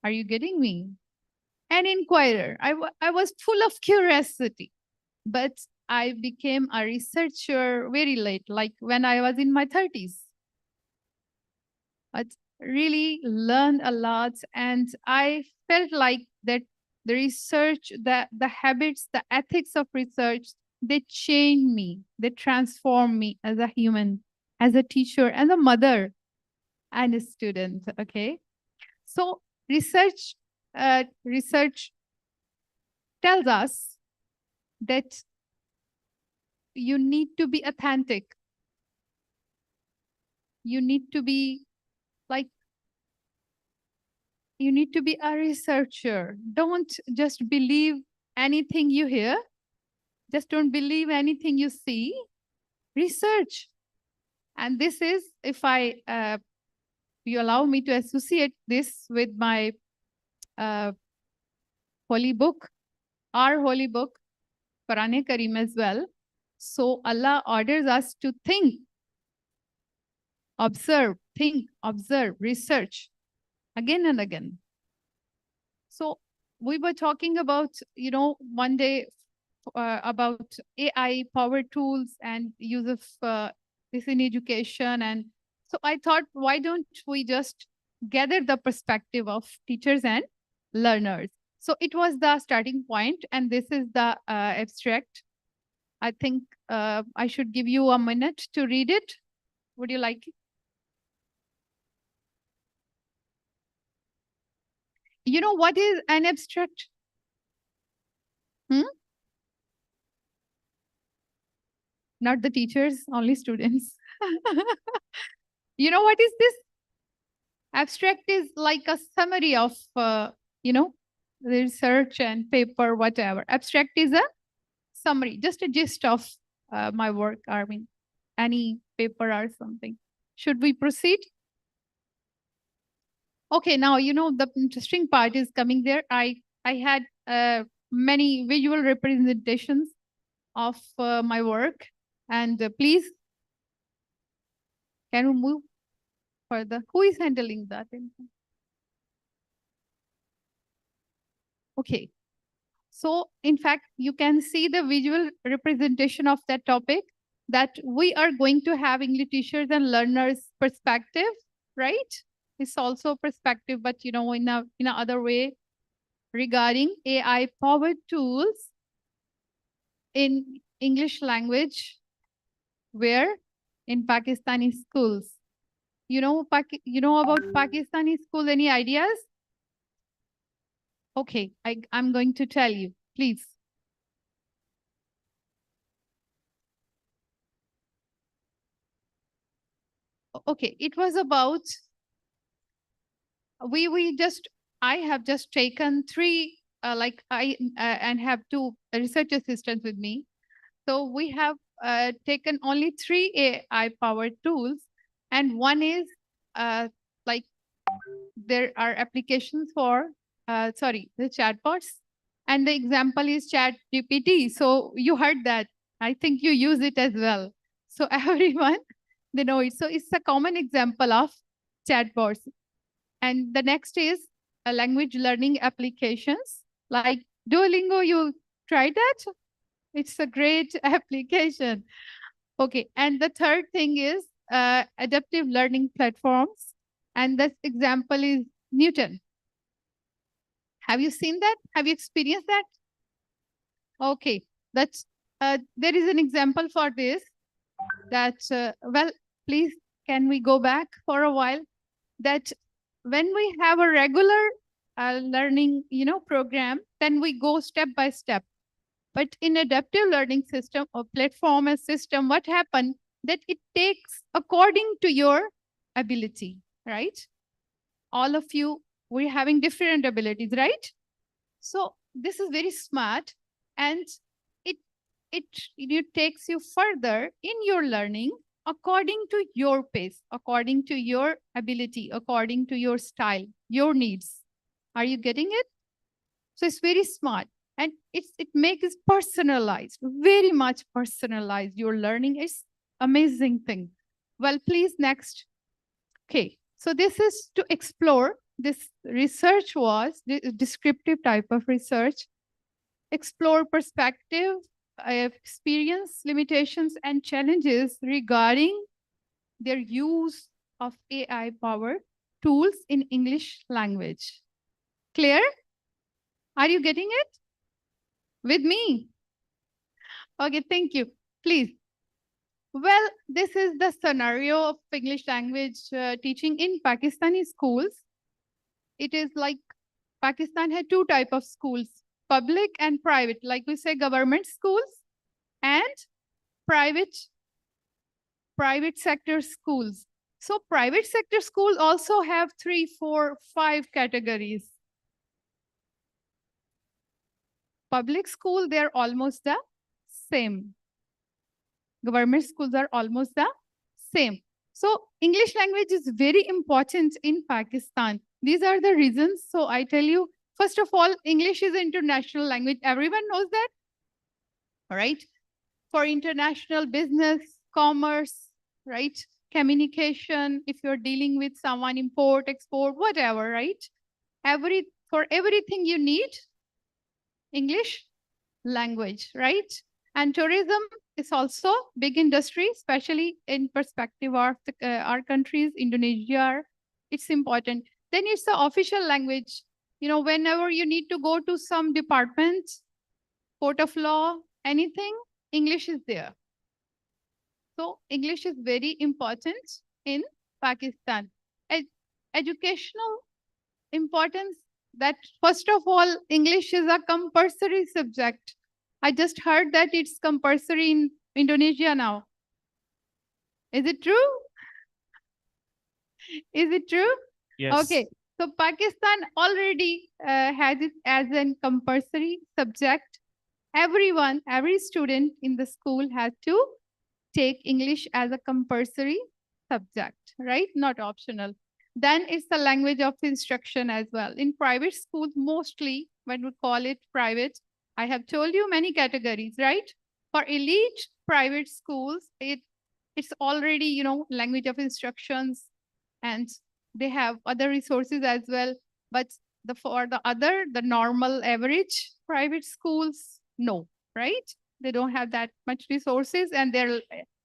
T: Are you getting me? An inquirer. I was full of curiosity, but I became a researcher very late, like when I was in my 30s. But really learned a lot, and I felt like that the research, the habits, the ethics of research, they changed me, they transformed me as a human, as a teacher, as a mother, and a student. Okay, so research tells us that you need to be authentic. You need to be you need to be a researcher. Don't just believe anything you hear. Just don't believe anything you see. Research. And this is, if you allow me to associate this with my holy book, our holy book, Quran Kareem as well. So Allah orders us to think, observe, think, observe, research again and again. So we were talking about, one day about AI powered tools and use of this in education. And so I thought, why don't we just gather the perspective of teachers and learners? So it was the starting point, and this is the abstract. I think I should give you a minute to read it. Would you like it? You know what is an abstract? Not the teachers, only students. You know what is this? Abstract is like a summary of, research and paper, whatever. Abstract is a summary, just a gist of my work. I mean, any paper or something. Should we proceed? Okay, now, the interesting part is coming there. I had many visual representations of my work. And please, can we move further? Who is handling that? Okay. So in fact, you can see the visual representation of that topic, that we are going to have English teachers and learners perspective, right? It's also perspective, but in a other way, regarding AI powered tools in English language. Where? In Pakistani schools. You know about Pakistani school? Any ideas? Okay, I'm going to tell you, please. Okay, it was about, I have just taken three, and have two research assistants with me. So we have taken only 3 AI powered tools, and one is like there are applications for the chatbots, and the example is Chat GPT. So you heard that. I think you use it as well. So everyone, they know it. So it's a common example of chatbots. And the next is language learning applications like Duolingo. You tried that? It's a great application. Okay, and the third thing is adaptive learning platforms. And this example is Newton. Have you seen that? Have you experienced that? Okay, that's there is an example for this. That well, please, can we go back for a while? That when we have a regular learning, program, then we go step by step. But in adaptive learning system or platform and system, what happened? That it takes according to your ability, right? All of you, we're having different abilities, right? So this is very smart, and it takes you further in your learning according to your pace, according to your ability, according to your style, your needs. Are you getting it? So it's very smart, and it makes personalized, very much personalized. Your learning is amazing thing. Well, please, next. Okay, so this is to explore. This research was the descriptive type of research. Explore perspective, experience, limitations, and challenges regarding their use of AI-powered tools in English language. Clear? Are you getting it? With me? Okay, thank you. Please. Well, this is the scenario of English language teaching in Pakistani schools. It is like Pakistan had 2 types of schools, public and private. Like we say, government schools and private sector schools. So private sector schools also have 3, 4, 5 categories. Public school, they're almost the same. Government schools are almost the same. So English language is very important in Pakistan. These are the reasons. So I tell you, first of all, English is an international language. Everyone knows that, all right? For international business, commerce, right? Communication, if you're dealing with someone, import, export, whatever, right? For everything you need English language, right? And tourism is also big industry, especially in perspective of our countries, Indonesia. It's important. Then it's the official language. Whenever you need to go to some department, court of law, anything, English is there. So English is very important in Pakistan. Educational importance, that first of all, English is a compulsory subject. I just heard that it's compulsory in Indonesia now. Is it true? Is it true?
F: Yes.
T: Okay. So Pakistan already has it as a compulsory subject. Every student in the school has to take English as a compulsory subject, right? Not optional. Then it's the language of instruction as well. In private schools, mostly when we call it private, I have told you many categories, right? For elite private schools, it's already, language of instructions, and they have other resources as well. But for the normal average private schools, no, right? They don't have that much resources, and their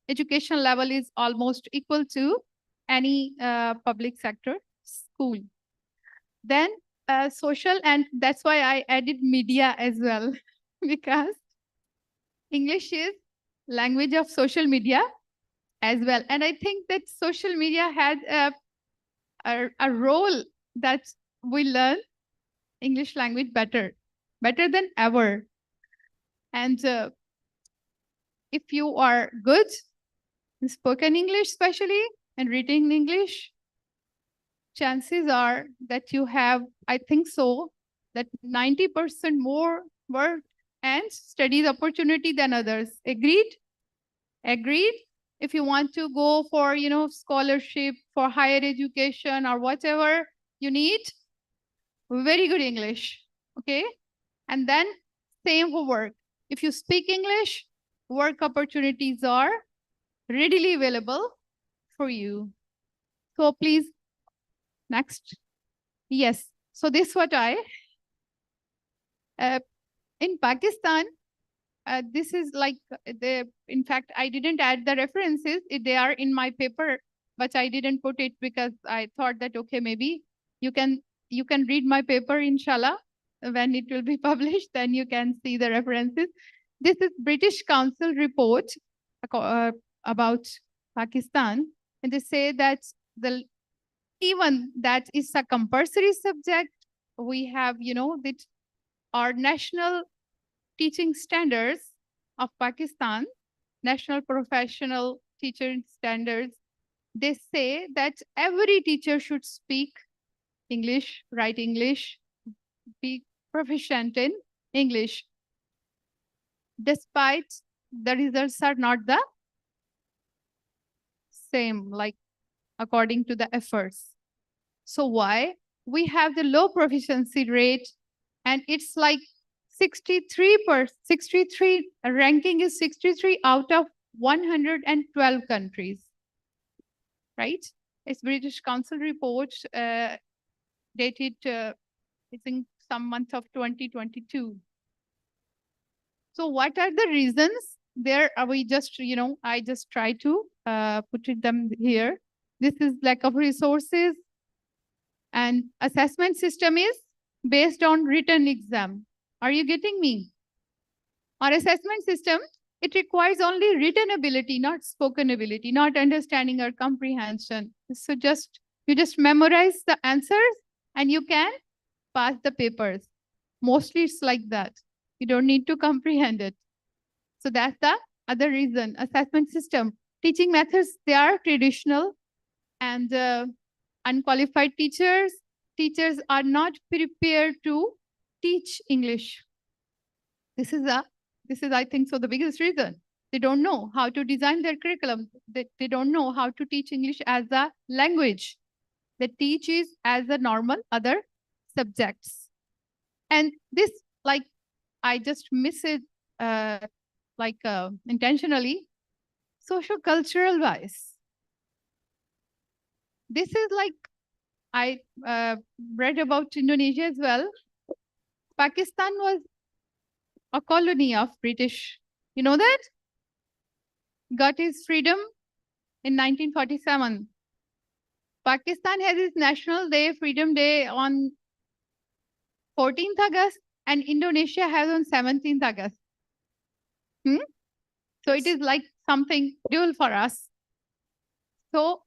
T: education level is almost equal to any public sector school. Then social, and that's why I added media as well, because English is language of social media as well. And I think that social media had a role that we learn English language better than ever. And if you are good in spoken English, especially, and written English, chances are that you have, I think so, that 90% more work and studies opportunity than others. Agreed? Agreed? If you want to go for, scholarship for higher education or whatever, you need very good English. Okay? And then same for work. If you speak English, work opportunities are readily available for you. So please, next. Yes. So this what in Pakistan, this is like in fact, I didn't add the references. They are in my paper, but I didn't put it because I thought that, okay, maybe you can read my paper, inshallah, when it will be published, then you can see the references. This is British Council report about Pakistan. And they say that even that is a compulsory subject. We have, that our national teaching standards of Pakistan, national professional teaching standards, they say that every teacher should speak English, write English, be proficient in English. Despite the results are not the same, like according to the efforts. So why? We have the low proficiency rate, and it's like 63 ranking is 63 out of 112 countries, right? It's British Council report dated, I think, some month of 2022. So what are the reasons? There we just, I just try to put them here. This is lack of resources, and assessment system is based on written exam. Are you getting me? Our assessment system, it requires only written ability, not spoken ability, not understanding or comprehension. So you just memorize the answers and you can pass the papers. Mostly it's like that. You don't need to comprehend it. So that's the other reason. Assessment system. Teaching methods, they are traditional, and unqualified teachers are not prepared to teach English. This is I think so the biggest reason. They don't know how to design their curriculum. They don't know how to teach English as a language. They teach it as a normal other subjects. And this, like, I just miss it intentionally. Social cultural bias. This is like, I read about Indonesia as well. Pakistan was a colony of British. You know that? Got its freedom in 1947. Pakistan has its National Day, Freedom Day on 14th August, and Indonesia has on 17th August. So it is like something dual for us. So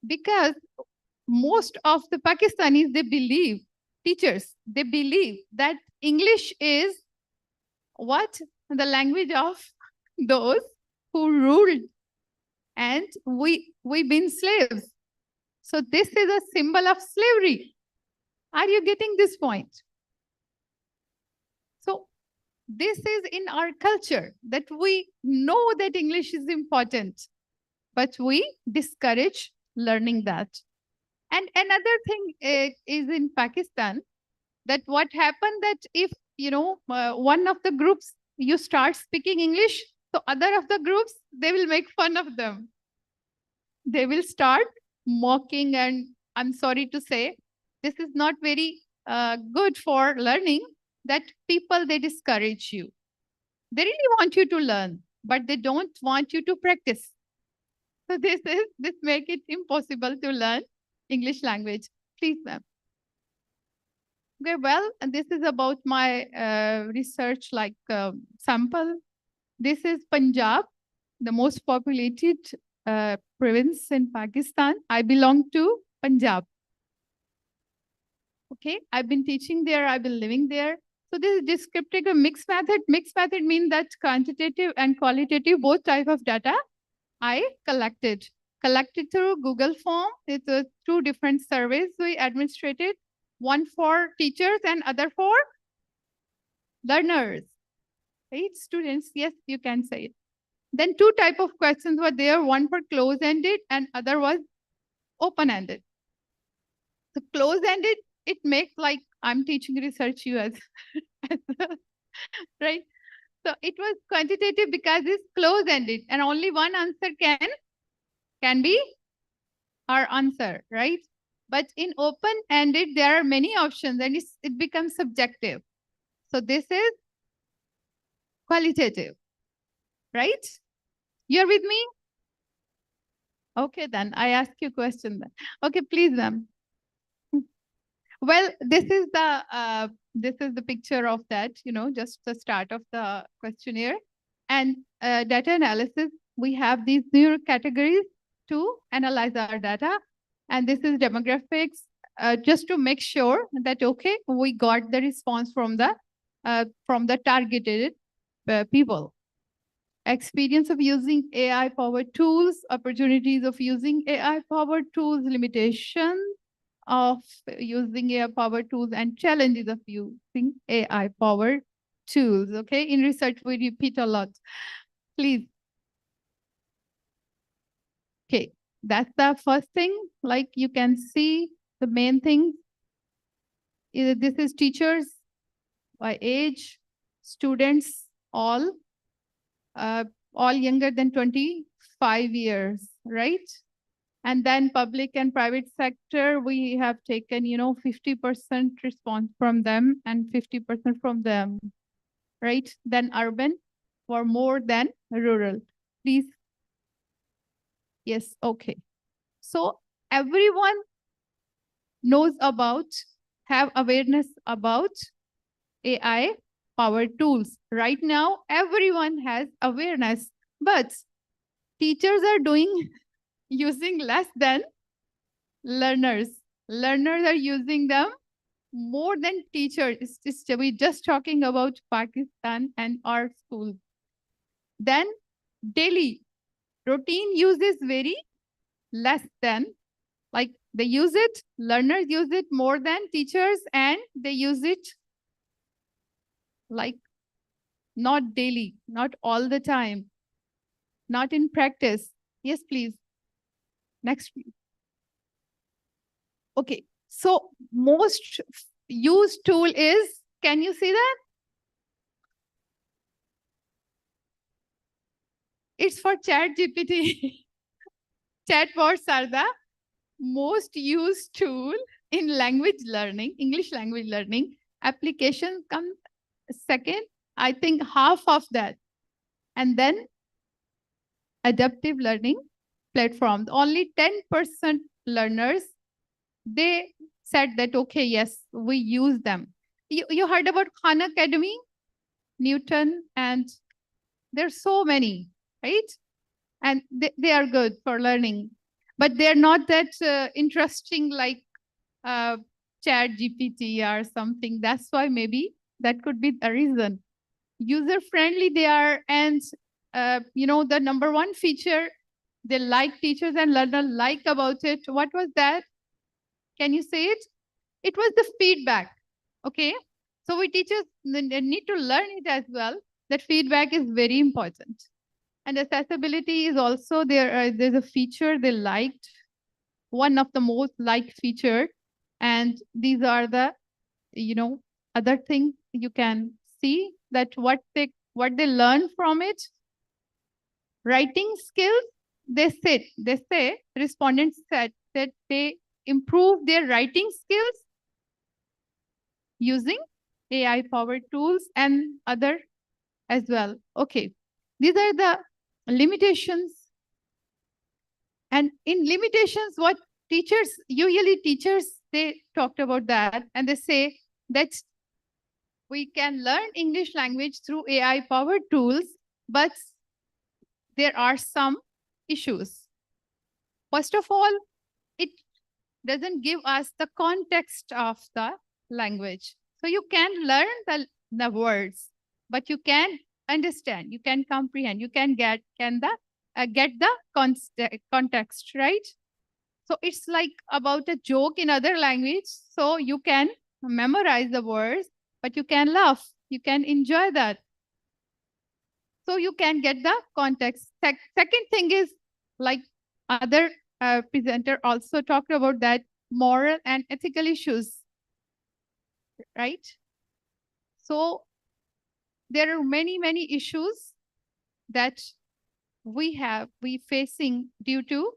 T: because most of the Pakistanis, they believe, teachers, they believe that English is what? The language of those who ruled, and we've been slaves. So this is a symbol of slavery. Are you getting this point? So this is in our culture, that we know that English is important, but we discourage learning that. And another thing is in Pakistan, that what happened that if, one of the groups, you start speaking English, so other of the groups, they will make fun of them. They will start mocking, and I'm sorry to say, this is not very good for learning, that people, they discourage you. They really want you to learn, but they don't want you to practice. So this make it impossible to learn English language. Please, ma'am. Okay, well, and this is about my research sample. This is Punjab, the most populated province in Pakistan. I belong to Punjab. Okay, I've been teaching there, I've been living there. So this is descriptive mixed method. Mixed method means that quantitative and qualitative, both type of data I collected through Google Form. It's two different surveys we administrated, one for teachers and other for learners, right? Students, yes, you can say it. Then two type of questions were there, one for close-ended and other was open-ended. The close-ended, it makes like I'm teaching research US, right? So it was quantitative because it's close-ended and only one answer can be our answer, right? But in open-ended, there are many options and it becomes subjective. So this is qualitative, right? You're with me? Okay, then I ask you a question then. Okay, please, ma'am. Well, this is the picture of that, just the start of the questionnaire. And data analysis, we have these new categories to analyze our data. And this is demographics, just to make sure that, okay, we got the response from the targeted people. Experience of using AI-powered tools, opportunities of using AI-powered tools, limitations of using AI-powered tools, and challenges of using AI-powered tools. Okay, in research, we repeat a lot. Please. Okay, that's the first thing. Like you can see the main thing. This is teachers by age, students, all younger than 25 years, right? And then public and private sector, we have taken, 50% response from them and 50% from them, right? Then urban for more than rural. Please. Yes, okay. So everyone knows about, have awareness about AI powered tools. Right now, everyone has awareness, but teachers are using less than learners. Learners are using them more than teachers. We're just talking about Pakistan and our schools. Then daily routine use is very less than, like they use it, learners use it more than teachers, and they use it like not daily, not all the time, not in practice. Yes, please. Next, please. Okay, so most used tool is, can you see that? It's for ChatGPT. Chatbots are the most used tool in language learning, English language learning. Application comes second, I think half of that. And then adaptive learning platforms, only 10% learners, they said that, okay, yes, we use them. You heard about Khan Academy, Newton, and there's so many, right? And they are good for learning, but they're not that interesting like ChatGPT or something. That's why maybe that could be the reason. User-friendly they are, and the number one feature they like, teachers and learners like about it. What was that? Can you say it? It was the feedback. Okay, so we teachers need to learn it as well. That feedback is very important. And accessibility is also there. There's a feature they liked, one of the most liked feature. And these are the, other things you can see that what they learn from it. Writing skills, they say respondents said that they improve their writing skills using AI powered tools and other as well. Okay, these are the limitations. And in limitations, what usually teachers, they talked about that and they say that we can learn English language through AI powered tools, but there are some issues. First of all, it doesn't give us the context of the language. So you can learn the words, but you can understand, you can comprehend, you can get the context, right? So it's like about a joke in other language. So you can memorize the words, but you can laugh, you can enjoy that. So you can get the context. Second thing is, like other presenter also talked about, that moral and ethical issues, right? So there are many issues that we facing due to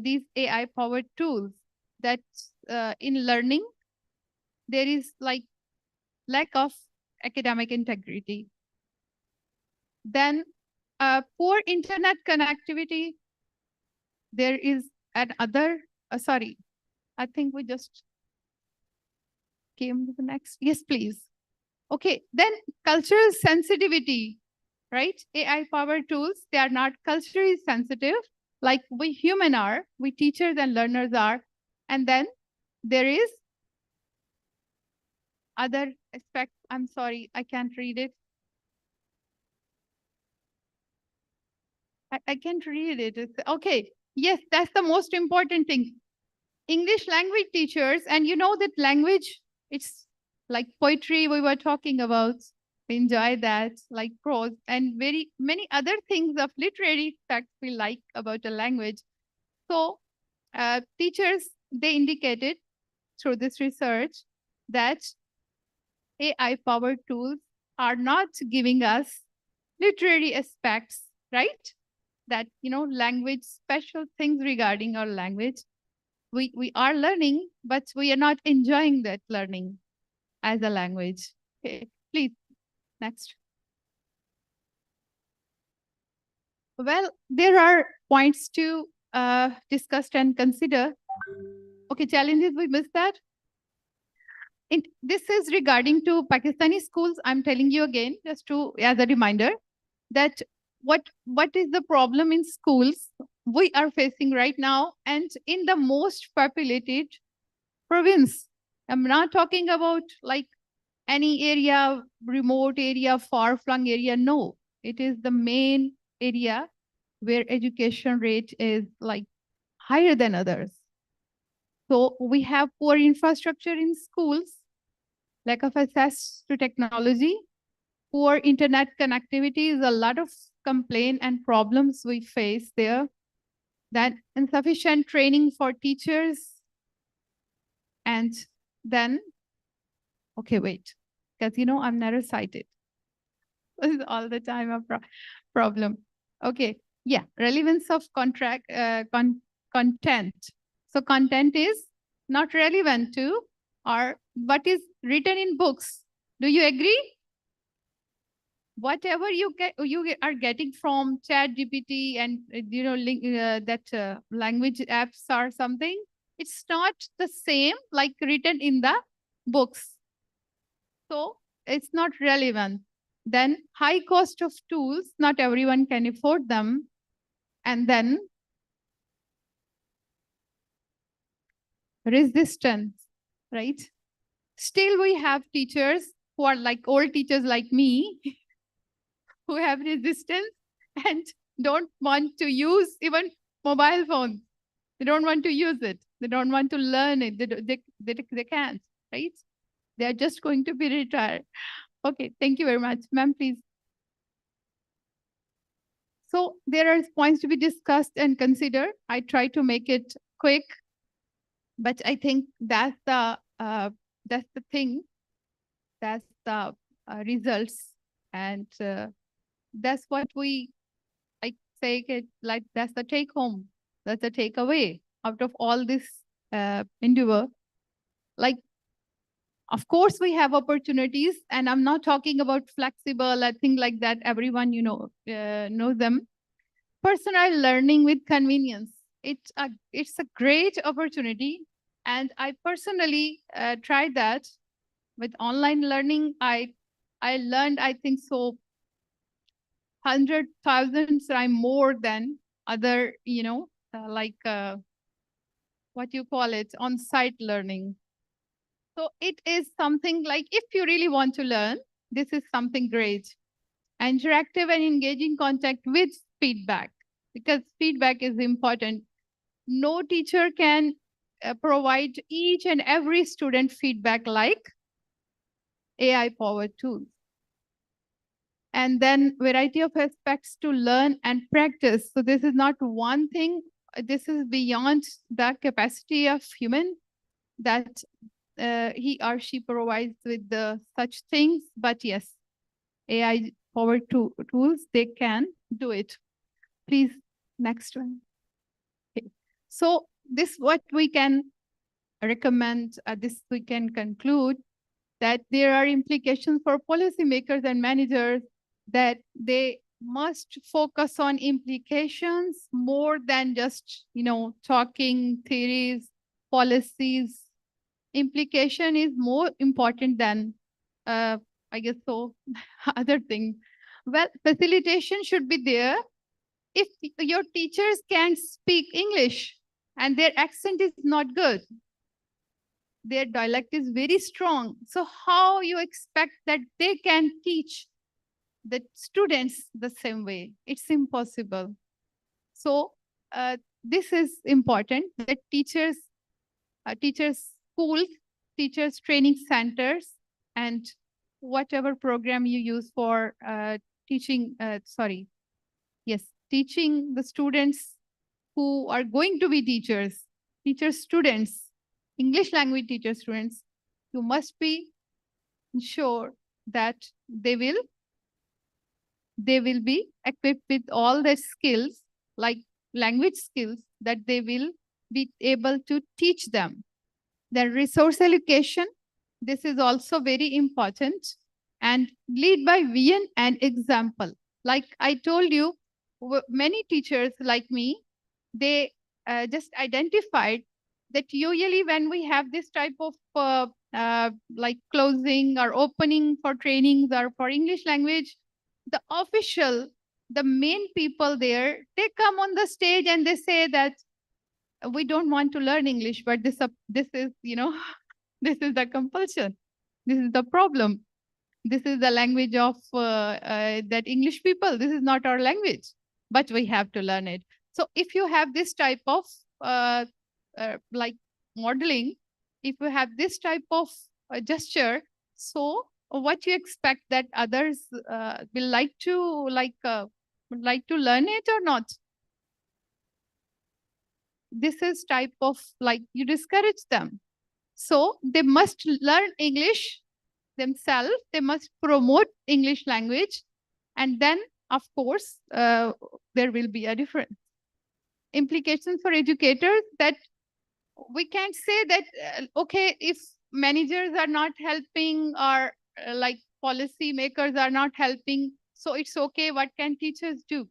T: these AI powered tools, that in learning there is like lack of academic integrity. Then poor internet connectivity. There is another, sorry, I think we just came to the next. Yes, please. Okay, then cultural sensitivity, right? AI powered tools, they are not culturally sensitive like we human are, we teachers and learners are. And then there is other aspect. I'm sorry, I can't read it. I can't read it. Okay, yes, that's the most important thing. English language teachers, and you know that language, it's like poetry we were talking about. We enjoy that, like prose and very many other things of literary facts we like about a language. So teachers, they indicated through this research that AI powered tools are not giving us literary aspects, right? That, you know, language, special things regarding our language. We are learning, but we are not enjoying that learning as a language. Okay, please, next. Well, there are points to discuss and consider. Okay, challenges, we missed that. This is regarding to Pakistani schools. I'm telling you again, just to as a reminder, that what is the problem in schools we are facing right now, and in the most populated province. I'm not talking about like any area, remote area, far-flung area. No, it is the main area where education rate is like higher than others. So we have poor infrastructure in schools, lack of access to technology, poor internet connectivity is a lot of complaint and problems we face there. That insufficient training for teachers. And then, okay, wait, because you know I'm narrow-sighted. This is all the time a problem. Okay, yeah, relevance of content. So content is not relevant to or what is written in books. Do you agree? Whatever you are getting from ChatGPT and you know that language apps or something, it's not the same like written in the books. So it's not relevant. Then high cost of tools, not everyone can afford them. And then resistance, right? Still we have teachers who are like old teachers like me who have resistance and don't want to use even mobile phones. They don't want to use it. They don't want to learn it. They can't, right? They are just going to be retired. Okay, thank you very much. Ma'am, please. So there are points to be discussed and considered. I try to make it quick, but I think that's the thing. That's the results, and that's what we say. It like that's the take home. That's the takeaway out of all this endeavor. Like, of course, we have opportunities, and I'm not talking about flexible, I think like that. Everyone, you know, knows them. Personal learning with convenience. It's a great opportunity, and I personally tried that. With online learning, I learned, I think so, 100,000 times more than other, what you call it, on-site learning. So it is something like, if you really want to learn, this is something great. Interactive and engaging contact with feedback, because feedback is important. No teacher can provide each and every student feedback like AI-powered tools. And then variety of aspects to learn and practice. So this is not one thing. This is beyond the capacity of human that he or she provides with the such things. But yes, AI-powered tools, they can do it. Please, next one. Okay. So this what we can recommend, this we can conclude, that there are implications for policymakers and managers, that they must focus on implications more than just, talking theories, policies. Implication is more important than, I guess so, other thing. Well, facilitation should be there. If your teachers can't speak English and their accent is not good, their dialect is very strong, so how you expect that they can teach the students the same way? It's impossible. So this is important, that teachers, schools, teachers training centers, and whatever program you use for teaching the students who are going to be teachers, students, English language teacher students, you must be sure that they will be equipped with all the skills, like language skills, that they will be able to teach them. Then resource allocation, this is also very important, and lead by vision and example. Like I told you, many teachers like me, they just identified that usually when we have this type of like closing or opening for trainings or for English language, the main people there, they come on the stage and they say that we don't want to learn English, but this is, this is the compulsion. This is the problem. This is the language of that English people. This is not our language, but we have to learn it. So if you have this type of like modeling, if you have this type of gesture, so what you expect that others will like to learn it or not? This is type of like you discourage them. So they must learn English themselves. They must promote English language. And then, of course, there will be a difference. Implications for educators, that we can't say that, okay, if managers are not helping or like policy makers are not helping, so it's okay, what can teachers do?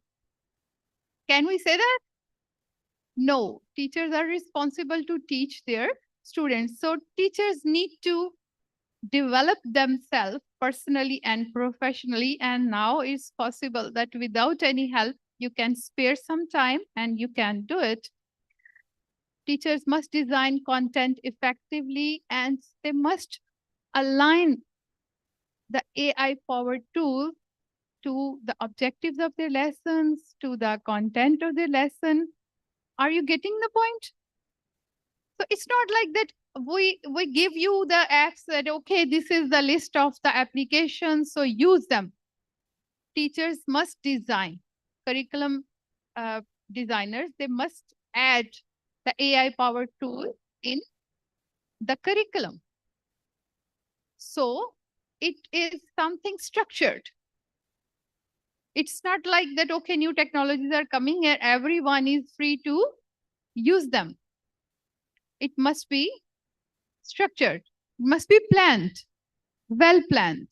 T: Can we say that? No, teachers are responsible to teach their students. So teachers need to develop themselves personally and professionally. And now it's possible that without any help, you can spare some time and you can do it. Teachers must design content effectively, and they must align the AI-powered tool to the objectives of their lessons, to the content of their lesson. Are you getting the point? So it's not like that we give you the apps that, okay, this is the list of the applications, so use them. Teachers must design, curriculum designers, they must add the AI-powered tool in the curriculum. So it is something structured. It's not like that, okay, new technologies are coming here, everyone is free to use them. It must be structured, it must be planned, well planned.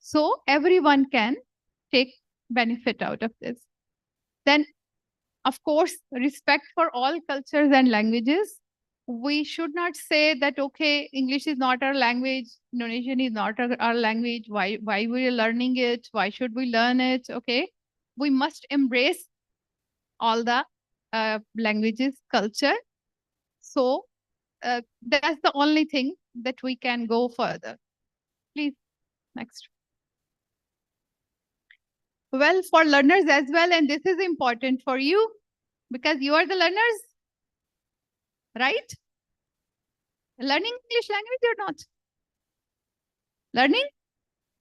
T: So everyone can take benefit out of this. Then, of course, respect for all cultures and languages. we should not say that, okay, English is not our language, Indonesian is not our language, why we are learning it, why should we learn it, okay? We must embrace all the languages, culture. So that's the only thing that we can go further. Please, next. Well, for learners as well, and this is important for you because you are the learners, right? Learning English language or not? Learning?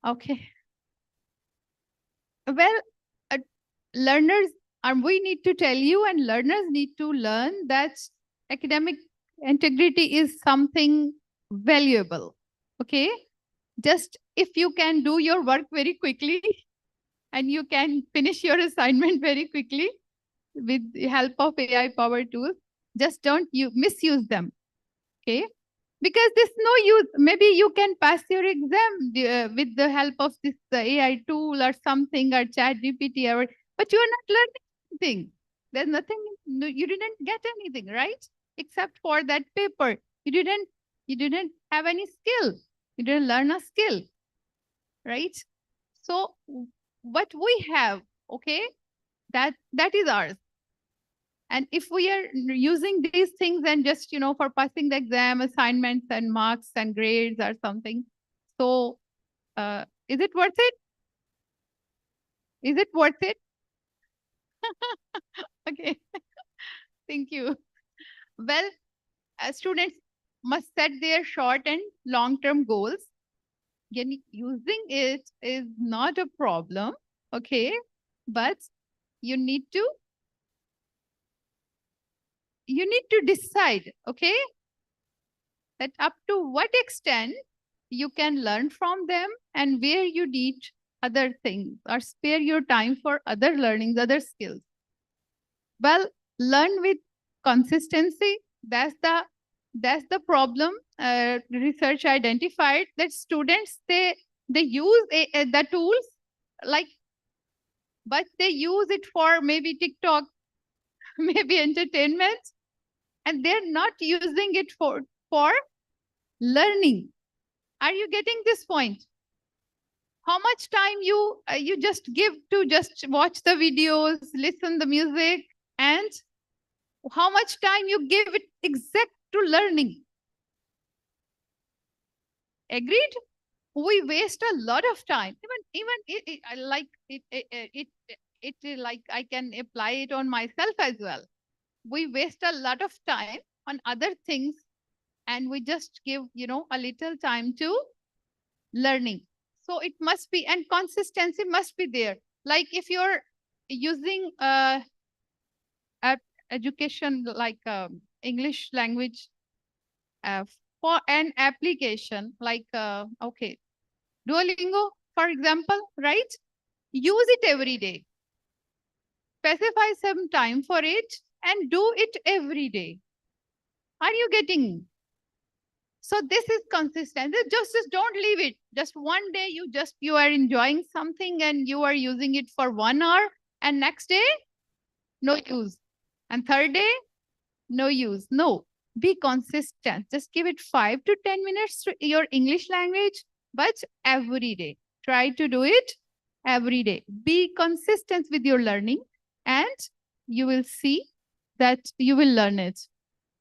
T: Okay. Well, learners, we need to tell you, and learners need to learn that academic integrity is something valuable. Okay? Just if you can do your work very quickly and you can finish your assignment very quickly with the help of AI powered tools, just don't misuse them. Okay? Because there's no use. Maybe you can pass your exam with the help of this AI tool or something, or ChatGPT, but you are not learning anything. There's nothing. No, you didn't get anything, right? Except for that paper. You didn't have any skill. You didn't learn a skill, right? So what we have, okay, that is ours. And if we are using these things and just, for passing the exam, assignments and marks and grades or something, so is it worth it? Is it worth it? Okay. Thank you. Well, students must set their short and long-term goals. Using it is not a problem, okay? But you need to decide, okay, that up to what extent you can learn from them and where you need other things or spare your time for other learnings, other skills. Well, learn with consistency. That's the problem. Research identified that students, they use the tools, but they use it for maybe TikTok, maybe entertainment, and they're not using it for learning. Are you getting this point? How much time you just give to just watch the videos, listen the music, and how much time you give it exact to learning? Agreed? We waste a lot of time. Like I can apply it on myself as well. We waste a lot of time on other things, and we just give, a little time to learning. So it must be, and consistency must be there. Like if you're using education, like English language for an application, like, okay, Duolingo, for example, right? Use it every day. Specify some time for it and do it every day. Are you getting? So this is consistent. Just don't leave it. Just one day you are enjoying something and you are using it for 1 hour, and next day, no use. And third day, no use. No, be consistent. Just give it 5 to 10 minutes to your English language, but every day. Try to do it every day. Be consistent with your learning, and you will see that you will learn it.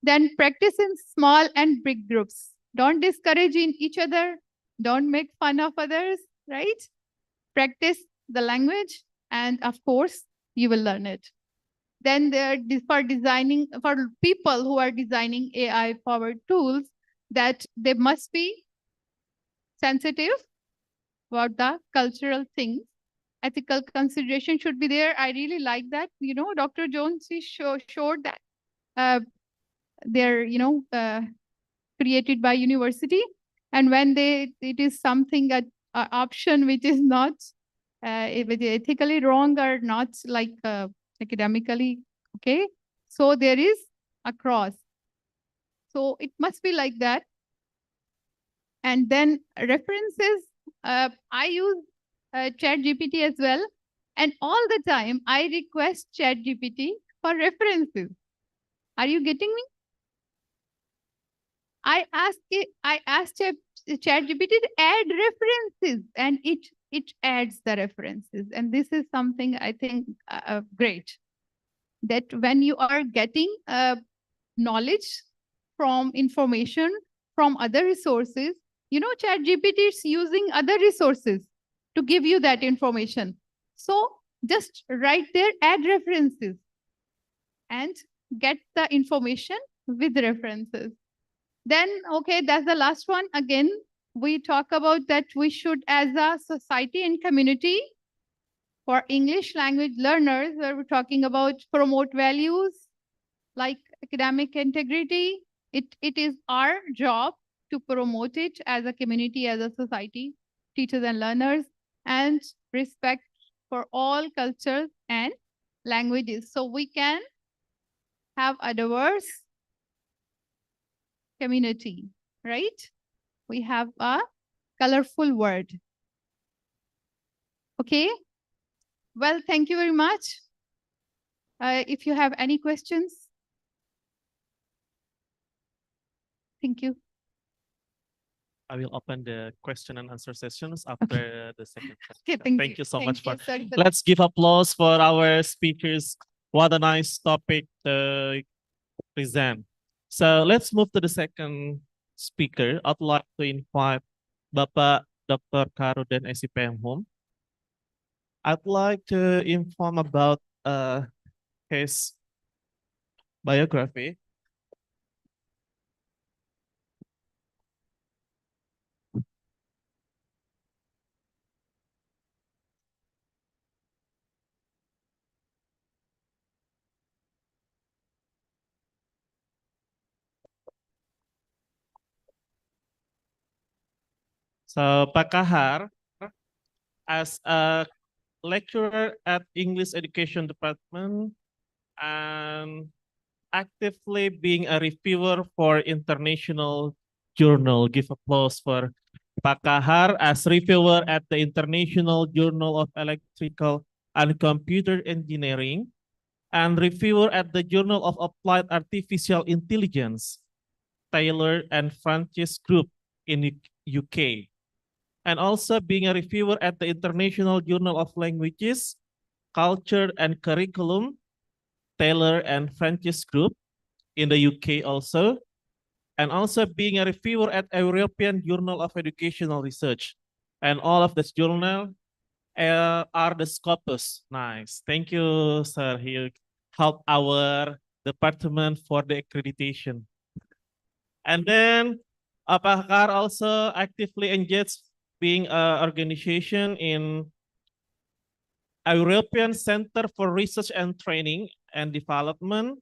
T: Then practice in small and big groups. Don't discourage each other. Don't make fun of others, right? Practice the language, and of course, you will learn it. Then for people who are designing AI-powered tools, that they must be sensitive about the cultural things. Ethical consideration should be there. I really like that. Dr. Jones showed that they're, created by university, and when it is something an option which is not ethically wrong or not like academically okay, so there is a cross. So it must be like that. And then references, I use ChatGPT as well, and all the time I request ChatGPT for references. Are you getting me? I asked ChatGPT to add references, and it adds the references. And this is something I think great, that when you are getting knowledge from information from other resources, you know, ChatGPT is using other resources to give you that information. So just right there, add references and get the information with references. Then, okay, that's the last one. Again, we talk about that we should, as a society and community, for English language learners, where we're talking about promote values like academic integrity. It is our job to promote it as a community, as a society, teachers and learners, and respect for all cultures and languages. So we can have a diverse community, right? We have a colorful word. Okay. Well, thank you very much. If you have any questions. Thank you.
F: I will open the question and answer sessions after the second
T: Okay,
F: session. Thank you so much for.
T: Sir.
F: Let's give applause for our speakers. What a nice topic to present. So let's move to the second speaker. I'd like to invite Bapak Dr. Karuden SIPM Home. I'd like to inform about his biography. So Pak Kahar, as a lecturer at English Education Department and actively being a reviewer for international journal. Give applause for Pak Kahar as reviewer at the International Journal of Electrical and Computer Engineering and reviewer at the Journal of Applied Artificial Intelligence, Taylor and Francis Group in the UK. And also being a reviewer at the International Journal of Languages, Culture and Curriculum, Taylor and Francis Group in the UK also. And also being a reviewer at European Journal of Educational Research. And all of this journal are the Scopus. Nice. Thank you, sir. He helped our department for the accreditation. And then Pakar also actively engaged being an organization in a European Center for Research and Training and Development,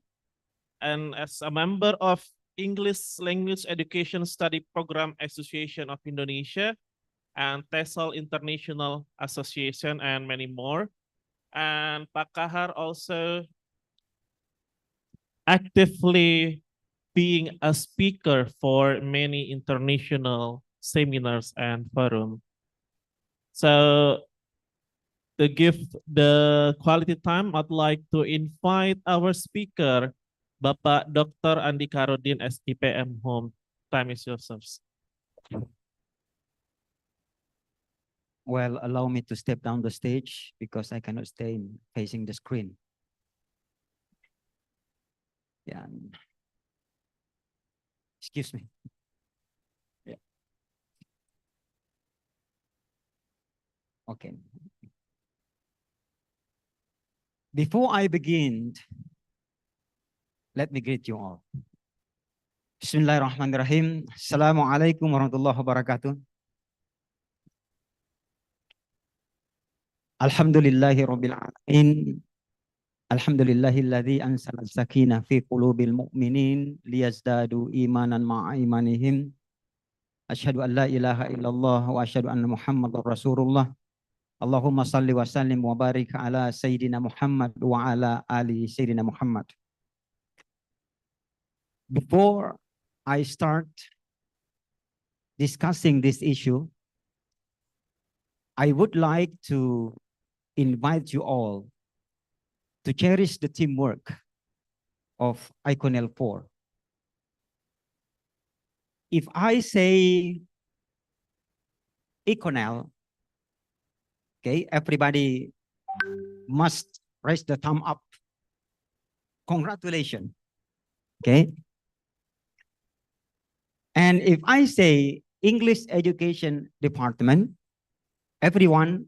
F: and as a member of English Language Education Study Program Association of Indonesia and TESOL International Association and many more. And Pak Kahar also actively being a speaker for many international seminars and forums. So to give the quality time, I'd like to invite our speaker, Bapak Dr. Andi Karudin, SIPM Home. Time is yours.
U: Well, allow me to step down the stage because I cannot stay facing the screen. Yeah. Excuse me. Yeah. Okay. Before I begin, let me greet you all. Bismillahirrahmanirrahim. Assalamualaikum warahmatullahi wabarakatuh. Alhamdulillahi rabbil alamin. Alhamdulillahilladzi ansala as-sakinah fi qulubil mu'minin liyazdadu imanan ma'a imanihim. Asyhadu an la ilaha illallah wa asyhadu anna Muhammadar Rasulullah. Allahumma salli wa sallim wa barik ala Sayyidina Muhammad wa ala ali Sayyidina Muhammad. Before I start discussing this issue, I would like to invite you all to cherish the teamwork of Iconele 4. if I say Iconele, okay, everybody must raise the thumb up. Congratulations. Okay. And if I say English Education Department, everyone,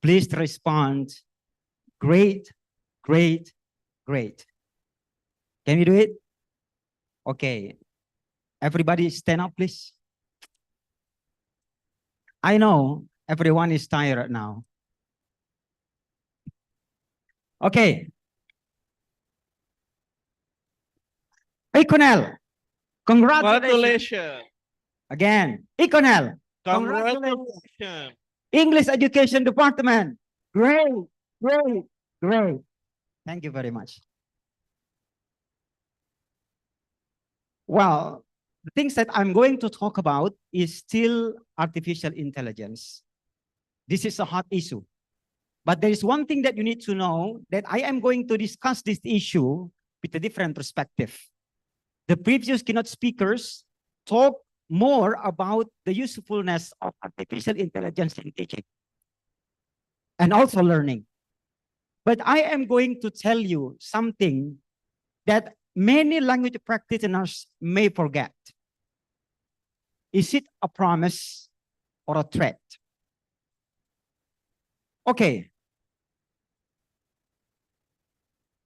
U: please respond. Great, great, great. Can you do it? Okay. Everybody stand up, please. I know everyone is tired now. Okay. Iconele, congratulations.
F: Congratulations.
U: Again, Iconele,
F: Congratulations.
U: English Education Department. Great, great, great. Thank you very much. Well, the things that I'm going to talk about is still artificial intelligence. This is a hot issue. But there is one thing that you need to know, that I am going to discuss this issue with a different perspective. The previous keynote speakers talked more about the usefulness of artificial intelligence in teaching and also learning. But I am going to tell you something that many language practitioners may forget. Is it a promise or a threat? Okay.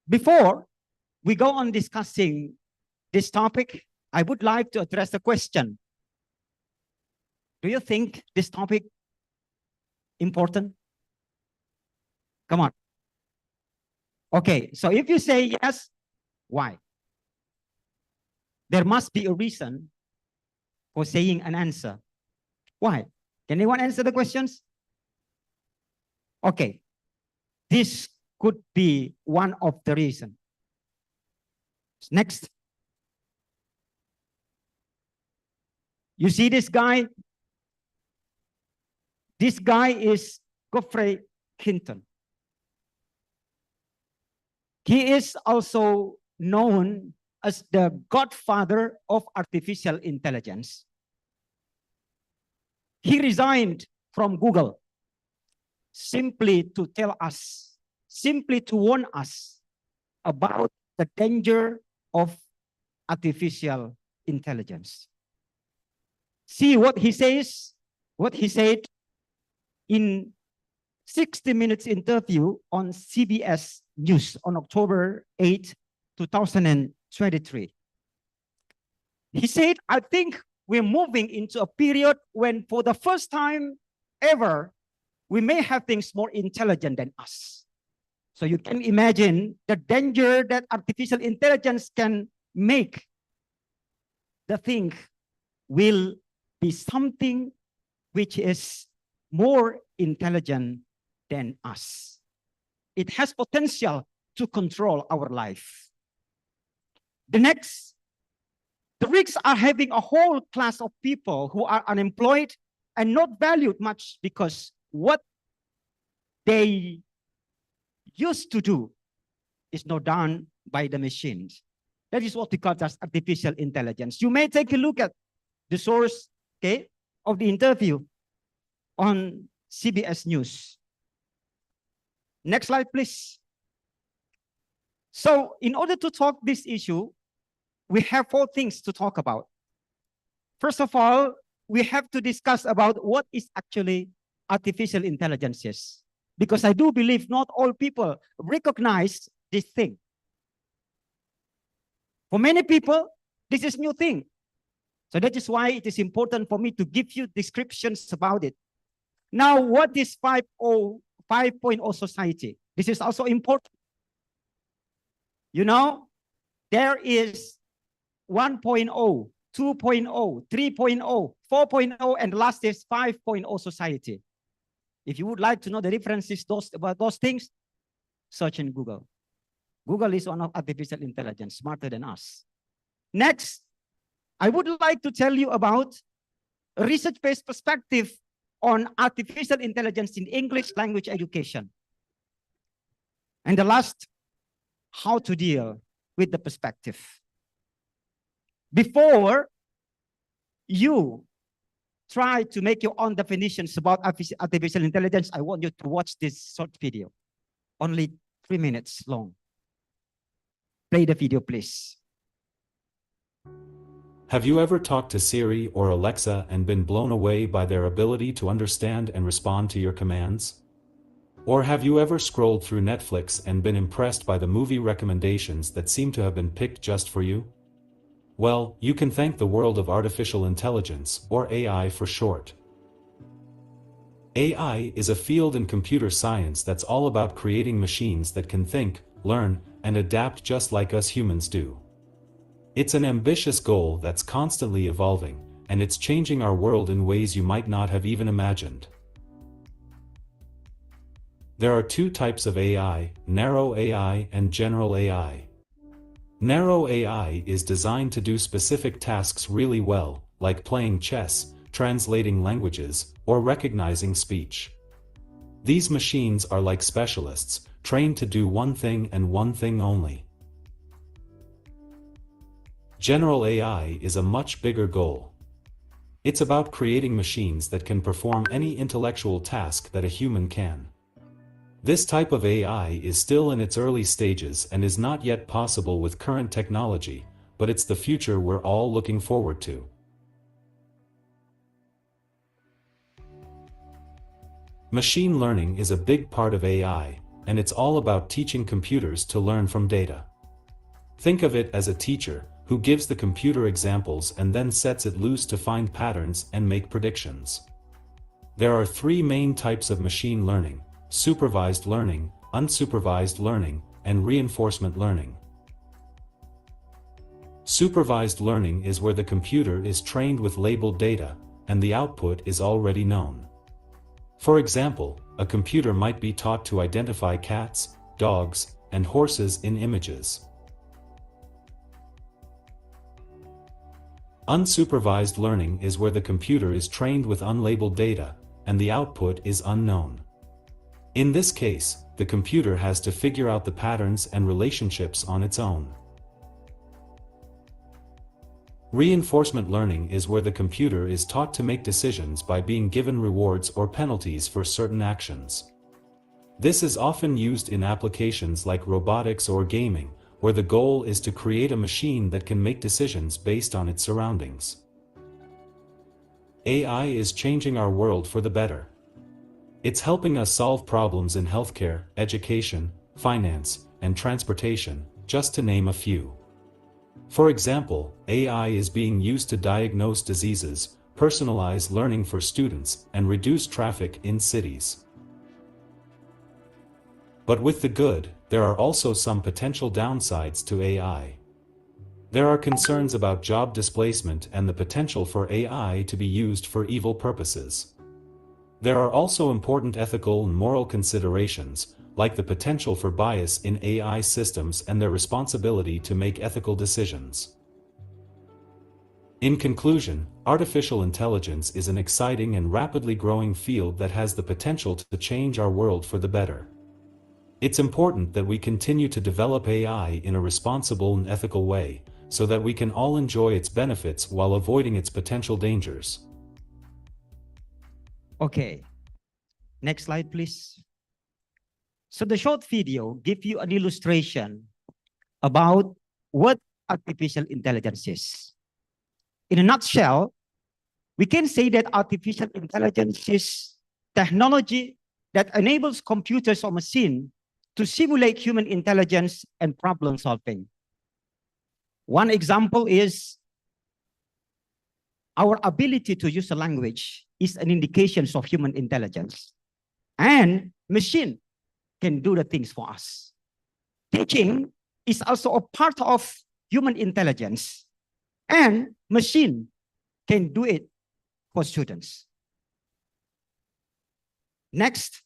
U: Before we go on discussing this topic, I would like to address the question. Do you think this topic important? Come on. Okay, so if you say yes, why? There must be a reason for saying an answer. Why? Can anyone answer the questions? Okay, this could be one of the reasons. Next. You see this guy? This guy is Geoffrey Hinton. He is also known as the godfather of artificial intelligence. He resigned from Google simply to tell us, simply to warn us about the danger of artificial intelligence. See what he says, what he said in 60 Minutes interview on CBS News on October 8, 2023. He said, I think we're moving into a period when for the first time ever, we may have things more intelligent than us. So you can imagine the danger that artificial intelligence can make. The thing will be something which is more intelligent than us. It has potential to control our life. The next, the risks are having a whole class of people who are unemployed and not valued much because what they used to do is not done by the machines. That is what we call as artificial intelligence. You may take a look at the source, okay, of the interview on CBS News. Next slide, please. So in order to talk this issue, we have 4 things to talk about. First of all, we have to discuss about what is actually artificial intelligence is. Because I do believe not all people recognize this thing. For many people, this is new thing. So that is why it is important for me to give you descriptions about it. Now, what is 5.0 society? This is also important. You know, there is 1.0, 2.0, 3.0, 4.0, and last is 5.0 society. If you would like to know the differences about those things, search in Google. Google is one of artificial intelligence, smarter than us. Next, I would like to tell you about a research-based perspective on artificial intelligence in English language education. And the last, how to deal with the perspective. Before you try to make your own definitions about artificial intelligence, I want you to watch this short video, only 3 minutes long. Play the video, please.
C: Have you ever talked to Siri or Alexa and been blown away by their ability to understand and respond to your commands? Or have you ever scrolled through Netflix and been impressed by the movie recommendations that seem to have been picked just for you? Well, you can thank the world of artificial intelligence, or AI for short. AI is a field in computer science that's all about creating machines that can think, learn, and adapt just like us humans do. It's an ambitious goal that's constantly evolving, and it's changing our world in ways you might not have even imagined. There are two types of AI, narrow AI and general AI. Narrow AI is designed to do specific tasks really well, like playing chess, translating languages, or recognizing speech. These machines are like specialists, trained to do one thing and one thing only. General AI is a much bigger goal. It's about creating machines that can perform any intellectual task that a human can. This type of AI is still in its early stages and is not yet possible with current technology, but it's the future we're all looking forward to. Machine learning is a big part of AI, and it's all about teaching computers to learn from data. Think of it as a teacher who gives the computer examples and then sets it loose to find patterns and make predictions. There are three main types of machine learning: supervised learning, unsupervised learning, and reinforcement learning. Supervised learning is where the computer is trained with labeled data, and the output is already known. For example, a computer might be taught to identify cats, dogs, and horses in images. Unsupervised learning is where the computer is trained with unlabeled data, and the output is unknown. In this case, the computer has to figure out the patterns and relationships on its own. Reinforcement learning is where the computer is taught to make decisions by being given rewards or penalties for certain actions. This is often used in applications like robotics or gaming, where the goal is to create a machine that can make decisions based on its surroundings. AI is changing our world for the better. It's helping us solve problems in healthcare, education, finance, and transportation, just to name a few. For example, AI is being used to diagnose diseases, personalize learning for students, and reduce traffic in cities. But with the good, there are also some potential downsides to AI. There are concerns about job displacement and the potential for AI to be used for evil purposes. There are also important ethical and moral considerations, like the potential for bias in AI systems and their responsibility to make ethical decisions. In conclusion, artificial intelligence is an exciting and rapidly growing field that has the potential to change our world for the better. It's important that we continue to develop AI in a responsible and ethical way, so that we can all enjoy its benefits while avoiding its potential dangers.
U: Okay, next slide, please. So the short video gives you an illustration about what artificial intelligence is. In a nutshell, we can say that artificial intelligence is technology that enables computers or machines to simulate human intelligence and problem solving. One example is our ability to use a language is an indication of human intelligence. And machine can do the things for us. Teaching is also a part of human intelligence. And machine can do it for students. Next.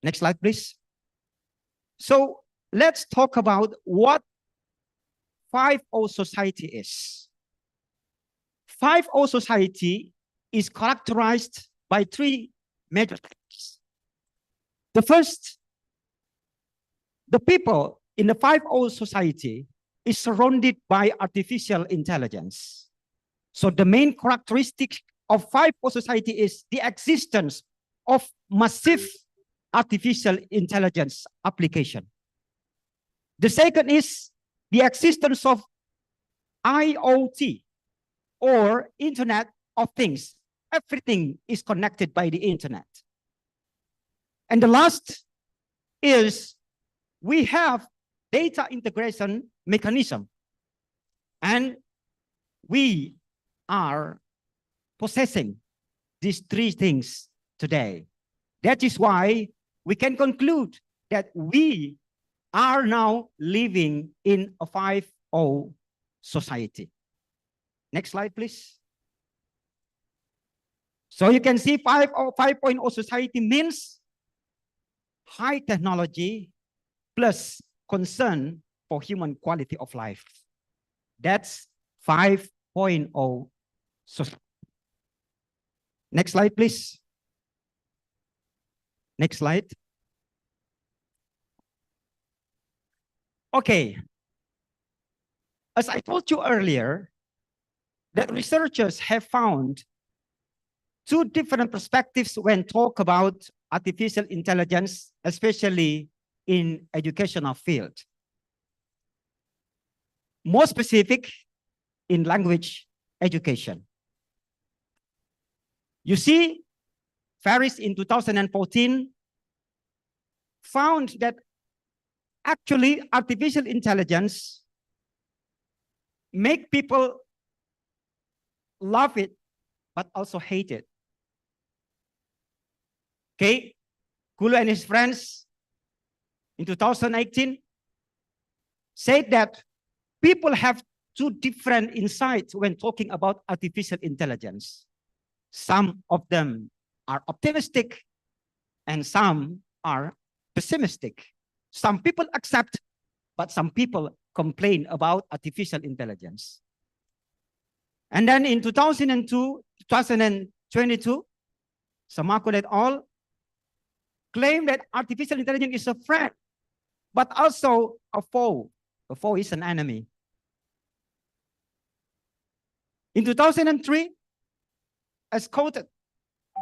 U: Next slide, please. So let's talk about what 5.0 society is. 5.0 society is characterized by three major things. The first, the people in the 5.0 society is surrounded by artificial intelligence. So the main characteristic of 5.0 society is the existence of massive artificial intelligence application. The second is the existence of IoT, or Internet of Things. Everything is connected by the internet. And the last is we have data integration mechanism, and we are possessing these three things today. That is why we can conclude that we are now living in a 5.0 society. Next slide, please. So you can see 5.0 society means high technology plus concern for human quality of life. That's 5.0 society. Next slide, please. Next slide. Okay. As I told you earlier, that researchers have found two different perspectives when talk about artificial intelligence, especially in educational field. More specific, in language education. You see, Ferris in 2014 found that actually artificial intelligence make people love it, but also hate it. Okay, Kulu and his friends in 2018 said that people have two different insights when talking about artificial intelligence. Some of them are optimistic and some are pessimistic. Some people accept, but some people complain about artificial intelligence. And then in 2022, Samako et al. Claim that artificial intelligence is a friend, but also a foe. A foe is an enemy. In 2003, as quoted,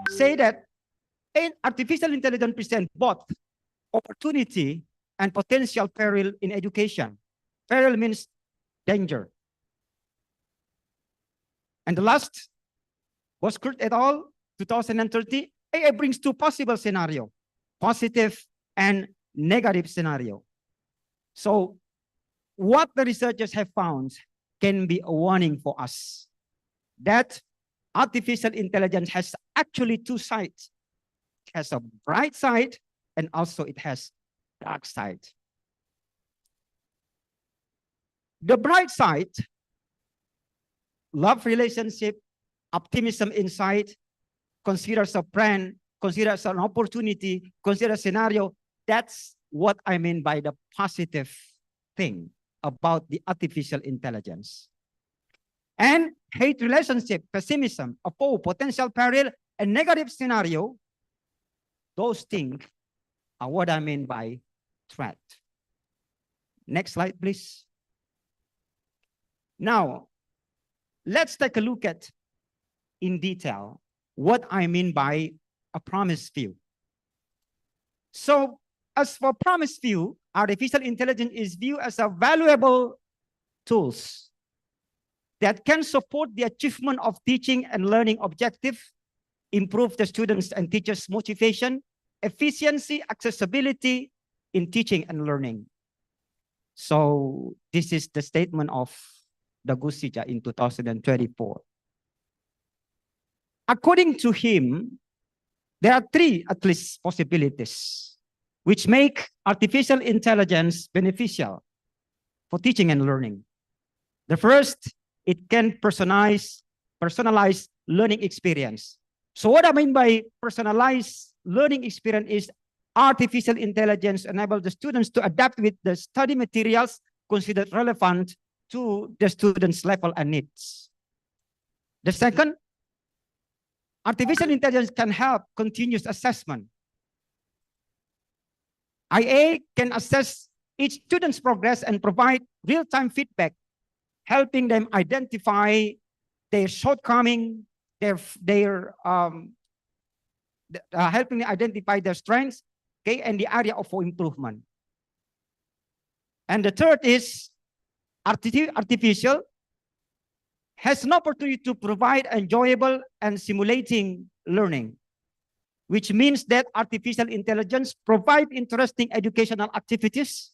U: say that artificial intelligence presents both opportunity and potential peril in education. Peril means danger. And the last was Kurt et al. 2030. AI brings two possible scenarios, positive and negative scenario. So what the researchers have found can be a warning for us that artificial intelligence has actually two sides. It has a bright side and also it has dark side. The bright side, love relationship, optimism insight, considers a friend, considers an opportunity, consider a scenario. That's what I mean by the positive thing about the artificial intelligence. And hate relationship, pessimism, a foe, potential peril, a negative scenario, those things are what I mean by threat. Next slide, please. Now, let's take a look at in detail what I mean by a promise view. So as for promise view, artificial intelligence is viewed as a valuable tools that can support the achievement of teaching and learning objective, improve the students and teachers' motivation, efficiency, accessibility in teaching and learning. So this is the statement of the Gusija in 2024. According to him, there are three, at least, possibilities which make artificial intelligence beneficial for teaching and learning. The first, it can personalize learning experience. So what I mean by personalized learning experience is artificial intelligence enables the students to adapt with the study materials considered relevant to the students' level and needs. The second, artificial intelligence can help continuous assessment. IA can assess
D: each student's progress and provide real-time feedback, helping them identify their shortcoming, helping them identify their strengths, okay, and the area for improvement. And the third is artificial has an opportunity to provide enjoyable and simulating learning, which means that artificial intelligence provide interesting educational activities,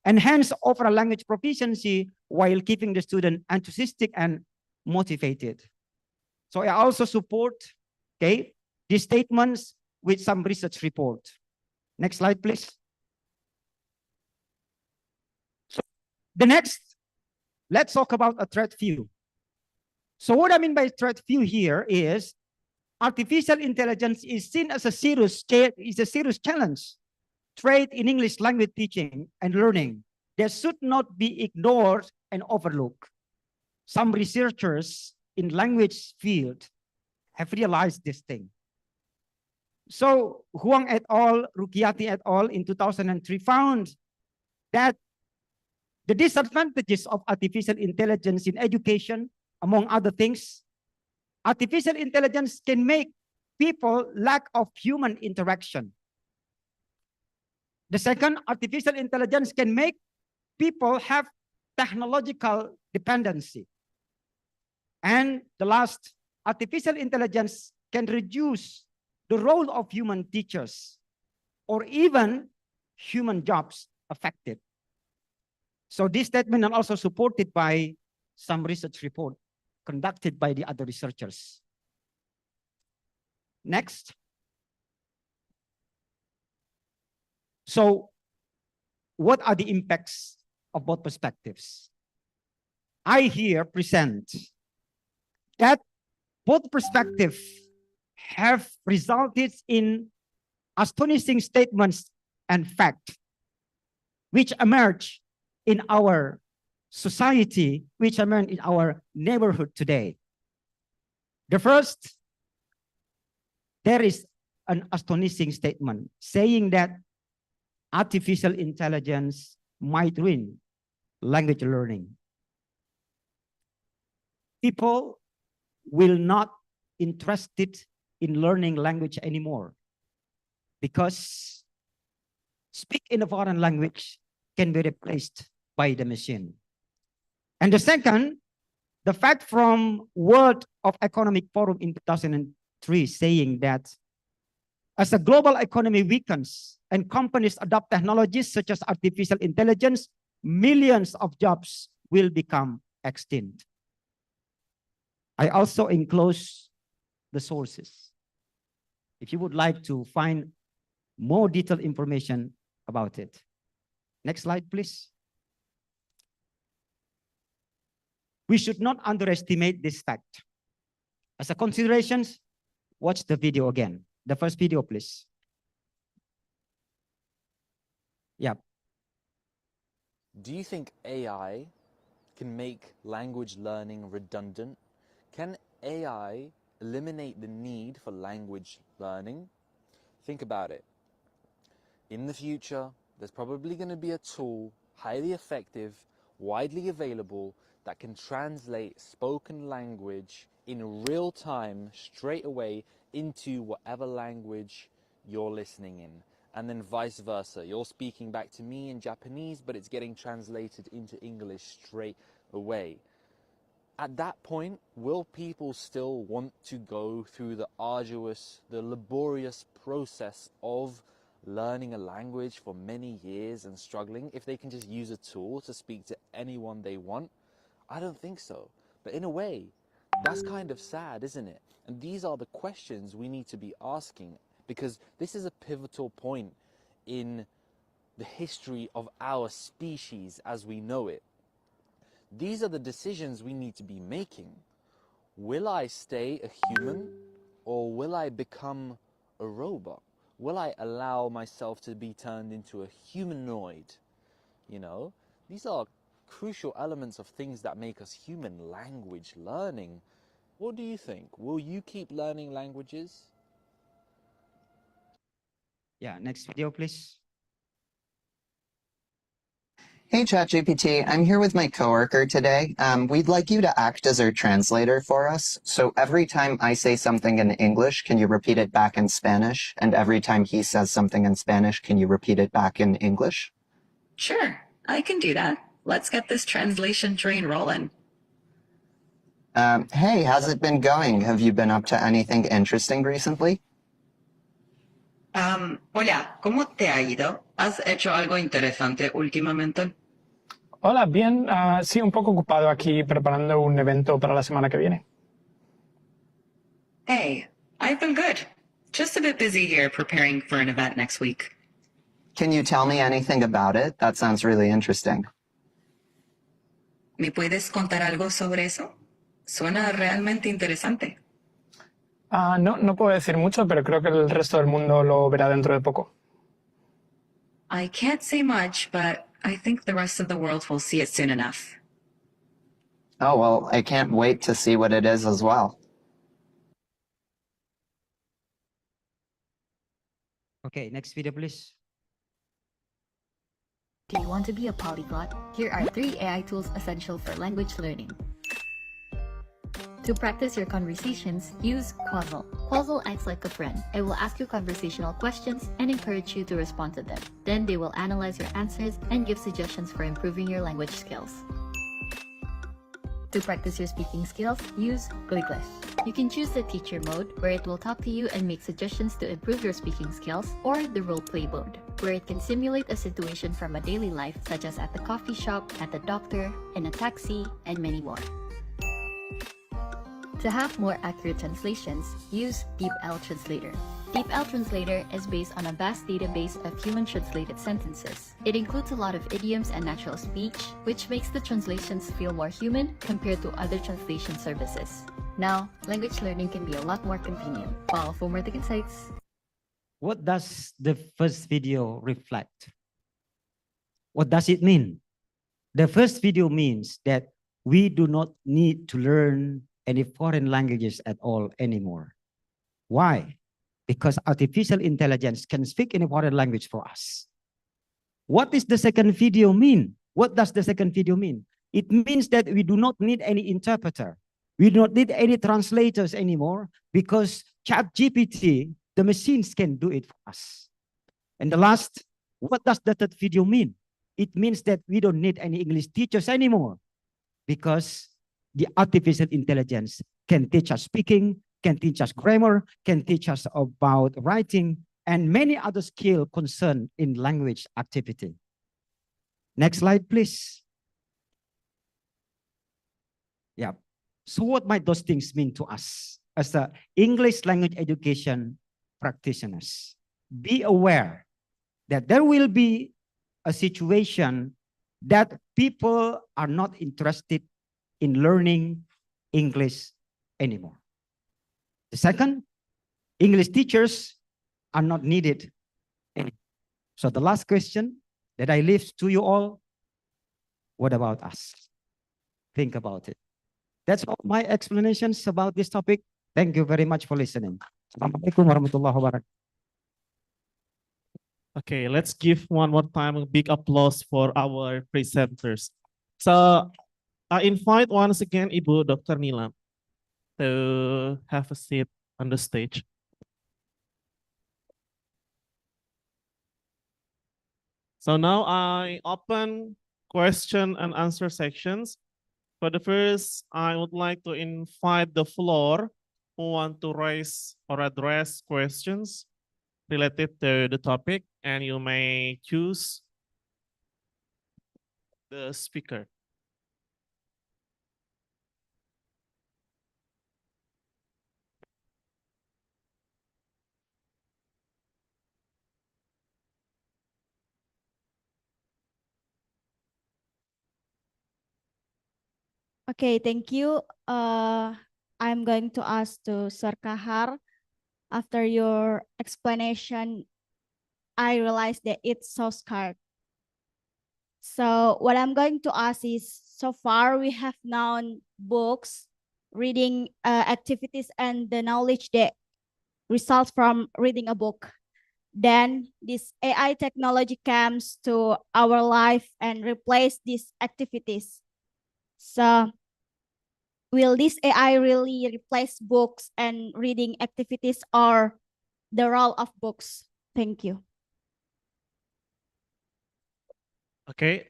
D: enhance overall language proficiency while keeping the student enthusiastic and motivated. So I also support, okay, these statements with some research report. Next slide, please. So the next, let's talk about a threat view. So what I mean by threat view here is artificial intelligence is seen as a serious challenge, threat in English language teaching and learning that should not be ignored and overlooked. Some researchers in language field have realized this thing. So Huang et al., Rukiati et al. In 2003 found that the disadvantages of artificial intelligence in education, among other things, artificial intelligence can make people lack of human interaction. The second, artificial intelligence can make people have technological dependency. And the last, artificial intelligence can reduce the role of human teachers or even human jobs affected. So this statement is also supported by some research report conducted by the other researchers. Next. So what are the impacts of both perspectives? I here present that both perspectives have resulted in astonishing statements and facts which emerge in our society, which emerge in our neighborhood today. The first, there is an astonishing statement saying that artificial intelligence might ruin language learning. People will not interested in learning language anymore because speak in a foreign language can be replaced by the machine. And the second, the fact from World of Economic Forum in 2003 saying that as a global economy weakens and companies adopt technologies such as artificial intelligence, millions of jobs will become extinct. I also enclose the sources if you would like to find more detailed information about it. Next slide, please. We should not underestimate this fact. As a consideration, watch the video again. The first video, please. Yeah.
V: Do you think AI can make language learning redundant? Can AI eliminate the need for language learning? Think about it. In the future, there's probably going to be a tool, highly effective, widely available, that can translate spoken language in real time straight away into whatever language you're listening in. And then vice versa. You're speaking back to me in Japanese, but it's getting translated into English straight away. At that point, will people still want to go through the arduous, the laborious process of learning a language for many years and struggling if they can just use a tool to speak to anyone they want? I don't think so. But in a way, that's kind of sad, isn't it? And these are the questions we need to be asking, because this is a pivotal point in the history of our species as we know it. These are the decisions we need to be making. Will I stay a human, or will I become a robot? Will I allow myself to be turned into a humanoid? You know, these are crucial elements of things that make us human. Language learning. What do you think? Will you keep learning languages?
D: Yeah, next video, please.
B: Hey, ChatGPT. I'm here with my coworker today. We'd like you to act as our translator for us. So every time I say something in English, can you repeat it back in Spanish? And every time he says something in Spanish, can you repeat it back in English?
G: Sure, I can do that. Let's get this translation train rolling.
B: Hey, how's it been going? Have you been up to anything interesting recently?
G: Hola, ¿cómo te ha ido? ¿Has hecho algo interesante últimamente?
A: Hola, bien. Sí, un poco ocupado aquí preparando un evento para la semana que viene.
G: Hey, I've been good. Just a bit busy here preparing for an event next week.
B: Can you tell me anything about it? That sounds really interesting.
G: ¿Me puedes contar algo sobre eso? Suena realmente interesante.
A: No, no puedo decir mucho, pero creo que el resto del mundo lo verá dentro de poco.
G: I can't say much, but I think the rest of the world will see it soon enough.
B: Oh, well, I can't wait to see what it is as well.
U: Okay, next video, please.
W: Do you want to be a polyglot? Here are 3 AI tools essential for language learning. To practice your conversations, use Quazzle. Quazzle acts like a friend. It will ask you conversational questions and encourage you to respond to them. Then they will analyze your answers and give suggestions for improving your language skills. To practice your speaking skills, use Gliglish. You can choose the teacher mode, where it will talk to you and make suggestions to improve your speaking skills, or the role-play mode, where it can simulate a situation from a daily life, such as at the coffee shop, at the doctor, in a taxi, and many more. To have more accurate translations, use DeepL Translator. DeepL Translator is based on a vast database of human-translated sentences. It includes a lot of idioms and natural speech, which makes the translations feel more human compared to other translation services. Now, language learning can be a lot more convenient. Follow for more insights.
U: What does the first video reflect? What does it mean? The first video means that we do not need to learn any foreign languages at all anymore. Why? Because artificial intelligence can speak in a foreign language for us. What does the second video mean? What does the second video mean? It means that we do not need any interpreter. We do not need any translators anymore, because ChatGPT, the machines can do it for us. And the last, what does the third video mean? It means that we don't need any English teachers anymore, because the artificial intelligence can teach us speaking, can teach us grammar, can teach us about writing, and many other skills concerned in language activity. Next slide, please. Yeah. So what might those things mean to us as the English language education practitioners? Be aware that there will be a situation that people are not interested in learning English anymore. The second, English teachers are not needed anymore. So the last question that I leave to you all, what about us? Think about it. That's all my explanations about this topic. Thank you very much for listening. Assalamualaikum warahmatullahi wabarakatuh.
F: Okay, let's give one more time a big applause for our presenters. So I invite once again Ibu Dr. Nila to have a seat on the stage. So now I open question and answer sections. For the first, I would like to invite the floor who want to raise or address questions related to the topic, and you may choose the speaker.
S: Okay, thank you. I'm going to ask to Sir Kahar. After your explanation, I realized that it's so scarred. So what I'm going to ask is, so far we have known books, reading activities, and the knowledge that results from reading a book. then this AI technology comes to our life and replace these activities. So will this AI really replace books and reading activities or the role of books? Thank you.
F: Okay,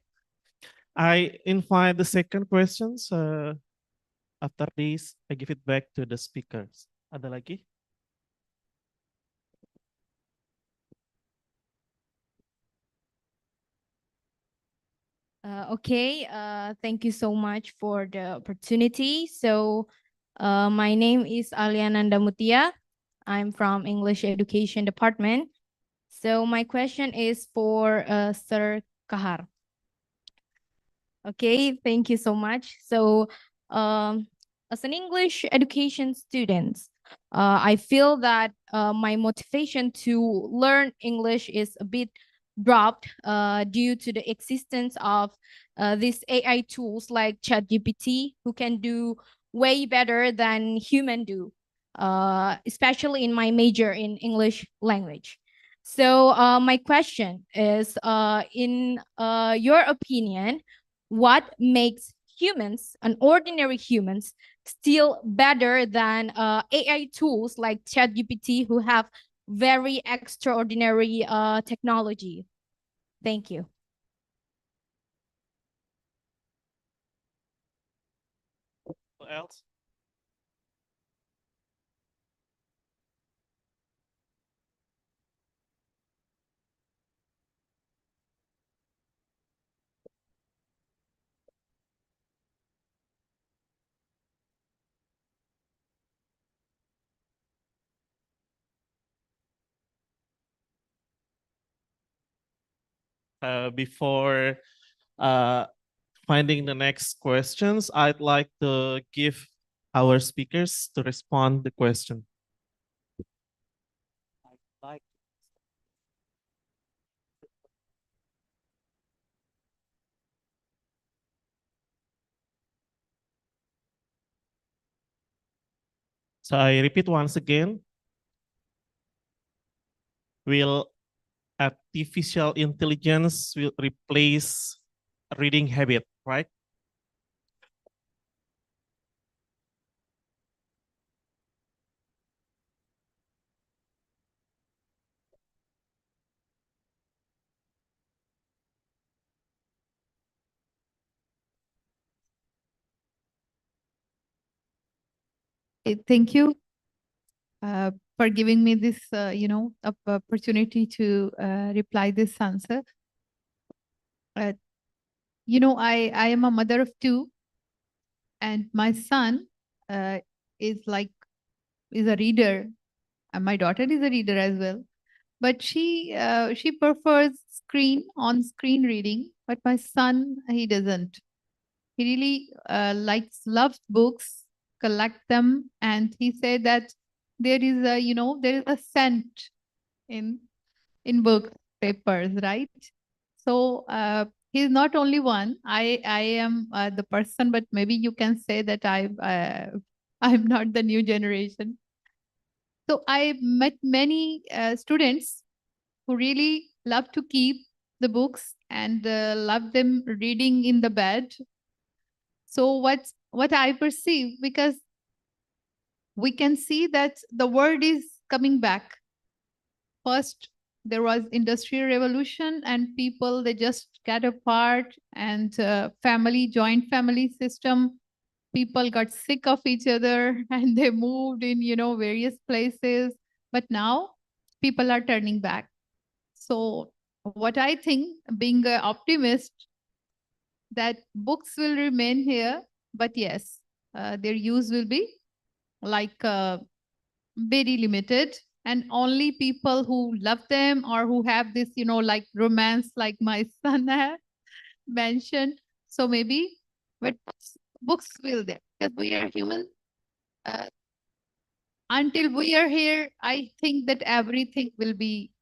F: I invite the second questions. After this, I give it back to the speakers. Ada lagi?
E: Okay, thank you so much for the opportunity. So, my name is Aliananda Mutia. I'm from English Education Department. So, my question is for Sir Kahar. Okay, thank you so much. So, as an English education student, I feel that my motivation to learn English is a bit dropped due to the existence of these AI tools like ChatGPT, who can do way better than human do, especially in my major in English language. So my question is, in your opinion, what makes humans, an ordinary humans, still better than AI tools like ChatGPT, who have very extraordinary technology? Thank you.
F: Who else? Before finding the next questions, I'd like to give our speakers to respond the question. So I repeat once again, will artificial intelligence will replace reading habit, right?
T: Thank you for giving me this, opportunity to reply this answer. I am a mother of two, and my son is a reader, and my daughter is a reader as well. But she prefers on-screen reading, but my son, he doesn't. He really loves books, collect them, and he said that there is a scent in book papers, right? So he's not only one. I am the person, but maybe you can say that I'm not the new generation. So I met many students who really love to keep the books and love them reading in the bed. So what I perceive, because we can see that the world is coming back. First, there was industrial revolution, and people, they just got apart, and joint family system. People got sick of each other and they moved in, various places. But now people are turning back. So what I think, being an optimist, that books will remain here, but yes, their use will be very limited, and only people who love them or who have this, romance, like my son have mentioned. So maybe, but books will there, because we are human. Until we are here, I think that everything will be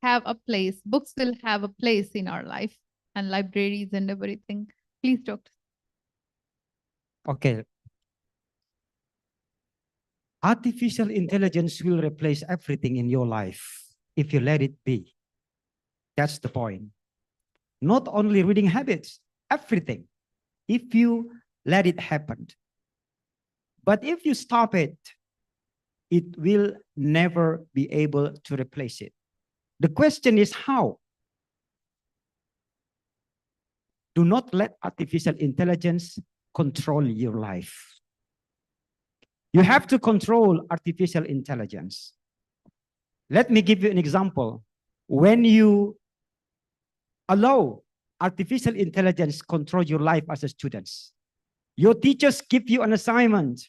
T: have a place. Books will have a place in our life, and libraries and everything. Please, Doctor.
U: Okay. Artificial intelligence will replace everything in your life. if you let it be. That's the point. Not only reading habits, everything, if you let it happen. But if you stop it, it will never be able to replace it. The question is how? Do not let artificial intelligence control your life. You have to control artificial intelligence. Let me give you an example. When you allow artificial intelligence control your life as a student, your teachers give you an assignment,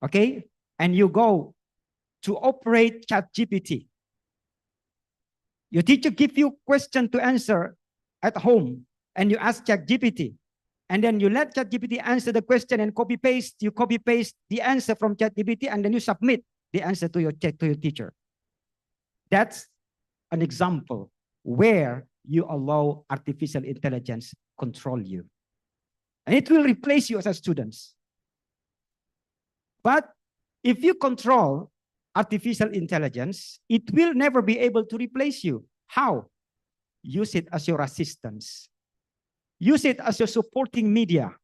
U: okay? And you go to operate ChatGPT. Your teacher gives you question to answer at home, and you ask ChatGPT. And then you let ChatGPT answer the question and you copy paste the answer from ChatGPT, and then you submit the answer to your teacher. That's an example where you allow artificial intelligence control you. And it will replace you as a student. But if you control artificial intelligence, it will never be able to replace you. How? Use it as your assistance. Use it as your supporting media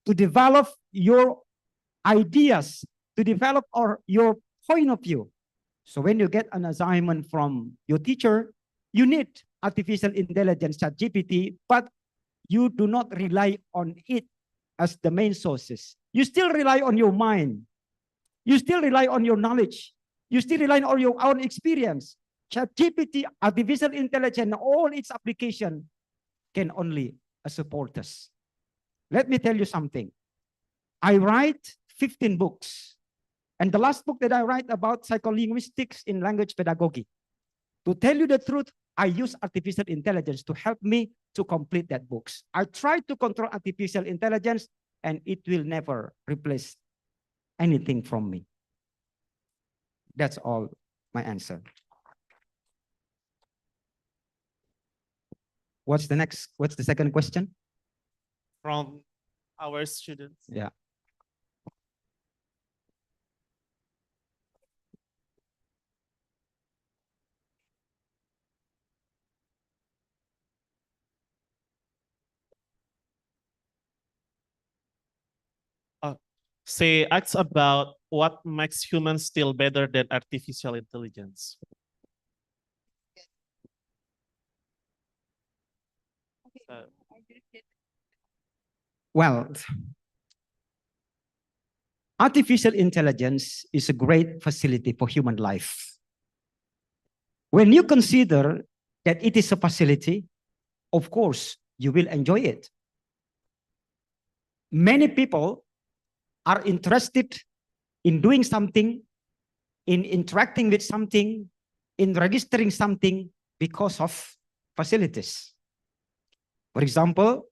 U: to develop your ideas, to develop your point of view. So when you get an assignment from your teacher, you need artificial intelligence, ChatGPT, but you do not rely on it as the main sources. You still rely on your mind. You still rely on your knowledge. You still rely on your own experience. ChatGPT, artificial intelligence, all its application can only support us. Let me tell you something. I write 15 books. And the last book that I write about psycholinguistics in language pedagogy. To tell you the truth, I use artificial intelligence to help me to complete that books. I try to control artificial intelligence, and it will never replace anything from me. That's all my answer. What's the second question?
F: From our students.
U: Yeah.
F: Say acts about what makes humans still better than artificial intelligence.
U: Well, artificial intelligence is a great facility for human life. When you consider that it is a facility, of course, you will enjoy it. Many people are interested in doing something, in interacting with something, in registering something because of facilities. For example,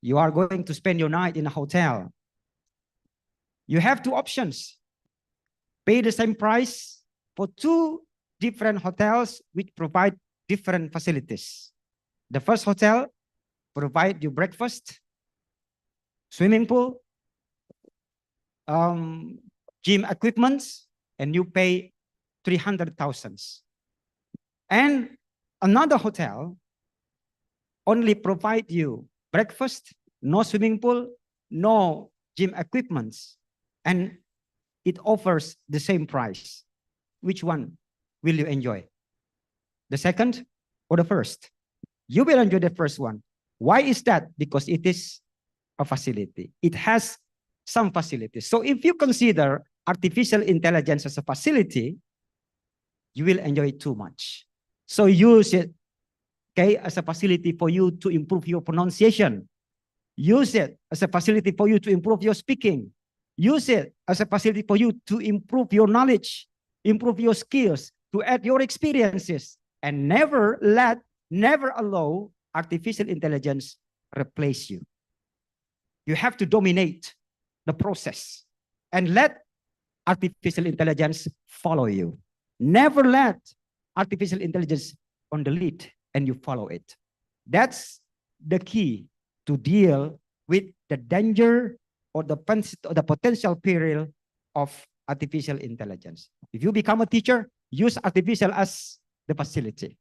U: you are going to spend your night in a hotel. You have two options. Pay the same price for two different hotels which provide different facilities. The first hotel provide you breakfast, swimming pool, gym equipments, and you pay 300,000. And another hotel only provide you breakfast, no swimming pool, no gym equipments, and it offers the same price. Which one will you enjoy? The second or the first? You will enjoy the first one. Why is that? Because it is a facility. It has some facilities. So if you consider artificial intelligence as a facility, you will enjoy it too much. So use it, okay, as a facility for you to improve your pronunciation. Use it as a facility for you to improve your speaking. Use it as a facility for you to improve your knowledge, improve your skills, to add your experiences, and never allow artificial intelligence replace you. You have to dominate the process and let artificial intelligence follow you. Never let artificial intelligence on the lead and you follow it. That's the key to deal with the danger or the potential peril of artificial intelligence. If you become a teacher,
D: Use artificial as the facility.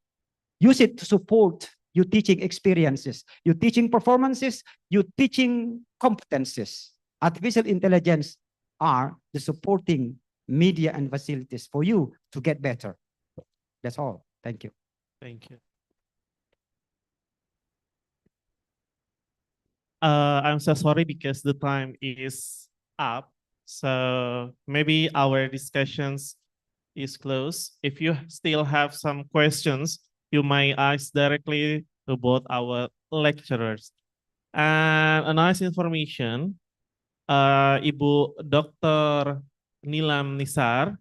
D: Use it to support your teaching experiences, your teaching performances, your teaching competencies. Artificial intelligence are the supporting media and facilities for you to get better. That's all. Thank you.
F: Thank you. I'm so sorry because the time is up. So maybe our discussions is closed. If you still have some questions, you may ask directly to both our lecturers. And a nice information, Ibu Dr. Nilam Nisar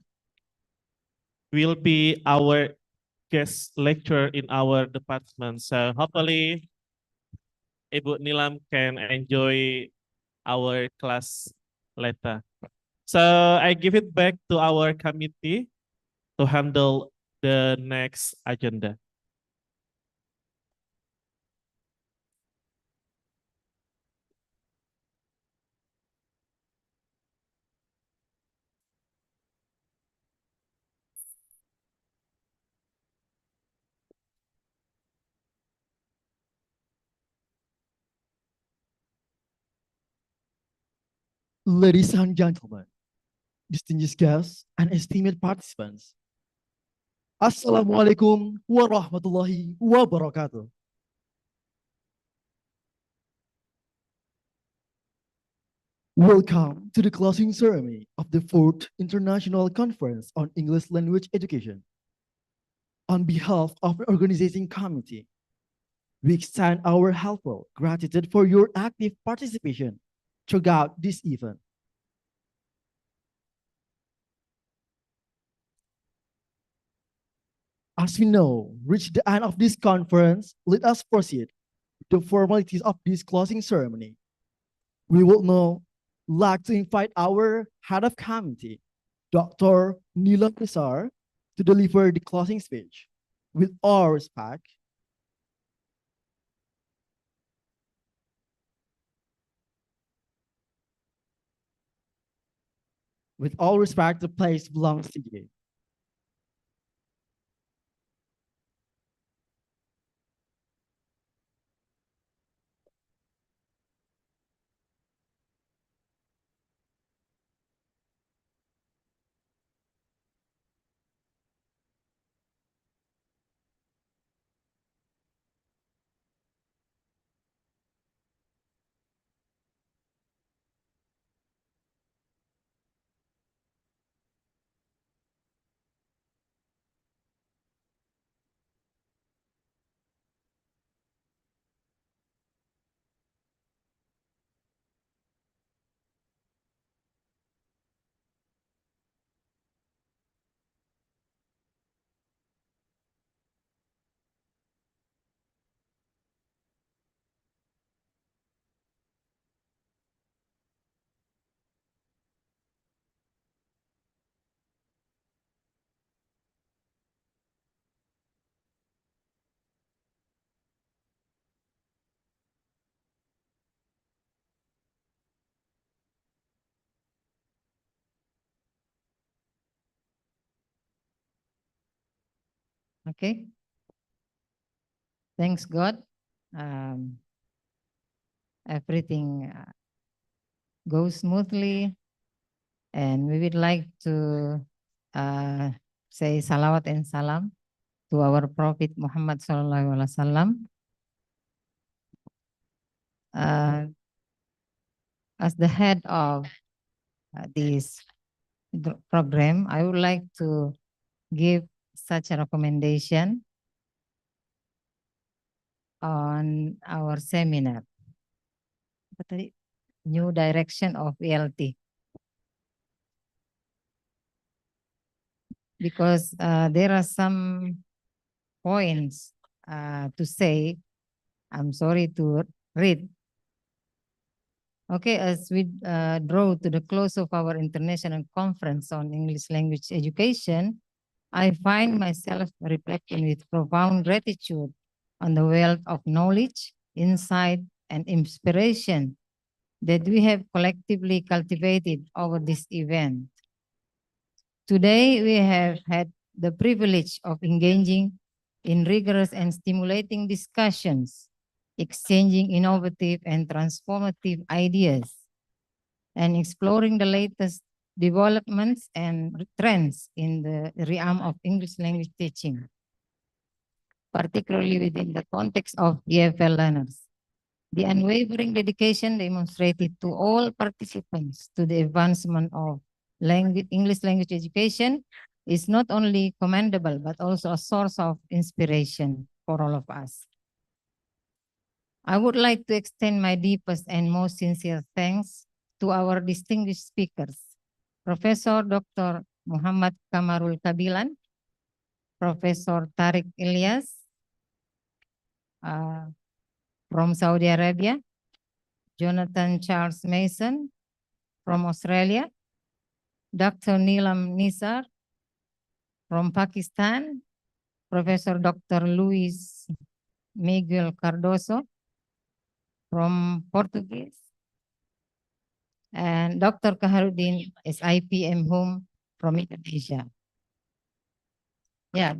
F: will be our guest lecturer in our department. So hopefully Ibu Nilam can enjoy our class later. So I give it back to our committee to handle the next agenda.
H: Ladies and gentlemen, distinguished guests and esteemed participants, Assalamualaikum warahmatullahi wabarakatuh. Welcome to the closing ceremony of the Fourth International Conference on English Language Education. On behalf of the organizing committee, we extend our heartfelt gratitude for your active participation throughout this event. As we now reach the end of this conference, let us proceed with the formalities of this closing ceremony. We would now like to invite our head of committee, Dr. Nila Nisar, to deliver the closing speech. With all respect, the place belongs to you.
I: Okay. Thanks God. Everything goes smoothly, and we would like to say salawat and salam to our Prophet Muhammad Sallallahu Alaihi Wasallam. As the head of this program, I would like to give such a recommendation on our seminar. New direction of ELT. Because there are some points to say. I'm sorry to read. Okay, as we draw to the close of our international conference on English language education, I find myself reflecting with profound gratitude on the wealth of knowledge, insight, and inspiration that we have collectively cultivated over this event. Today, we have had the privilege of engaging in rigorous and stimulating discussions, exchanging innovative and transformative ideas, and exploring the latest developments and trends in the realm of English language teaching, particularly within the context of EFL learners. The unwavering dedication demonstrated to all participants to the advancement of English language education is not only commendable, but also a source of inspiration for all of us. I would like to extend my deepest and most sincere thanks to our distinguished speakers, Professor Dr. Muhammad Kamarul Kabilan, Professor Tariq Ilyas from Saudi Arabia, Jonathan Charles Mason from Australia, Dr. Nilam Nisar from Pakistan, Professor Dr. Luis Miguel Cardoso from Portuguese, and Dr. Kaharuddin SIPM Home from Indonesia. Yeah.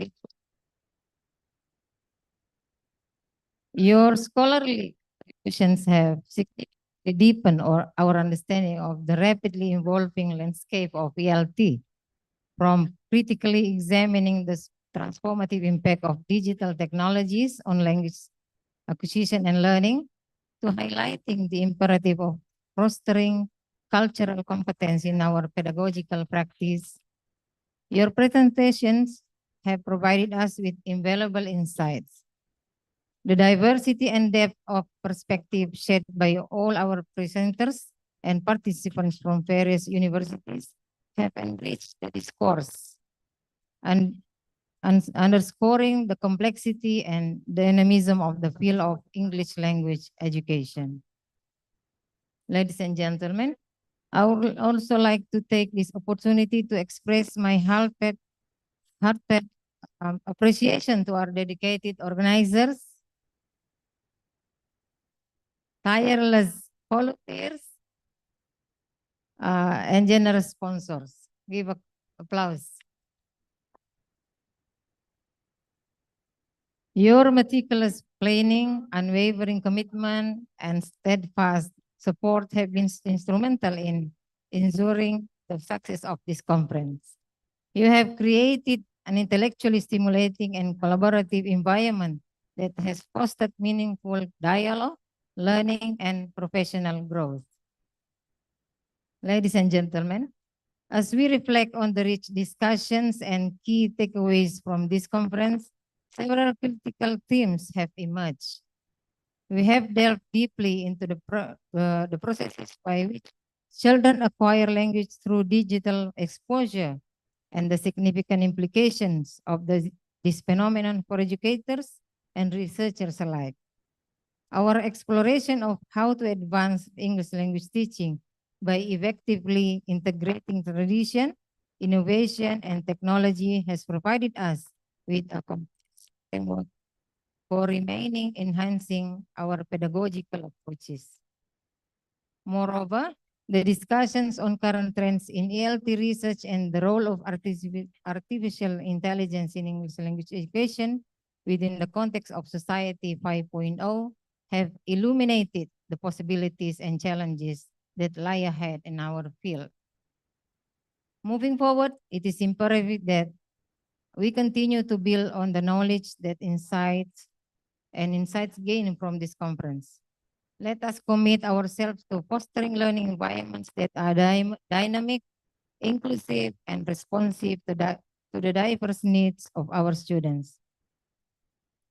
I: Your scholarly contributions have significantly deepened our understanding of the rapidly evolving landscape of ELT, from critically examining the transformative impact of digital technologies on language acquisition and learning, to highlighting the imperative of fostering cultural competence in our pedagogical practice. Your presentations have provided us with invaluable insights. The diversity and depth of perspective shared by all our presenters and participants from various universities have enriched the discourse and underscoring the complexity and dynamism of the field of English language education. Ladies and gentlemen, I would also like to take this opportunity to express my heartfelt appreciation to our dedicated organizers, tireless volunteers, and generous sponsors. Give an applause. Your meticulous planning, unwavering commitment, and steadfast support have been instrumental in ensuring the success of this conference. You have created an intellectually stimulating and collaborative environment that has fostered meaningful dialogue, learning, and professional growth. Ladies and gentlemen, as we reflect on the rich discussions and key takeaways from this conference, several critical themes have emerged. We have delved deeply into the processes by which children acquire language through digital exposure and the significant implications of this phenomenon for educators and researchers alike. Our exploration of how to advance English language teaching by effectively integrating tradition, innovation, and technology has provided us with a framework for remaining enhancing our pedagogical approaches. Moreover, the discussions on current trends in ELT research and the role of artificial intelligence in English language education within the context of Society 5.0 have illuminated the possibilities and challenges that lie ahead in our field. Moving forward, it is imperative that we continue to build on the knowledge that insights gained from this conference. Let us commit ourselves to fostering learning environments that are dynamic, inclusive, and responsive to the diverse needs of our students.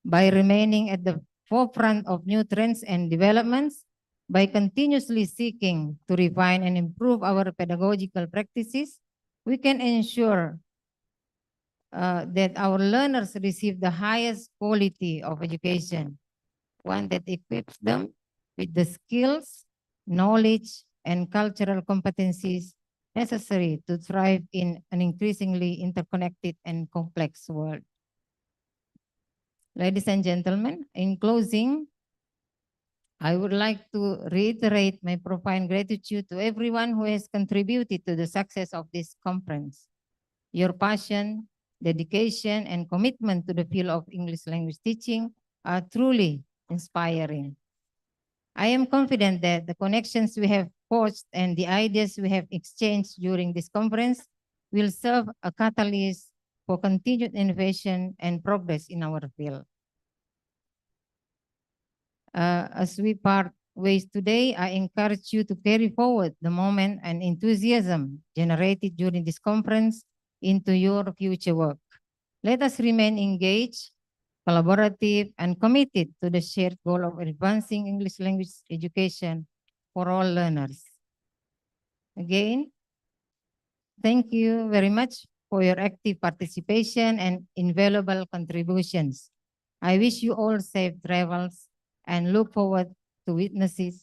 I: By remaining at the forefront of new trends and developments, by continuously seeking to refine and improve our pedagogical practices, we can ensure that our learners receive the highest quality of education, one that equips them with the skills, knowledge, and cultural competencies necessary to thrive in an increasingly interconnected and complex world. Ladies and gentlemen, in closing, I would like to reiterate my profound gratitude to everyone who has contributed to the success of this conference. Your passion, dedication, and commitment to the field of English language teaching are truly inspiring. I am confident that the connections we have forged and the ideas we have exchanged during this conference will serve a catalyst for continued innovation and progress in our field. As we part ways today, I encourage you to carry forward the moment and enthusiasm generated during this conference into your future work. Let us remain engaged, collaborative, and committed to the shared goal of advancing English language education for all learners. Again, thank you very much for your active participation and invaluable contributions. I wish you all safe travels and look forward to witnessing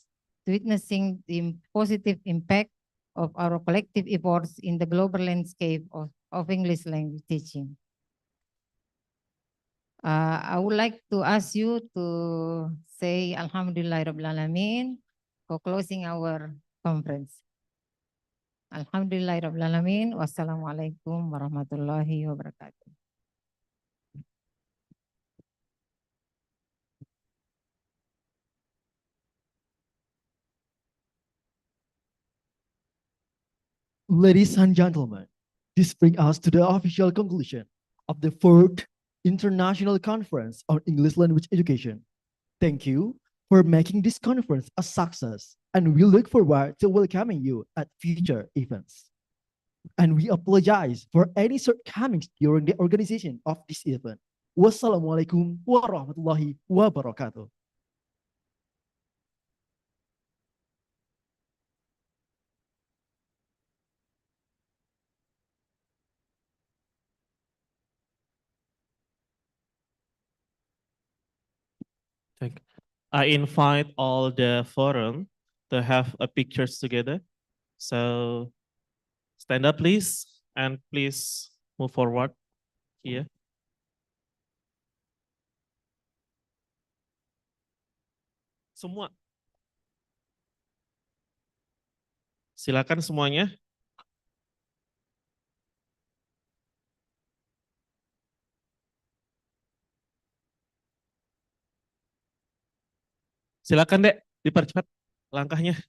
I: the positive impact of our collective efforts in the global landscape of English language teaching. I would like to ask you to say Alhamdulillah Rabbil Alamin for closing our conference. Alhamdulillah Rabbil Alamin. Wassalamualaikum warahmatullahi wabarakatuh.
H: Ladies and gentlemen, this brings us to the official conclusion of the Fourth International Conference on English Language Education. Thank you for making this conference a success, and we look forward to welcoming you at future events. And we apologize for any shortcomings during the organization of this event. Wassalamualaikum warahmatullahi wabarakatuh.
F: I invite all the forum to have a pictures together. So stand up, please, and please move forward here. Semua. Silakan semuanya. Silakan, Dek, dipercepat langkahnya.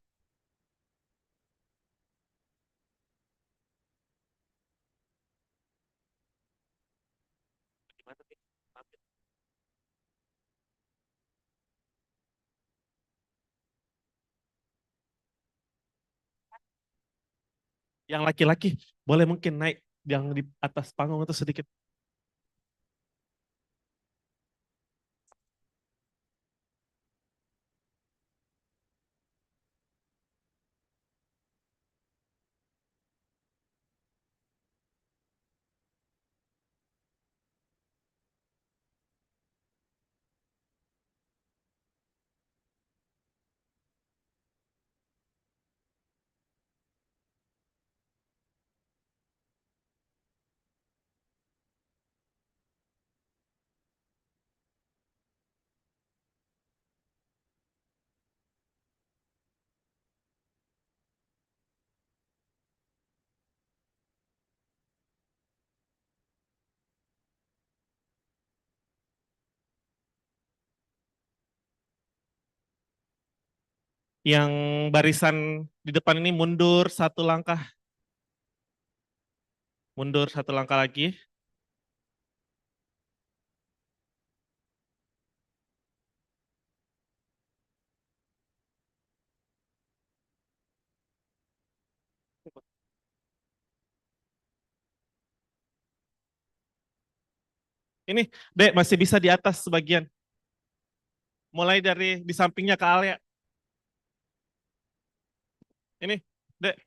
F: Yang laki-laki boleh mungkin naik yang di atas panggung itu sedikit. Yang barisan di depan ini mundur satu langkah. Mundur satu langkah lagi. Ini, Dek, masih bisa di atas sebagian. Mulai dari di sampingnya ke Alia. Ini, Dek,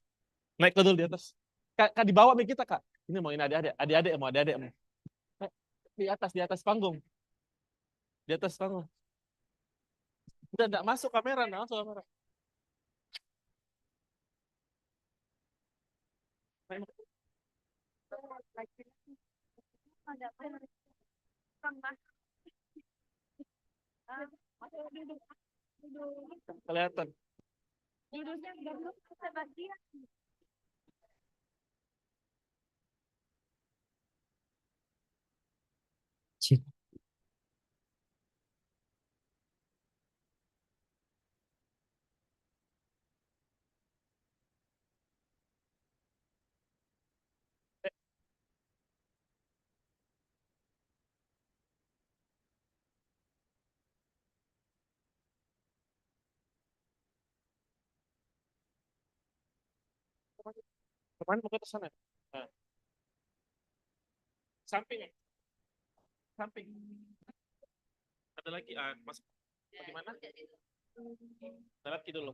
F: naik ke dulu di atas. Kak, di bawah nih kita, Kak. Ini mau ini adik-adik mau adik-adik. Di atas panggung. Di atas panggung. Udah enggak masuk kamera, enggak masuk kamera. Kelihatan. Kemarin mau ke sana. Nah. Samping. Samping. Ada lagi, Mas. Bagaimana? Ada lagi dulu.